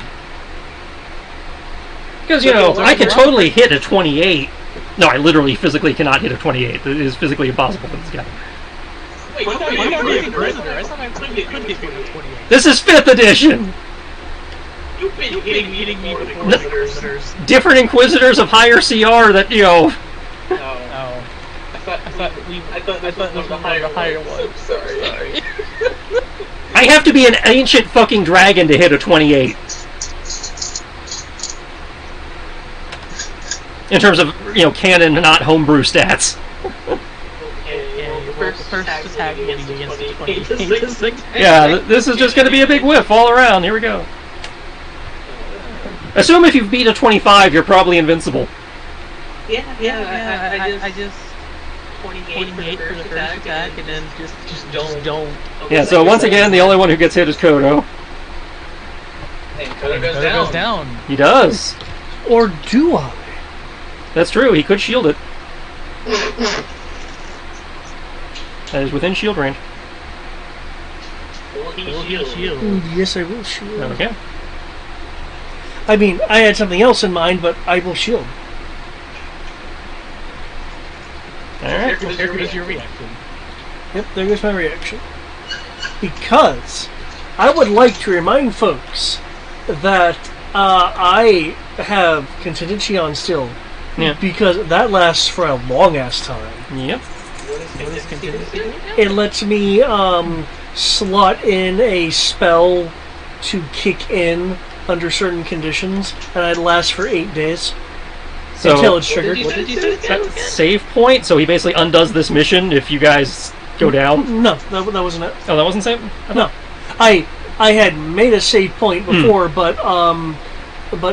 [SPEAKER 2] Because, I can totally hit a 28. No, I literally physically cannot hit a 28. It is physically impossible for this guy.
[SPEAKER 5] Wait, why not be a prisoner? I thought I could hit you with a 28.
[SPEAKER 2] This is 5th edition!
[SPEAKER 5] You've been hitting me before, Inquisitors.
[SPEAKER 2] Different Inquisitors of higher CR that,
[SPEAKER 5] Oh. I thought this was one of the higher ones. Sorry.
[SPEAKER 2] I have to be an ancient fucking dragon to hit a 28. In terms of, canon, not homebrew stats.
[SPEAKER 5] First attack will be against the 28.
[SPEAKER 2] Yeah, this is just going to be a big whiff all around. Here we go. Assume if you beat a 25, you're probably invincible.
[SPEAKER 5] I just 28 for the first attack, and then just don't.
[SPEAKER 2] Yeah, so once again, the only one who gets hit is Kodo.
[SPEAKER 5] And Kodo goes down.
[SPEAKER 2] He does.
[SPEAKER 1] Or do I?
[SPEAKER 2] That's true, he could shield it. That is within shield range.
[SPEAKER 5] Will he shield?
[SPEAKER 1] Yes, I will shield.
[SPEAKER 2] Okay.
[SPEAKER 1] I mean, I had something else in mind, but I will shield.
[SPEAKER 2] Alright.
[SPEAKER 5] Here goes your reaction.
[SPEAKER 1] Yep, there goes my reaction. Because I would like to remind folks that I have contingency on still.
[SPEAKER 2] Yeah.
[SPEAKER 1] Because that lasts for a long ass time.
[SPEAKER 2] Yep.
[SPEAKER 5] What is contingency?
[SPEAKER 1] It lets me slot in a spell to kick in under certain conditions, and it lasts for 8 days.
[SPEAKER 2] So,
[SPEAKER 1] until it's triggered.
[SPEAKER 5] What did you say?
[SPEAKER 2] Save point, so he basically undoes this mission if you guys go down.
[SPEAKER 1] No, that wasn't it.
[SPEAKER 2] Oh, that wasn't save?
[SPEAKER 1] No. I had made a save point before, but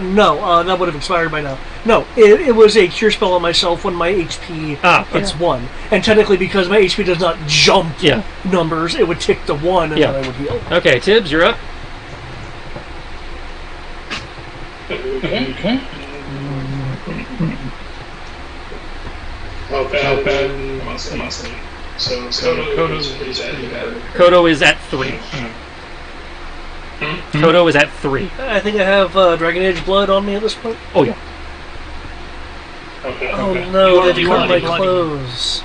[SPEAKER 1] no, that would have expired by now. No, it was a cure spell on myself when my HP hits 1. And technically, because my HP does not jump numbers, it would tick to 1 and then I would heal.
[SPEAKER 2] Okay, Tibbs, you're up.
[SPEAKER 3] Okay. How bad must I say? So
[SPEAKER 2] Kodo is at 3. Kodo is at 3.
[SPEAKER 1] I think I have Dragon Age blood on me at this point.
[SPEAKER 2] Oh, yeah.
[SPEAKER 3] Okay.
[SPEAKER 1] Oh no, they've cut my clothes.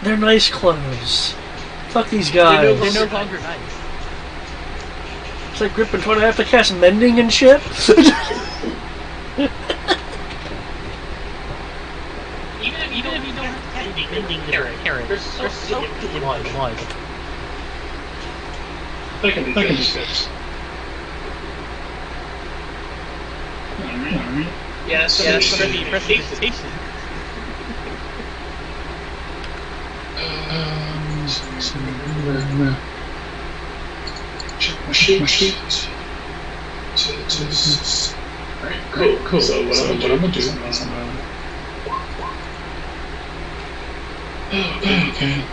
[SPEAKER 1] They're nice clothes. Fuck these guys.
[SPEAKER 5] They're no longer nice.
[SPEAKER 1] It's like Grip and Twin, I have to cast mending and shit.
[SPEAKER 5] Even if you don't have to mending carrot, there's so soaked in blood.
[SPEAKER 3] They can be fixed. Alright.
[SPEAKER 5] Yeah, so that's going to be precipitation.
[SPEAKER 3] Check my sheet. Alright, cool. So what I'm gonna do is okay.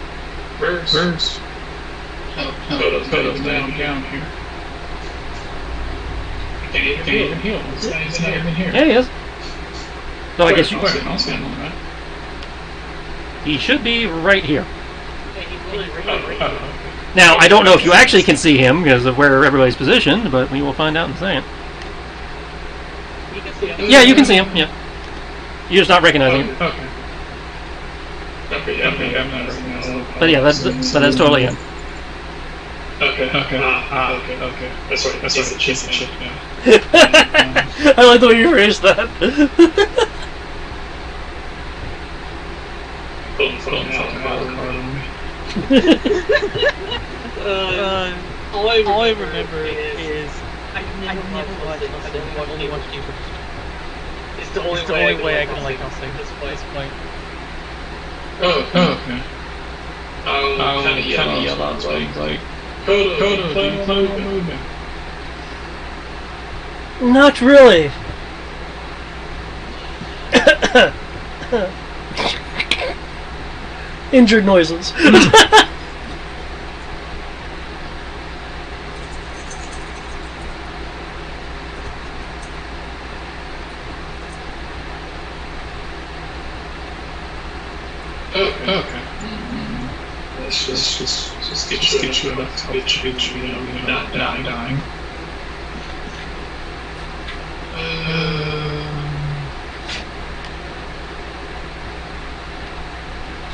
[SPEAKER 3] Verse. Kodo's down here. Can't even heal. He's not even here.
[SPEAKER 2] Yeah, he is. So I guess you...
[SPEAKER 3] I'll stand on that.
[SPEAKER 2] He should be right here.
[SPEAKER 3] Okay.
[SPEAKER 2] Now, I don't know if you actually can see him because of where everybody's positioned, but we will find out in a second. Yeah, you can see him, yeah. You're just not recognizing him.
[SPEAKER 3] Okay, I'm not recognizing him.
[SPEAKER 2] But yeah, that's totally him.
[SPEAKER 3] Okay. That's right. She's the chip, yeah.
[SPEAKER 1] I like the way you phrased that.
[SPEAKER 5] All I remember is I never watched Hellsing. I only watched you. It's the only way I can like Hellsing at this point.
[SPEAKER 3] Oh, okay. I'll kind of yell out like, Kodo, do you plan on moving?
[SPEAKER 1] Not really. Injured noises.
[SPEAKER 3] Okay. Let's just get you enough to get you not dying.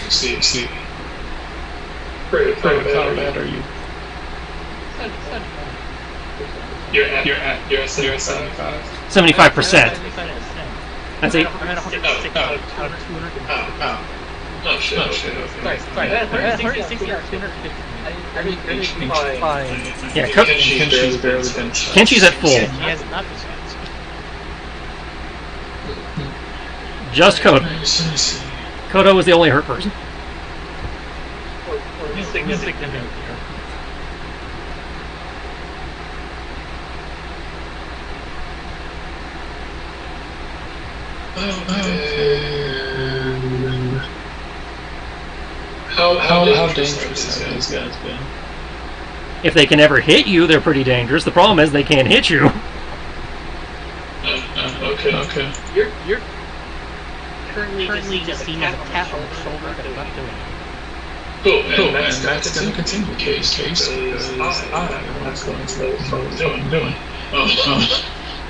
[SPEAKER 3] Let's see. Pretty bad are you? You're at 75.
[SPEAKER 2] 75%. That's it.
[SPEAKER 5] I'm at 106 out of 200.
[SPEAKER 3] Oh shit. Okay.
[SPEAKER 5] Sorry. 160 out of 250.
[SPEAKER 2] Yeah,
[SPEAKER 3] Kenshi's barely been.
[SPEAKER 2] Kenshi's at full.
[SPEAKER 5] He has not been
[SPEAKER 2] Just Kodo. Kodo was the only hurt person.
[SPEAKER 5] significant.
[SPEAKER 3] How dangerous have these guys been?
[SPEAKER 2] If they can ever hit you, they're pretty dangerous. The problem is they can't hit you.
[SPEAKER 3] Okay.
[SPEAKER 5] You're currently just seen as a tap on the shoulder, but not doing it.
[SPEAKER 3] Cool, and that's going to continue the case because I'm not going to know what I'm doing.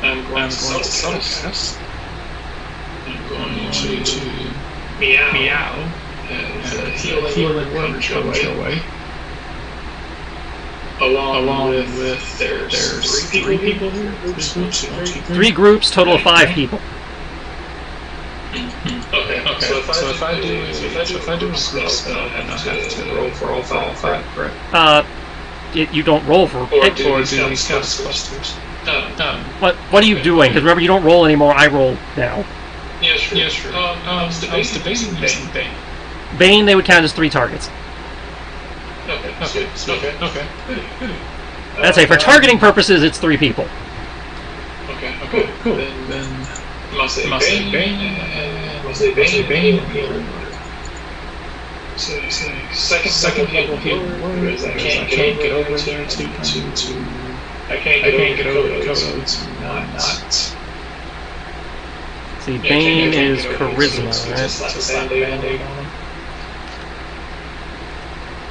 [SPEAKER 3] I'm going to subcast. I'm going to meow and healing word comes your way. Along with there's three people here.
[SPEAKER 2] Three groups, total of 5 people.
[SPEAKER 3] Okay. So if I do a group spell, I have to roll for all five, correct?
[SPEAKER 2] You don't roll for it.
[SPEAKER 3] Or do these cast clusters?
[SPEAKER 2] What are you doing? Because remember, you don't roll anymore. I roll now.
[SPEAKER 3] Yeah, sure. I was debating using Bane.
[SPEAKER 2] Bane, they would count as 3 targets.
[SPEAKER 3] Okay. Good.
[SPEAKER 2] I'd say for targeting purposes, it's 3 people.
[SPEAKER 3] Okay. Cool. Then must say Bane. So second level healing word. I can't get over there to I can't get over to Kodo to not.
[SPEAKER 2] See, Bane is charisma,
[SPEAKER 3] Just
[SPEAKER 2] right?
[SPEAKER 3] slap a band-aid on him.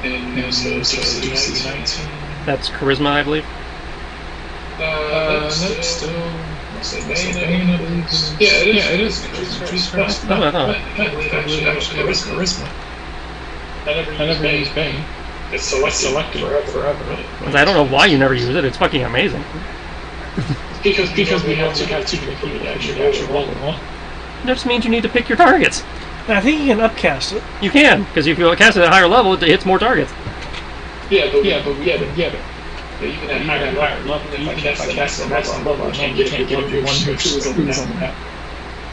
[SPEAKER 3] And so DC 19.
[SPEAKER 2] That's charisma, I believe.
[SPEAKER 3] Nope, still. Bane, I believe. Yeah, it is. Charisma.
[SPEAKER 2] Oh, I thought.
[SPEAKER 3] I believe actually it was charisma. I never used Bane. It's selected forever.
[SPEAKER 2] I don't know why you never use it. It's fucking amazing.
[SPEAKER 3] Because we have too many people to actually roll them all.
[SPEAKER 2] That just means you need to pick your targets.
[SPEAKER 1] I think you can upcast it.
[SPEAKER 2] You can, because if you cast it at a higher level, it hits more targets.
[SPEAKER 3] Yeah, but even at higher level, even if I cast it at maximum level, I can't get everyone who's on the map.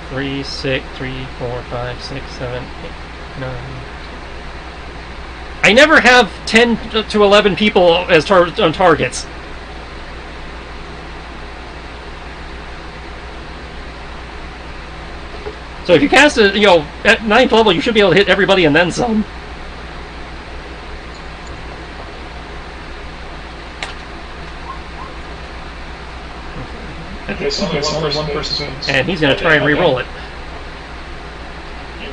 [SPEAKER 2] 3, 6, 3, 4, 5, 6, 7, 8, 9. I never have 10 to 11 people as on targets. So if you cast it, at 9th level, you should be able to hit everybody and then some.
[SPEAKER 3] Okay, so only one person wins.
[SPEAKER 2] And he's going to try and re-roll it.
[SPEAKER 3] You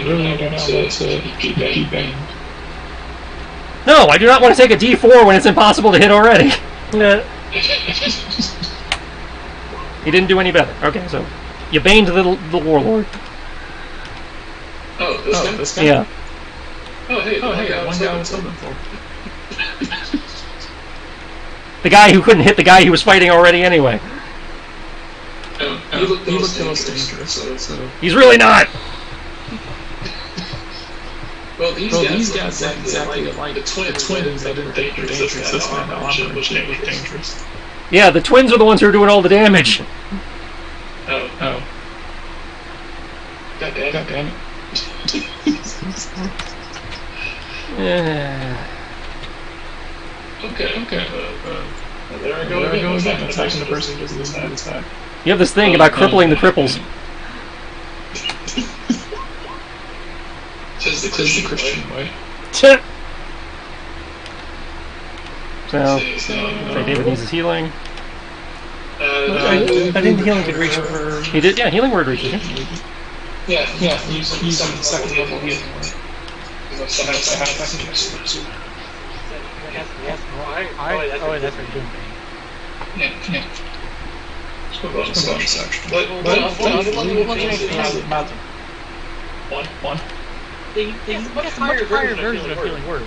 [SPEAKER 3] really don't want to keep Bane.
[SPEAKER 2] No, I do not want to take a D4 when it's impossible to hit already. He didn't do any better. Okay, so you baned the warlord.
[SPEAKER 3] Oh, this guy?
[SPEAKER 2] Yeah.
[SPEAKER 3] Oh, hey, one guy was hoping for.
[SPEAKER 2] The guy who couldn't hit the guy he was fighting already anyway.
[SPEAKER 3] He looked the most dangerous, so...
[SPEAKER 2] He's really not!
[SPEAKER 3] Well, these guys act exactly like the twins. I didn't think were dangerous. This one, no, I'm legit was dangerous.
[SPEAKER 2] Yeah, the twins are the ones who are doing all the damage.
[SPEAKER 3] Oh. God damn it. Okay. There I go again. Attacking the person who doesn't this time.
[SPEAKER 2] You have this thing about crippling the cripples.
[SPEAKER 3] Says the Christian way.
[SPEAKER 2] So David needs his healing.
[SPEAKER 1] I think the healing could reach for...
[SPEAKER 2] He did, yeah, healing word reaches you.
[SPEAKER 3] Yeah, use some second level healing word. That's
[SPEAKER 5] what you're doing.
[SPEAKER 3] Yeah. Bonus action. One.
[SPEAKER 5] What's a higher version of healing word?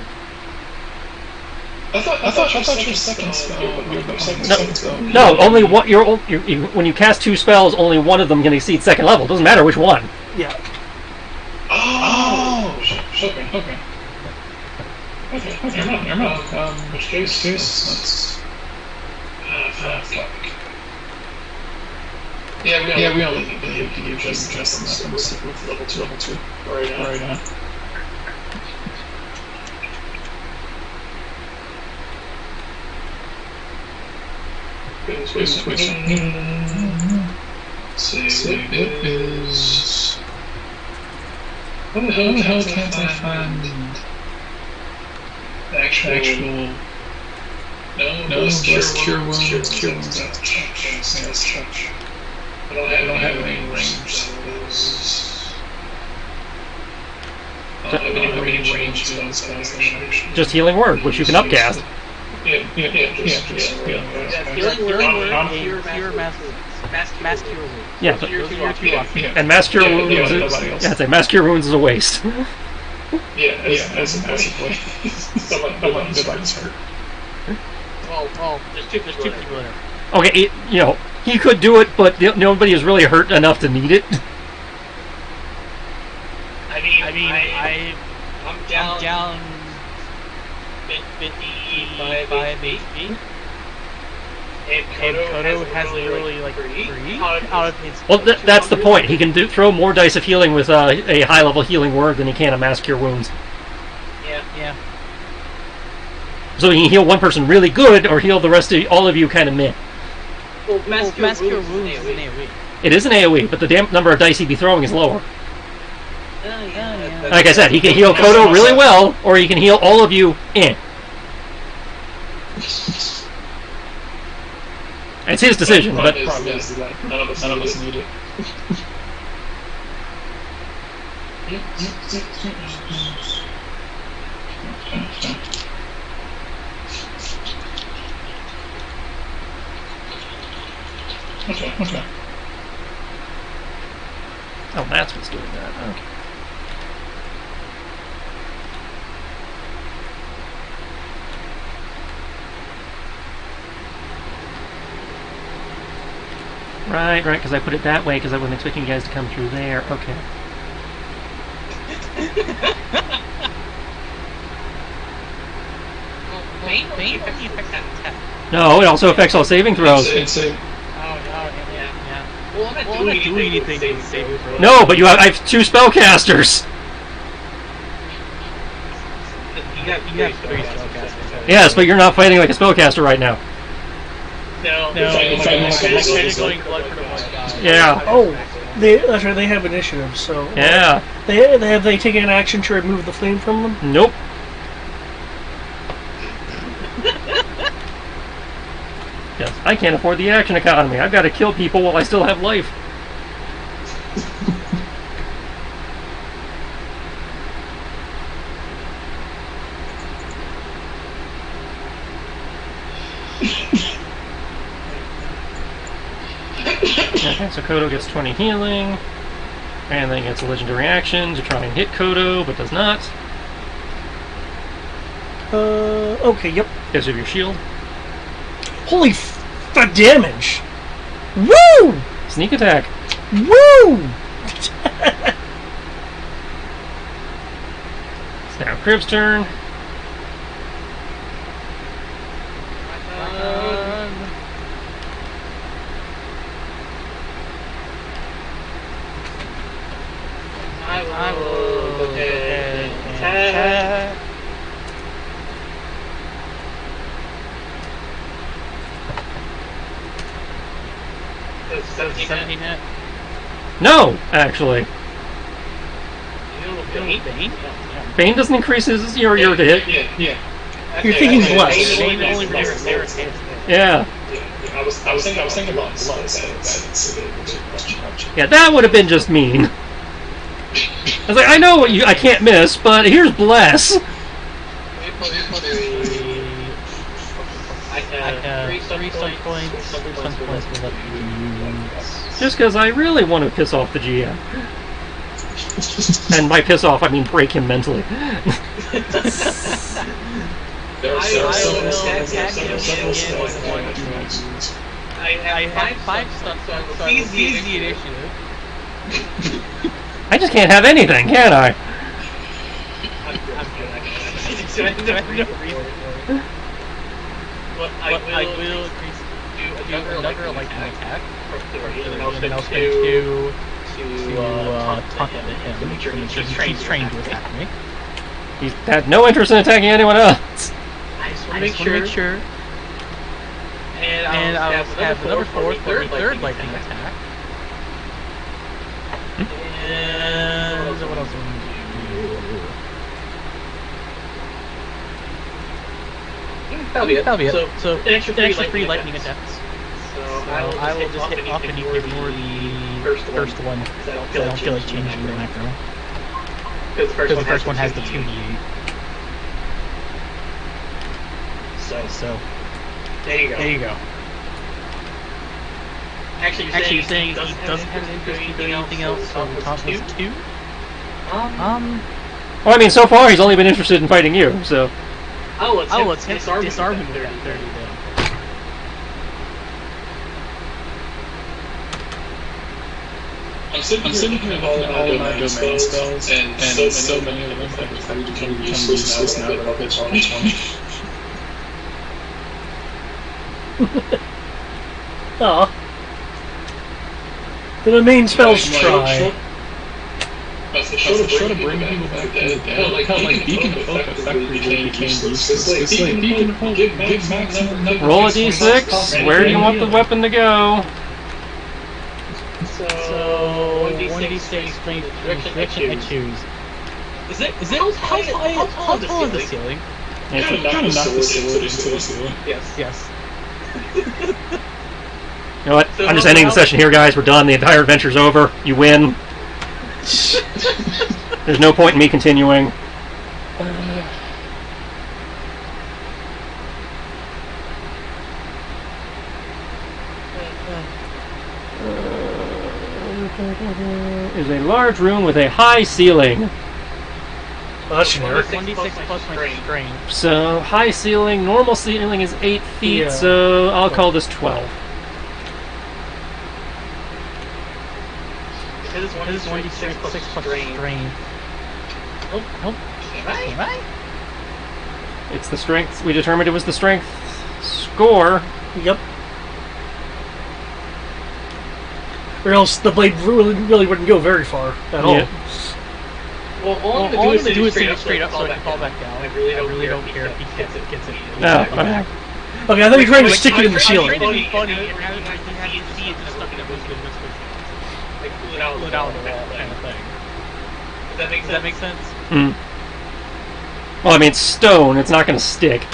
[SPEAKER 3] I thought your second spell.
[SPEAKER 2] No, only one. When you cast 2 spells, only one of them can exceed second level. Doesn't matter which one.
[SPEAKER 1] Yeah.
[SPEAKER 3] Okay. Never mind. Which case, let's. Fuck. Yeah, we don't need to give just with level 2 right now. Which see, it is. What the hell can't I find actual? No, let's cure wounds at the church. I don't have any range. I don't have any range to those guys.
[SPEAKER 2] Just healing word, which you can upcast.
[SPEAKER 5] Healing word, cure, mass cure wounds.
[SPEAKER 2] Yeah,
[SPEAKER 5] Those are your 2 options.
[SPEAKER 2] and mass cure wounds. I'd say mass cure wounds is a waste.
[SPEAKER 3] As a way. Someone gets hurt.
[SPEAKER 5] Well, there's two people there.
[SPEAKER 2] Okay, he could do it, but nobody is really hurt enough to need it.
[SPEAKER 5] I'm down 55 HP. And Kodo has literally like 3 out of his...
[SPEAKER 2] Well, that's the point. He can throw more dice of healing with a high-level healing word than he can a mass cure wounds.
[SPEAKER 5] Yeah.
[SPEAKER 2] So he can heal one person really good, or heal the rest of all of you kind of meh.
[SPEAKER 5] Well, mass cure wounds is an AoE.
[SPEAKER 2] It is an AoE, but the number of dice he'd be throwing is lower.
[SPEAKER 5] Yeah.
[SPEAKER 2] Like I said, he can heal Kodo really well, or he can heal all of you in. It's his decision, but...
[SPEAKER 3] Problem is that none of us need it. Okay.
[SPEAKER 2] Oh, that's what's doing that. Okay. Right, because I put it that way because I wasn't expecting you guys to come through there. Okay.
[SPEAKER 5] Bane only affects that.
[SPEAKER 2] No, it also affects all saving throws.
[SPEAKER 5] Yeah. Well, I'm not doing anything to saving throws.
[SPEAKER 2] No, but I have 2 spellcasters.
[SPEAKER 5] You have 3 spellcasters.
[SPEAKER 2] Yes, but you're not fighting like a spellcaster right now.
[SPEAKER 5] No. Going blood for the one guy.
[SPEAKER 2] Yeah.
[SPEAKER 1] Oh, that's right. They have initiative, so
[SPEAKER 2] Yeah.
[SPEAKER 1] They taken an action to remove the flame from them.
[SPEAKER 2] Nope. Yes, I can't afford the action economy. I've got to kill people while I still have life. Okay, so Kodo gets 20 healing, and then gets a legendary action to try and hit Kodo, but does not.
[SPEAKER 1] Okay, yep.
[SPEAKER 2] Because of your shield.
[SPEAKER 1] Holy the damage! Woo!
[SPEAKER 2] Sneak attack.
[SPEAKER 1] Woo!
[SPEAKER 2] It's now Crib's turn.
[SPEAKER 5] I will go ahead and attack.
[SPEAKER 3] Does
[SPEAKER 5] 17 hit.
[SPEAKER 2] No, actually.
[SPEAKER 5] Bane?
[SPEAKER 2] Bane doesn't increase your to hit.
[SPEAKER 3] Yeah.
[SPEAKER 1] You're thinking bless.
[SPEAKER 5] Bane only reduces.
[SPEAKER 2] Yeah.
[SPEAKER 3] I was thinking about bless.
[SPEAKER 2] Yeah, that would have been just mean. I was like, I know I can't miss, but here's bless.
[SPEAKER 5] I have 3 stun points, 3 stun points will let you use.
[SPEAKER 2] Just because I really want to piss off the GM. And by piss off, I mean break him mentally.
[SPEAKER 5] I have 5 stun points, so please use the initiative.
[SPEAKER 2] I just can't have anything, can I?
[SPEAKER 5] I'm good. But I will increase do another lightning attack. And I'll spend 2 to taunt him to make sure he's trained to attack me.
[SPEAKER 2] He's had no interest in attacking anyone else.
[SPEAKER 5] I just want to make sure. And I'll have another 4th for the 3rd lightning attack. And what else am I going to do? That'll be it. So an extra 3 lightning attacks. So I will just hit off and you can ignore the first one. I don't feel like changing the macro. Because the first one has the 2d8. So there you go. Actually, you're saying he doesn't have an interest in doing anything else, so taunt was 2?
[SPEAKER 2] Well, I mean, so far he's only been interested in fighting you, so...
[SPEAKER 5] let's disarm him with that 30 then.
[SPEAKER 3] I'm sitting here with all of my domain spells, and so many of them have become useless now that I've hit level 20.
[SPEAKER 1] Aw. The domain spells try.
[SPEAKER 3] Short of bringing people back from the dead, like Beacon of Hope effectively became useless. It's like Beacon of Hope, give maximum number.
[SPEAKER 2] Roll a d6. Where do you want the weapon to go?
[SPEAKER 5] So 1d6 strength direction I choose. Is it how tall is the ceiling?
[SPEAKER 2] It's
[SPEAKER 3] Kind of knock the sword into the ceiling.
[SPEAKER 5] Yes.
[SPEAKER 2] You know what? I'm just ending the session here, guys. We're done. The entire adventure's over. You win. There's no point in me continuing. Is a large room with a high ceiling.
[SPEAKER 1] Well, that's generic.
[SPEAKER 5] 1d6 plus my strength.
[SPEAKER 2] So, high ceiling, normal ceiling is 8 feet,
[SPEAKER 1] Yeah.
[SPEAKER 2] so I'll call this 12.
[SPEAKER 5] This is 1d6 plus strength. Nope. Am I?
[SPEAKER 2] It's the strength. We determined it was the strength score.
[SPEAKER 1] Yep. Or else the blade really wouldn't go very far at all.
[SPEAKER 2] Yeah.
[SPEAKER 3] Well, all
[SPEAKER 5] I'm going to do is send it straight up so I can fall back down. I really don't care if he gets it.
[SPEAKER 2] No, okay.
[SPEAKER 1] Okay, I thought you were trying to stick it in the ceiling.
[SPEAKER 5] I'm trying to be funny, and now he has to see it just stuck in a whisper. Like, pull it out of the wall kind of thing. Does that make sense?
[SPEAKER 2] Mm. Well, I mean, it's stone. It's not going to stick.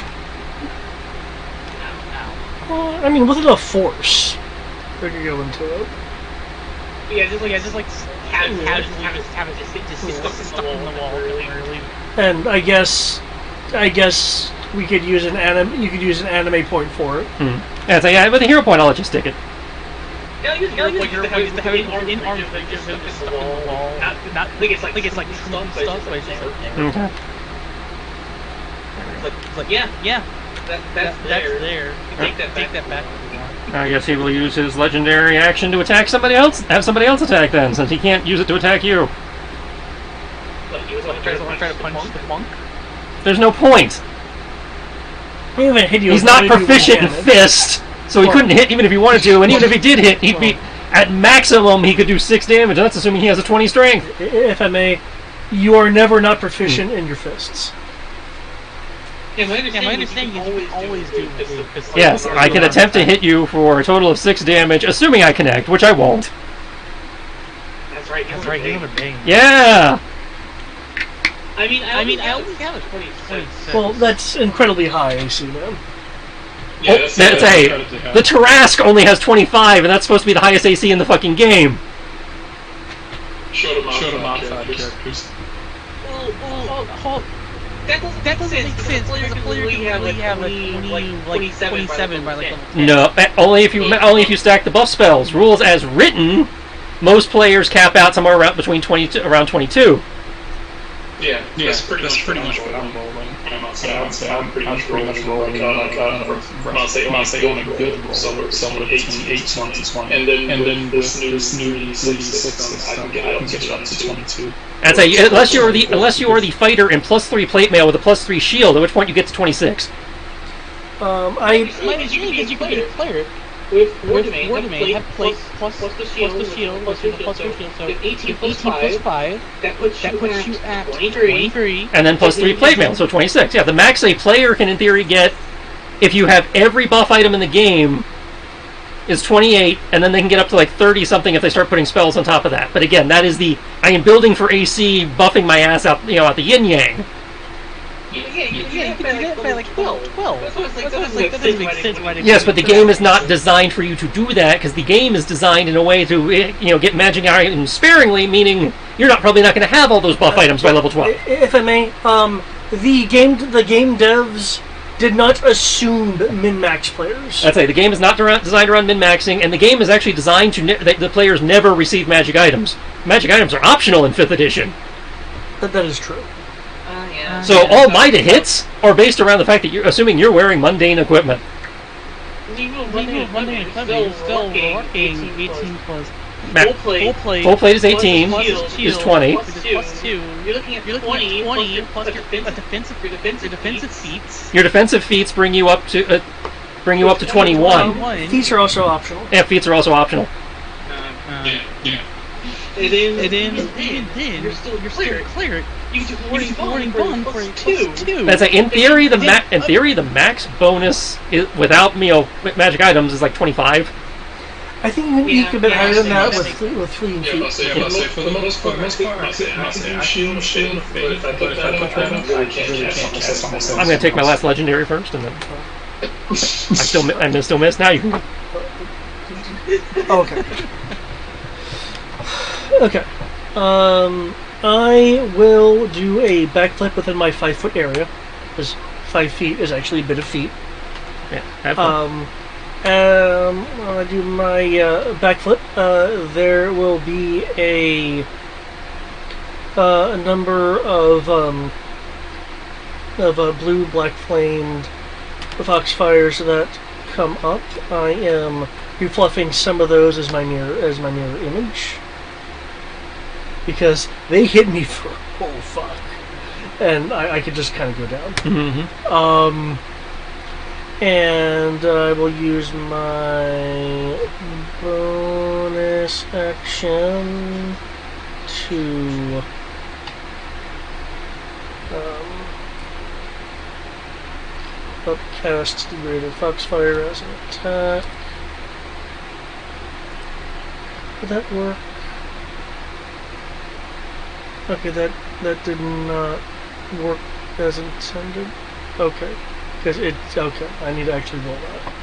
[SPEAKER 1] Well, I mean, with enough force, they could go into it.
[SPEAKER 5] Yeah, just like have it just stuck in the wall really.
[SPEAKER 1] And I guess we could use an anime. You could use an anime point for it.
[SPEAKER 2] Yeah, so yeah, with a hero point, I'll let you stick it.
[SPEAKER 5] Yeah, use hero point to have it in arms that just stuck in the wall. Not like it's like stuff, but it's just
[SPEAKER 2] Okay.
[SPEAKER 5] It's like yeah. That's there. You can take that back if you want.
[SPEAKER 2] I guess he will use his legendary action to attack somebody else. Have somebody else attack then, since he can't use it to attack you.
[SPEAKER 5] He tries to try to punch the monk.
[SPEAKER 2] There's no point.
[SPEAKER 1] He even hit you
[SPEAKER 2] He's
[SPEAKER 1] with
[SPEAKER 2] not
[SPEAKER 1] 22
[SPEAKER 2] proficient in
[SPEAKER 1] damage.
[SPEAKER 2] fist, so he couldn't hit even if he wanted to. And even if he did hit, he'd be at maximum. He could do 6 damage. And that's assuming he has a 20 strength.
[SPEAKER 1] If I may, you are never not proficient in your fists.
[SPEAKER 5] Yeah, my understanding is you always do this.
[SPEAKER 2] Yes, I can attempt to hit you for a total of 6 damage, assuming I connect, which I won't.
[SPEAKER 5] That's right. You have a bang.
[SPEAKER 2] Yeah.
[SPEAKER 5] I only have a 26.
[SPEAKER 1] Well, that's incredibly high AC, man.
[SPEAKER 3] Yeah,
[SPEAKER 2] Oh, that's a. The Tarask only has 25, and that's supposed to be the highest AC in the fucking game.
[SPEAKER 3] Show them outside characters.
[SPEAKER 5] Well, that doesn't make sense. Because a player can really have a 27 by like level 10.
[SPEAKER 2] No, only if you stack the buff spells. Rules as written, most players cap out somewhere around between around 22.
[SPEAKER 3] Yeah, that's pretty much what I'm rolling. I'm pretty much rolling when I say on a good roll, somewhere between 18 and 20. And then this new 36 system, I can get it up to 22.
[SPEAKER 2] I'd say unless you are the fighter in +3 plate mail with a +3 shield, at which point you get to 26.
[SPEAKER 1] I
[SPEAKER 5] You can be a player with War Domain, have plus the shield, plus the plus 3 shield, so 18 plus 5, that puts you at 23.
[SPEAKER 2] And then +3 plate mail, so 26. Yeah, the max a player can in theory get, if you have every buff item in the game, is 28, and then they can get up to like 30 something if they start putting spells on top of that. But again, that is I am building for AC, buffing my ass out, out the yin yang.
[SPEAKER 5] You can do that by like 12. That doesn't make sense.
[SPEAKER 2] Yes, but the game is not designed for you to do that, because the game is designed in a way to get magic items sparingly, meaning you're probably not going to have all those buff items by level 12.
[SPEAKER 1] If I may, the game devs did not assume min-max players.
[SPEAKER 2] That's it. The game is not designed around min-maxing, and the game is actually designed to that the players never receive magic items. Magic items are optional in 5th edition.
[SPEAKER 1] That is true.
[SPEAKER 5] Yeah.
[SPEAKER 2] So all Mida hits are based around the fact that assuming you're wearing mundane equipment.
[SPEAKER 5] Mundane equipment is still working 18 plus.
[SPEAKER 2] Full plate is 18, is 20.
[SPEAKER 5] Plus 2. You're looking at 20 plus your defensive feats.
[SPEAKER 2] Your defensive feats bring you up to 21.
[SPEAKER 1] Feats are also optional.
[SPEAKER 2] Yeah, feats are also optional.
[SPEAKER 3] Yeah.
[SPEAKER 5] And then you're still clear. You can do warning bond for a +2.
[SPEAKER 2] That's in theory the max bonus without magic items is like 25.
[SPEAKER 1] I think you could be higher than that with fleeing feet.
[SPEAKER 3] For the most part, I can shield but if I put that on, I can't.
[SPEAKER 2] I'm gonna take my last legendary first, and then I still miss. Now you can go.
[SPEAKER 1] Okay. Okay. I will do a backflip within my 5-foot area, because 5 feet is actually a bit of feet.
[SPEAKER 2] Yeah, have fun.
[SPEAKER 1] When I do my backflip, there will be a number of blue, black flamed foxfires that come up. I am refluffing some of those as my mirror image, because they hit me for fuck, and I could just kind of go down.
[SPEAKER 2] Mm-hmm.
[SPEAKER 1] And I will use my bonus action to upcast the Greater Foxfire as an attack. Would that work? Okay, that did not work as intended. Okay. Because it's okay. I need to actually roll that.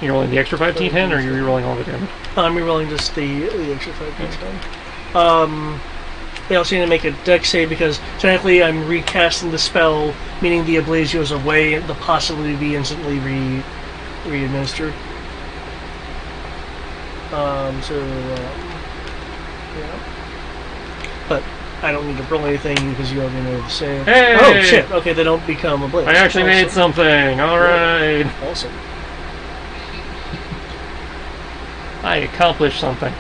[SPEAKER 2] You're rolling the extra 5d10, or you're rolling all the damage?
[SPEAKER 1] I'm re-rolling just the extra 5d10. They also need to make a dex save because technically I'm recasting the spell, meaning the ablaze goes away and the possibility to be instantly re-administered. Yeah. But I don't need to roll anything because you already know the save.
[SPEAKER 2] Hey!
[SPEAKER 1] Oh shit! Okay, they don't become a blade.
[SPEAKER 2] I actually made something. All right.
[SPEAKER 1] Awesome.
[SPEAKER 2] I accomplished something.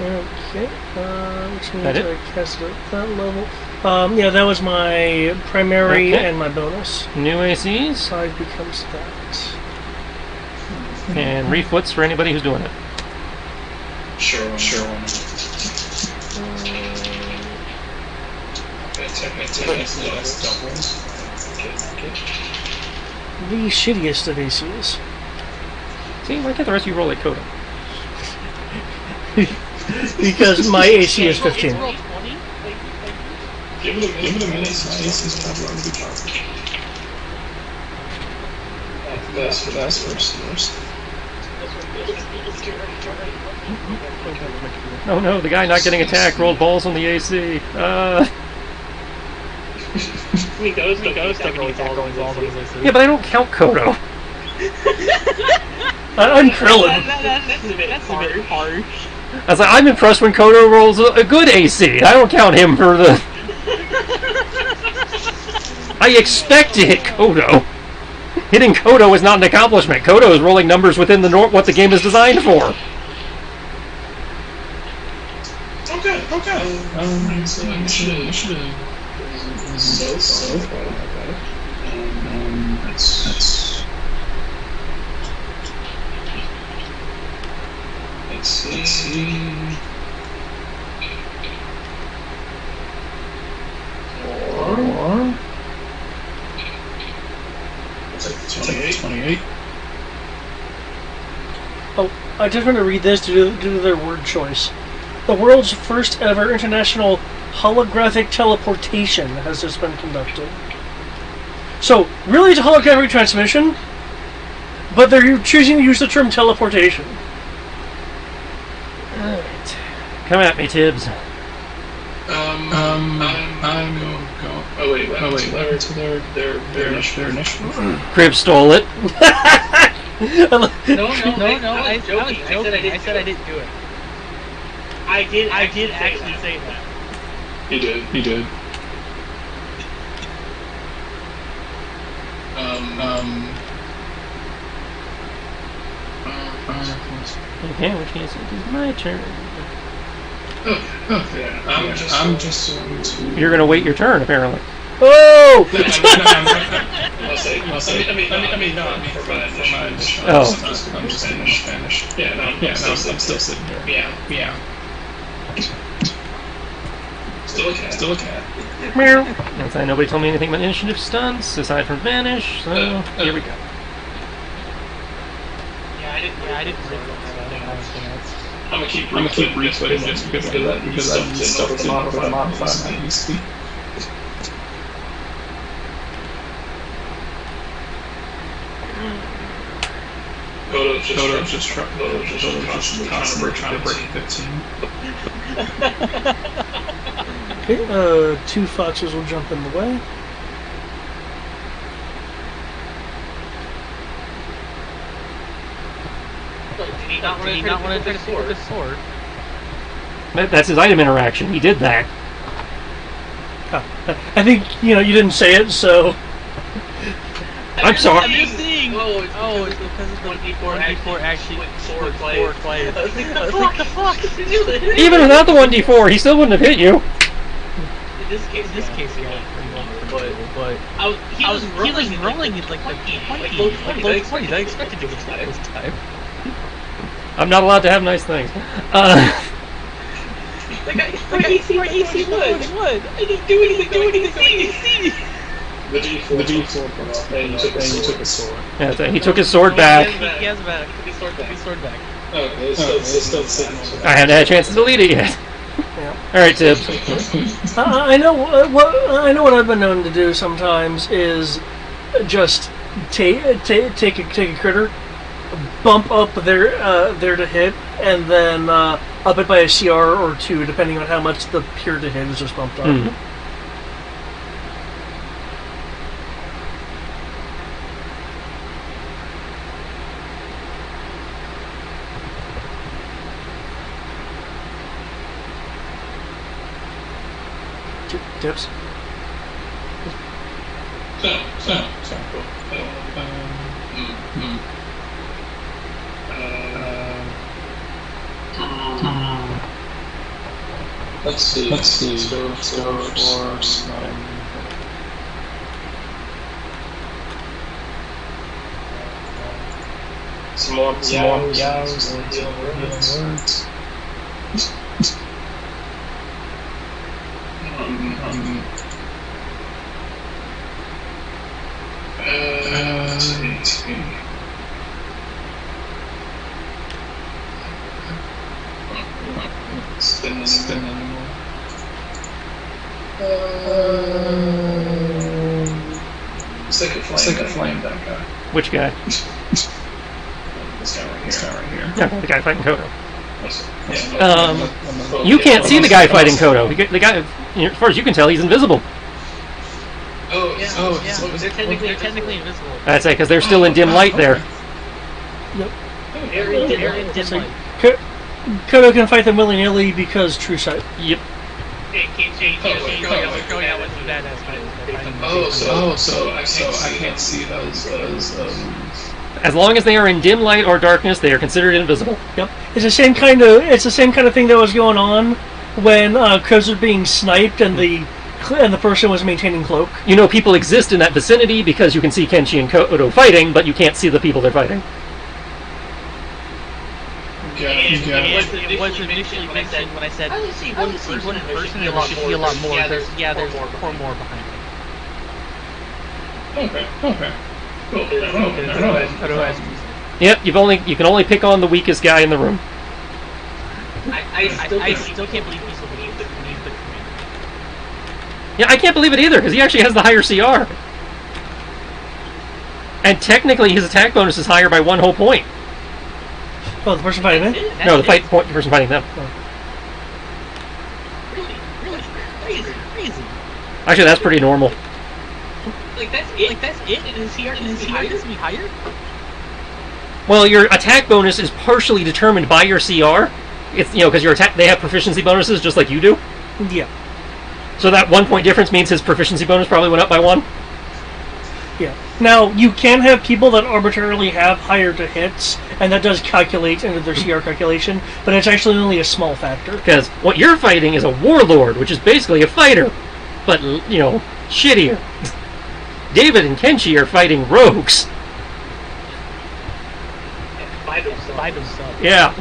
[SPEAKER 1] Okay, which means
[SPEAKER 2] That it?
[SPEAKER 1] I cast it at that level. Yeah, that was my primary
[SPEAKER 2] Okay.
[SPEAKER 1] and my bonus.
[SPEAKER 2] New ACs
[SPEAKER 1] 5 becomes that.
[SPEAKER 2] and refoots for anybody who's doing it.
[SPEAKER 3] Sure.
[SPEAKER 1] The shittiest of ACs.
[SPEAKER 2] See, why can't the rest of you roll like Kodo?
[SPEAKER 1] Because my AC is 15.
[SPEAKER 5] Roll 20?
[SPEAKER 3] Give it a minute. This probably going to be That's first.
[SPEAKER 2] Oh no, the guy not getting attacked rolled balls on the AC.
[SPEAKER 5] Goes technically rolling balls on his AC.
[SPEAKER 2] Yeah, but I don't count Kodo. I'm Krillin.
[SPEAKER 5] That's a bit harsh.
[SPEAKER 2] I was like, I'm impressed when Kodo rolls a good AC. I don't count him for the... I expect to hit Kodo. Hitting Kodo is not an accomplishment. Kodo is rolling numbers within the what the game is designed for.
[SPEAKER 3] Okay. I should have so far about it. Let's see. Or it's like 28.
[SPEAKER 1] Oh, I just want to read this due to their word choice. The world's first ever international holographic teleportation has just been conducted. So, really it's a holographic transmission, but they're choosing to use the term teleportation.
[SPEAKER 2] Alright. Come at me, Tibbs.
[SPEAKER 3] I'm going. Oh wait. So their initiative.
[SPEAKER 2] Crib stole it.
[SPEAKER 5] No, I was joking. I said I didn't do it. I did actually say that.
[SPEAKER 3] He did.
[SPEAKER 2] Okay, which means it is my turn.
[SPEAKER 3] Okay. I'm just going to.
[SPEAKER 2] You're gonna wait your turn, apparently.
[SPEAKER 1] Oh!
[SPEAKER 3] I'll say. I mean, no. For my initial.
[SPEAKER 2] Oh.
[SPEAKER 3] I'm just finished. Yeah, I'm still sitting here. Yeah. Still a cat.
[SPEAKER 2] Meow. That's why nobody told me anything about initiative stunts aside from vanish. So here we go.
[SPEAKER 5] Yeah, I didn't read that.
[SPEAKER 3] I'm gonna keep replaying just because I just stuff to modify my PC. Kodo's just constantly trying to break 15.
[SPEAKER 1] Okay, 2 foxes will jump in the way.
[SPEAKER 5] Did he not want to try to pick up his sword?
[SPEAKER 2] That's his item interaction. He did that.
[SPEAKER 1] I think, you didn't say it, so...
[SPEAKER 2] I'm sorry.
[SPEAKER 5] I'm just seeing. Oh, it's because of the 1d4 actually sword plays. I was like, what the fuck?
[SPEAKER 2] Even without the 1d4, he still wouldn't have hit you.
[SPEAKER 5] In this case, yeah, but he was rolling it like 20, low 20s. I expected to get this time.
[SPEAKER 2] I'm not allowed to have nice things.
[SPEAKER 5] The guy, AC what? I didn't do anything.
[SPEAKER 3] The D4 and you took a sword.
[SPEAKER 2] Yeah, he took his sword back.
[SPEAKER 5] He has back. His sword back.
[SPEAKER 3] Okay, it's still sitting.
[SPEAKER 2] I haven't had a chance to delete it yet.
[SPEAKER 1] Yeah.
[SPEAKER 2] Alright, Tibbs.
[SPEAKER 1] I know what I've been known to do sometimes is just take a critter, bump up there to hit, and then up it by a CR or 2, depending on how much the pure to hit is just bumped up.
[SPEAKER 2] Mm-hmm.
[SPEAKER 1] Tips.
[SPEAKER 3] So cool. Let's see. Let's go for snipe. Some more yows or healing words. Spin anymore. It's like a flame, that guy.
[SPEAKER 2] Which guy?
[SPEAKER 3] This guy right here.
[SPEAKER 2] No, the guy fighting Kodo. You can't see the guy fighting Kodo. The guy, as far as you can tell, he's invisible.
[SPEAKER 5] They're technically invisible.
[SPEAKER 2] That's it, because they're still in dim light there.
[SPEAKER 1] Yep.
[SPEAKER 5] They're in dim light.
[SPEAKER 1] Kodo can fight them willy-nilly because true sight.
[SPEAKER 2] Yep.
[SPEAKER 3] So I can't see those.
[SPEAKER 2] As long as they are in dim light or darkness, they are considered invisible.
[SPEAKER 1] Yep. It's the same kind of thing that was going on when Crows were being sniped and the person was maintaining cloak.
[SPEAKER 2] You know, people exist in that vicinity because you can see Kenshi and Kodo fighting, but you can't see the people they're fighting.
[SPEAKER 5] It was initially mentioned when I said, I only see one person, there should be a lot more. There's four more behind me.
[SPEAKER 3] Okay. Cool.
[SPEAKER 2] Yep, you can only pick on the weakest guy in the room.
[SPEAKER 5] I still can't believe he's the commander.
[SPEAKER 2] Yeah, I can't believe it either, because he actually has the higher CR. And technically, his attack bonus is higher by 1 whole point.
[SPEAKER 1] Oh, the person fighting him?
[SPEAKER 2] No, the person fighting them.
[SPEAKER 5] Really crazy.
[SPEAKER 2] Actually, that's pretty normal.
[SPEAKER 5] Like that's it. And his CR doesn't be higher.
[SPEAKER 2] Well, your attack bonus is partially determined by your CR. It's because your attack, they have proficiency bonuses just like you do.
[SPEAKER 1] Yeah.
[SPEAKER 2] So that 1 point difference means his proficiency bonus probably went up by 1.
[SPEAKER 1] Yeah. Now, you can have people that arbitrarily have higher to hits, and that does calculate into their CR calculation, but it's actually only a small factor.
[SPEAKER 2] Because what you're fighting is a warlord, which is basically a fighter, but, shittier. David and Kenshi are fighting rogues.
[SPEAKER 5] By themselves.
[SPEAKER 2] Yeah.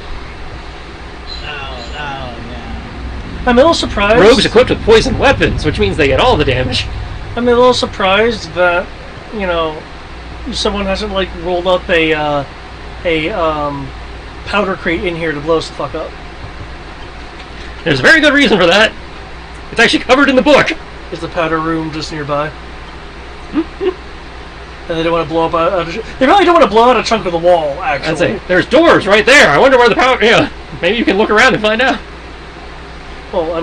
[SPEAKER 5] Oh, yeah.
[SPEAKER 1] I'm a little surprised.
[SPEAKER 2] Rogues equipped with poison weapons, which means they get all the damage.
[SPEAKER 1] I'm a little surprised that, someone hasn't, rolled up a powder crate in here to blow us the fuck up.
[SPEAKER 2] There's a very good reason for that. It's actually covered in the book.
[SPEAKER 1] Is the powder room just nearby? And they don't want to blow up they really don't want to blow out a chunk of the wall, actually.
[SPEAKER 2] I'd say, there's doors right there. I wonder where the powder... Yeah, maybe you can look around and find out.
[SPEAKER 1] Well,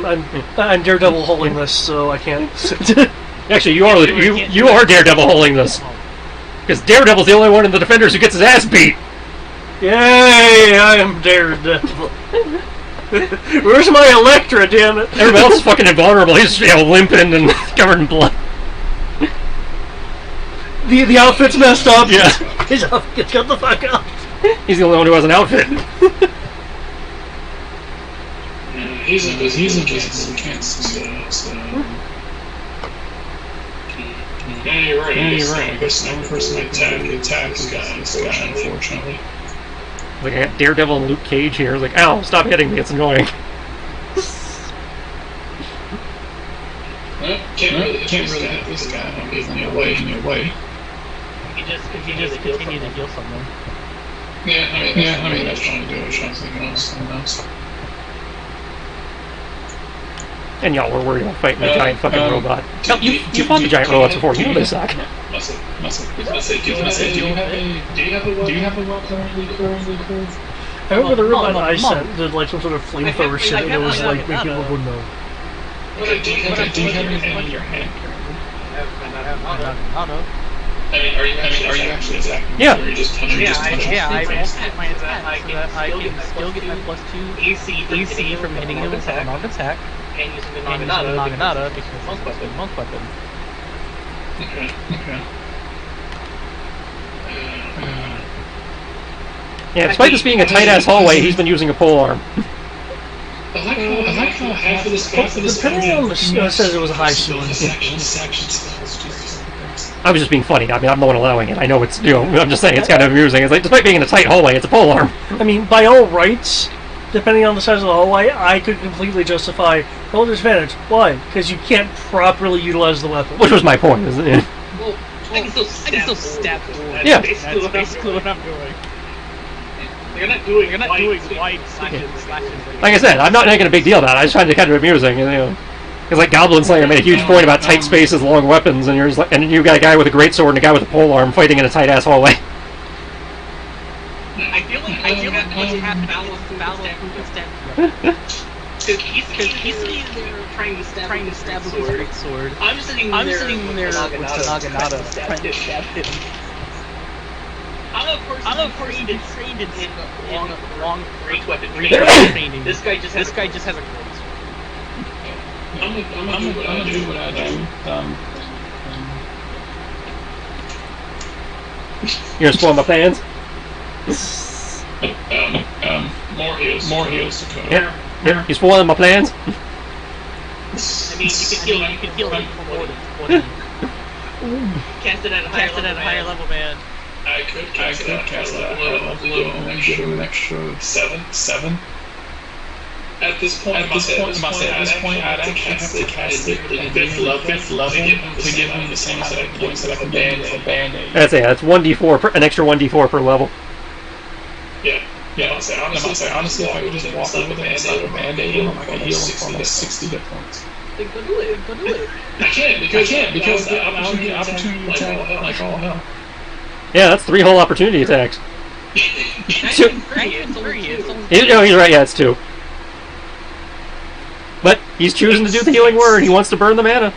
[SPEAKER 1] I'm Daredevil holding this, so I can't...
[SPEAKER 2] Actually, you are Daredevil holding this. Because Daredevil's the only one in the Defenders who gets his ass beat.
[SPEAKER 1] Yay, I am Daredevil. Where's my Elektra, damn it?
[SPEAKER 2] Everybody else is fucking invulnerable. He's limping and covered in blood.
[SPEAKER 1] The outfit's messed up.
[SPEAKER 2] Yeah.
[SPEAKER 1] His outfit's got the fuck up.
[SPEAKER 2] He's the only one who has an outfit.
[SPEAKER 3] He's invisible. He can't see us. Yeah, you're right. I guess the only person attack is this guy, unfortunately.
[SPEAKER 2] Like, I got Daredevil and Luke Cage here. Like, ow, stop hitting me. It's annoying.
[SPEAKER 3] Can't really hit this guy. He's in your way.
[SPEAKER 5] You just continue to heal someone.
[SPEAKER 3] Yeah, I mean, that's trying to do it. I'm thinking of something else.
[SPEAKER 2] And y'all were worried about fighting the giant fucking robot. Hell, you fought the giant robots before. You know they suck.
[SPEAKER 3] Muscle. Do you have a weapon currently?
[SPEAKER 1] I remember the robot I sent did some sort of flamethrower shit, and it was make people go no.
[SPEAKER 3] Do you have anything in your hand
[SPEAKER 5] I don't know.
[SPEAKER 3] I mean, are you actually attacking?
[SPEAKER 2] Yeah.
[SPEAKER 3] Or are you just punching?
[SPEAKER 5] I won't hit my attack so that I can still get my +2 AC from hitting him with a non-attack. And using the Naginata because it's the monk weapon.
[SPEAKER 3] Okay.
[SPEAKER 2] Yeah, despite this being a tight-ass hallway, he's been using a pole arm.
[SPEAKER 3] I like how
[SPEAKER 1] Depending on the says it was a high ceiling.
[SPEAKER 2] I was just being funny. I mean, I'm the one allowing it. I know it's, I'm just saying it's kind of amusing. It's like, despite being in a tight hallway, it's a pole arm.
[SPEAKER 1] I mean, by all rights, depending on the size of the hallway, I could completely justify roll disadvantage. Why? Because you can't properly utilize the weapon.
[SPEAKER 2] Which was my point, isn't it?
[SPEAKER 5] Well, I can still stab forward.
[SPEAKER 2] Yeah.
[SPEAKER 5] That's basically what I'm doing. You're not doing wide slashes.
[SPEAKER 2] Like I said, I'm not making a big deal about it. I was trying to kind of amusing, Because like Goblin Slayer made a huge point about tight spaces, long weapons, and you're just like, and you got a guy with a great sword and a guy with a pole arm fighting in a tight ass hallway.
[SPEAKER 5] I feel like what's happening is Balor because he's sitting there trying to stab with his great sword. I'm sitting there with Naginata trying to stab him. I'm a person trained in long great weapon training. This guy just has a great sword.
[SPEAKER 3] I'm gonna do what I do.
[SPEAKER 2] You're gonna spoil my plans?
[SPEAKER 3] More heals to come.
[SPEAKER 2] Yeah. You spoiling my plans?
[SPEAKER 5] I mean, you can heal them for more than 20. Cast it at a higher level, man.
[SPEAKER 3] I could cast it at a higher level and give him an extra 7. At this point, I'd actually have to cast it at 5th level to give him the same set of points that I can get with a band-aid.
[SPEAKER 2] That's it. That's 1d4, an extra 1d4 per level.
[SPEAKER 3] Yeah, honestly, if I could just walk over there and slap a band-aid on him, I could heal him for like 60 hit points.
[SPEAKER 5] Go do it.
[SPEAKER 3] I can't because I'll get opportunity to attack like all hell.
[SPEAKER 2] Yeah, that's 3 whole opportunity attacks.
[SPEAKER 5] It's only
[SPEAKER 2] He's right, yeah, it's 2. But he's choosing to do the healing word. He wants to burn the mana.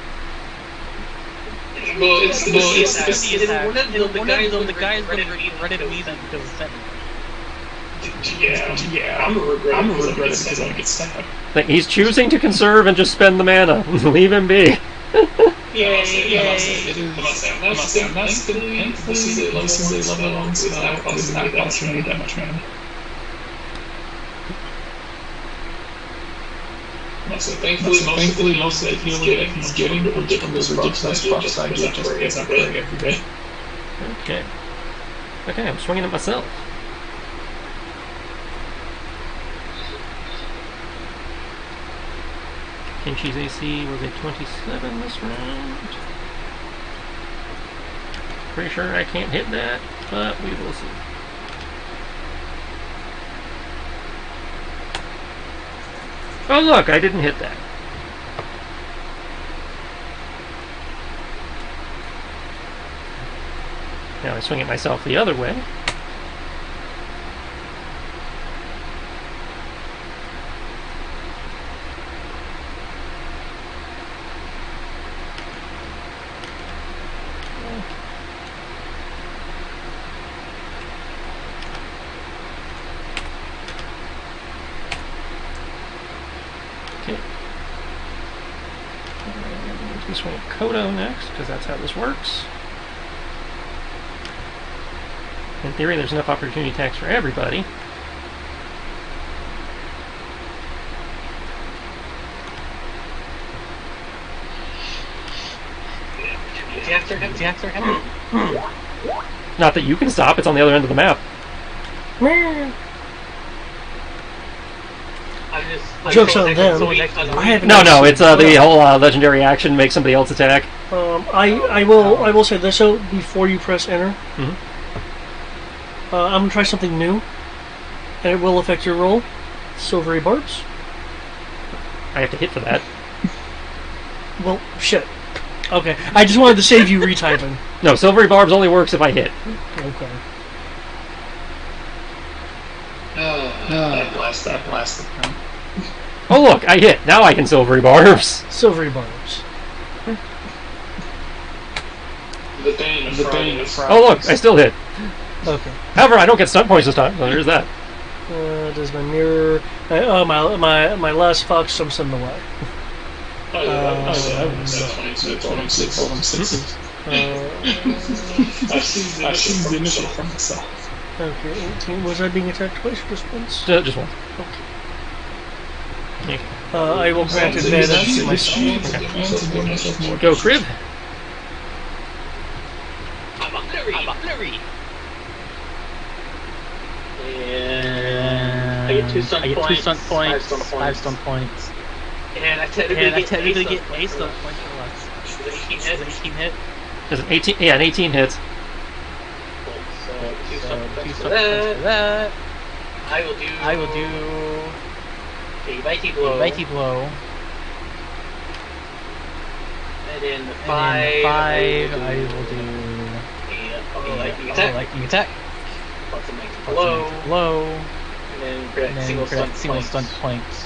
[SPEAKER 3] Well, it's
[SPEAKER 5] one of the guys ready to leave and go set.
[SPEAKER 3] Yeah, I'm gonna regret it because I get stabbed.
[SPEAKER 2] Like, he's choosing to conserve and just spend the mana. Leave him be.
[SPEAKER 3] Yeah. I'm not still this is a level 1 spell. It's not costing me that much mana. So thankfully, most of the healing that he's getting are just from those ridiculous buffs I get just because I play every day.
[SPEAKER 2] Okay, I'm swinging at myself. Kinshi's AC was a 27 this round. Pretty sure I can't hit that, but we will see. Oh look, I didn't hit that. Now I swing at myself the other way. Swing at Kodo next, because that's how this works. In theory, there's enough opportunity attacks for everybody.
[SPEAKER 5] Attacks are heavy.
[SPEAKER 2] Not that you can stop, it's on the other end of the map.
[SPEAKER 1] Joke's on them. I have
[SPEAKER 2] No, it's the whole legendary action makes somebody else attack.
[SPEAKER 1] I will say this so before you press enter. I'm gonna try something new, and it will affect your roll. Silvery barbs.
[SPEAKER 2] I have to hit for that.
[SPEAKER 1] Well, shit. Okay, I just wanted to save you retyping.
[SPEAKER 2] No, silvery barbs only works if I hit.
[SPEAKER 1] Okay.
[SPEAKER 3] That blasted.
[SPEAKER 2] Oh look, I hit. Now I can silvery barbs.
[SPEAKER 1] Silvery barbs.
[SPEAKER 3] The Bane of Friday.
[SPEAKER 2] Oh look, I still hit.
[SPEAKER 1] Okay.
[SPEAKER 2] However, I don't get stun points this time, so there's that.
[SPEAKER 1] Does my mirror... my last fox jumps in the way.
[SPEAKER 3] That's 26 on them sixes. I've seen the initial from myself.
[SPEAKER 1] Okay, 18. Was I being attacked twice or just once?
[SPEAKER 2] Just one.
[SPEAKER 1] Okay.
[SPEAKER 2] Okay.
[SPEAKER 1] I will grant advantage to myself.
[SPEAKER 2] Go, Crib.
[SPEAKER 5] I'm a flurry. And I get 2 stunt points, 5 stun points. And I technically get a stun point for less. 18 hit.
[SPEAKER 2] There's an 18. Yeah, an 18 hits.
[SPEAKER 5] Cool. So 2 stun points for that. I will do a mighty blow. And then the 5, I will do a lightning attack. Plus a mighty blow. And then single stun points.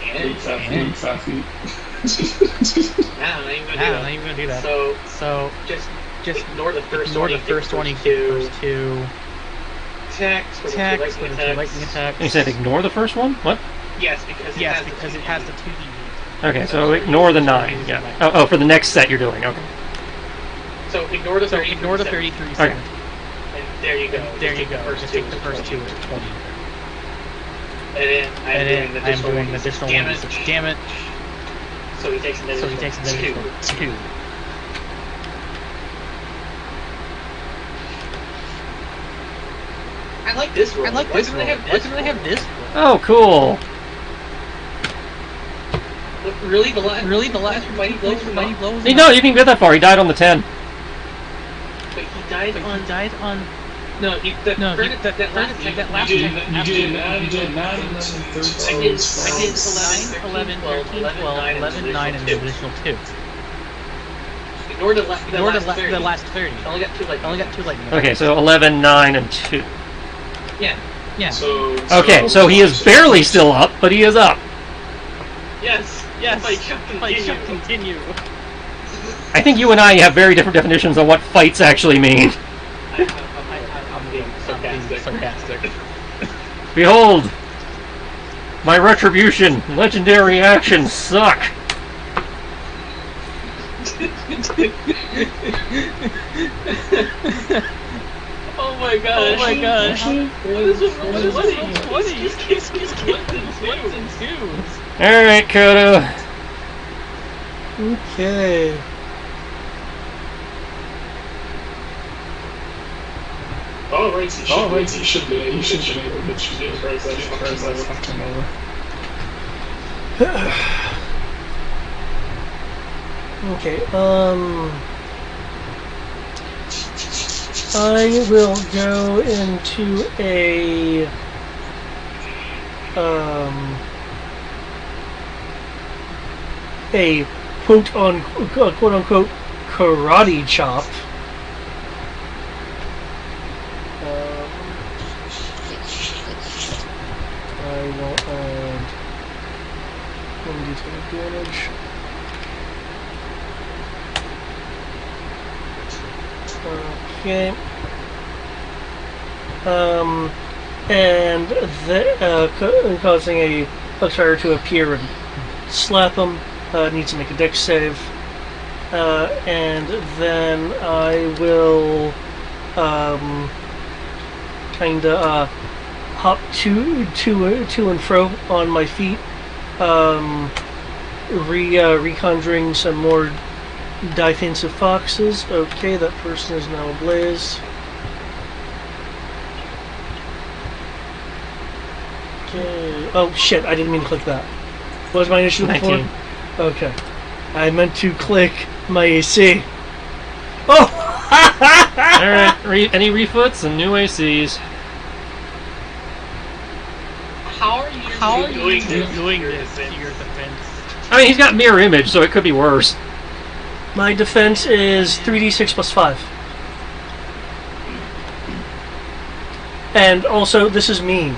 [SPEAKER 5] And I'm not even gonna do that. So just ignore the first one. First two attacks with lightning attacks.
[SPEAKER 2] You said ignore the first one? What?
[SPEAKER 5] Yes, because it has the 2d8.
[SPEAKER 2] Okay, so ignore the 9. Yeah. Oh, for the next set you're doing. Okay.
[SPEAKER 5] So ignore the 33.
[SPEAKER 2] Okay.
[SPEAKER 5] And there you go. Just take the first 2 at 20. And then I'm doing an additional damage. So he takes an additional 2. I like this roll. Why don't they have this roll?
[SPEAKER 2] Oh, cool.
[SPEAKER 5] Really? The last mighty blows for mighty blows?
[SPEAKER 2] No, you didn't get that far. He died on the 10.
[SPEAKER 5] Wait, he died on... No, that last attack.
[SPEAKER 3] You did 9, 11, 13,
[SPEAKER 5] 11, 9, and an additional 2. Ignore the last 30. I only got 2 lightning.
[SPEAKER 2] Okay, so 11, 9, and 2.
[SPEAKER 5] Yeah.
[SPEAKER 2] Okay, so he is barely still up, but he is up.
[SPEAKER 5] Yes. Fight shall continue.
[SPEAKER 2] I think you and I have very different definitions on what fights actually mean.
[SPEAKER 5] I'm being sarcastic.
[SPEAKER 2] Behold, my retribution. Legendary actions suck.
[SPEAKER 5] Oh my gosh. What is this? What is this? Just ones and twos.
[SPEAKER 2] Alright, Kodo.
[SPEAKER 1] Okay.
[SPEAKER 3] Oh, right, you should be able to get you as far as that's fucking over.
[SPEAKER 1] Okay, I will go into a quote unquote karate chop. I will add 1d10 damage. Okay. And causing a Huckfire to appear and slap him. Needs to make a dex save. And then I will kinda hop to and fro on my feet, reconjuring some more defensive foxes. Okay, that person is now ablaze. Okay. Oh shit! I didn't mean to click that. What was my initiative
[SPEAKER 2] 19.
[SPEAKER 1] before? Okay, I meant to click my AC. Oh!
[SPEAKER 2] Alright, any refoots and new ACs.
[SPEAKER 5] How are you doing this to your defense?
[SPEAKER 2] I mean, he's got mirror image, so it could be worse.
[SPEAKER 1] My defense is 3d6 plus 5. And also, this is mean.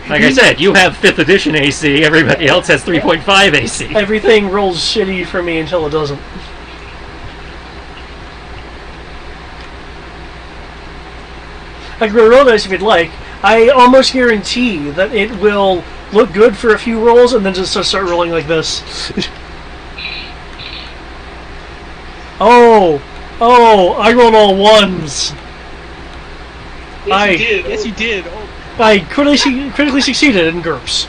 [SPEAKER 2] Like I said, you have 5th edition AC, everybody else has 3.5 AC.
[SPEAKER 1] Everything rolls shitty for me until it doesn't. I can roll dice if you'd like. I almost guarantee that it will look good for a few rolls and then just start rolling like this. Oh, I rolled all ones.
[SPEAKER 5] Yes, you did.
[SPEAKER 4] Oh,
[SPEAKER 1] I critically succeeded in GURPS.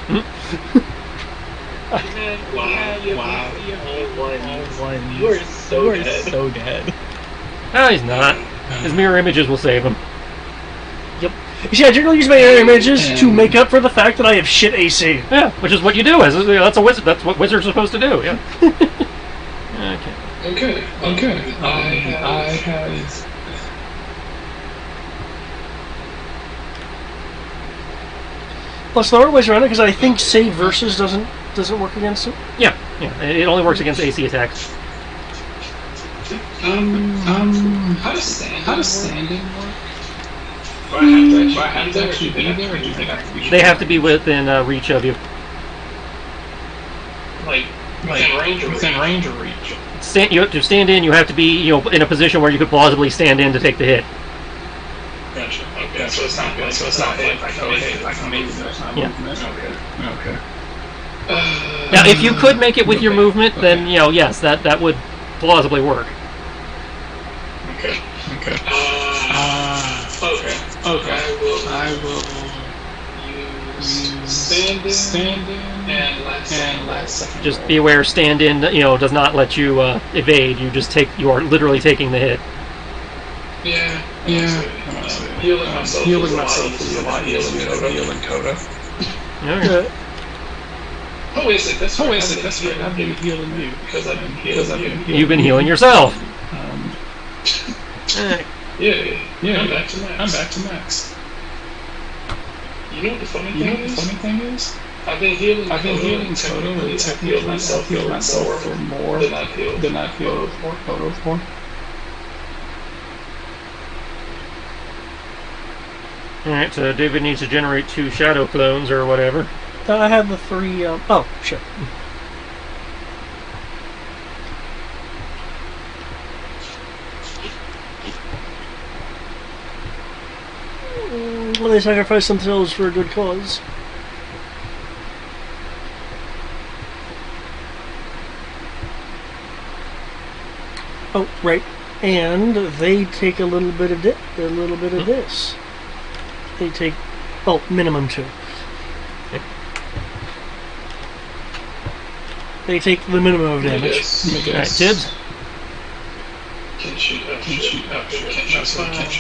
[SPEAKER 5] You are so dead.
[SPEAKER 2] No, he's not. His mirror images will save him.
[SPEAKER 1] Yep. You see, I generally use my mirror images to make up for the fact that I have shit AC.
[SPEAKER 2] Yeah, which is what you do. That's a wizard. That's what wizards are supposed to do. Yeah.
[SPEAKER 3] Okay. I have.
[SPEAKER 1] Plus, the other ways around it, because I think save versus doesn't work against it.
[SPEAKER 2] Yeah. It only works against AC attacks.
[SPEAKER 3] How does standing work? Do I have to actually be there, or do they have to be?
[SPEAKER 2] They have to be within reach of you.
[SPEAKER 3] Like within range or reach.
[SPEAKER 2] You have to stand in. You have to be, in a position where you could plausibly stand in to take the hit.
[SPEAKER 3] Gotcha. Okay, so it's not like I can make that's not movement. Okay.
[SPEAKER 2] Now, if you could make it with your movement, then yes, that would plausibly work.
[SPEAKER 3] Okay. Okay. I will use stand in and last second.
[SPEAKER 2] Just be aware, stand in, does not let you evade. You are literally taking the hit.
[SPEAKER 3] Yeah. Healing myself is a lot easier than healing Coda.
[SPEAKER 2] Okay.
[SPEAKER 3] Oh, is it? That's right. I've been healing you because I've been healing you.
[SPEAKER 2] You've been healing yourself.
[SPEAKER 3] Yeah. I'm back to max. You know what the funny thing is? I've been healing Coda and I've healed myself for more than I've healed Coda for.
[SPEAKER 2] Alright, so David needs to generate 2 shadow clones or whatever.
[SPEAKER 1] I have the 3. Oh, shit. Well, they sacrifice themselves for a good cause. Oh, right. And they take a little bit of this. They take, minimum 2. They take the minimum of damage.
[SPEAKER 2] Alright, Tibbs?
[SPEAKER 3] Can't shoot.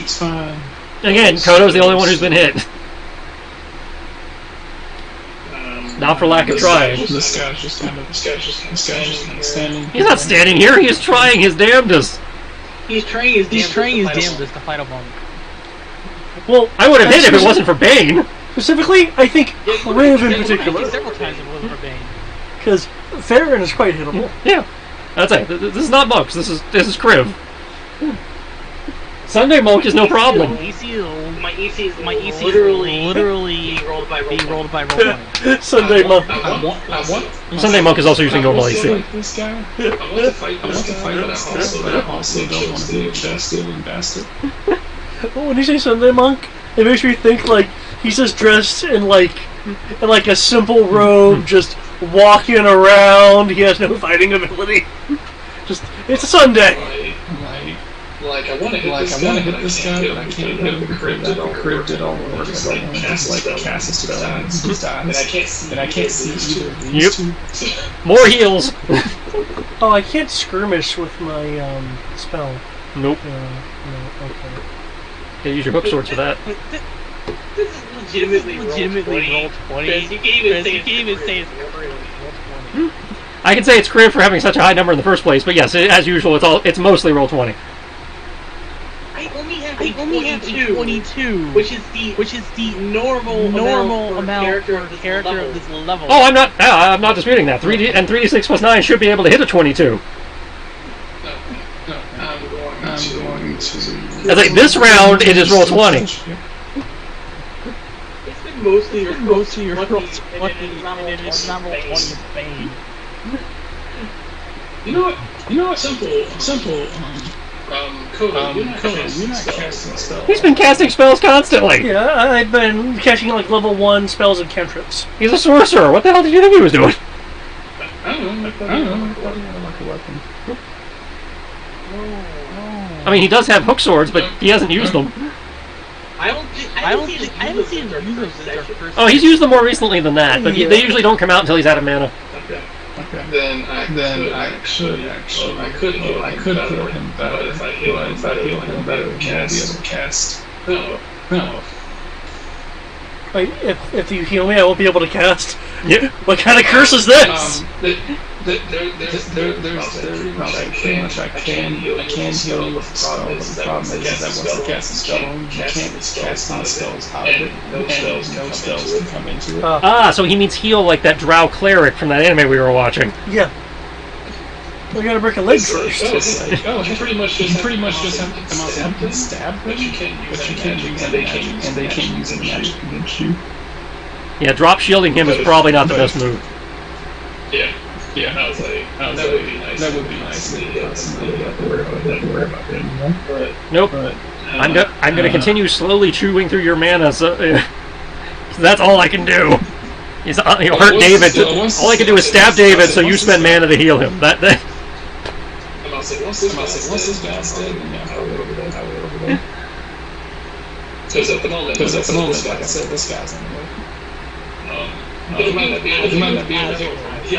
[SPEAKER 3] Fine.
[SPEAKER 2] Again, Kodo's the only one who's been hit. Not for lack of trying.
[SPEAKER 3] This guy's just kind of standing.
[SPEAKER 2] He's not standing here, he is trying his damnedest.
[SPEAKER 5] He's trying his damnedest to fight a monk.
[SPEAKER 1] Well,
[SPEAKER 2] I would have hit if it wasn't for Bane.
[SPEAKER 1] Specifically, I think Riv in particular.
[SPEAKER 5] Several times it wasn't for Bane.
[SPEAKER 1] Because Farron is quite hittable.
[SPEAKER 2] Yeah. That's it. This is not monks, this is Kriv. Sunday monk is no problem.
[SPEAKER 5] My EC is literally be rolled by roll 20.
[SPEAKER 1] Sunday monk.
[SPEAKER 2] Sunday monk is also using normal AC.
[SPEAKER 3] This guy. I want to fight, but I also don't want to be a stealing bastard.
[SPEAKER 1] When you say Sunday monk, it makes me think like he's just dressed in like a simple robe, just walking around. He has no fighting ability. Just it's a Sunday.
[SPEAKER 3] Like I want to hit this guy, but I can't hit him because the crib did all the work. So I just cast a spell and he dies. And I can't see either of these two.
[SPEAKER 2] More heals.
[SPEAKER 1] Oh, I can't skirmish with my spell.
[SPEAKER 2] Nope.
[SPEAKER 1] No, okay.
[SPEAKER 2] Yeah, use your hook swords for that.
[SPEAKER 5] This is legitimately roll 20. You can't even say it's roll 20.
[SPEAKER 2] I can say it's Kriv for having such a high number in the first place, but yes, as usual, it's mostly roll 20.
[SPEAKER 5] I only have 22, which is the normal amount for a character of this level.
[SPEAKER 2] Oh, I'm not disputing that. 3d6 plus 9 should be able to hit a 22.
[SPEAKER 3] I'm going to.
[SPEAKER 2] I think this round it is roll 20.
[SPEAKER 5] It's been mostly your roll 20, and it's not roll 20, it's Bane.
[SPEAKER 3] You know what? Simple. Coda, you're not casting spells.
[SPEAKER 2] He's been casting spells constantly.
[SPEAKER 1] Yeah, I've been catching like level 1 spells and cantrips.
[SPEAKER 2] He's a sorcerer. What the hell did you think he was doing?
[SPEAKER 3] I don't know. I thought he had like a weapon.
[SPEAKER 2] I mean, he does have hook swords, but he hasn't used them.
[SPEAKER 5] I haven't seen him use those since our first.
[SPEAKER 2] Oh, he's used them more recently than that, but they usually don't come out until he's out of mana.
[SPEAKER 3] Okay. Then I could heal him better. But if I heal him better, will be able to cast. No.
[SPEAKER 1] Wait, if you heal me, I won't be able to cast.
[SPEAKER 2] Yeah.
[SPEAKER 1] What kind of curse is this?
[SPEAKER 3] There's pretty much I can heal you with the spell, but the problem is that once I cast a spell, you can't cast any spells out of it, and no spells can come into it.
[SPEAKER 2] So he means heal like that Drow cleric from that anime we were watching.
[SPEAKER 1] Yeah. We gotta break a leg first.
[SPEAKER 3] You pretty much just have to come out and stab them, but you can't use any magic, and they can't use any magic against you.
[SPEAKER 2] Yeah, drop shielding him is probably not the best move.
[SPEAKER 3] Yeah, I was like, that would be nice. That would be nice. Really have to worry about that anymore.
[SPEAKER 2] Nope. I'm gonna continue slowly chewing through your mana, so that's all I can do. He's hurt David. All I can do is stab David, so you spend mana to heal him. That.
[SPEAKER 3] Once this guy's dead, I will over there. Because at the moment, like I said, this guy's in the way. He might not be able to. He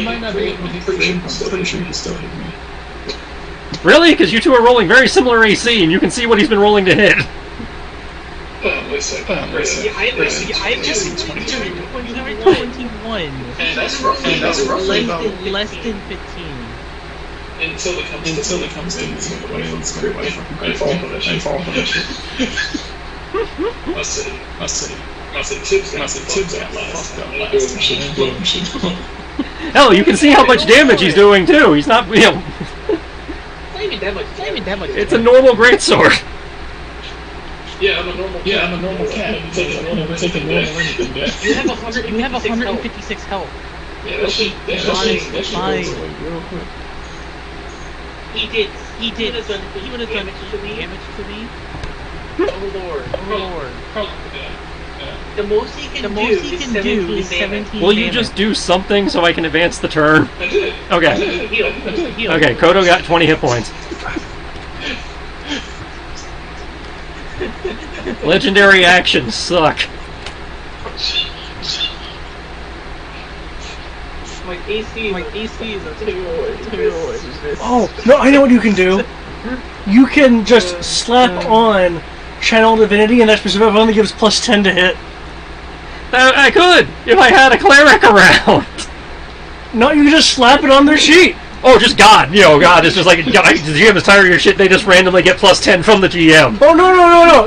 [SPEAKER 3] might not be able to. I'm pretty sure he can still hit me.
[SPEAKER 2] Really? Because you two are rolling very similar AC, and you can see what he's been rolling to hit.
[SPEAKER 5] I have just 21.
[SPEAKER 3] And that's roughly about
[SPEAKER 5] less than 15.
[SPEAKER 3] Until it comes to me. I fall for that shit. Must say, Tibbs got fucked up last time.
[SPEAKER 2] Hell, you can see how much damage he's doing too. He's not,
[SPEAKER 5] Not even that much.
[SPEAKER 2] It's a normal greatsword.
[SPEAKER 3] Yeah, I'm a normal cat. Never take a normal anything.
[SPEAKER 5] You have 156 health.
[SPEAKER 3] Yeah, that shit goes away real quick.
[SPEAKER 5] He would have done damage to me. Oh Lord. The most he can do is 17
[SPEAKER 2] Will you just do something so I can advance the turn?
[SPEAKER 3] I did.
[SPEAKER 2] Okay.
[SPEAKER 5] Heal.
[SPEAKER 2] Okay, Kodo got 20 hit points. Legendary actions suck.
[SPEAKER 5] My AC is a 2.
[SPEAKER 1] Oh, no, I know what you can do. You can just slap on Channel Divinity, and that specific only gives plus 10 to hit.
[SPEAKER 2] I could, if I had a cleric around.
[SPEAKER 1] No, you can just slap it on their sheet.
[SPEAKER 2] Oh, just God. God is just like, the GM is tired of your shit, they just randomly get plus 10 from the GM.
[SPEAKER 1] Oh,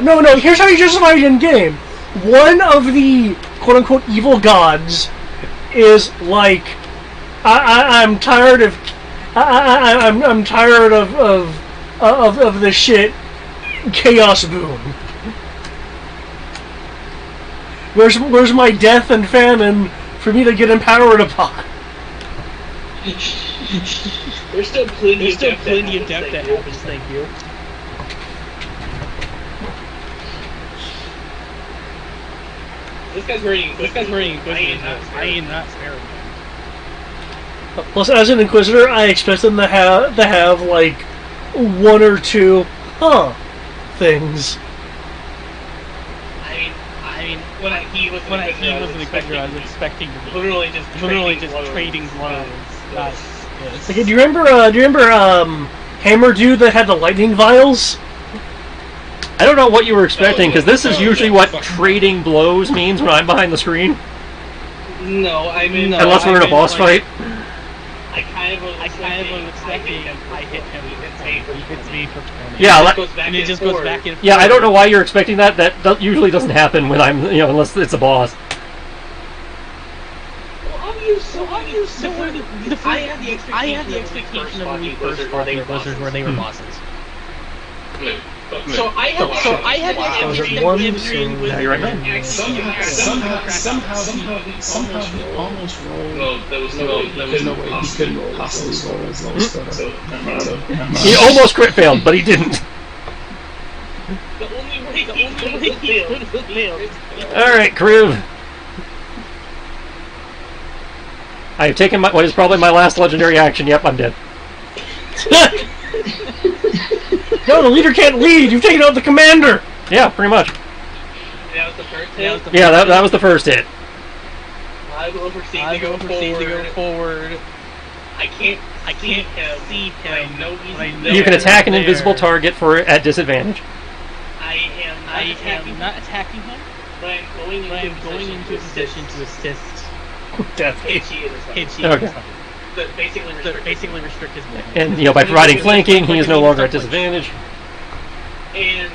[SPEAKER 1] no. Here's how you justify it in game. One of the quote-unquote evil gods is like, I'm tired of... I'm tired of this shit. Chaos boon. Where's my death and famine for me to get empowered upon?
[SPEAKER 5] There's still plenty of depth that happens, thank you. This guy's wearing I am not sparing him.
[SPEAKER 1] Plus, as an Inquisitor, I expect them to have like one or two things.
[SPEAKER 5] I mean, when he was an Inquisitor, I was expecting to be literally just trading blows.
[SPEAKER 1] Okay, do you remember Hammer Dude that had the lightning vials?
[SPEAKER 2] I don't know what you were expecting, because this is usually what trading blows means when I'm behind the screen.
[SPEAKER 5] No, I mean...
[SPEAKER 2] Unless we're in a boss fight.
[SPEAKER 5] I kind of was expecting I hit him, he hits me for 20.
[SPEAKER 2] Yeah,
[SPEAKER 5] and it just goes back and forth.
[SPEAKER 2] Yeah, I don't know why you're expecting that. That usually doesn't happen when I'm, unless it's a boss.
[SPEAKER 5] I had the expectation of when we first fought the Blizzards where they were bosses. So I had the expectation
[SPEAKER 2] No, you're right.
[SPEAKER 3] Somehow he almost rolled. No, there was no way he couldn't possibly roll as low as
[SPEAKER 2] He almost crit failed, but he didn't.
[SPEAKER 5] The only way he could have failed.
[SPEAKER 2] Alright, crew. I have taken what is probably my last legendary action. Yep, I'm dead.
[SPEAKER 1] No, the leader can't lead. You've taken out the commander.
[SPEAKER 2] Yeah, pretty much.
[SPEAKER 5] That was the first hit.
[SPEAKER 2] Yeah, that was the first hit.
[SPEAKER 5] I will proceed to go forward. I can't see him. I know he's
[SPEAKER 2] You can attack an invisible target at disadvantage.
[SPEAKER 5] I am not attacking him, but I'm going into a position to assist
[SPEAKER 1] Definitely.
[SPEAKER 5] Hitchy.
[SPEAKER 2] Okay.
[SPEAKER 5] Basically restrict his movement.
[SPEAKER 2] And by providing flanking, he is no longer at disadvantage.
[SPEAKER 5] And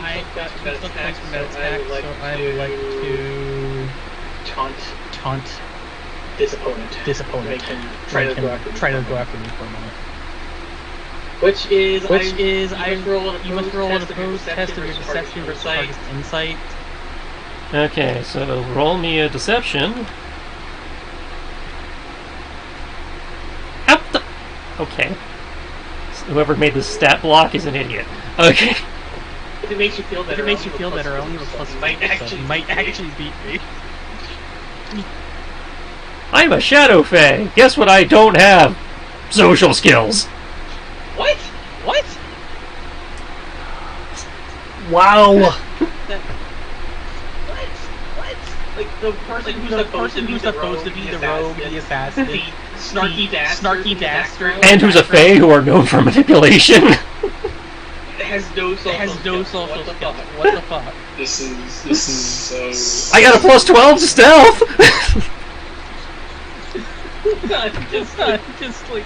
[SPEAKER 5] I got some points from that attack, so I would like to taunt this opponent. Make him try to go after me for a moment. Which is you must roll an opposed test of your deception versus target's insight.
[SPEAKER 2] Okay, so roll me a deception. Okay. So whoever made this stat block is an idiot. Okay.
[SPEAKER 5] If it makes you feel better, I only have a plus so you might actually beat me.
[SPEAKER 2] I'm a Shadow Fae. Guess what I don't have? Social skills.
[SPEAKER 5] What?
[SPEAKER 1] Wow.
[SPEAKER 5] What? Like the person who's supposed to be the rogue, the assassin, the snarky bastard,
[SPEAKER 2] And who's a Fae who are known for manipulation.
[SPEAKER 5] has no social skills. What the fuck?
[SPEAKER 3] This is so.
[SPEAKER 2] I got a plus 12 to stealth.
[SPEAKER 5] just like.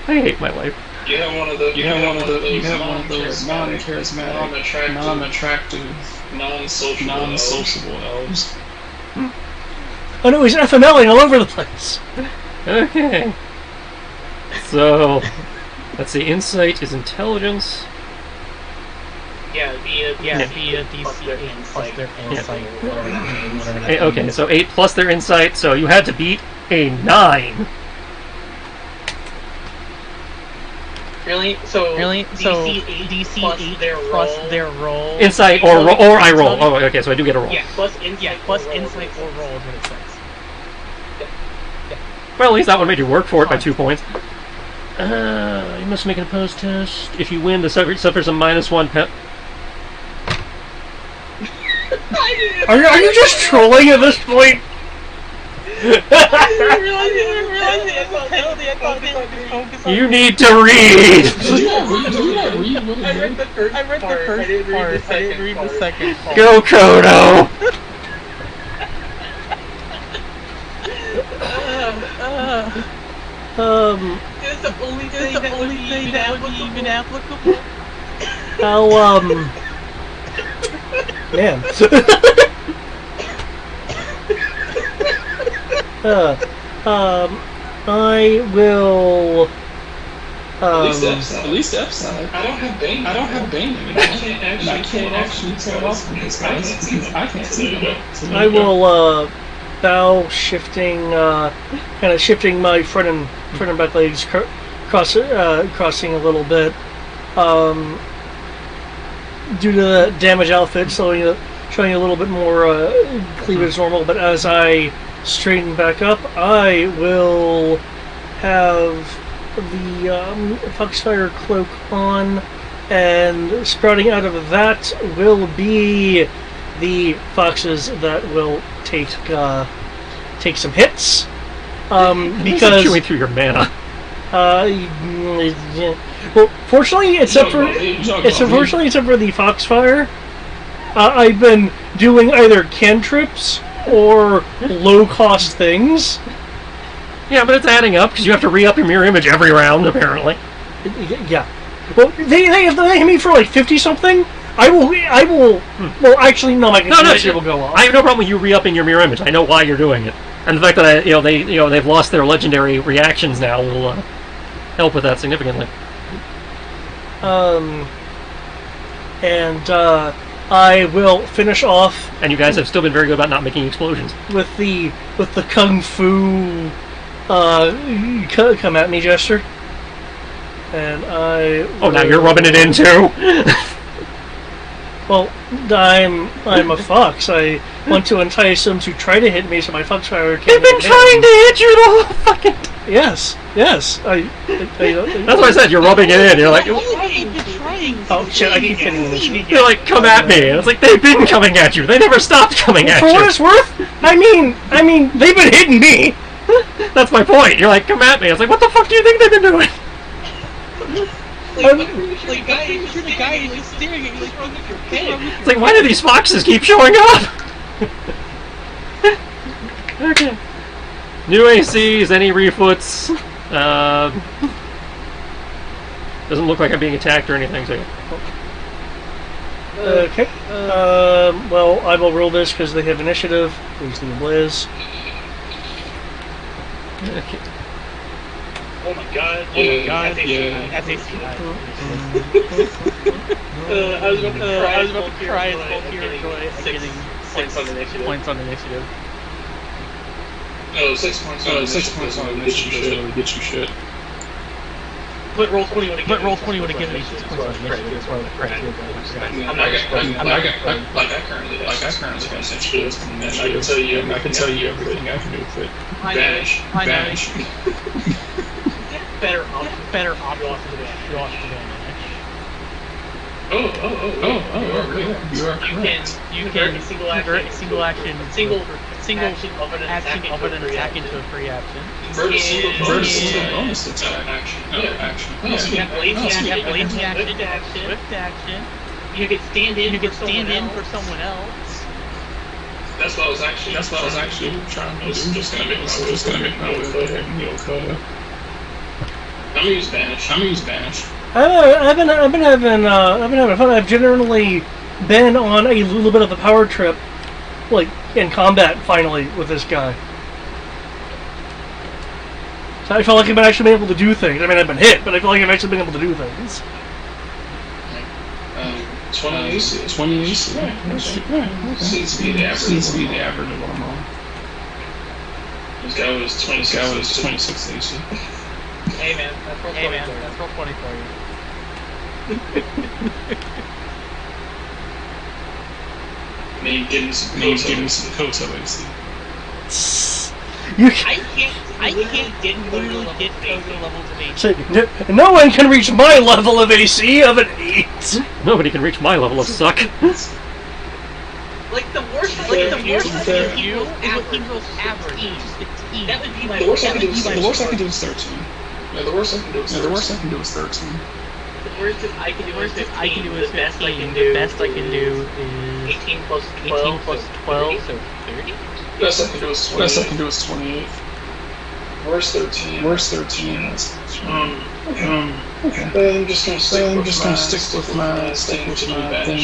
[SPEAKER 2] I hate my life.
[SPEAKER 3] You have one of those non-charismatic, non-attractive, non-sociable elves.
[SPEAKER 1] Oh no, he's FMLing all over the place.
[SPEAKER 2] Okay. So, let's see. Insight is intelligence.
[SPEAKER 5] Yeah, via DC plus their insight. Whatever.
[SPEAKER 2] Okay, so 8 plus their insight. So you had to beat a 9.
[SPEAKER 5] Really? So DC 8 plus their roll.
[SPEAKER 2] Insight or I roll. Oh, okay. So I do get a roll.
[SPEAKER 5] Yeah, plus insight or roll is what it says.
[SPEAKER 2] Well, at least that one made you work for it by 2 points. You must make an opposed test. If you win, the subject suffers a -1 penalty.
[SPEAKER 1] Are you just trolling at this point? You need to read!
[SPEAKER 5] I read the first part. I didn't read the second part.
[SPEAKER 2] Go, Kodo!
[SPEAKER 5] It's the only thing that would be even applicable.
[SPEAKER 1] How, man. I will.
[SPEAKER 3] At least F side. I don't have Bane. I can't actually tell off from these guys since I can't see them.
[SPEAKER 1] I will bow, kind of shifting my front and back legs, crossing a little bit. Due to the damage outfit, showing a little bit more cleavage normal. But as I straighten back up, I will have the Foxfire cloak on, and sprouting out of that will be the foxes that will take some hits. Because
[SPEAKER 2] chewing through your mana.
[SPEAKER 1] Well, fortunately, except for the Foxfire, I've been doing either cantrips or low-cost things.
[SPEAKER 2] Yeah, but it's adding up because you have to re-up your mirror image every round, apparently.
[SPEAKER 1] Yeah. Well, they hit me for like 50 something. I will. Well, actually, no. My consistency will go off.
[SPEAKER 2] I have no problem with you re-upping your mirror image. I know why you're doing it, and the fact that they've lost their legendary reactions now will help with that significantly.
[SPEAKER 1] And I will finish off.
[SPEAKER 2] And you guys have still been very good about not making explosions.
[SPEAKER 1] With the kung fu, come at me gesture. And I.
[SPEAKER 2] Oh, now you're rubbing it in too.
[SPEAKER 1] Well, I'm a fox. I want to entice them to try to hit me, so my Foxfire can't.
[SPEAKER 2] They've been trying to hit you the whole fucking time.
[SPEAKER 1] Yes.
[SPEAKER 2] That's why I said you're rubbing it in. You're like,
[SPEAKER 5] They've been trying
[SPEAKER 1] Oh shit! I keep getting initiative.
[SPEAKER 2] They're like, come at me. And it's like, they've been coming at you. They never stopped coming at
[SPEAKER 1] For what
[SPEAKER 2] you.
[SPEAKER 1] it's worth, I mean, they've been hitting me.
[SPEAKER 2] That's my point. You're like, come at me. It's like, what the fuck do you think they've been doing?
[SPEAKER 5] Like, guy is just staring at you like, from your head.
[SPEAKER 2] It's like, why do these foxes keep showing up? Okay. New ACs, any refoots? Doesn't look like I'm being attacked or anything, so...
[SPEAKER 1] Okay. Well, I will roll this because they have initiative. Please do a blaze.
[SPEAKER 2] Okay.
[SPEAKER 5] Oh my god.
[SPEAKER 3] Yeah.
[SPEAKER 5] I was about to cry as both your joy and getting points on initiative.
[SPEAKER 3] Oh, 6 points on initiative doesn't really get you shit.
[SPEAKER 5] But roll 20 would have given me 6 points on initiative. That's why I correct you.
[SPEAKER 3] I currently have initiative. I can tell you everything I can do with it. Vanish.
[SPEAKER 5] Better option to vanish.
[SPEAKER 3] Oh, you are correct.
[SPEAKER 5] You can single action of an attack into a free action.
[SPEAKER 3] Convert a single bonus attack action.
[SPEAKER 5] You have blazing action, swift action. You can stand in for someone else.
[SPEAKER 3] That's what I was actually trying to do. I'm just gonna make my way over there and heal Koda. I'm gonna use Vanish.
[SPEAKER 1] I've been having fun. I've generally been on a little bit of a power trip, like in combat finally with this guy. So I feel like I've been actually been able to do things. I mean, I've been hit, but I feel like I've actually been able to do things.
[SPEAKER 3] 20 AC. Yeah. Seems to be the average of what I'm on. This guy was 26 AC.
[SPEAKER 5] Hey man, that's roll 20 for you.
[SPEAKER 3] Maybe give me some Koto AC.
[SPEAKER 1] You
[SPEAKER 5] I can't get literally hit Koto levels of AC.
[SPEAKER 1] no one can reach my level of AC of an 8.
[SPEAKER 2] Nobody can reach my level of suck.
[SPEAKER 5] Like the worst I can do is average. That would be my
[SPEAKER 3] The worst I can do is 13. Yeah, the worst I can do is 13.
[SPEAKER 5] The worst I can do is 15. The best I can do is 18 plus 12, so 30?
[SPEAKER 3] Best I can do is 28. Worst 13. That's okay. I'm just gonna stick with my thing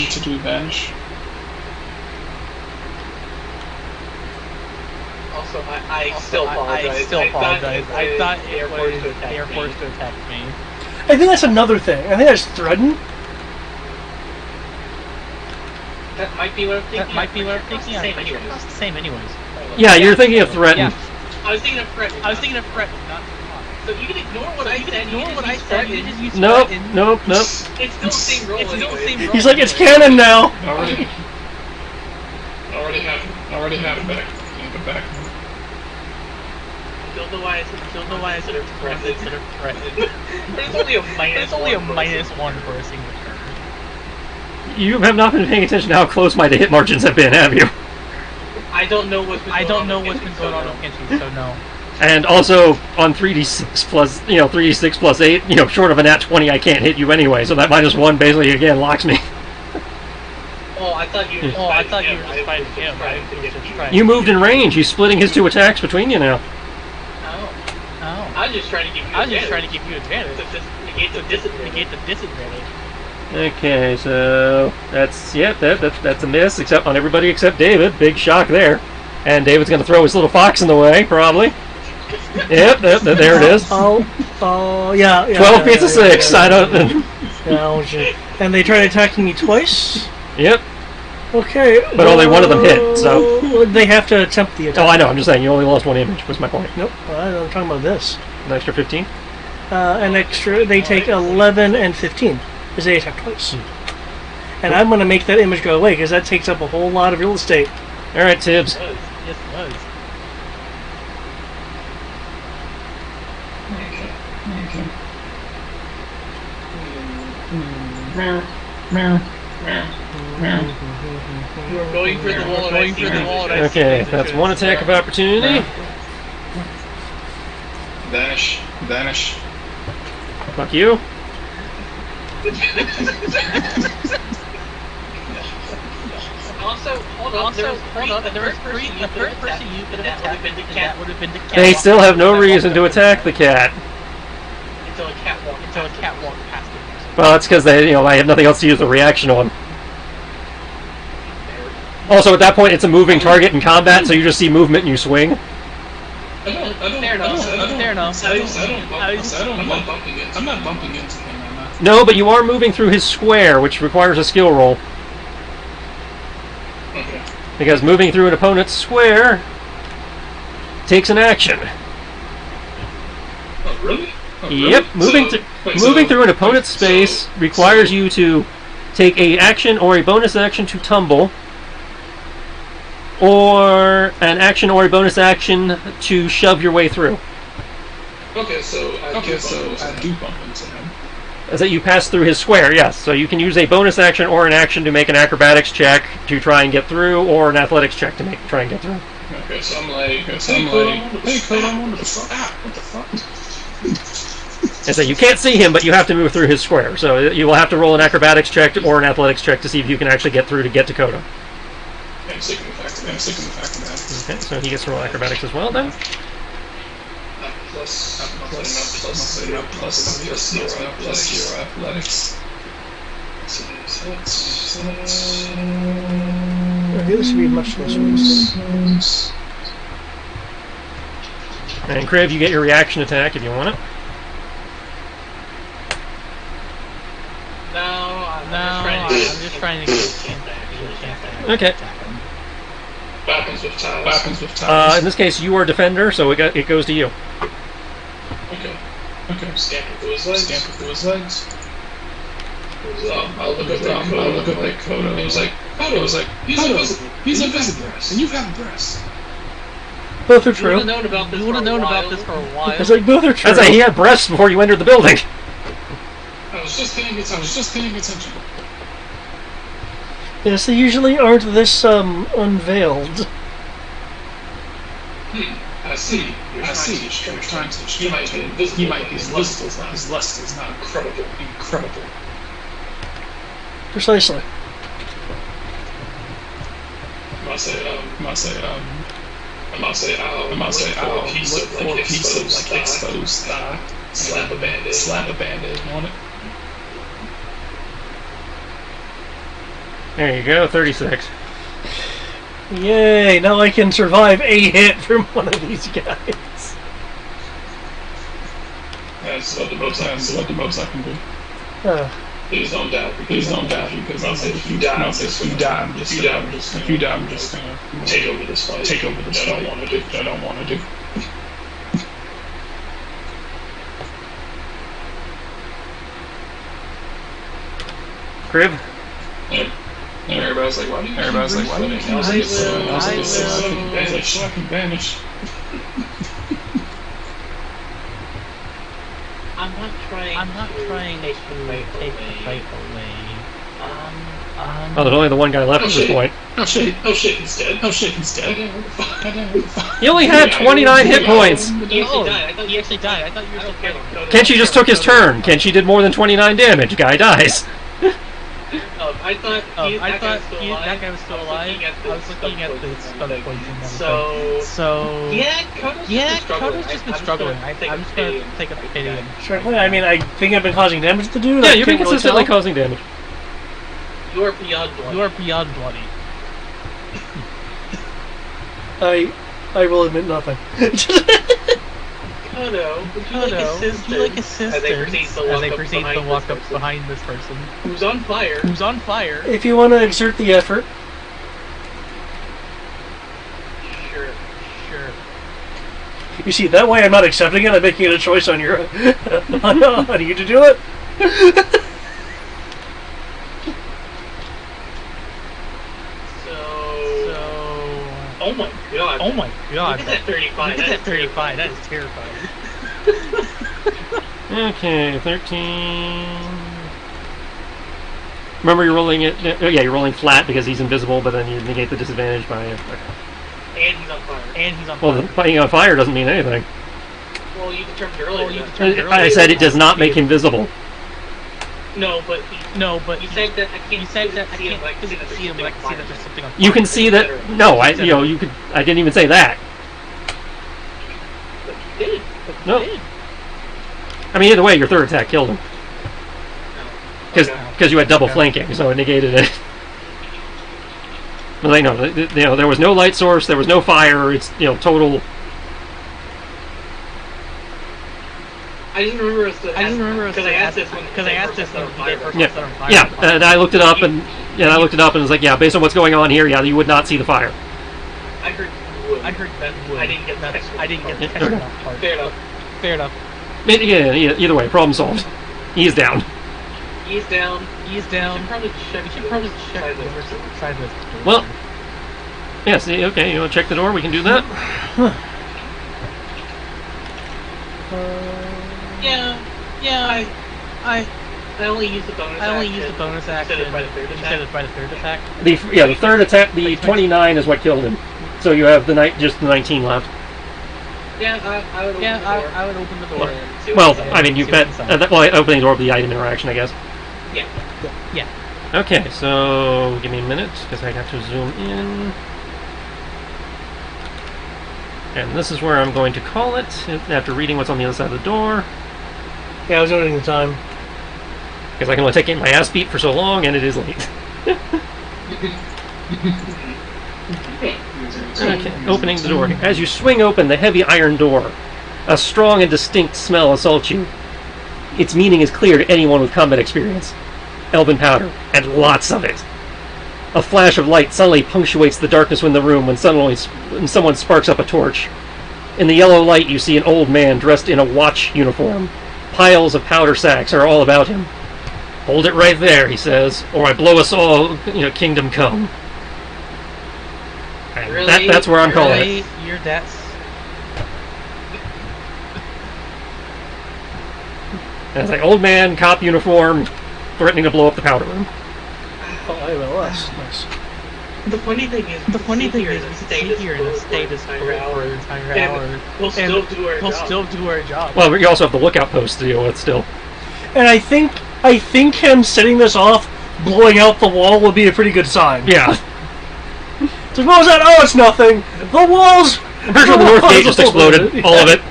[SPEAKER 3] to do Vanish.
[SPEAKER 5] Also, I still apologize. I thought Air Force to attack me.
[SPEAKER 1] I think that's another thing. I think that's threatened.
[SPEAKER 5] That might be what I'm thinking. Same anyways.
[SPEAKER 2] Yeah, you're thinking of threatened.
[SPEAKER 5] Yeah. I was thinking of threatened, not so you can ignore what I said.
[SPEAKER 2] Nope.
[SPEAKER 5] It's still the same roll.
[SPEAKER 1] He's like, it's canon now.
[SPEAKER 3] Already have it back.
[SPEAKER 5] Don't know why I said threatened instead of threatened. It's only a minus one for a single turn.
[SPEAKER 2] You have not been paying attention to how close my hit margins have been, have you?
[SPEAKER 5] I don't know what's been going on with Kenshin, so no.
[SPEAKER 2] And also on 3d6 plus, 3d6 plus 8, short of a nat 20, I can't hit you anyway. So that -1 basically again locks me.
[SPEAKER 5] Oh, I thought you were just fighting him.
[SPEAKER 2] You moved in range. He's splitting his 2 attacks between you now.
[SPEAKER 5] Oh. I was just trying to give you advantage. To negate the disadvantage.
[SPEAKER 2] Okay, so that's a miss except on everybody except David. Big shock there. And David's going to throw his little fox in the way, probably. Yep, there it is.
[SPEAKER 1] Yeah.
[SPEAKER 2] 12 feet to 6.
[SPEAKER 1] Yeah.
[SPEAKER 2] I don't.
[SPEAKER 1] And they tried attacking me twice.
[SPEAKER 2] Yep.
[SPEAKER 1] Okay.
[SPEAKER 2] But only one of them hit, so
[SPEAKER 1] they have to attempt the attack.
[SPEAKER 2] Oh, I know. I'm just saying you only lost 1 image. Was my point.
[SPEAKER 1] Nope. I'm talking about this.
[SPEAKER 2] An extra 15.
[SPEAKER 1] An extra. They take 11 and 15 because they attack twice. And I'm going to make that image go away because that takes up a whole lot of real estate.
[SPEAKER 2] All right, Tibbs.
[SPEAKER 5] Yes, it does.
[SPEAKER 3] Okay.
[SPEAKER 5] You are going for the wall. Going for the wall.
[SPEAKER 2] Okay, that's one attack of opportunity.
[SPEAKER 3] Vanish. Vanish.
[SPEAKER 2] Fuck you.
[SPEAKER 5] Also, hold up. There was the first person you could have attacked, and that would have been the cat.
[SPEAKER 2] They still have no reason to attack the cat.
[SPEAKER 5] Until a cat walked past him.
[SPEAKER 2] Well, that's because they have nothing else to use the reaction on. Also, at that point, it's a moving target in combat, so you just see movement and you swing.
[SPEAKER 3] I'm not bumping into him.
[SPEAKER 2] No, but you are moving through his square, which requires a skill roll.
[SPEAKER 3] Okay.
[SPEAKER 2] Because moving through an opponent's square takes an action.
[SPEAKER 3] Oh, really? Oh, really?
[SPEAKER 2] Yep, moving through an opponent's space requires you to take a action or a bonus action to tumble, or an action or a bonus action to shove your way through.
[SPEAKER 3] Okay, so I do bump into him.
[SPEAKER 2] As that you pass through his square, yes. So you can use a bonus action or an action to make an acrobatics check to try and get through, or an athletics check to try and get through.
[SPEAKER 3] Okay, so I'm like, hey, Code, I'm on the front. Ah, what the fuck?
[SPEAKER 2] And so you can't see him, but you have to move through his square. So you will have to roll an acrobatics check or an athletics check to see if you can actually get through to get to Coda.
[SPEAKER 3] I'm sick of the fact of that.
[SPEAKER 2] Okay, so he gets to roll acrobatics as well then.
[SPEAKER 3] Plus your athletics.
[SPEAKER 1] This should be much less wasted.
[SPEAKER 2] And Crib, you get your reaction attack if you want it.
[SPEAKER 5] I'm just trying to get
[SPEAKER 2] Okay.
[SPEAKER 3] Weapons with ties.
[SPEAKER 2] In this case, you are defender, so it goes to you.
[SPEAKER 3] Okay. Scamper through his legs. I'll look up at Coda. And he was like, he's invisible, and you have breasts.
[SPEAKER 1] Both are
[SPEAKER 5] You
[SPEAKER 1] true.
[SPEAKER 5] would have known about this for a while.
[SPEAKER 1] It's like both are true.
[SPEAKER 2] As he had breasts before you entered the building.
[SPEAKER 3] I was just paying attention.
[SPEAKER 1] Yes, they usually aren't this unveiled.
[SPEAKER 3] I see. You're trying to. He might be invisible. His lust is not incredible.
[SPEAKER 1] Precisely.
[SPEAKER 3] I must say, I'll look for a piece of exposed thigh, slap a band-aid on it.
[SPEAKER 2] There you go, 36.
[SPEAKER 1] Yay, now I can survive a hit from one of these guys.
[SPEAKER 3] That's about the most I can do. Please don't die, because if you die, I'm just gonna take over this fight. I don't want to do.
[SPEAKER 2] Crib?
[SPEAKER 3] Yeah. Everybody's like, why do you I was like, so I can vanish.
[SPEAKER 5] I'm not trying to take the fight away.
[SPEAKER 2] Oh, there's only the one guy left at this point.
[SPEAKER 3] Oh shit, he's dead. Goddamn, what the fuck?
[SPEAKER 2] He only had 29 hit points.
[SPEAKER 5] He actually died. I thought you were still kidding.
[SPEAKER 2] Kenshi just took his turn. Kenshi did more than 29 damage. Guy dies.
[SPEAKER 5] I thought that guy was still alive. I was looking at the stun points and so yeah, Kodo's just been struggling. I'm just gonna take a pity him.
[SPEAKER 1] Frankly, I mean, I think I've been causing damage to the dude.
[SPEAKER 2] Yeah, you've been consistently causing damage.
[SPEAKER 5] You are beyond bloody.
[SPEAKER 1] I will admit nothing.
[SPEAKER 5] Kodo, would you like assistance as they proceed to walk up behind this person who's on fire?
[SPEAKER 1] If you want to exert the effort.
[SPEAKER 5] Sure.
[SPEAKER 1] You see, that way I'm not accepting it. I'm making it a choice on your on you to do it.
[SPEAKER 5] Oh my god. Look at that 35. That is terrifying.
[SPEAKER 2] Okay, 13. Remember, you're rolling it. Yeah, you're rolling flat because he's invisible, but then you negate the disadvantage by. Okay.
[SPEAKER 5] And he's on fire. And he's on
[SPEAKER 2] Well,
[SPEAKER 5] fire.
[SPEAKER 2] being on fire doesn't mean anything.
[SPEAKER 5] Well, you determined earlier.
[SPEAKER 2] I said it does not make him visible.
[SPEAKER 5] No, but you said that I can't physically see him, but I can see that there's something on fire.
[SPEAKER 2] You can see that. No, you could. I didn't even say that.
[SPEAKER 5] But you did.
[SPEAKER 2] No. I mean, either way, your third attack killed him because you had double flanking, so it negated it. But they know, there was no light source, there was no fire. It's total.
[SPEAKER 5] I didn't remember because I asked this when
[SPEAKER 2] Yeah, and I looked it up and it was like, yeah, based on what's going on here, yeah, you would not see the fire.
[SPEAKER 5] I heard that. I didn't get the texture part. Fair enough.
[SPEAKER 2] Yeah, either way, problem solved. He is down.
[SPEAKER 5] He's down. You should probably check the side of this.
[SPEAKER 2] Well, yeah, see, okay, you want to check the door? We can do that.
[SPEAKER 5] Yeah. I only used the bonus action. Instead of by the third attack.
[SPEAKER 2] The third attack, the 29 is what killed him. So you have just the 19 left.
[SPEAKER 5] Yeah, I would open the door.
[SPEAKER 2] Well, I mean, you bet. Opening the door with the item interaction, I guess.
[SPEAKER 5] Yeah.
[SPEAKER 2] Okay, so give me a minute because I have to zoom in. And this is where I'm going to call it after reading what's on the other side of the door.
[SPEAKER 1] Yeah, I was noting the time.
[SPEAKER 2] Because I can only take my ass beat for so long, and it is late. Okay, opening the door. As you swing open the heavy iron door, a strong and distinct smell assaults you. Its meaning is clear to anyone with combat experience. Elven powder, and lots of it. A flash of light suddenly punctuates the darkness in the room when someone sparks up a torch. In the yellow light, you see an old man dressed in a watch uniform. Piles of powder sacks are all about him. "Hold it right there," he says, "or I blow us all, kingdom come." And
[SPEAKER 5] Really?
[SPEAKER 2] that's where I'm calling it.
[SPEAKER 5] That's.
[SPEAKER 2] And it's like old man, cop uniform, threatening to blow up the powder room.
[SPEAKER 1] LS. Nice.
[SPEAKER 5] The funny thing is, we can stay here and stay this for an entire hour. We'll still do our job.
[SPEAKER 2] Well, you also have the lookout post to deal with still.
[SPEAKER 1] And I think him setting this off, blowing out the wall, would be a pretty good sign.
[SPEAKER 2] Yeah.
[SPEAKER 1] So what was that? Oh, it's nothing. The walls.
[SPEAKER 2] I'm pretty sure the north gate just exploded. All of it.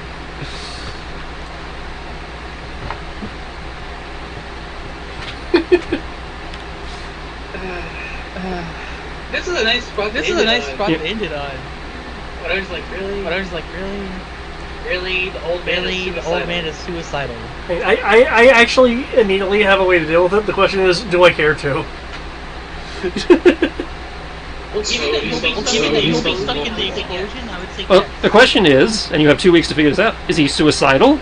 [SPEAKER 5] This is a nice spot. To end it on. But I was like, really? Really? The old man is suicidal.
[SPEAKER 1] I actually immediately have a way to deal with it. The question is, do I care to?
[SPEAKER 5] Given that he'll be stuck in the explosion, I would say
[SPEAKER 2] Well,
[SPEAKER 5] yes.
[SPEAKER 2] the question is, and you have 2 weeks to figure this out, is he suicidal?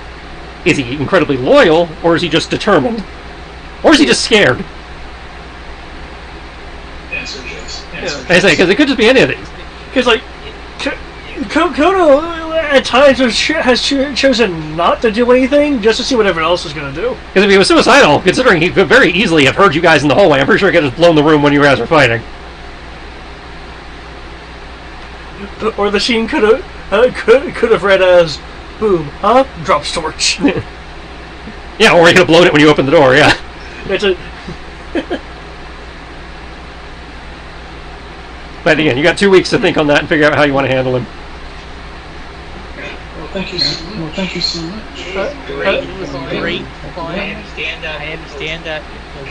[SPEAKER 2] Is he incredibly loyal? Or is he just determined? Or is he just scared?
[SPEAKER 3] Answer yes.
[SPEAKER 2] I say, because it could just be any of these.
[SPEAKER 1] Because, like, Kono at times has chosen not to do anything just to see what everyone else is going to do.
[SPEAKER 2] Because if he was suicidal, considering he could very easily have heard you guys in the hallway, I'm pretty sure he could have just blown the room when you guys were fighting.
[SPEAKER 1] Or the scene could have read as, boom, huh? Drops torch.
[SPEAKER 2] Yeah, or he could have blown it when you opened the door, yeah.
[SPEAKER 1] It's a...
[SPEAKER 2] But again, you got 2 weeks to think on that and figure out how you want to handle him.
[SPEAKER 3] Well, thank you so much.
[SPEAKER 5] It was great fun. I understand that.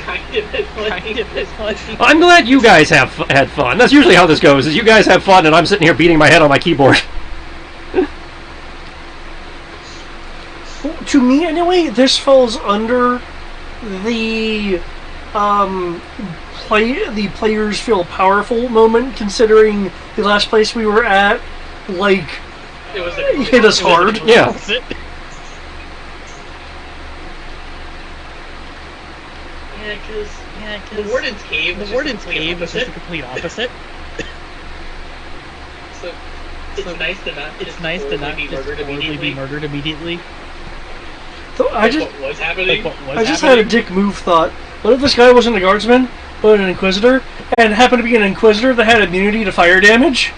[SPEAKER 5] Kind of funny.
[SPEAKER 2] I'm glad you guys had fun. That's usually how this goes, is you guys have fun and I'm sitting here beating my head on my keyboard.
[SPEAKER 1] To me, anyway, this falls under the players feel powerful moment, considering the last place we were at, like, hit us hard.
[SPEAKER 2] Yeah.
[SPEAKER 5] Yeah, because the Warden's Cave is just the complete opposite. So it's nice to not just be murdered immediately.
[SPEAKER 1] So I just had a dick move thought. What if this guy wasn't a guardsman, but an inquisitor, and happened to be an inquisitor that had immunity to fire damage?